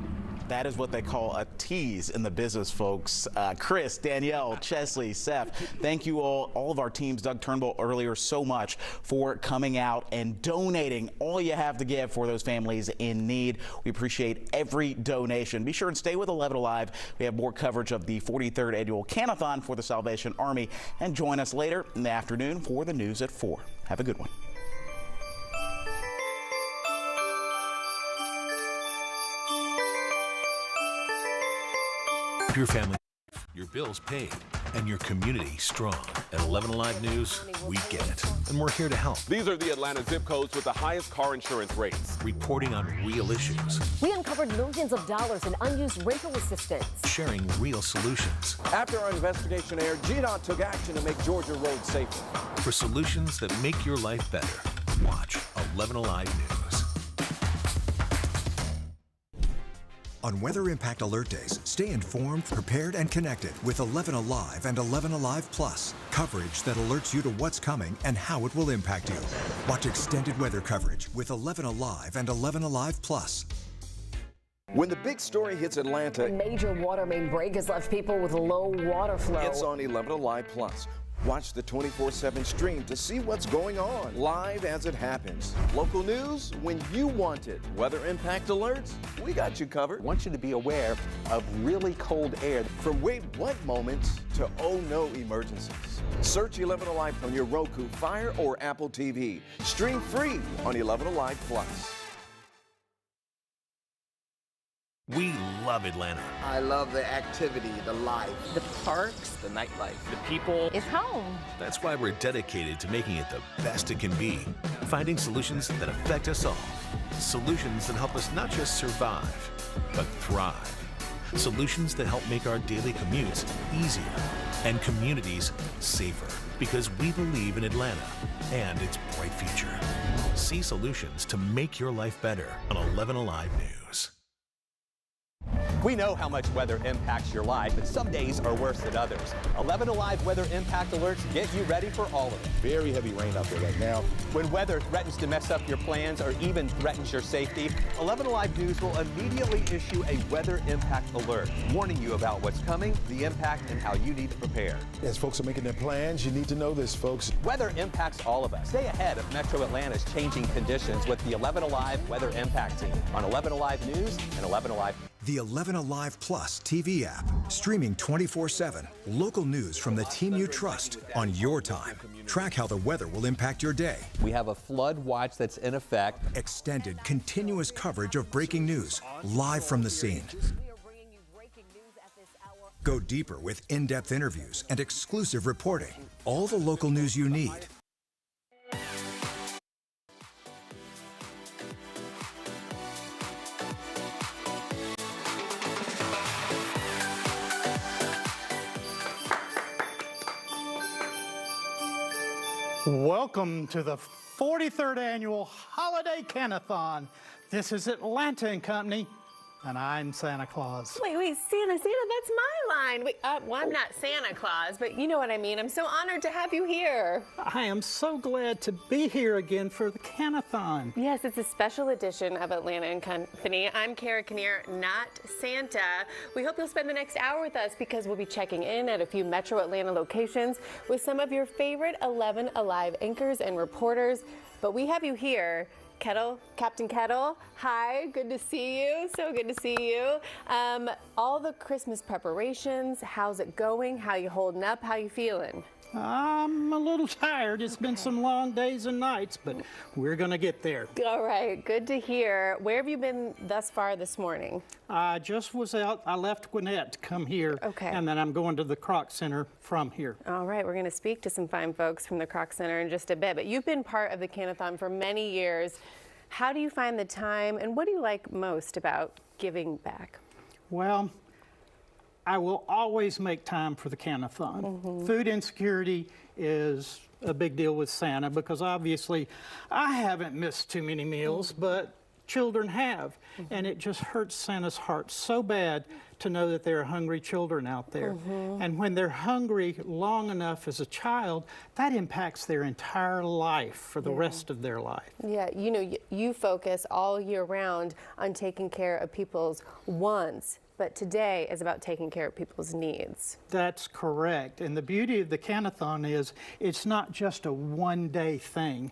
That is what they call a tease in the business, folks. Chris, Danielle, Chesley, Seth, thank you all of our teams, Doug Turnbull earlier, so much for coming out and donating all you have to give for those families in need. We appreciate every donation. Be sure and stay with 11Alive. We have more coverage of the 43rd annual Can-A-Thon for the Salvation Army. And join us later in the afternoon for the news at 4. Have a good one. Your family, your bills paid, and your community strong. At 11Alive News, we get it, and we're here to help. These are the Atlanta zip codes with the highest car insurance rates. Reporting on real issues. We uncovered millions of dollars in unused rental assistance. Sharing real solutions. After our investigation aired, GDOT took action to make Georgia roads safer. For solutions that make your life better, watch 11Alive News. On weather impact alert days, stay informed, prepared, and connected with 11Alive and 11Alive Plus. Coverage that alerts you to what's coming and how it will impact you. Watch extended weather coverage with 11Alive and 11Alive Plus. When the big story hits Atlanta, A major water main break has left people with low water flow. it's on 11Alive Plus. Watch the 24/7 stream to see what's going on, live as it happens. Local news when you want it. Weather impact alerts, we got you covered. I want you to be aware of really cold air. From wait what moments to oh no emergencies. Search 11Alive on your Roku, Fire, or Apple TV. Stream free on 11Alive Plus. We love Atlanta. I love the activity, the life. The parks, the nightlife, the people. It's home. That's why we're dedicated to making it the best it can be. Finding solutions that affect us all. Solutions that help us not just survive, but thrive. Solutions that help make our daily commutes easier and communities safer. Because we believe in Atlanta and its bright future. See solutions to make your life better on 11Alive News. We know how much weather impacts your life, but some days are worse than others. 11Alive weather impact alerts get you ready for all of it. Very heavy rain out there right now. When weather threatens to mess up your plans or even threatens your safety, 11Alive News will immediately issue a weather impact alert, warning you about what's coming, the impact, and how you need to prepare. As folks are making their plans, you need to know this, folks. Weather impacts all of us. Stay ahead of Metro Atlanta's changing conditions with the 11Alive Weather Impact Team on 11Alive News and 11Alive. The 11Alive Plus TV app, streaming 24/7. Local news from the team you trust on your time. Track how the weather will impact your day. We have a flood watch that's in effect. Extended, continuous coverage of breaking news, live from the scene. Go deeper with in-depth interviews and exclusive reporting. All the local news you need. Welcome to the 43rd annual Holiday Can-A-Thon. This is Atlanta and Company, and I'm Santa Claus. Wait, Santa, that's my line. Wait, well, I'm not Santa Claus, but you know what I mean. I'm so honored to have you here. I am so glad to be here again for the Can-A-Thon. Yes, it's a special edition of Atlanta and Company. I'm Kara Kinnear, not Santa. We hope you'll spend the next hour with us because we'll be checking in at a few Metro Atlanta locations with some of your favorite 11Alive anchors and reporters. But we have you here. Captain Kettle, hi, good to see you. So good to see you. All the Christmas preparations, how's it going? How you holding up? How you feeling? I'm a little tired. It's been some long days and nights, but we're going to get there. All right, good to hear. Where have you been thus far this morning? I just was out. I left Gwinnett to come here, and then I'm going to the Kroc Center from here. All right, we're going to speak to some fine folks from the Kroc Center in just a bit, but you've been part of the Can-A-Thon for many years. How do you find the time, and what do you like most about giving back? Well, I will always make time for the Can-A-Thon. Food insecurity is a big deal with Santa because obviously I haven't missed too many meals, but children have. And it just hurts Santa's heart so bad to know that there are hungry children out there. And when they're hungry long enough as a child, that impacts their entire life for the rest of their life. Yeah, you know, you focus all year round on taking care of people's wants, but today is about taking care of people's needs. That's correct. And the beauty of the Can-A-Thon is it's not just a one-day thing.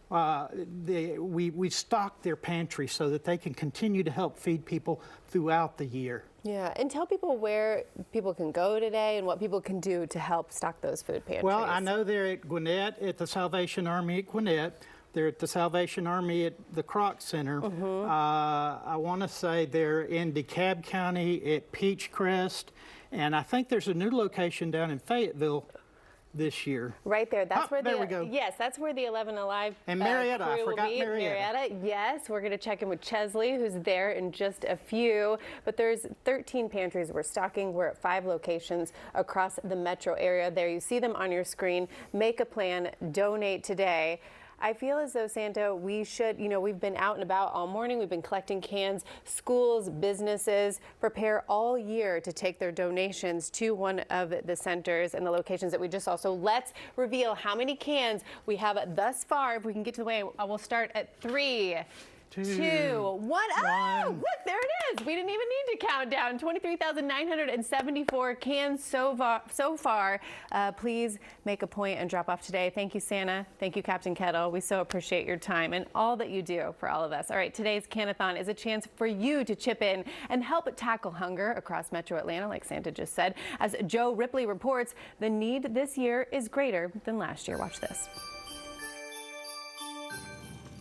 We stock their pantry so that they can continue to help feed people throughout the year. Yeah, and tell people where people can go today and what people can do to help stock those food pantries. Well, I know they're at Gwinnett, at the Salvation Army at Gwinnett. They're at the Salvation Army at the Kroc Center. I want to say they're in DeKalb County at Peachcrest And I think there's a new location down in Fayetteville this year. Right there. That's where there we go. Yes, that's where the 11Alive And Marietta, crew I will forgot be. Marietta. Yes, we're going to check in with Chesley, who's there in just a few. But there's 13 pantries we're stocking. We're at 5 locations across the metro area. There you see them on your screen. Make a plan. Donate today. I feel as though, Santa, we should, we've been out and about all morning. We've been collecting cans. Schools, businesses prepare all year to take their donations to one of the centers and the locations that we just saw. So let's reveal how many cans we have thus far. If we can get to the way, we'll start at 3, 2, 1. Oh, look, there it is. We didn't even need to count down. 23,974 cans so far. Please make a point and drop off today. Thank you, Santa. Thank you, Captain Kettle. We so appreciate your time and all that you do for all of us. All right, today's Can-A-Thon is a chance for you to chip in and help tackle hunger across Metro Atlanta, like Santa just said. As Joe Ripley reports, the need this year is greater than last year. Watch this.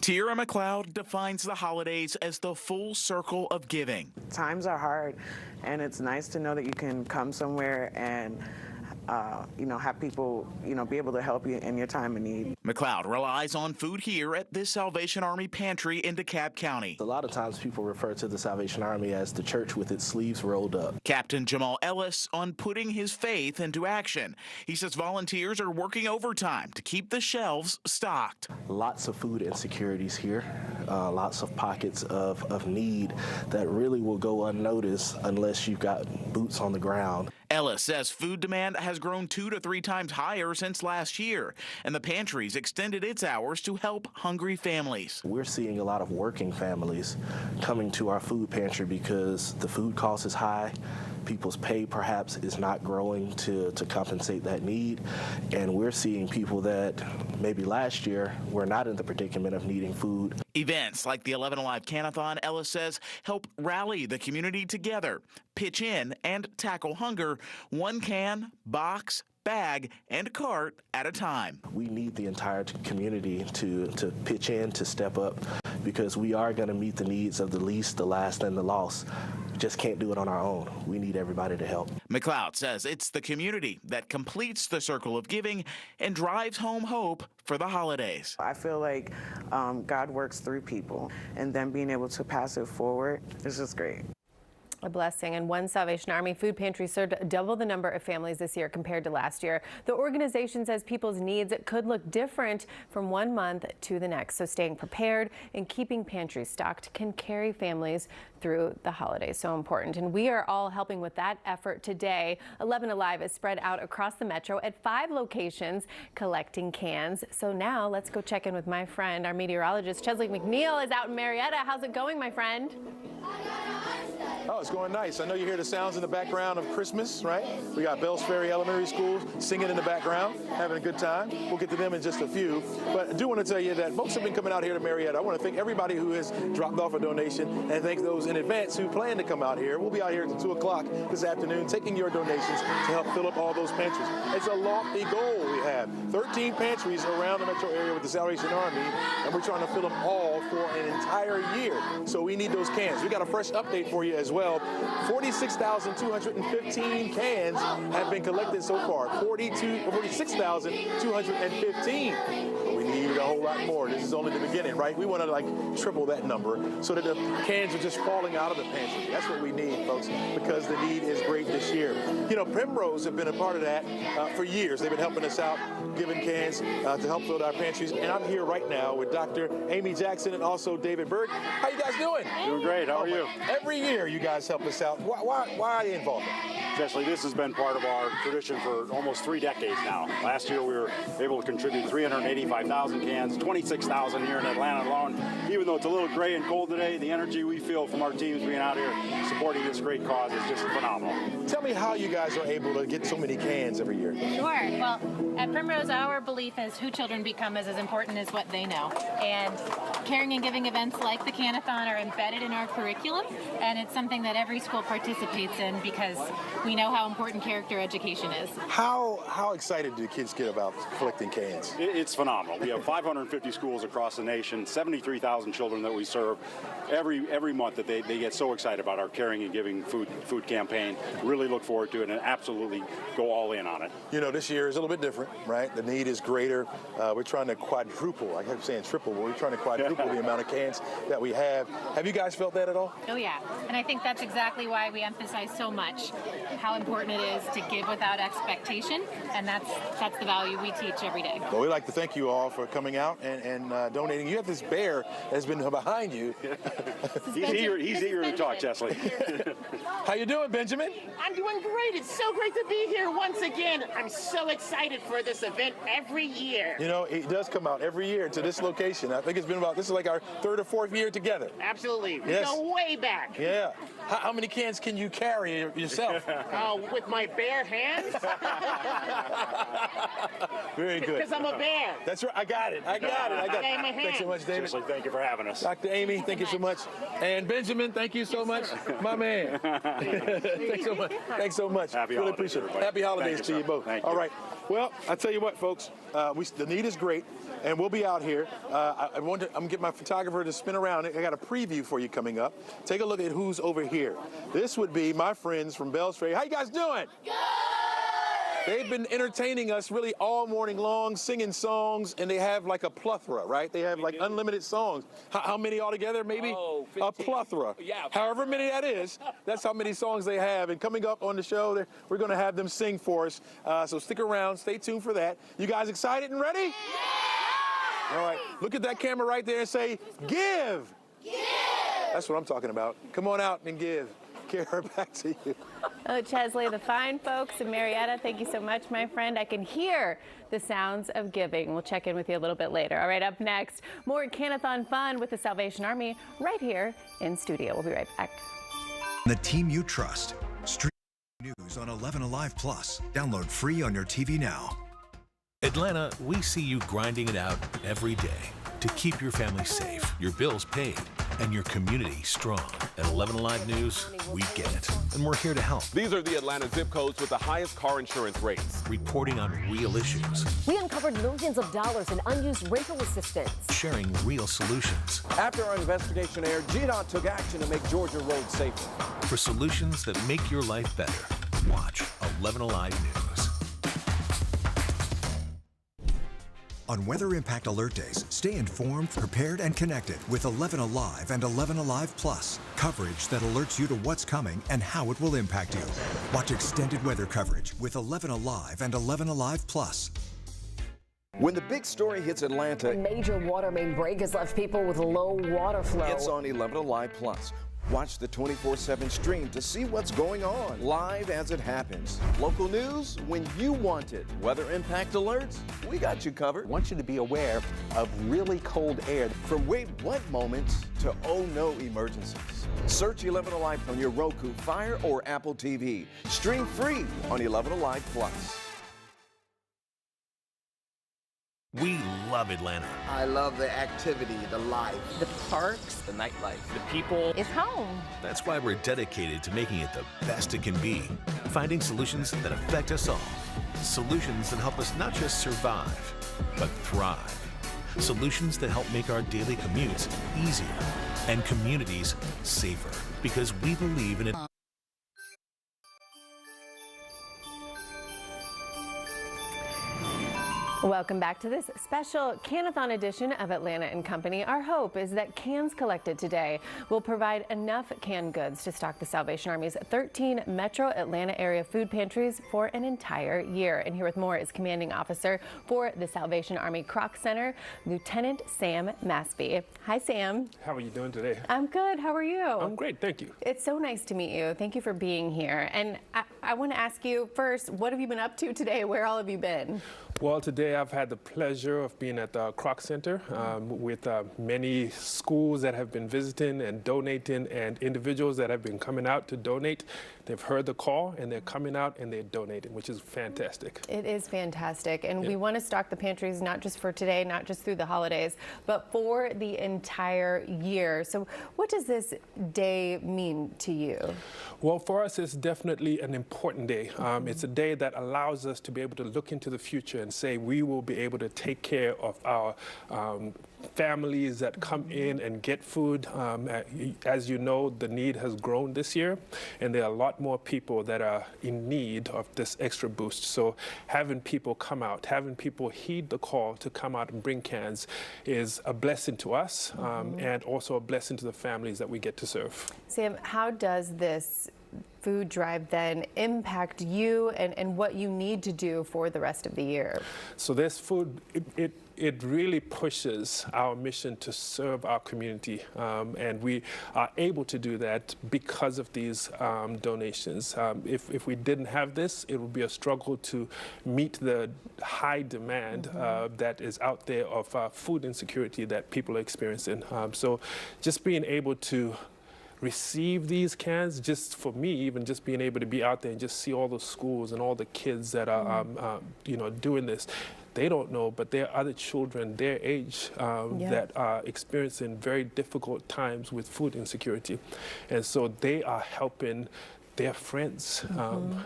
Tierra McLeod defines the holidays as the full circle of giving. Times are hard, and it's nice to know that you can come somewhere and have people, be able to help you in your time of need. McLeod relies on food here at this Salvation Army pantry in DeKalb County. A lot of times people refer to the Salvation Army as the church with its sleeves rolled up. Captain Jamal Ellis on putting his faith into action. He says volunteers are working overtime to keep the shelves stocked. Lots of food insecurities here, lots of pockets of need that really will go unnoticed unless you've got boots on the ground. Ellis says food demand has grown 2 to 3 times higher since last year, and the pantry's extended its hours to help hungry families. We're seeing a lot of working families coming to our food pantry because the food cost is high. People's pay perhaps is not growing to compensate that need. And we're seeing people that maybe last year were not in the predicament of needing food. Events like the 11Alive Can-A-Thon, Ellis says, help rally the community together, pitch in and tackle hunger, 1 can, box, bag, and cart at a time. We need the entire community to pitch in, to step up, because we are going to meet the needs of the least, the last, and the lost. We just can't do it on our own. We need everybody to help. McLeod says it's the community that completes the circle of giving and drives home hope for the holidays. I feel like God works through people, and then being able to pass it forward is just great. A blessing. And one Salvation Army food pantry served double the number of families this year compared to last year. The organization says people's needs could look different from one month to the next. So staying prepared and keeping pantries stocked can carry families through the holidays. So important. And we are all helping with that effort today. 11Alive is spread out across the metro at 5 locations collecting cans. So now let's go check in with my friend, our meteorologist, Chesley McNeil is out in Marietta. How's it going, my friend? Oh, it's going nice. I know you hear the sounds in the background of Christmas, right? We got Bells Ferry Elementary School singing in the background, having a good time. We'll get to them in just a few. But I do want to tell you that folks have been coming out here to Marietta. I want to thank everybody who has dropped off a donation and thank those in advance who plan to come out here. We'll be out here at 2 o'clock this afternoon taking your donations to help fill up all those pantries. It's a lofty goal we have. 13 pantries around the metro area with the Salvation Army, and we're trying to fill them all for an entire year. So we need those cans. We got a fresh update for you as well. 46,215 cans have been collected so far. 46,215. We need a whole lot more. This is only the beginning, right? We want to triple that number so that the cans are just falling out of the pantry. That's what we need, folks, because the need is great this year. Primrose have been a part of that for years. They've been helping us out, giving cans to help fill our pantries. And I'm here right now with Dr. Amy Jackson and also David Berg. How you guys doing? Doing great. How are you? Every year you guys help us out. Why involvement? Especially this has been part of our tradition for almost 3 decades now. Last year we were able to contribute 385,000 cans, 26,000 here in Atlanta alone. Even though it's a little gray and cold today, the energy we feel from our teams being out here supporting this great cause is just phenomenal. Tell me how you guys are able to get so many cans every year. Sure. Well, at Primrose, our belief is who children become is as important as what they know. And caring and giving events like the Can-A-Thon are embedded in our curriculum, and it's something that every school participates in because we know how important character education is. How excited do kids get about collecting cans? It's phenomenal. We have 550 schools across the nation, 73,000 20,000 children that we serve every month that they get so excited about our Caring and Giving food campaign. Really look forward to it and absolutely go all in on it. You know, this year is a little bit different, right? The need is greater. We're trying to quadruple, I kept saying triple, but we're trying to quadruple the amount of cans that we have. Have you guys felt that at all? Oh yeah, and I think that's exactly why we emphasize so much how important it is to give without expectation, and that's the value we teach every day. Well, we'd like to thank you all for coming out and donating. You have this bear that's been behind you. He's eager to talk, Chesley. How you doing, Benjamin? I'm doing great. It's so great to be here once again. I'm so excited for this event every year. You know, it does come out every year to this location. I think it's been this is like our 3rd or 4th year together. Absolutely. We Yes. go way back. Yeah. How many cans can you carry yourself? With my bare hands? Very good. Because I'm a bear. That's right. I got it. Okay, my Thanks so hands. much, David. Chesley, thank you for having us. Dr. Amy, thank you so much. And Benjamin, thank you so much. My man. Thanks so much. Thanks so much. Happy really holidays, appreciate it. everybody. Happy holidays Thank to you, you sir. both. Thank you. All right. Well, I tell you what, folks. The need is great, and we'll be out here. I'm gonna get my photographer to spin around. I got a preview for you coming up. Take a look at who's over here. This would be my friends from Bell's Ferry. How you guys doing? Good. They've been entertaining us really all morning long, singing songs, and they have like a plethora, right? They have like unlimited songs. How many altogether, maybe? Oh, a plethora. Yeah. However many that is, that's how many songs they have. And coming up on the show, we're going to have them sing for us. So stick around, stay tuned for that. You guys excited and ready? Yeah! All right, look at that camera right there and say, give! Give! That's what I'm talking about. Come on out and give. Kara, back to you. Oh, Chesley, the fine folks in Marietta, thank you so much, my friend. I can hear the sounds of giving. We'll check in with you a little bit later. All right, up next, more Can-A-Thon fun with the Salvation Army right here in studio. We'll be right back. The team you trust. Stream news on 11Alive Plus. Download free on your TV now. Atlanta, we see you grinding it out every day to keep your family safe, your bills paid, and your community strong. At 11Alive News, we get it, and we're here to help. These are the Atlanta zip codes with the highest car insurance rates. Reporting on real issues. We uncovered millions of dollars in unused rental assistance. Sharing real solutions. After our investigation aired, GDOT took action to make Georgia roads safer. For solutions that make your life better, watch 11Alive News. On Weather Impact Alert Days, stay informed, prepared, and connected with 11Alive and 11Alive Plus. Coverage that alerts you to what's coming and how it will impact you. Watch extended weather coverage with 11Alive and 11Alive Plus. When the big story hits Atlanta, A major water main break has left people with low water flow. it's on 11Alive Plus. Watch the 24/7 stream to see what's going on, live as it happens. Local news when you want it. Weather impact alerts, we got you covered. I want you to be aware of really cold air. From wait what moments to oh no emergencies. Search 11Alive on your Roku, Fire, or Apple TV. Stream free on 11Alive Plus. We love Atlanta. I love the activity, the life. The parks, the nightlife, the people. It's home. That's why we're dedicated to making it the best it can be. Finding solutions that affect us all. Solutions that help us not just survive, but thrive. Solutions that help make our daily commutes easier and communities safer. Because we believe in it. Welcome back to this special Can-A-Thon edition of Atlanta & Company. Our hope is that cans collected today will provide enough canned goods to stock the Salvation Army's 13 metro Atlanta area food pantries for an entire year. And here with more is Commanding Officer for the Salvation Army Kroc Center, Lieutenant Sam Maspy. Hi, Sam. How are you doing today? I'm good. How are you? I'm great, thank you. It's so nice to meet you. Thank you for being here. And I want to ask you first, what have you been up to today? Where all have you been? Well, today I've had the pleasure of being at the Kroc Center with many schools that have been visiting and donating, and individuals that have been coming out to donate. They've heard the call and they're coming out and they're donating, which is fantastic. It is fantastic. And we want to stock the pantries not just for today, not just through the holidays, but for the entire year. So what does this day mean to you? Well, for us, it's definitely an important day. It's a day that allows us to be able to look into the future and say we will be able to take care of our families that come in and get food. As you know, the need has grown this year, and there are a lot more people that are in need of this extra boost. So having people come out, having people heed the call to come out and bring cans is a blessing to us, and also a blessing to the families that we get to serve. Sam, how does this food drive then impact you and what you need to do for the rest of the year? So this food, it really pushes our mission to serve our community, and we are able to do that because of these donations. If we didn't have this, it would be a struggle to meet the high demand that is out there of food insecurity that people are experiencing. So just being able to receive these cans, just for me, even just being able to be out there and just see all the schools and all the kids that are doing this. They don't know, but there are other children their age that are experiencing very difficult times with food insecurity. And so they are helping their friends,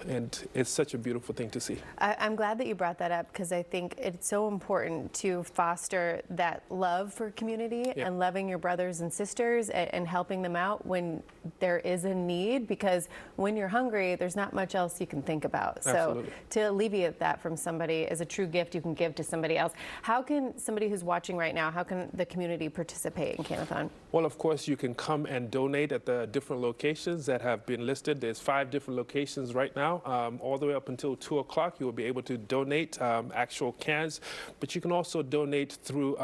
and it's such a beautiful thing to see. I'm glad that you brought that up, because I think it's so important to foster that love for community and loving your brothers and sisters and helping them out when there is a need, because when you're hungry, there's not much else you can think about. Absolutely. So to alleviate that from somebody is a true gift you can give to somebody else. How can somebody who's watching right now, how can the community participate in Can-A-Thon? Well, of course, you can come and donate at the different locations that have been listed. There's 5 different locations right now. All the way up until 2 o'clock, you will be able to donate actual cans, but you can also donate through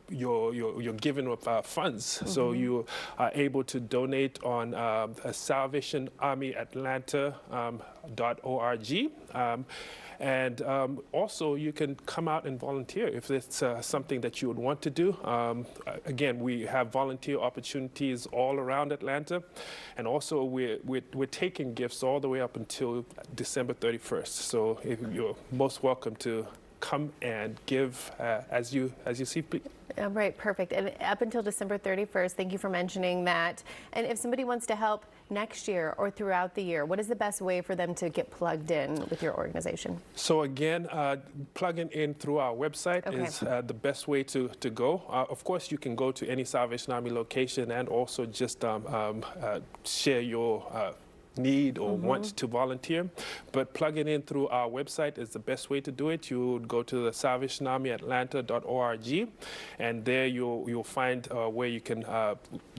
your giving of funds. So you are able to donate on SalvationArmyAtlanta.org. And also, you can come out and volunteer if it's something that you would want to do. Again, we have volunteer opportunities all around Atlanta. And also, we're taking gifts all the way up until December 31st. So you're most welcome to come and give as you see fit. All right, perfect. And up until December 31st, thank you for mentioning that. And if somebody wants to help next year or throughout the year, what is the best way for them to get plugged in with your organization? So again, plugging in through our website is the best way to go. Of course, you can go to any Salvation Army location and also just share your need or want to volunteer, but plugging in through our website is the best way to do it. You would go to the SalvationArmyAtlanta.org, and there you'll find where you can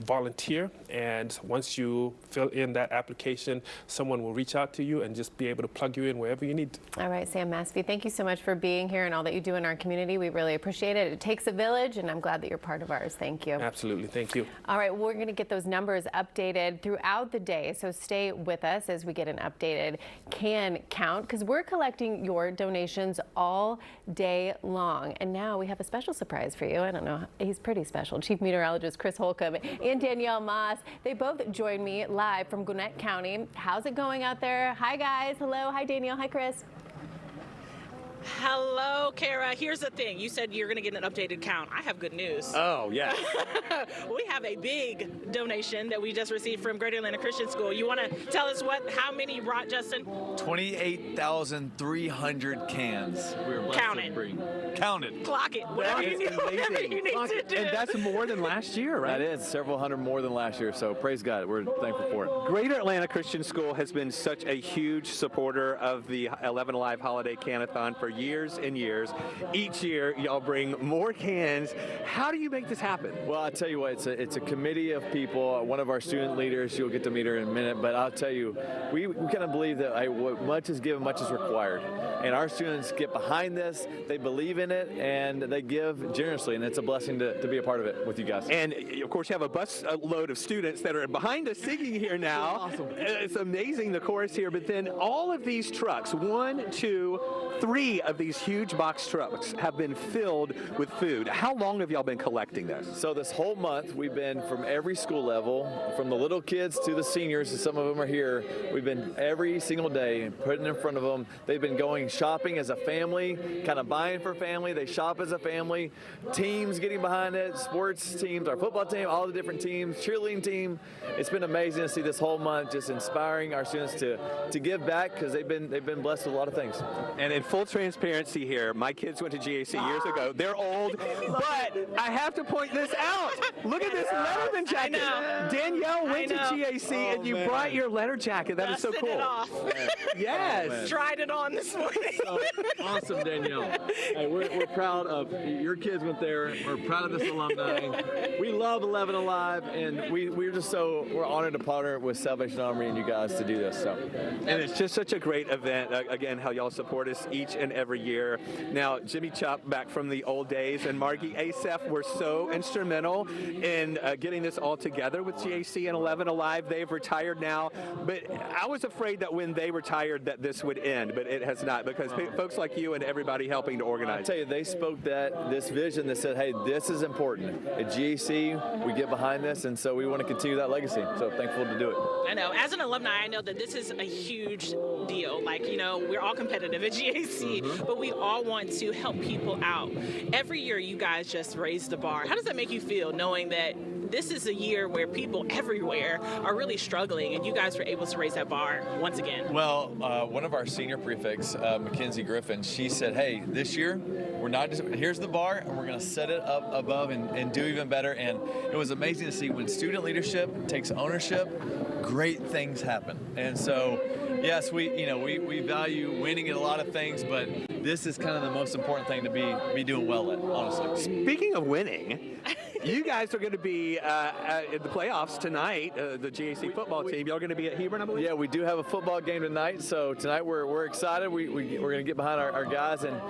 volunteer. And once you fill in that application, someone will reach out to you and just be able to plug you in wherever you need. All right, Sam Maspy, thank you so much for being here and all that you do in our community. We really appreciate it. It takes a village, and I'm glad that you're part of ours. Thank you. Absolutely, thank you. All right, we're going to get those numbers updated throughout the day, so stay with us as we get an updated can count, because we're collecting your donations all day long. And now we have a special surprise for you. I don't know, he's pretty special. Chief Meteorologist Chris Holcomb and Danielle Moss, they both join me live from Gwinnett County. How's it going out there? Hi guys, hello, hi Danielle, hi Chris. Hello, Kara. Here's the thing. You said you're going to get an updated count. I have good news. Oh, yeah. We have a big donation that we just received from Greater Atlanta Christian School. You want to tell us how many brought, Justin? 28,300 cans. We were blessed Count to it. bring. Counted. Clock it. Whatever you need to do. And that's more than last year, right? That is several hundred more than last year, so praise God. We're thankful for it. Greater Atlanta Christian School has been such a huge supporter of the 11Alive Holiday Can-A-Thon for years and years. Each year, y'all bring more cans. How do you make this happen? Well, I'll tell you what, it's a committee of people. One of our student leaders, you'll get to meet her in a minute, but I'll tell you, we kind of believe that what much is given, much is required. And our students get behind this, they believe in it, and they give generously, and it's a blessing to be a part of it with you guys. And of course, you have a bus load of students that are behind us singing here now. Awesome. It's amazing, the chorus here, but then all of these trucks, 1, 2, 3 of these huge box trucks have been filled with food. How long have y'all been collecting this? So this whole month, we've been from every school level, from the little kids to the seniors, and some of them are here. We've been every single day putting in front of them. They've been going shopping as a family, kind of buying for family. They shop as a family. Teams getting behind it, sports teams, our football team, all the different teams, cheerleading team. It's been amazing to see this whole month just inspiring our students to give back, because they've been blessed with a lot of things. And in full transparency, transparency here. My kids went to GAC years ago. They're old, but I have to point this out. Look at this Letterman jacket. Danielle went to GAC, and you brought your letter jacket. That is so Dusted cool. it off. Yes. Tried it on this morning. Awesome, Danielle. Hey, we're proud of your kids went there. We're proud of this alumni. We love 11 Alive, and we're honored to partner with Salvation Army and you guys to do this. So, And it's just such a great event. Again, how y'all support us each and every year. Now, Jimmy Chop back from the old days and Margie Asef were so instrumental in getting this all together with GAC and 11 Alive. They've retired now, but I was afraid that when they retired that this would end, but it has not, because folks like you and everybody helping to organize. I tell you, they spoke this vision that said, hey, this is important. At GAC, we get behind this, and so we want to continue that legacy. So thankful to do it. I know. As an alumni, I know that this is a huge deal. Like, you know, we're all competitive at GAC, but we all want to help people out. Every year, you guys just raise the bar. How does that make you feel, knowing that this is a year where people everywhere are really struggling, and you guys were able to raise that bar once again? Well, one of our senior prefects, Mackenzie Griffin, she said, hey, this year, we're not just, here's the bar, and we're going to set it up above and do even better. And it was amazing to see when student leadership takes ownership, great things happen. And so, yes, we value winning at a lot of things, but this is kind of the most important thing to be doing well at, honestly. Speaking of winning, you guys are going to be in the playoffs tonight, the GAC football team. Y'all going to be at Hebron, I believe? Yeah, we do have a football game tonight, so tonight we're excited. We're going to get behind our guys, and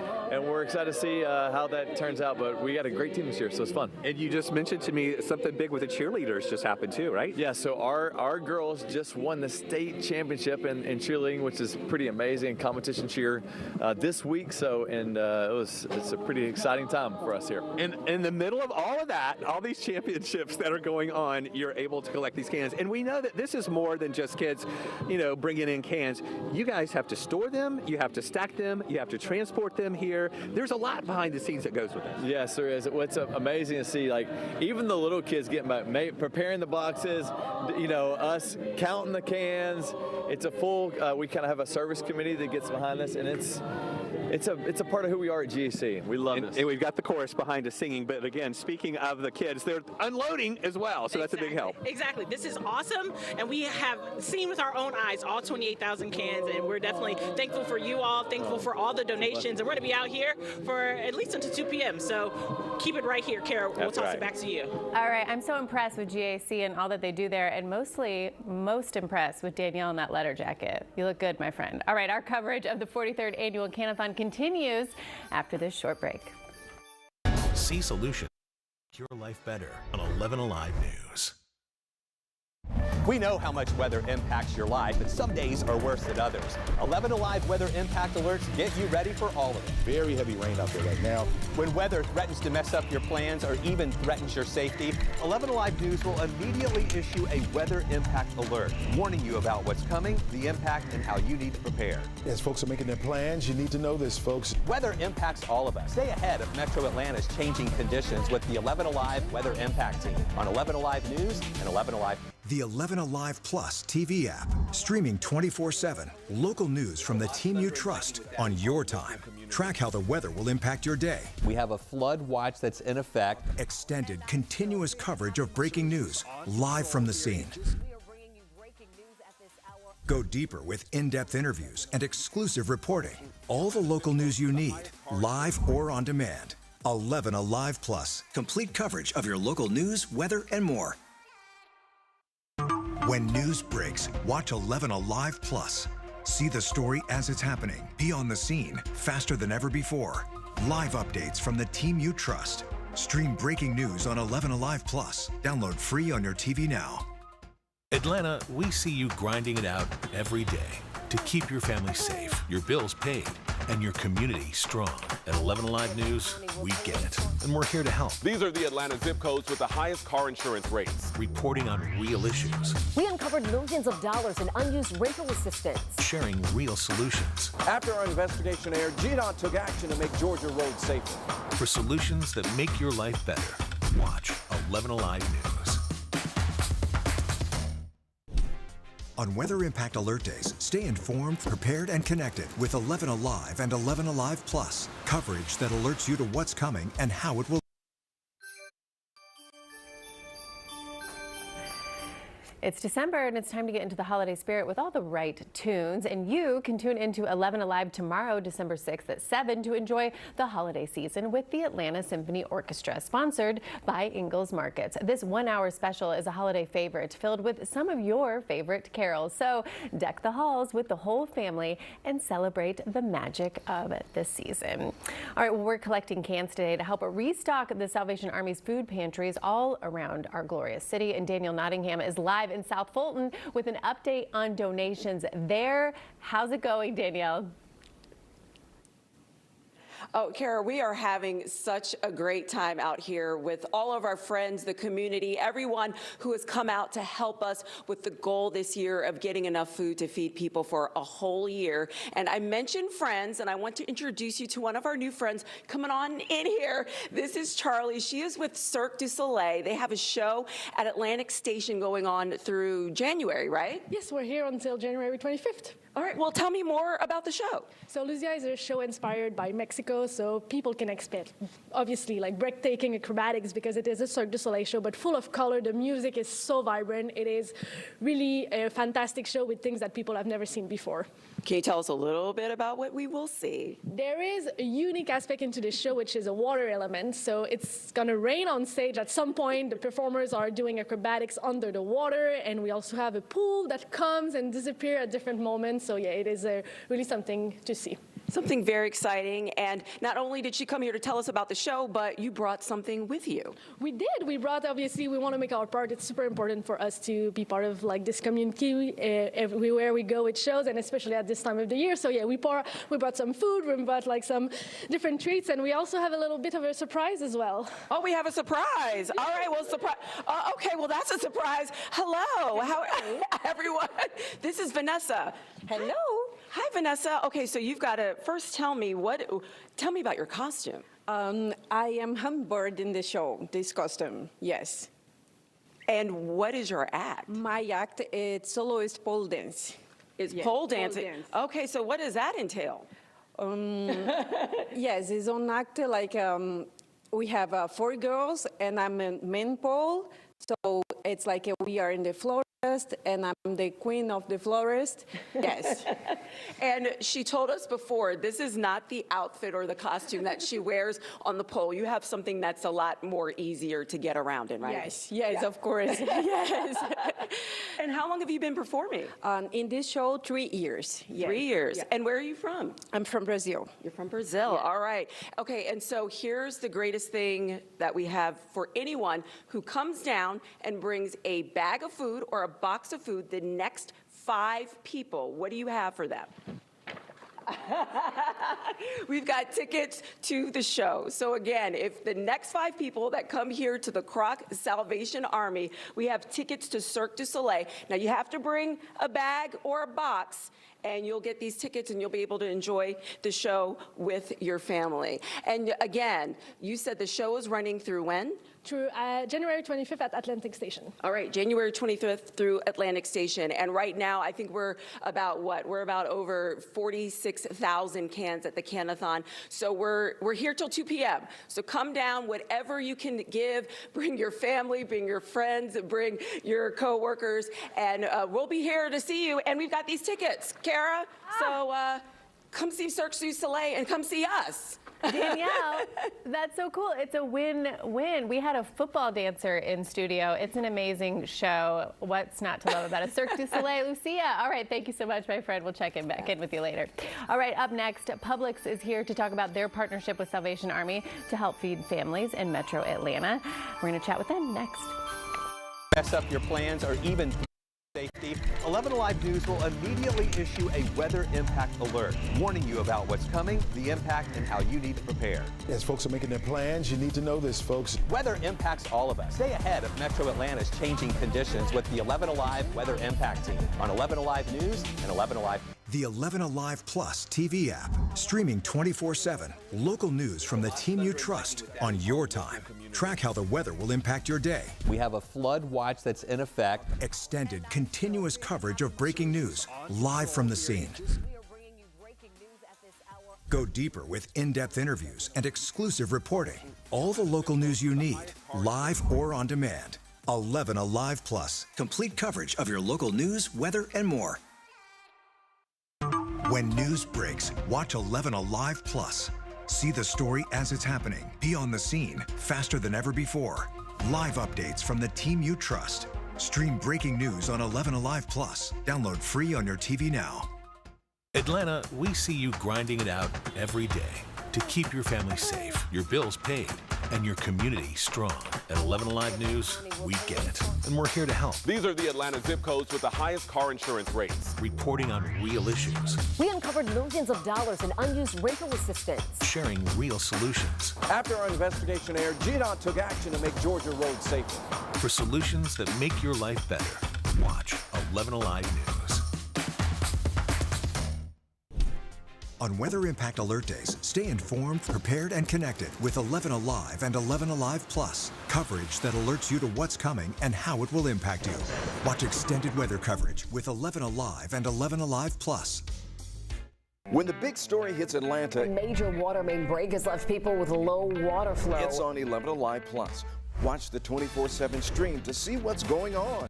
we're excited to see how that turns out, but we got a great team this year, so it's fun. And you just mentioned to me something big with the cheerleaders just happened too, right? Yeah, so our girls just won the state championship in cheerleading, which is pretty amazing, competition cheer this week, so it's a pretty exciting time for us here. And in the middle of all of that, all these championships that are going on, you're able to collect these cans. And we know that this is more than just kids, bringing in cans. You guys have to store them, you have to stack them, you have to transport them here. There's a lot behind the scenes that goes with it. Yes, there is. What's amazing to see, like, even the little kids getting back, preparing the boxes, us counting the cans. It's a full, we kind of have a service committee that gets behind this, and it's a part of who we are at GAC. We love this. And we've got the chorus behind us singing, but again, speaking of the kids, they're unloading as well, so that's a big help. Exactly. This is awesome, and we have seen with our own eyes all 28,000 cans, and we're definitely thankful for you all, thankful for all the donations, and we're going to be out here for at least until 2 p.m., so keep it right here, Kara. We'll toss it back to you. All right. I'm so impressed with GAC and all that they do there, and most impressed with Danielle in that letter jacket. You look good, my friend. All right. Our coverage of the 43rd Annual Can-A-Thon continues after this short break. See solutions make your life better on 11 Alive News. We know how much weather impacts your life, but some days are worse than others. 11 Alive weather impact alerts get you ready for all of it. Very heavy rain out there right now. When weather threatens to mess up your plans or even threatens your safety, 11 Alive News will immediately issue a weather impact alert, warning you about what's coming, the impact, and how you need to prepare. As folks are making their plans, you need to know this, folks. Weather impacts all of us. Stay ahead of Metro Atlanta's changing conditions with the 11 Alive Weather Impact Team on 11 Alive News and 11 Alive. The 11 Alive Plus TV app, streaming 24/7. Local news from the team you trust on your time. Track how the weather will impact your day. We have a flood watch that's in effect. Extended, continuous coverage of breaking news, live from the scene. Go deeper with in-depth interviews and exclusive reporting. All the local news you need, live or on demand. 11 Alive Plus, complete coverage of your local news, weather, and more. When news breaks, watch 11 Alive Plus. See the story as it's happening. Be on the scene faster than ever before. Live updates from the team you trust. Stream breaking news on 11 Alive Plus. Download free on your TV now. Atlanta, we see you grinding it out every day to keep your family safe, your bills paid, and your community strong. At 11 Alive News, we get it, and we're here to help. These are the Atlanta zip codes with the highest car insurance rates. Reporting on real issues. We uncovered millions of dollars in unused rental assistance. Sharing real solutions. After our investigation aired, GDOT took action to make Georgia roads safer. For solutions that make your life better, watch 11 Alive News. On weather impact alert days, stay informed, prepared, and connected with 11Alive and 11Alive Plus. Coverage that alerts you to what's coming and how it will. It's December and it's time to get into the holiday spirit with all the right tunes. And you can tune into 11Alive tomorrow, December 6th at 7 to enjoy the holiday season with the Atlanta Symphony Orchestra, sponsored by Ingles Markets. This 1-hour special is a holiday favorite filled with some of your favorite carols. So deck the halls with the whole family and celebrate the magic of this season. All right, well, we're collecting cans today to help restock the Salvation Army's food pantries all around our glorious city. And Daniel Nottingham is live in South Fulton with an update on donations there. How's it going, Danielle? Oh, Kara, we are having such a great time out here with all of our friends, the community, everyone who has come out to help us with the goal this year of getting enough food to feed people for a whole year. And I mentioned friends, and I want to introduce you to one of our new friends coming on in here. This is Charlie. She is with Cirque du Soleil. They have a show at Atlantic Station going on through January, right? Yes, we're here until January 25th. All right, well, tell me more about the show. So Lucia is a show inspired by Mexico, so people can expect, obviously, like breathtaking acrobatics because it is a Cirque du Soleil show, but full of color. The music is so vibrant. It is really a fantastic show with things that people have never seen before. Can you tell us a little bit about what we will see? There is a unique aspect into the show, which is a water element. So it's going to rain on stage at some point. The performers are doing acrobatics under the water, and we also have a pool that comes and disappears at different moments. So yeah, it is really something to see. Something very exciting. And not only did she come here to tell us about the show, but you brought something with you. We did. We brought, obviously, we want to make our part. It's super important for us to be part of like this community everywhere we go with shows, and especially at this time of the year. So yeah, we brought some food, we brought like some different treats, and we also have a little bit of a surprise as well. Oh, we have a surprise. All right, well, surprise. Okay, well, that's a surprise. Hello. How everyone? This is Vanessa. Hello. Hi, Vanessa. Okay, so you've got to first tell me about your costume. I am hummingbird in the show, this costume, yes. And what is your act? My act is soloist pole dance. Is pole dancing? Pole dance. Okay, so what does that entail? Yes, it's an act like we have 4 girls and I'm a main pole, so it's like we are in the florist and I'm the queen of the florist. Yes. And she told us before, this is not the outfit or the costume that she wears on the pole. You have something that's a lot more easier to get around in, right? Yes, yeah. Of course. Yes. And how long have you been performing? In this show, 3 years. Yes. 3 years. Yeah. And where are you from? I'm from Brazil. You're from Brazil. Yeah. All right. Okay, and so here's the greatest thing that we have for anyone who comes down and brings a bag of food or a box of food the next 5 people. What do you have for them? We've got tickets to the show. So again, if the next 5 people that come here to the Croc Salvation Army, we have tickets to Cirque du Soleil. Now you have to bring a bag or a box, and you'll get these tickets and you'll be able to enjoy the show with your family. And again, you said the show is running through when? Through January 25th at Atlantic Station. All right, January 25th through Atlantic Station. And right now, I think we're about what? We're about over 46,000 cans at the Can-A-Thon. So we're here till 2 p.m. So come down, whatever you can give, bring your family, bring your friends, bring your coworkers, and we'll be here to see you. And we've got these tickets, Kara. So come see Cirque du Soleil and come see us. Danielle, that's so cool. It's a win-win. We had a football dancer in studio. It's an amazing show. What's not to love about it? Cirque du Soleil, Lucia. All right, thank you so much, my friend. We'll check back in with you later. All right, up next, Publix is here to talk about their partnership with Salvation Army to help feed families in Metro Atlanta. We're going to chat with them next. Mess up your plans or even safety, 11Alive News will immediately issue a weather impact alert, warning you about what's coming, the impact, and how you need to prepare. As folks are making their plans, you need to know this, folks. Weather impacts all of us. Stay ahead of Metro Atlanta's changing conditions with the 11Alive Weather Impact Team on 11Alive News and 11Alive. The 11Alive Plus TV app, streaming 24/7. Local news from the team you trust on your time. Track how the weather will impact your day. We have a flood watch that's in effect. Extended, continuous coverage of breaking news, live from the scene. Go deeper with in-depth interviews and exclusive reporting. All the local news you need, live or on demand. 11Alive Plus, complete coverage of your local news, weather, and more. When news breaks, watch 11Alive Plus. See the story as it's happening. Be on the scene faster than ever before. Live updates from the team you trust. Stream breaking news on 11Alive Plus. Download free on your TV now. Atlanta, we see you grinding it out every day to keep your family safe, your bills paid, and your community strong. At 11Alive News, we get it, and we're here to help. These are the Atlanta zip codes with the highest car insurance rates. Reporting on real issues. We uncovered millions of dollars in unused rental assistance. Sharing real solutions. After our investigation aired, GDOT took action to make Georgia roads safer. For solutions that make your life better, watch 11Alive News. On Weather Impact Alert Days, stay informed, prepared, and connected with 11Alive and 11Alive Plus. Coverage that alerts you to what's coming and how it will impact you. Watch extended weather coverage with 11Alive and 11Alive Plus. When the big story hits Atlanta, A major water main break has left people with low water flow. it's on 11Alive Plus. Watch the 24/7 stream to see what's going on.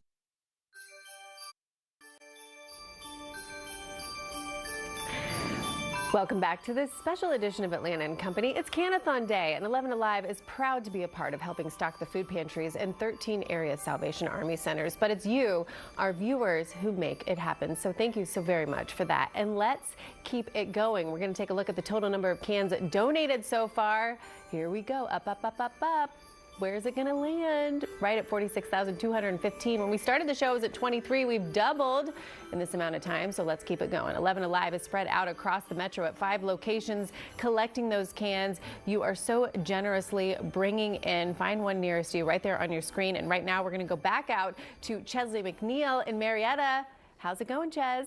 Welcome back to this special edition of Atlanta and Company. It's Can-A-Thon Day, and 11Alive is proud to be a part of helping stock the food pantries in 13 area Salvation Army centers. But it's you, our viewers, who make it happen. So thank you so very much for that. And let's keep it going. We're going to take a look at the total number of cans donated so far. Here we go. Up, up, up, up, up. Where is it going to land? Right at 46,215. When we started the show, it was at 23. We've doubled in this amount of time, so let's keep it going. 11Alive is spread out across the metro at 5 locations, collecting those cans you are so generously bringing in. Find one nearest you right there on your screen. And right now, we're going to go back out to Chesley McNeil in Marietta. How's it going, Ches?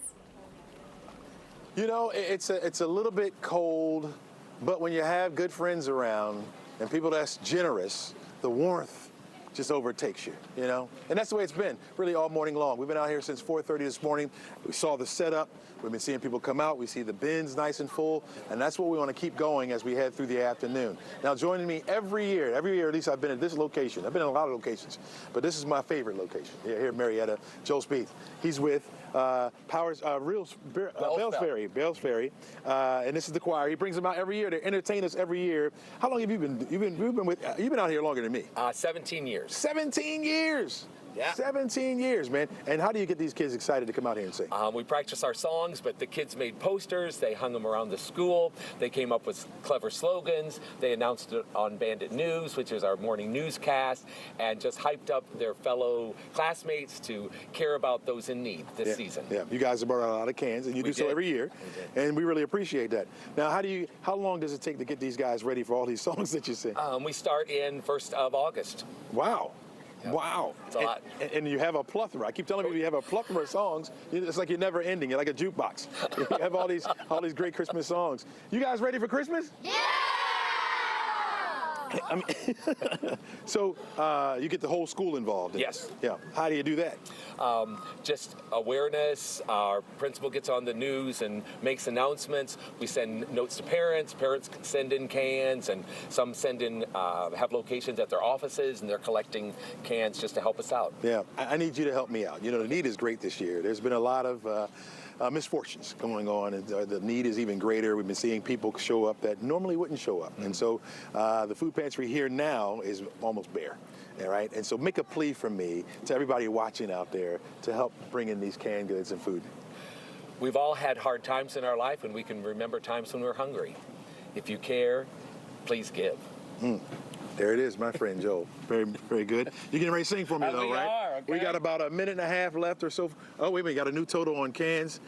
You know, it's a little bit cold, but when you have good friends around and people that's generous, the warmth just overtakes you, you know? And that's the way it's been really all morning long. We've been out here since 4:30 this morning. We saw the setup. We've been seeing people come out. We see the bins nice and full, and that's what we want to keep going as we head through the afternoon. Now, joining me every year, at least I've been at this location. I've been in a lot of locations, but this is my favorite location here in Marietta. Joel Spieth. He's with Bell's Ferry, and this is the choir. He brings them out every year to entertain us every year. How long have you been? You've been out here longer than me. 17 years. 17 years. Yeah. 17 years, man. And how do you get these kids excited to come out here and sing? We practice our songs, but the kids made posters. They hung them around the school. They came up with clever slogans. They announced it on Bandit News, which is our morning newscast, and just hyped up their fellow classmates to care about those in need this season. Yeah, you guys have brought out a lot of cans, and you do so every year, and we really appreciate that. Now, how long does it take to get these guys ready for all these songs that you sing? We start in 1st of August. Wow. Wow. It's a lot. And you have a plethora. I keep telling people you have a plethora of songs. It's like you're never ending. You're like a jukebox. You have all these great Christmas songs. You guys ready for Christmas? Yeah! I mean, so you get the whole school involved in Yes. it. Yeah. How do you do that? Just awareness. Our principal gets on the news and makes announcements. We send notes to parents. Parents send in cans, and some send in, have locations at their offices, and they're collecting cans just to help us out. Yeah. I need you to help me out. You know, the need is great this year. There's been a lot of misfortunes going on, and the need is even greater. We've been seeing people show up that normally wouldn't show up. And so the food pantry here now is almost bare. All right, and so make a plea from me to everybody watching out there to help bring in these canned goods and food. We've all had hard times in our life, and we can remember times when we're hungry. If you care, please give. There it is, my friend Joel. Very, very good. You're getting ready to sing for me, though, right? Are, okay. We got about a minute and a half left or so. Oh, wait a minute, we got a new total on cans.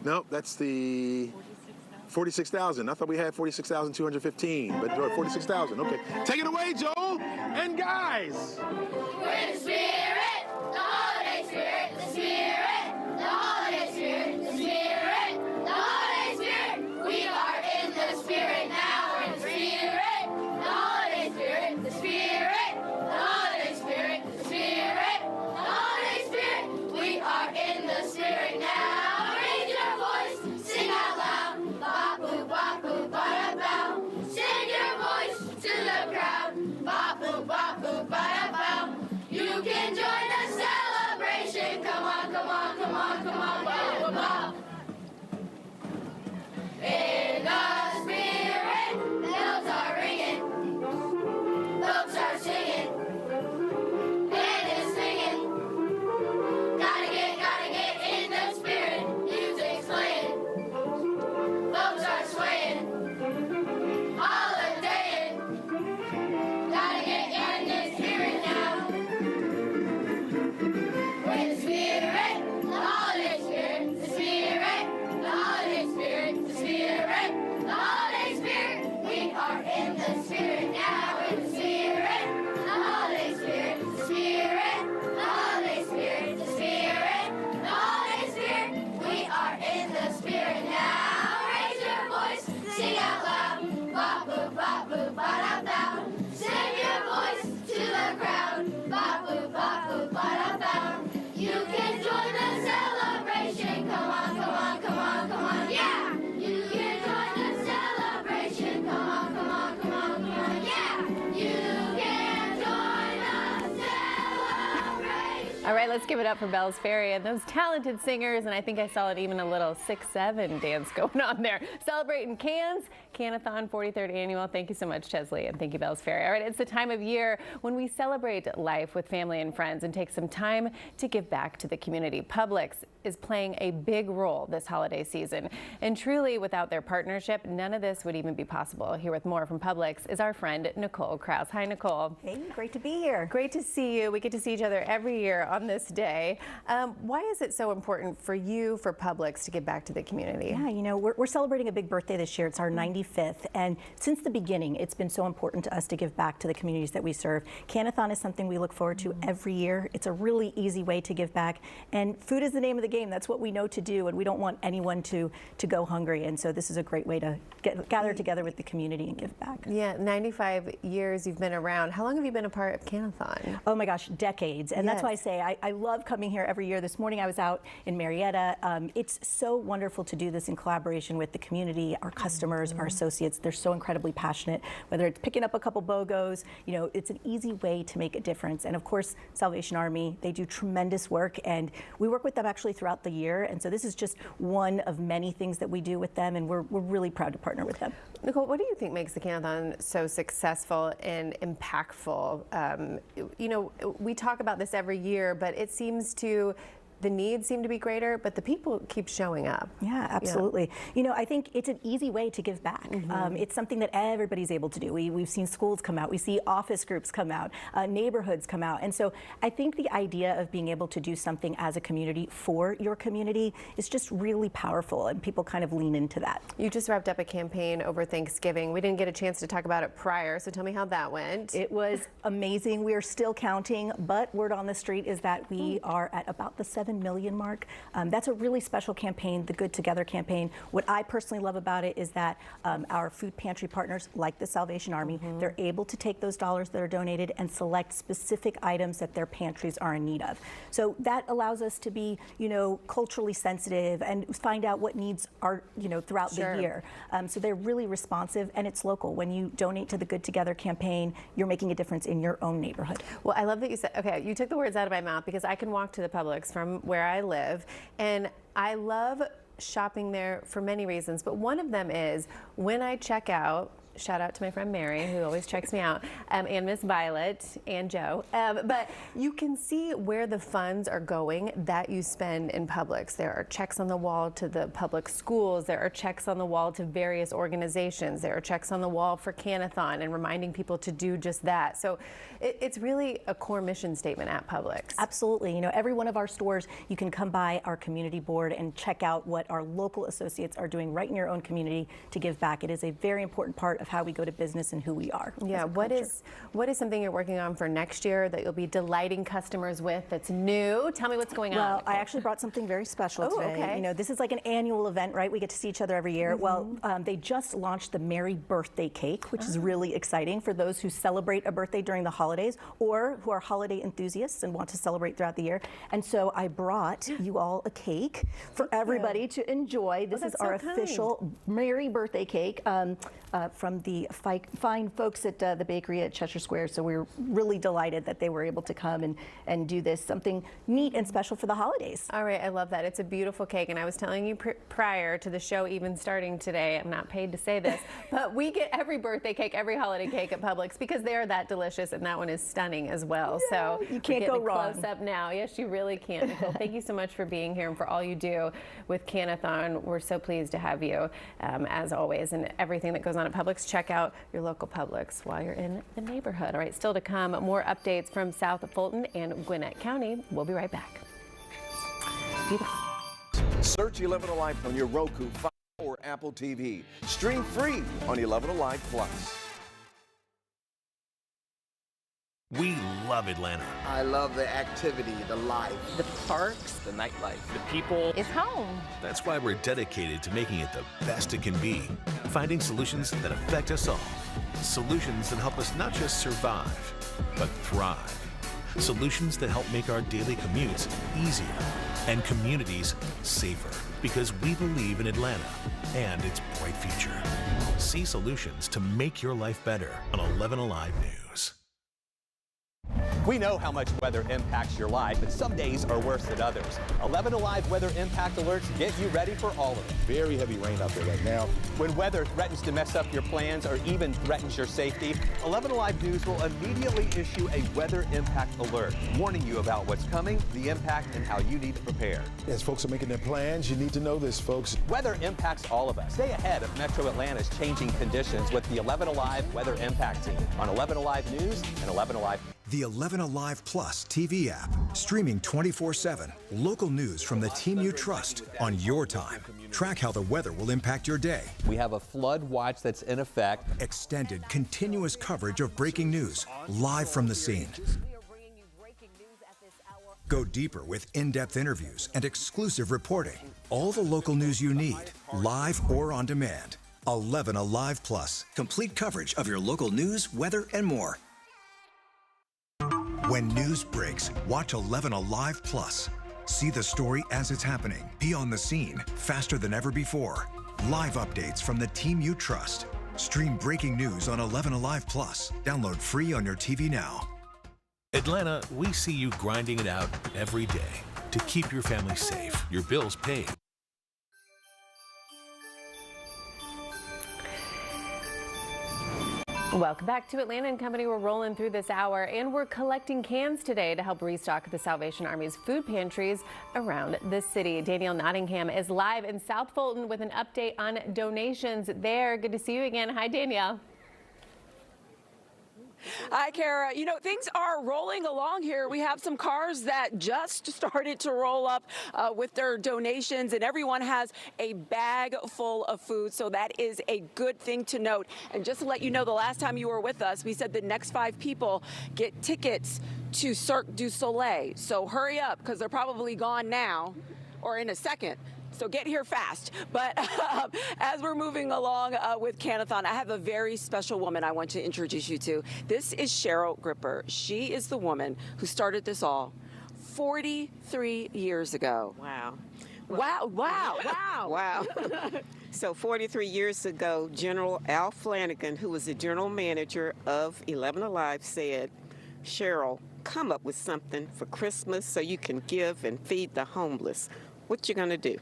Nope, that's the 46,000. I thought we had 46,215, but 46,000. Okay, take it away, Joel. And guys, we're the spirit, the holiday spirit, the spirit, the holiday spirit, the spirit, the holiday spirit. We are in the spirit now. We're in the spirit, the holiday spirit, the spirit, come on, come on, bop, bop, bop. In the spirit, bells are ringing, folks are singing, band is singing. Gotta get in the spirit, music's playing, folks are swaying, holidaying. Gotta get in the spirit now. With the spirit, the holiday spirit, the spirit, the holiday spirit, the spirit, the holiday spirit. We are in the spirit now. With the spirit, the holiday spirit, the spirit, the holiday spirit, the spirit, the holiday spirit. We are in the spirit now. Raise your voice, sing out loud. Bop boop bop boop ba da bow. Send your voice to the crowd. Bop boop bop boop ba da bow. You can join the celebration. Come on, come on, come on, come on, yeah. You can join the celebration. Come on, come on, come on, come on, yeah. You can join the celebration. All right, let's give it up for Bell's Ferry and those talented singers. And I think I saw it even a little 6-7 dance going on there. Celebrating cans, Can-A-Thon 43rd annual. Thank you so much, Chesley, and thank you, Bell's Ferry. All right, it's the time of year when we celebrate life with family and friends and take some time to give back to the community. Publix is playing a big role this holiday season. And truly, without their partnership, none of this would even be possible. Here with more from Publix is our friend Nicole Krause. Hi, Nicole. Hey, great to be here. Great to see you. We get to see each other every year on this day. Why is it so important for you, for Publix, to give back to the community? Yeah, you know, we're celebrating a big birthday this year. It's our 95th. And since the beginning, it's been so important to us to give back to the communities that we serve. Can-A-Thon is something we look forward to every year. It's a really easy way to give back. And food is the name of the game. That's what we know to do. And we don't want anyone to go hungry. And so this is a great way to gather together with the community and give back. Yeah, 95 years you've been around. How long have you been a part of Can-A-Thon? Oh my gosh, decades. And that's why I say I love coming here every year. This morning I was out in Marietta. It's so wonderful to do this in collaboration with the community, our customers, our associates. They're so incredibly passionate, whether it's picking up a couple BOGOs, you know, it's an easy way to make a difference. And of course, Salvation Army, they do tremendous work, and we work with them actually throughout the year. And so this is just one of many things that we do with them, and we're really proud to partner with them. Nicole, what do you think makes the Can-A-Thon so successful and impactful? You know, we talk about this every year, but it seems to the needs seem to be greater, but the people keep showing up. Yeah, absolutely. Yeah. You know, I think it's an easy way to give back. It's something that everybody's able to do. We've seen schools come out, we see office groups come out, neighborhoods come out. And so I think the idea of being able to do something as a community for your community is just really powerful, and people kind of lean into that. You just wrapped up a campaign over Thanksgiving. We didn't get a chance to talk about it prior, so tell me how that went. It was amazing. We are still counting, but word on the street is that we are at about the 7 million mark. That's a really special campaign, the Good Together campaign. What I personally love about it is that our food pantry partners, like the Salvation Army, they're able to take those dollars that are donated and select specific items that their pantries are in need of. So that allows us to be, you know, culturally sensitive and find out what needs are, you know, throughout the year. So they're really responsive, and it's local. When you donate to the Good Together campaign, you're making a difference in your own neighborhood. Well, I love that you said, okay, you took the words out of my mouth, because I can walk to the Publix from where I live, and I love shopping there for many reasons, but one of them is when I check out, shout out to my friend Mary, who always checks me out, and Miss Violet and Joe. But you can see where the funds are going that you spend in Publix. There are checks on the wall to the public schools. There are checks on the wall to various organizations. There are checks on the wall for Can-A-Thon and reminding people to do just that. So it's really a core mission statement at Publix. Absolutely. You know, every one of our stores, you can come by our community board and check out what our local associates are doing right in your own community to give back. It is a very important part of how we go to business and who we are. Yeah, what is something you're working on for next year that you'll be delighting customers with that's new? Tell me what's going on. Well, I actually brought something very special today. Okay. You know, this is like an annual event, right? We get to see each other every year. Well, they just launched the Merry Birthday Cake, which is really exciting for those who celebrate a birthday during the holidays or who are holiday enthusiasts and want to celebrate throughout the year. And so I brought you all a cake for everybody to enjoy. This is our official Merry Birthday Cake from from the fine folks at the bakery at Cheshire Square. So we're really delighted that they were able to come and do this, something neat and special for the holidays. All right, I love that. It's a beautiful cake, and I was telling you prior to the show even starting today, I'm not paid to say this, but we get every birthday cake, every holiday cake at Publix because they are that delicious, and that one is stunning as well. Yeah, so you can't go wrong. Close up now. Yes, you really can't. Nicole, thank you so much for being here and for all you do with Can-A-Thon. We're so pleased to have you, as always, and everything that goes on at Publix. Check out your local Publix while you're in the neighborhood. All right, still to come, more updates from South Fulton and Gwinnett County. We'll be right back. Beautiful. Search 11Alive on your Roku, Fire, or Apple TV. Stream free on 11Alive Plus. We love Atlanta. I love the activity, the life, the parks, the nightlife, the people. It's home. That's why we're dedicated to making it the best it can be. Finding solutions that affect us all. Solutions that help us not just survive, but thrive. Solutions that help make our daily commutes easier and communities safer. Because we believe in Atlanta and its bright future. See solutions to make your life better on 11Alive News. We know how much weather impacts your life, but some days are worse than others. 11Alive weather impact alerts get you ready for all of it. Very heavy rain out there right now. When weather threatens to mess up your plans or even threatens your safety, 11Alive News will immediately issue a weather impact alert, warning you about what's coming, the impact, and how you need to prepare. As folks are making their plans, you need to know this, folks. Weather impacts all of us. Stay ahead of Metro Atlanta's changing conditions with the 11Alive Weather Impact Team on 11Alive News and 11Alive. The 11Alive Plus TV app, streaming 24/7. Local news from the team you trust on your time. Track how the weather will impact your day. We have a flood watch that's in effect. Extended, continuous coverage of breaking news, live from the scene. Go deeper with in-depth interviews and exclusive reporting. All the local news you need, live or on demand. 11Alive Plus, complete coverage of your local news, weather, and more. When news breaks, watch 11Alive Plus. See the story as it's happening. Be on the scene faster than ever before. Live updates from the team you trust. Stream breaking news on 11Alive Plus. Download free on your TV now. Atlanta, we see you grinding it out every day to keep your family safe, your bills paid. Welcome back to Atlanta and Company. We're rolling through this hour, and we're collecting cans today to help restock the Salvation Army's food pantries around the city. Danielle Nottingham is live in South Fulton with an update on donations there. Good to see you again. Hi, Danielle. Hi, Kara. You know, things are rolling along here. We have some cars that just started to roll up with their donations, and everyone has a bag full of food, so that is a good thing to note. And just to let you know, the last time you were with us, we said the next 5 people get tickets to Cirque du Soleil. So hurry up, because they're probably gone now or in a second. So get here fast. But as we're moving along with Can-A-Thon, I have a very special woman I want to introduce you to. This is Cheryl Gripper. She is the woman who started this all 43 years ago. Wow. Wow, wow, wow. Wow. So 43 years ago, General Al Flanagan, who was the general manager of 11Alive, said, Cheryl, come up with something for Christmas so you can give and feed the homeless. What you gonna do?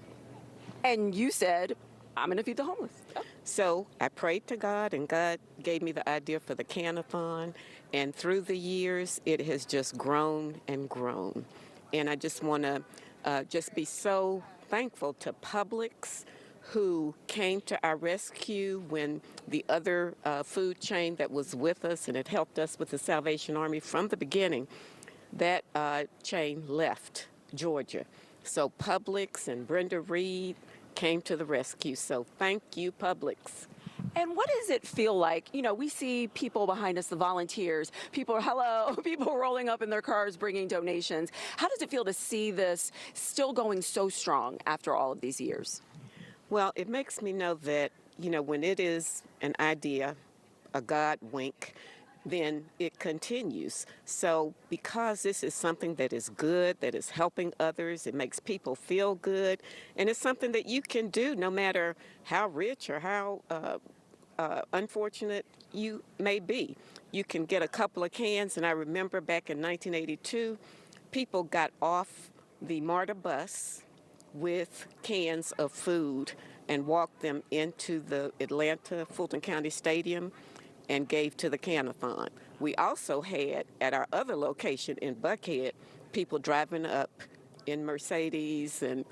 And you said, I'm going to feed the homeless. So I prayed to God, and God gave me the idea for the Can-A-Thon. And through the years, it has just grown and grown. And I just want to just be so thankful to Publix, who came to our rescue when the other food chain that was with us and had helped us with the Salvation Army from the beginning, that chain left Georgia. So Publix and Brenda Reed came to the rescue. So thank you, Publix. And what does it feel like? You know, we see people behind us, the volunteers, people rolling up in their cars bringing donations. How does it feel to see this still going so strong after all of these years? Well, it makes me know that, you know, when it is an idea, a God wink, then it continues. So because this is something that is good, that is helping others, it makes people feel good, and it's something that you can do no matter how rich or how unfortunate you may be. You can get a couple of cans, and I remember back in 1982, people got off the MARTA bus with cans of food and walked them into the Atlanta Fulton County Stadium and gave to the Can-A-Thon. We also had, at our other location in Buckhead, people driving up in Mercedes and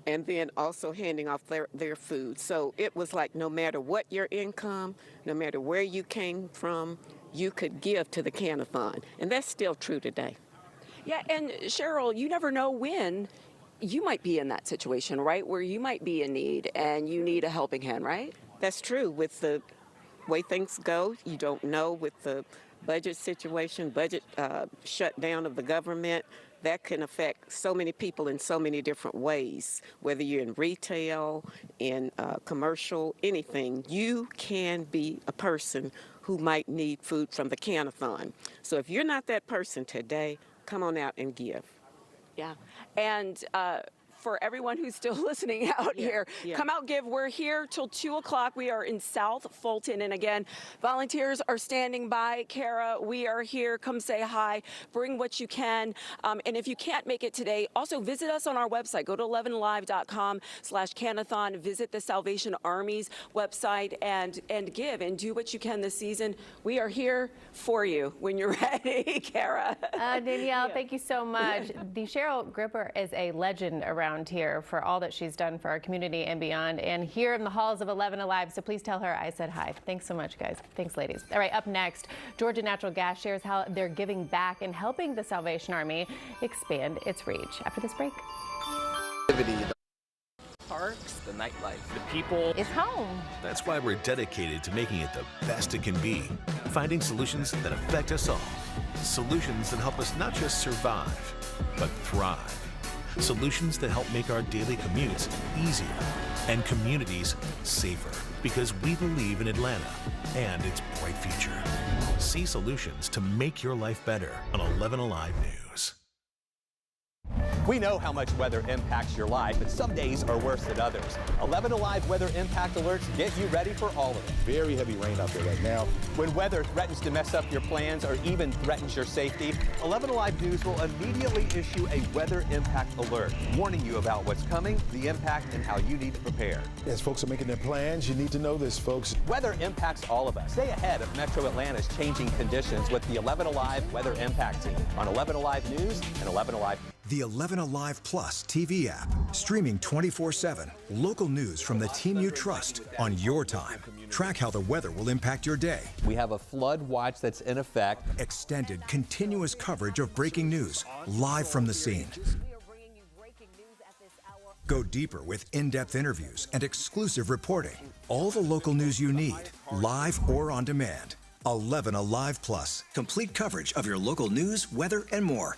and then also handing off their food. So it was like no matter what your income, no matter where you came from, you could give to the Can-A-Thon. And that's still true today. Yeah, and Cheryl, you never know when you might be in that situation, right? Where you might be in need and you need a helping hand, right? That's true. With the way things go, you don't know with the budget situation, budget shutdown of the government, that can affect so many people in so many different ways. Whether you're in retail, in commercial, anything, you can be a person who might need food from the Can-A-Thon. So if you're not that person today, come on out and give. Yeah, and for everyone who's still listening out here, come out, give. We're here till 2 o'clock. We are in South Fulton, and again, volunteers are standing by. Kara, we are here. Come say hi. Bring what you can, and if you can't make it today, also visit us on our website. Go to 11alive.com/Can-A-Thon. Visit the Salvation Army's website and give and do what you can this season. We are here for you when you're ready, Kara. Danielle, thank you so much. Cheryl Gripper is a legend around here for all that she's done for our community and beyond, and here in the halls of 11Alive, so please tell her I said hi. Thanks so much, guys. Thanks, ladies. All right, up next, Georgia Natural Gas shares how they're giving back and helping the Salvation Army expand its reach. After this break. The parks, the nightlife, the people. It's home. That's why we're dedicated to making it the best it can be. Finding solutions that affect us all. Solutions that help us not just survive, but thrive. Solutions that help make our daily commutes easier and communities safer. Because we believe in Atlanta and its bright future. See solutions to make your life better on 11Alive News. We know how much weather impacts your life, but some days are worse than others. 11Alive weather impact alerts get you ready for all of it. Very heavy rain out there right now. When weather threatens to mess up your plans or even threatens your safety, 11Alive News will immediately issue a weather impact alert, warning you about what's coming, the impact, and how you need to prepare. As folks are making their plans, you need to know this, folks. Weather impacts all of us. Stay ahead of Metro Atlanta's changing conditions with the 11Alive weather impact team on 11Alive News and 11Alive. The 11Alive Plus TV app, streaming 24/7. Local news from the team you trust on your time. Track how the weather will impact your day. We have a flood watch that's in effect. Extended, continuous coverage of breaking news, live from the scene. Go deeper with in-depth interviews and exclusive reporting. All the local news you need, live or on demand. 11Alive Plus, complete coverage of your local news, weather, and more.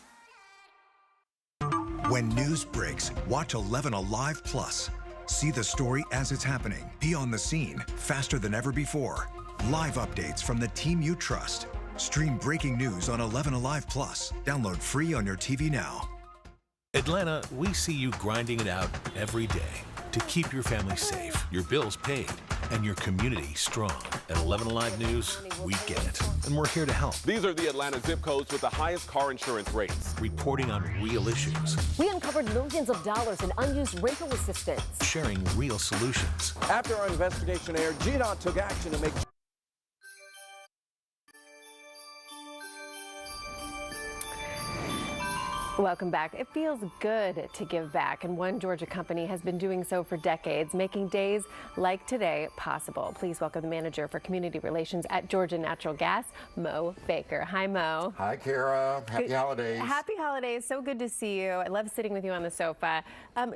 When news breaks, watch 11Alive Plus. See the story as it's happening. Be on the scene faster than ever before. Live updates from the team you trust. Stream breaking news on 11Alive Plus. Download free on your TV now. Atlanta, we see you grinding it out every day to keep your family safe, your bills paid, and your community strong. At 11Alive News, we get it, and we're here to help. These are the Atlanta zip codes with the highest car insurance rates. Reporting on real issues. We uncovered millions of dollars in unused rental assistance. Sharing real solutions. After our investigation aired, GDOT took action to make... Welcome back. It feels good to give back, and one Georgia company has been doing so for decades, making days like today possible. Please welcome the manager for community relations at Georgia Natural Gas, Mo Baker. Hi, Mo. Hi, Kara. Happy holidays. Happy holidays. So good to see you. I love sitting with you on the sofa.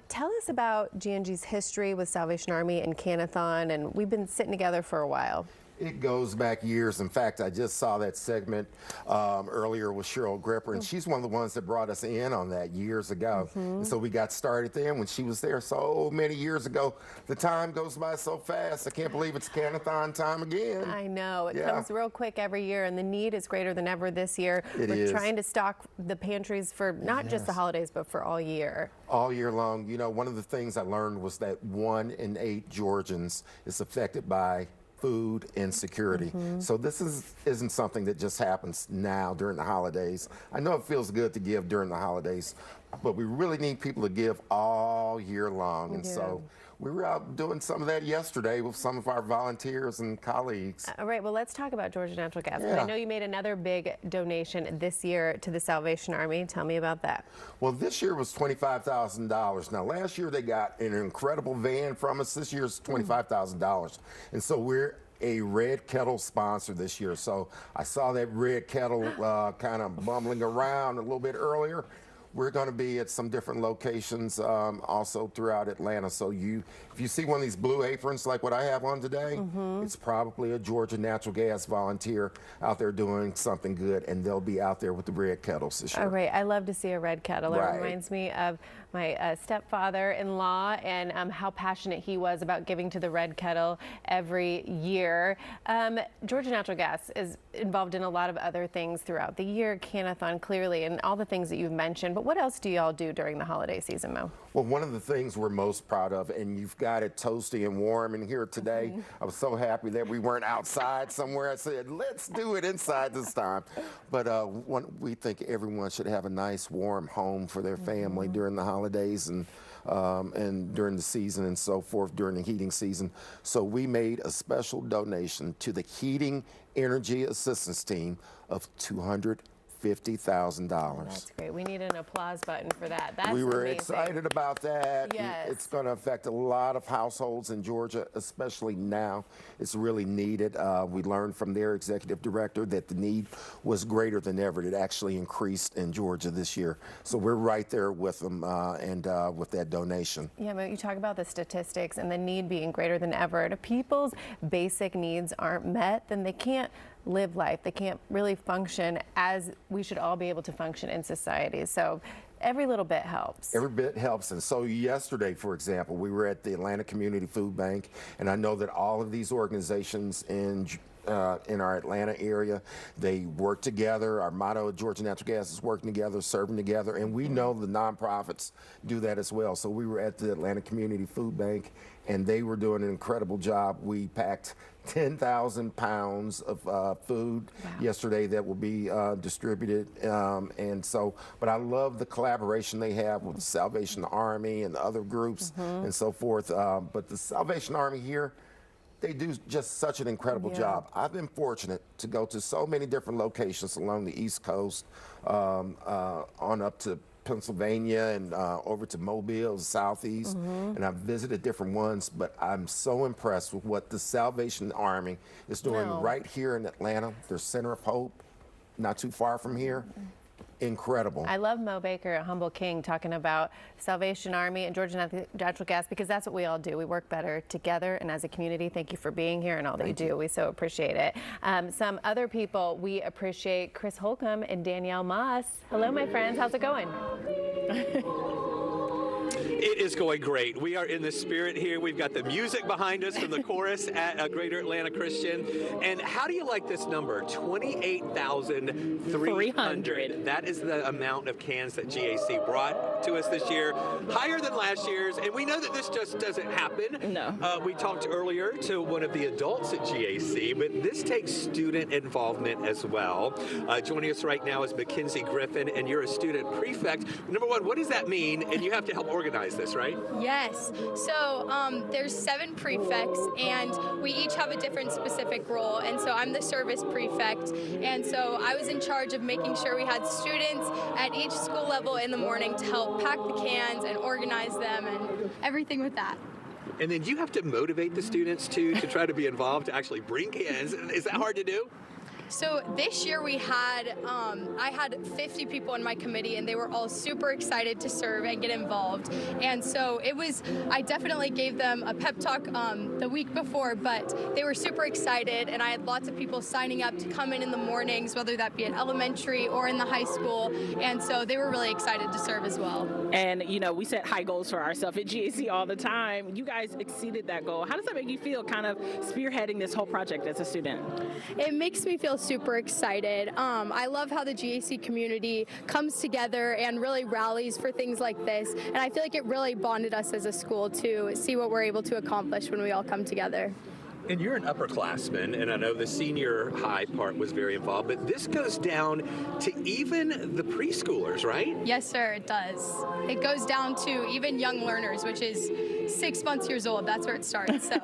Tell us about G&G's history with Salvation Army and Can-A-Thon, and we've been sitting together for a while. It goes back years. In fact, I just saw that segment earlier with Cheryl Gripper, and she's one of the ones that brought us in on that years ago. And so we got started then when she was there so many years ago. The time goes by so fast. I can't believe it's Can-A-Thon time again. I know. It Yeah. comes real quick every year, and the need is greater than ever this year. It We're is. trying to stock the pantries for not just the Yes. holidays, but for all year. All year long. You know, one of the things I learned was that 1 in 8 Georgians is affected by food insecurity. So this isn't something that just happens now during the holidays. I know it feels good to give during the holidays, but we really need people to give all year long. And so we were out doing some of that yesterday with some of our volunteers and colleagues. All right, well, let's talk about Georgia Natural Gas. Yeah. I know you made another big donation this year to the Salvation Army. Tell me about that. Well, this year was $25,000. Now, last year they got an incredible van from us. This year's $25,000. And so we're a Red Kettle sponsor this year. So I saw that Red Kettle kind of bumbling around a little bit earlier. We're going to be at some different locations also throughout Atlanta. So if you see one of these blue aprons like what I have on today, it's probably a Georgia Natural Gas volunteer out there doing something good, and they'll be out there with the red kettles this year. All right, I love to see a red kettle. It Right. reminds me of my stepfather-in-law and how passionate he was about giving to the red kettle every year. Georgia Natural Gas is involved in a lot of other things throughout the year, Can-A-Thon clearly, and all the things that you've mentioned. But what else do y'all do during the holiday season, Mo? Well, one of the things we're most proud of, and you've got it toasty and warm in here today. I was so happy that we weren't outside somewhere. I said, let's do it inside this time. But we think everyone should have a nice warm home for their family during the holidays and during the season and so forth, during the heating season. So we made a special donation to the Heating Energy Assistance Team of $250,000. That's great. We need an applause button for that. That's We were amazing. excited about that. Yes. It's going to affect a lot of households in Georgia, especially now. It's really needed. We learned from their executive director that the need was greater than ever. It actually increased in Georgia this year. So we're right there with them and with that donation. Yeah, but you talk about the statistics and the need being greater than ever. If people's basic needs aren't met, then they can't live life. They can't really function as we should all be able to function in society. So every little bit helps. Every bit helps. And so yesterday, for example, we were at the Atlanta Community Food Bank, and I know that all of these organizations in our Atlanta area, they work together. Our motto at Georgia Natural Gas is working together, serving together, and we know the nonprofits do that as well. So we were at the Atlanta Community Food Bank, and they were doing an incredible job. We packed 10,000 pounds of food yesterday that will be distributed. But I love the collaboration they have with the Salvation Army and other groups and so forth. But the Salvation Army here, they do just such an incredible job. I've been fortunate to go to so many different locations along the East Coast, on up to Pennsylvania and over to Mobile, Southeast, and I've visited different ones, but I'm so impressed with what the Salvation Army is doing right here in Atlanta, their Center of Hope, not too far from here. Incredible. I love Mo Baker at Humble King talking about Salvation Army and Georgia Natural Gas, because that's what we all do. We work better together and as a community. Thank you for being here and all that you do. We so appreciate it. Some other people we appreciate, Chris Holcomb and Danielle Moss. Hello, my friends. How's it going? It is going great. We are in the spirit here. We've got the music behind us from the chorus at Greater Atlanta Christian. And how do you like this number? 28,300. That is the amount of cans that GAC brought to us this year. Higher than last year's. And we know that this just doesn't happen. No. We talked earlier to one of the adults at GAC, but this takes student involvement as well. Joining us right now is Mackenzie Griffin, and you're a student prefect. Number one, what does that mean? And you have to help organize this, right? Yes. So there's 7 prefects, and we each have a different specific role. And so I'm the service prefect, and so I was in charge of making sure we had students at each school level in the morning to help pack the cans and organize them and everything with that. And then you have to motivate the students to try to be involved, to actually bring cans. Is that hard to do? So this year we had, I had 50 people in my committee, and they were all super excited to serve and get involved. And so I definitely gave them a pep talk the week before, but they were super excited, and I had lots of people signing up to come in the mornings, whether that be at elementary or in the high school. And so they were really excited to serve as well. And, you know, we set high goals for ourselves at GAC all the time. You guys exceeded that goal. How does that make you feel, kind of spearheading this whole project as a student? It makes me feel super excited. I love how the GAC community comes together and really rallies for things like this. And I feel like it really bonded us as a school to see what we're able to accomplish when we all come together. And you're an upperclassman, and I know the senior high part was very involved, but this goes down to even the preschoolers, right? Yes, sir, it does. It goes down to even young learners, which is 6 months years old. That's where it starts. So.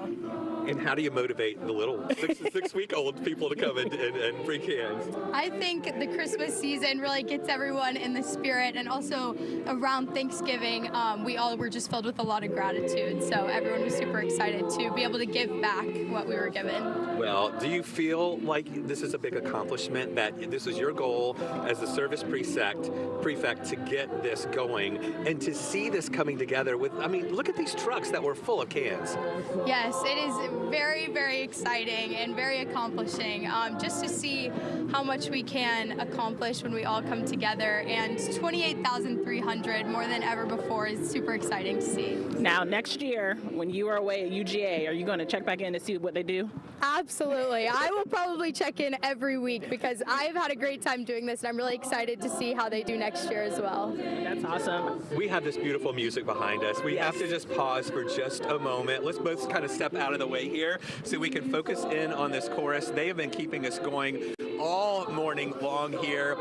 And how do you motivate the little six-week-old people to come and bring cans? I think the Christmas season really gets everyone in the spirit, and also around Thanksgiving, we all were just filled with a lot of gratitude. So everyone was super excited to be able to give back what we were given. Well, do you feel like this is a big accomplishment, that this is your goal as the service prefect to get this going, and to see this coming together with, I mean, look at these trucks that were full of cans. Yes, it is very, very exciting and very accomplishing, just to see how much we can accomplish when we all come together. And 28,300, more than ever before, is super exciting to see. Now, next year, when you are away at UGA, are you going to check back in to see what they do? Absolutely. I will probably check in every week, because I've had a great time doing this, and I'm really excited to see how they do next year as well. That's awesome. We have this beautiful music behind us. We have to just pause for just a moment. Let's both kind of step out of the way here so we can focus in on this chorus. They have been keeping us going all morning long here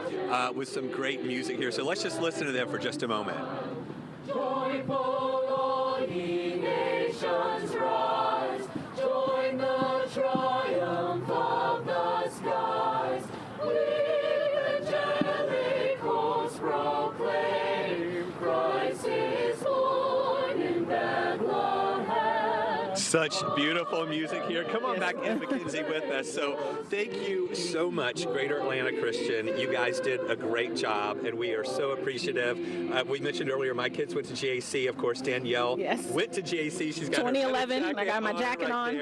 with some great music here. So let's just listen to them for just a moment. Joyful, all ye nations rise, join the triumph of the skies. With angelic hosts proclaim, Christ is born in Bethlehem. Such beautiful music here. Come on back in, Mackenzie, with us. So thank you so much, Greater Atlanta Christian. You guys did a great job, and we are so appreciative. We mentioned earlier my kids went to GAC. Of course, Danielle went to GAC. She's got 2011. I got my jacket on.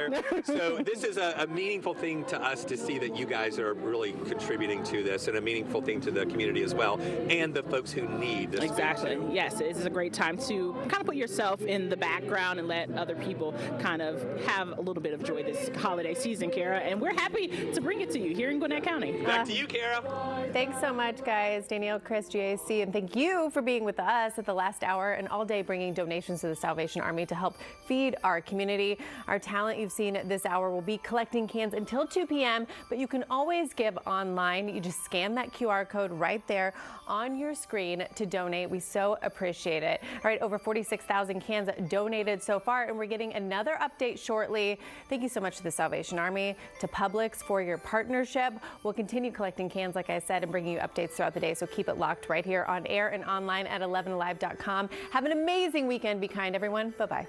So this is a meaningful thing to us to see that you guys are really contributing to this, and a meaningful thing to the community as well, and the folks who need this. Exactly. Yes, this is a great time to kind of put yourself in the background and let other people kind of have a little bit of joy this holiday season, Kara, and we're happy to bring it to you here in Gwinnett County. Back to you, Kara. Thanks so much, guys. Danielle, Chris, GAC, and thank you for being with us at the last hour and all day bringing donations to the Salvation Army to help feed our community. Our talent you've seen this hour will be collecting cans until 2 p.m., but you can always give online. You just scan that QR code right there on your screen to donate. We so appreciate it. All right, over 46,000 cans donated so far, and we're getting another update shortly. Thank you so much to the Salvation Army, to Publix for your partnership. We'll continue collecting cans, like I said, and bringing you updates throughout the day, so keep it locked right here on air and online at 11alive.com. Have an amazing weekend. Be kind, everyone. Bye-bye.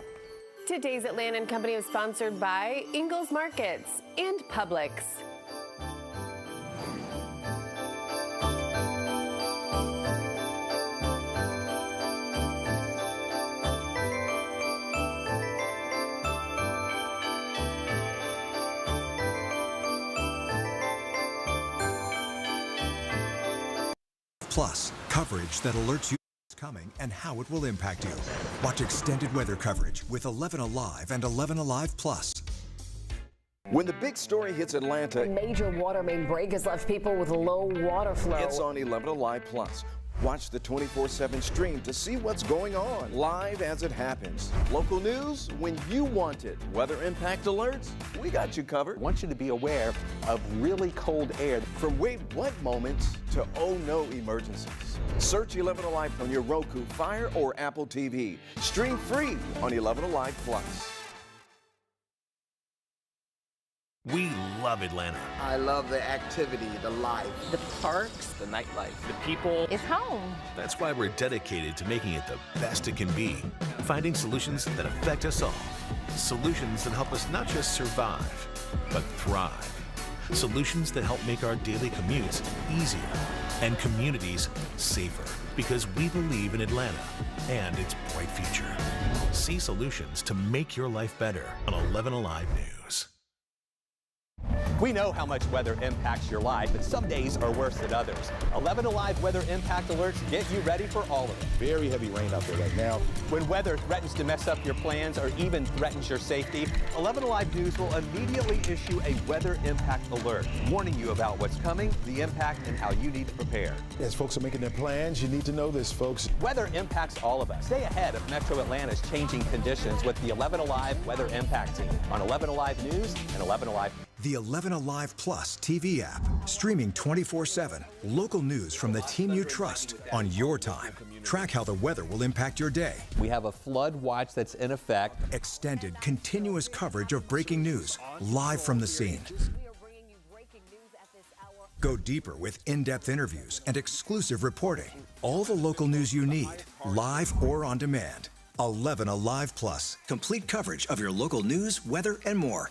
Today's Atlanta and Company is sponsored by Ingles Markets and Publix. Plus, coverage that alerts you what's coming and how it will impact you. Watch extended weather coverage with 11Alive and 11Alive Plus. When the big story hits Atlanta, A major water main break has left people with low water flow. it's on 11Alive Plus. Watch the 24/7 stream to see what's going on, live as it happens. Local news when you want it. Weather impact alerts, we got you covered. I want you to be aware of really cold air. From wait what moments to oh no emergencies. Search 11Alive on your Roku, Fire, or Apple TV. Stream free on 11Alive Plus. We love Atlanta. I love the activity, the life, the parks, the nightlife, the people. It's home. That's why we're dedicated to making it the best it can be. Finding solutions that affect us all. Solutions that help us not just survive, but thrive. Solutions that help make our daily commutes easier and communities safer. Because we believe in Atlanta and its bright future. See solutions to make your life better on 11Alive News. We know how much weather impacts your life, and some days are worse than others. 11Alive weather impact alerts get you ready for all of it. Very heavy rain out there right now. When weather threatens to mess up your plans or even threatens your safety, 11Alive News will immediately issue a weather impact alert, warning you about what's coming, the impact, and how you need to prepare. As folks are making their plans, you need to know this, folks. Weather impacts all of us. Stay ahead of Metro Atlanta's changing conditions with the 11Alive Weather Impact Team on 11Alive News and 11Alive. The 11Alive Plus TV app, streaming 24/7. Local news from the team you trust on your time. Track how the weather will impact your day. We have a flood watch that's in effect. Extended, continuous coverage of breaking news, live from the scene. Go deeper with in-depth interviews and exclusive reporting. All the local news you need, live or on demand. 11Alive Plus, complete coverage of your local news, weather, and more.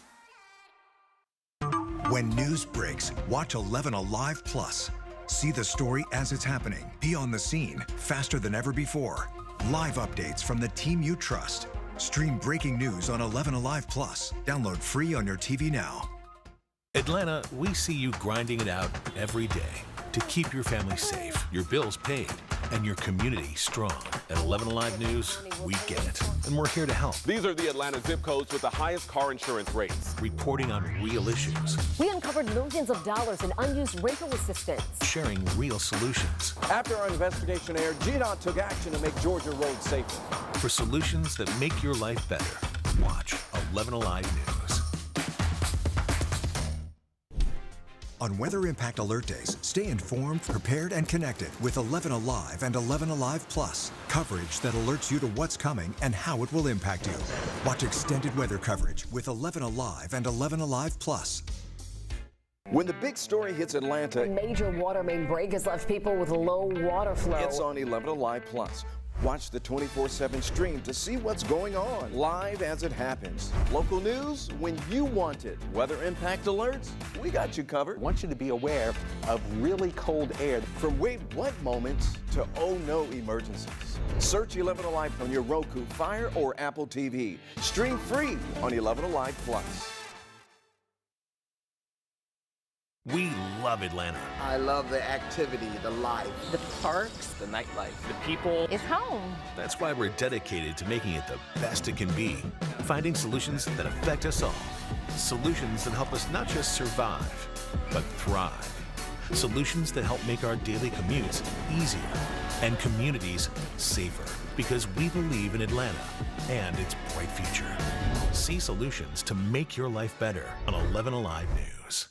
When news breaks, watch 11Alive Plus. See the story as it's happening. Be on the scene faster than ever before. Live updates from the team you trust. Stream breaking news on 11Alive Plus. Download free on your TV now. Atlanta, we see you grinding it out every day to keep your family safe, your bills paid, and your community strong. At 11Alive News, we get it, and we're here to help. These are the Atlanta zip codes with the highest car insurance rates. Reporting on real issues. We uncovered millions of dollars in unused rental assistance. Sharing real solutions. After our investigation aired, GDOT took action to make Georgia roads safer. For solutions that make your life better, watch 11Alive News. On Weather Impact Alert Days, stay informed, prepared, and connected with 11Alive and 11Alive Plus. Coverage that alerts you to what's coming and how it will impact you. Watch extended weather coverage with 11Alive and 11Alive Plus. When the big story hits Atlanta, A major water main break has left people with low water flow. it's on 11Alive Plus. Watch the 24/7 stream to see what's going on, live as it happens. Local news when you want it. Weather impact alerts, we got you covered. I want you to be aware of really cold air. From wait what moments to oh no emergencies. Search 11Alive on your Roku, Fire, or Apple TV. Stream free on 11Alive Plus. We love Atlanta. I love the activity, the life, the parks, the nightlife, the people. It's home. That's why we're dedicated to making it the best it can be. Finding solutions that affect us all. Solutions that help us not just survive, but thrive. Solutions that help make our daily commutes easier and communities safer. Because we believe in Atlanta and its bright future. See solutions to make your life better on 11Alive News.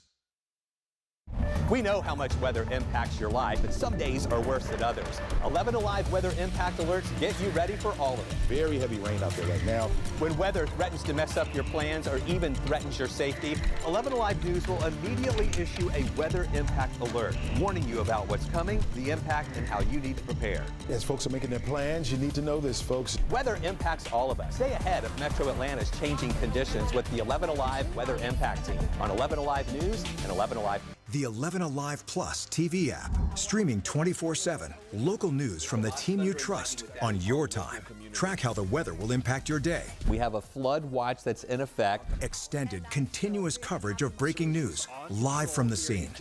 We know how much weather impacts your life, and some days are worse than others. 11Alive weather impact alerts get you ready for all of it. Very heavy rain out there right now. When weather threatens to mess up your plans or even threatens your safety, 11Alive News will immediately issue a weather impact alert, warning you about what's coming, the impact, and how you need to prepare. As folks are making their plans, you need to know this, folks. Weather impacts all of us. Stay ahead of Metro Atlanta's changing conditions with the 11Alive Weather Impact Team on 11Alive News and 11Alive. The 11Alive Plus TV app, streaming 24/7. Local news from the team you trust on your time. Track how the weather will impact your day. We have a flood watch that's in effect. Extended, continuous coverage of breaking news, live from the scene.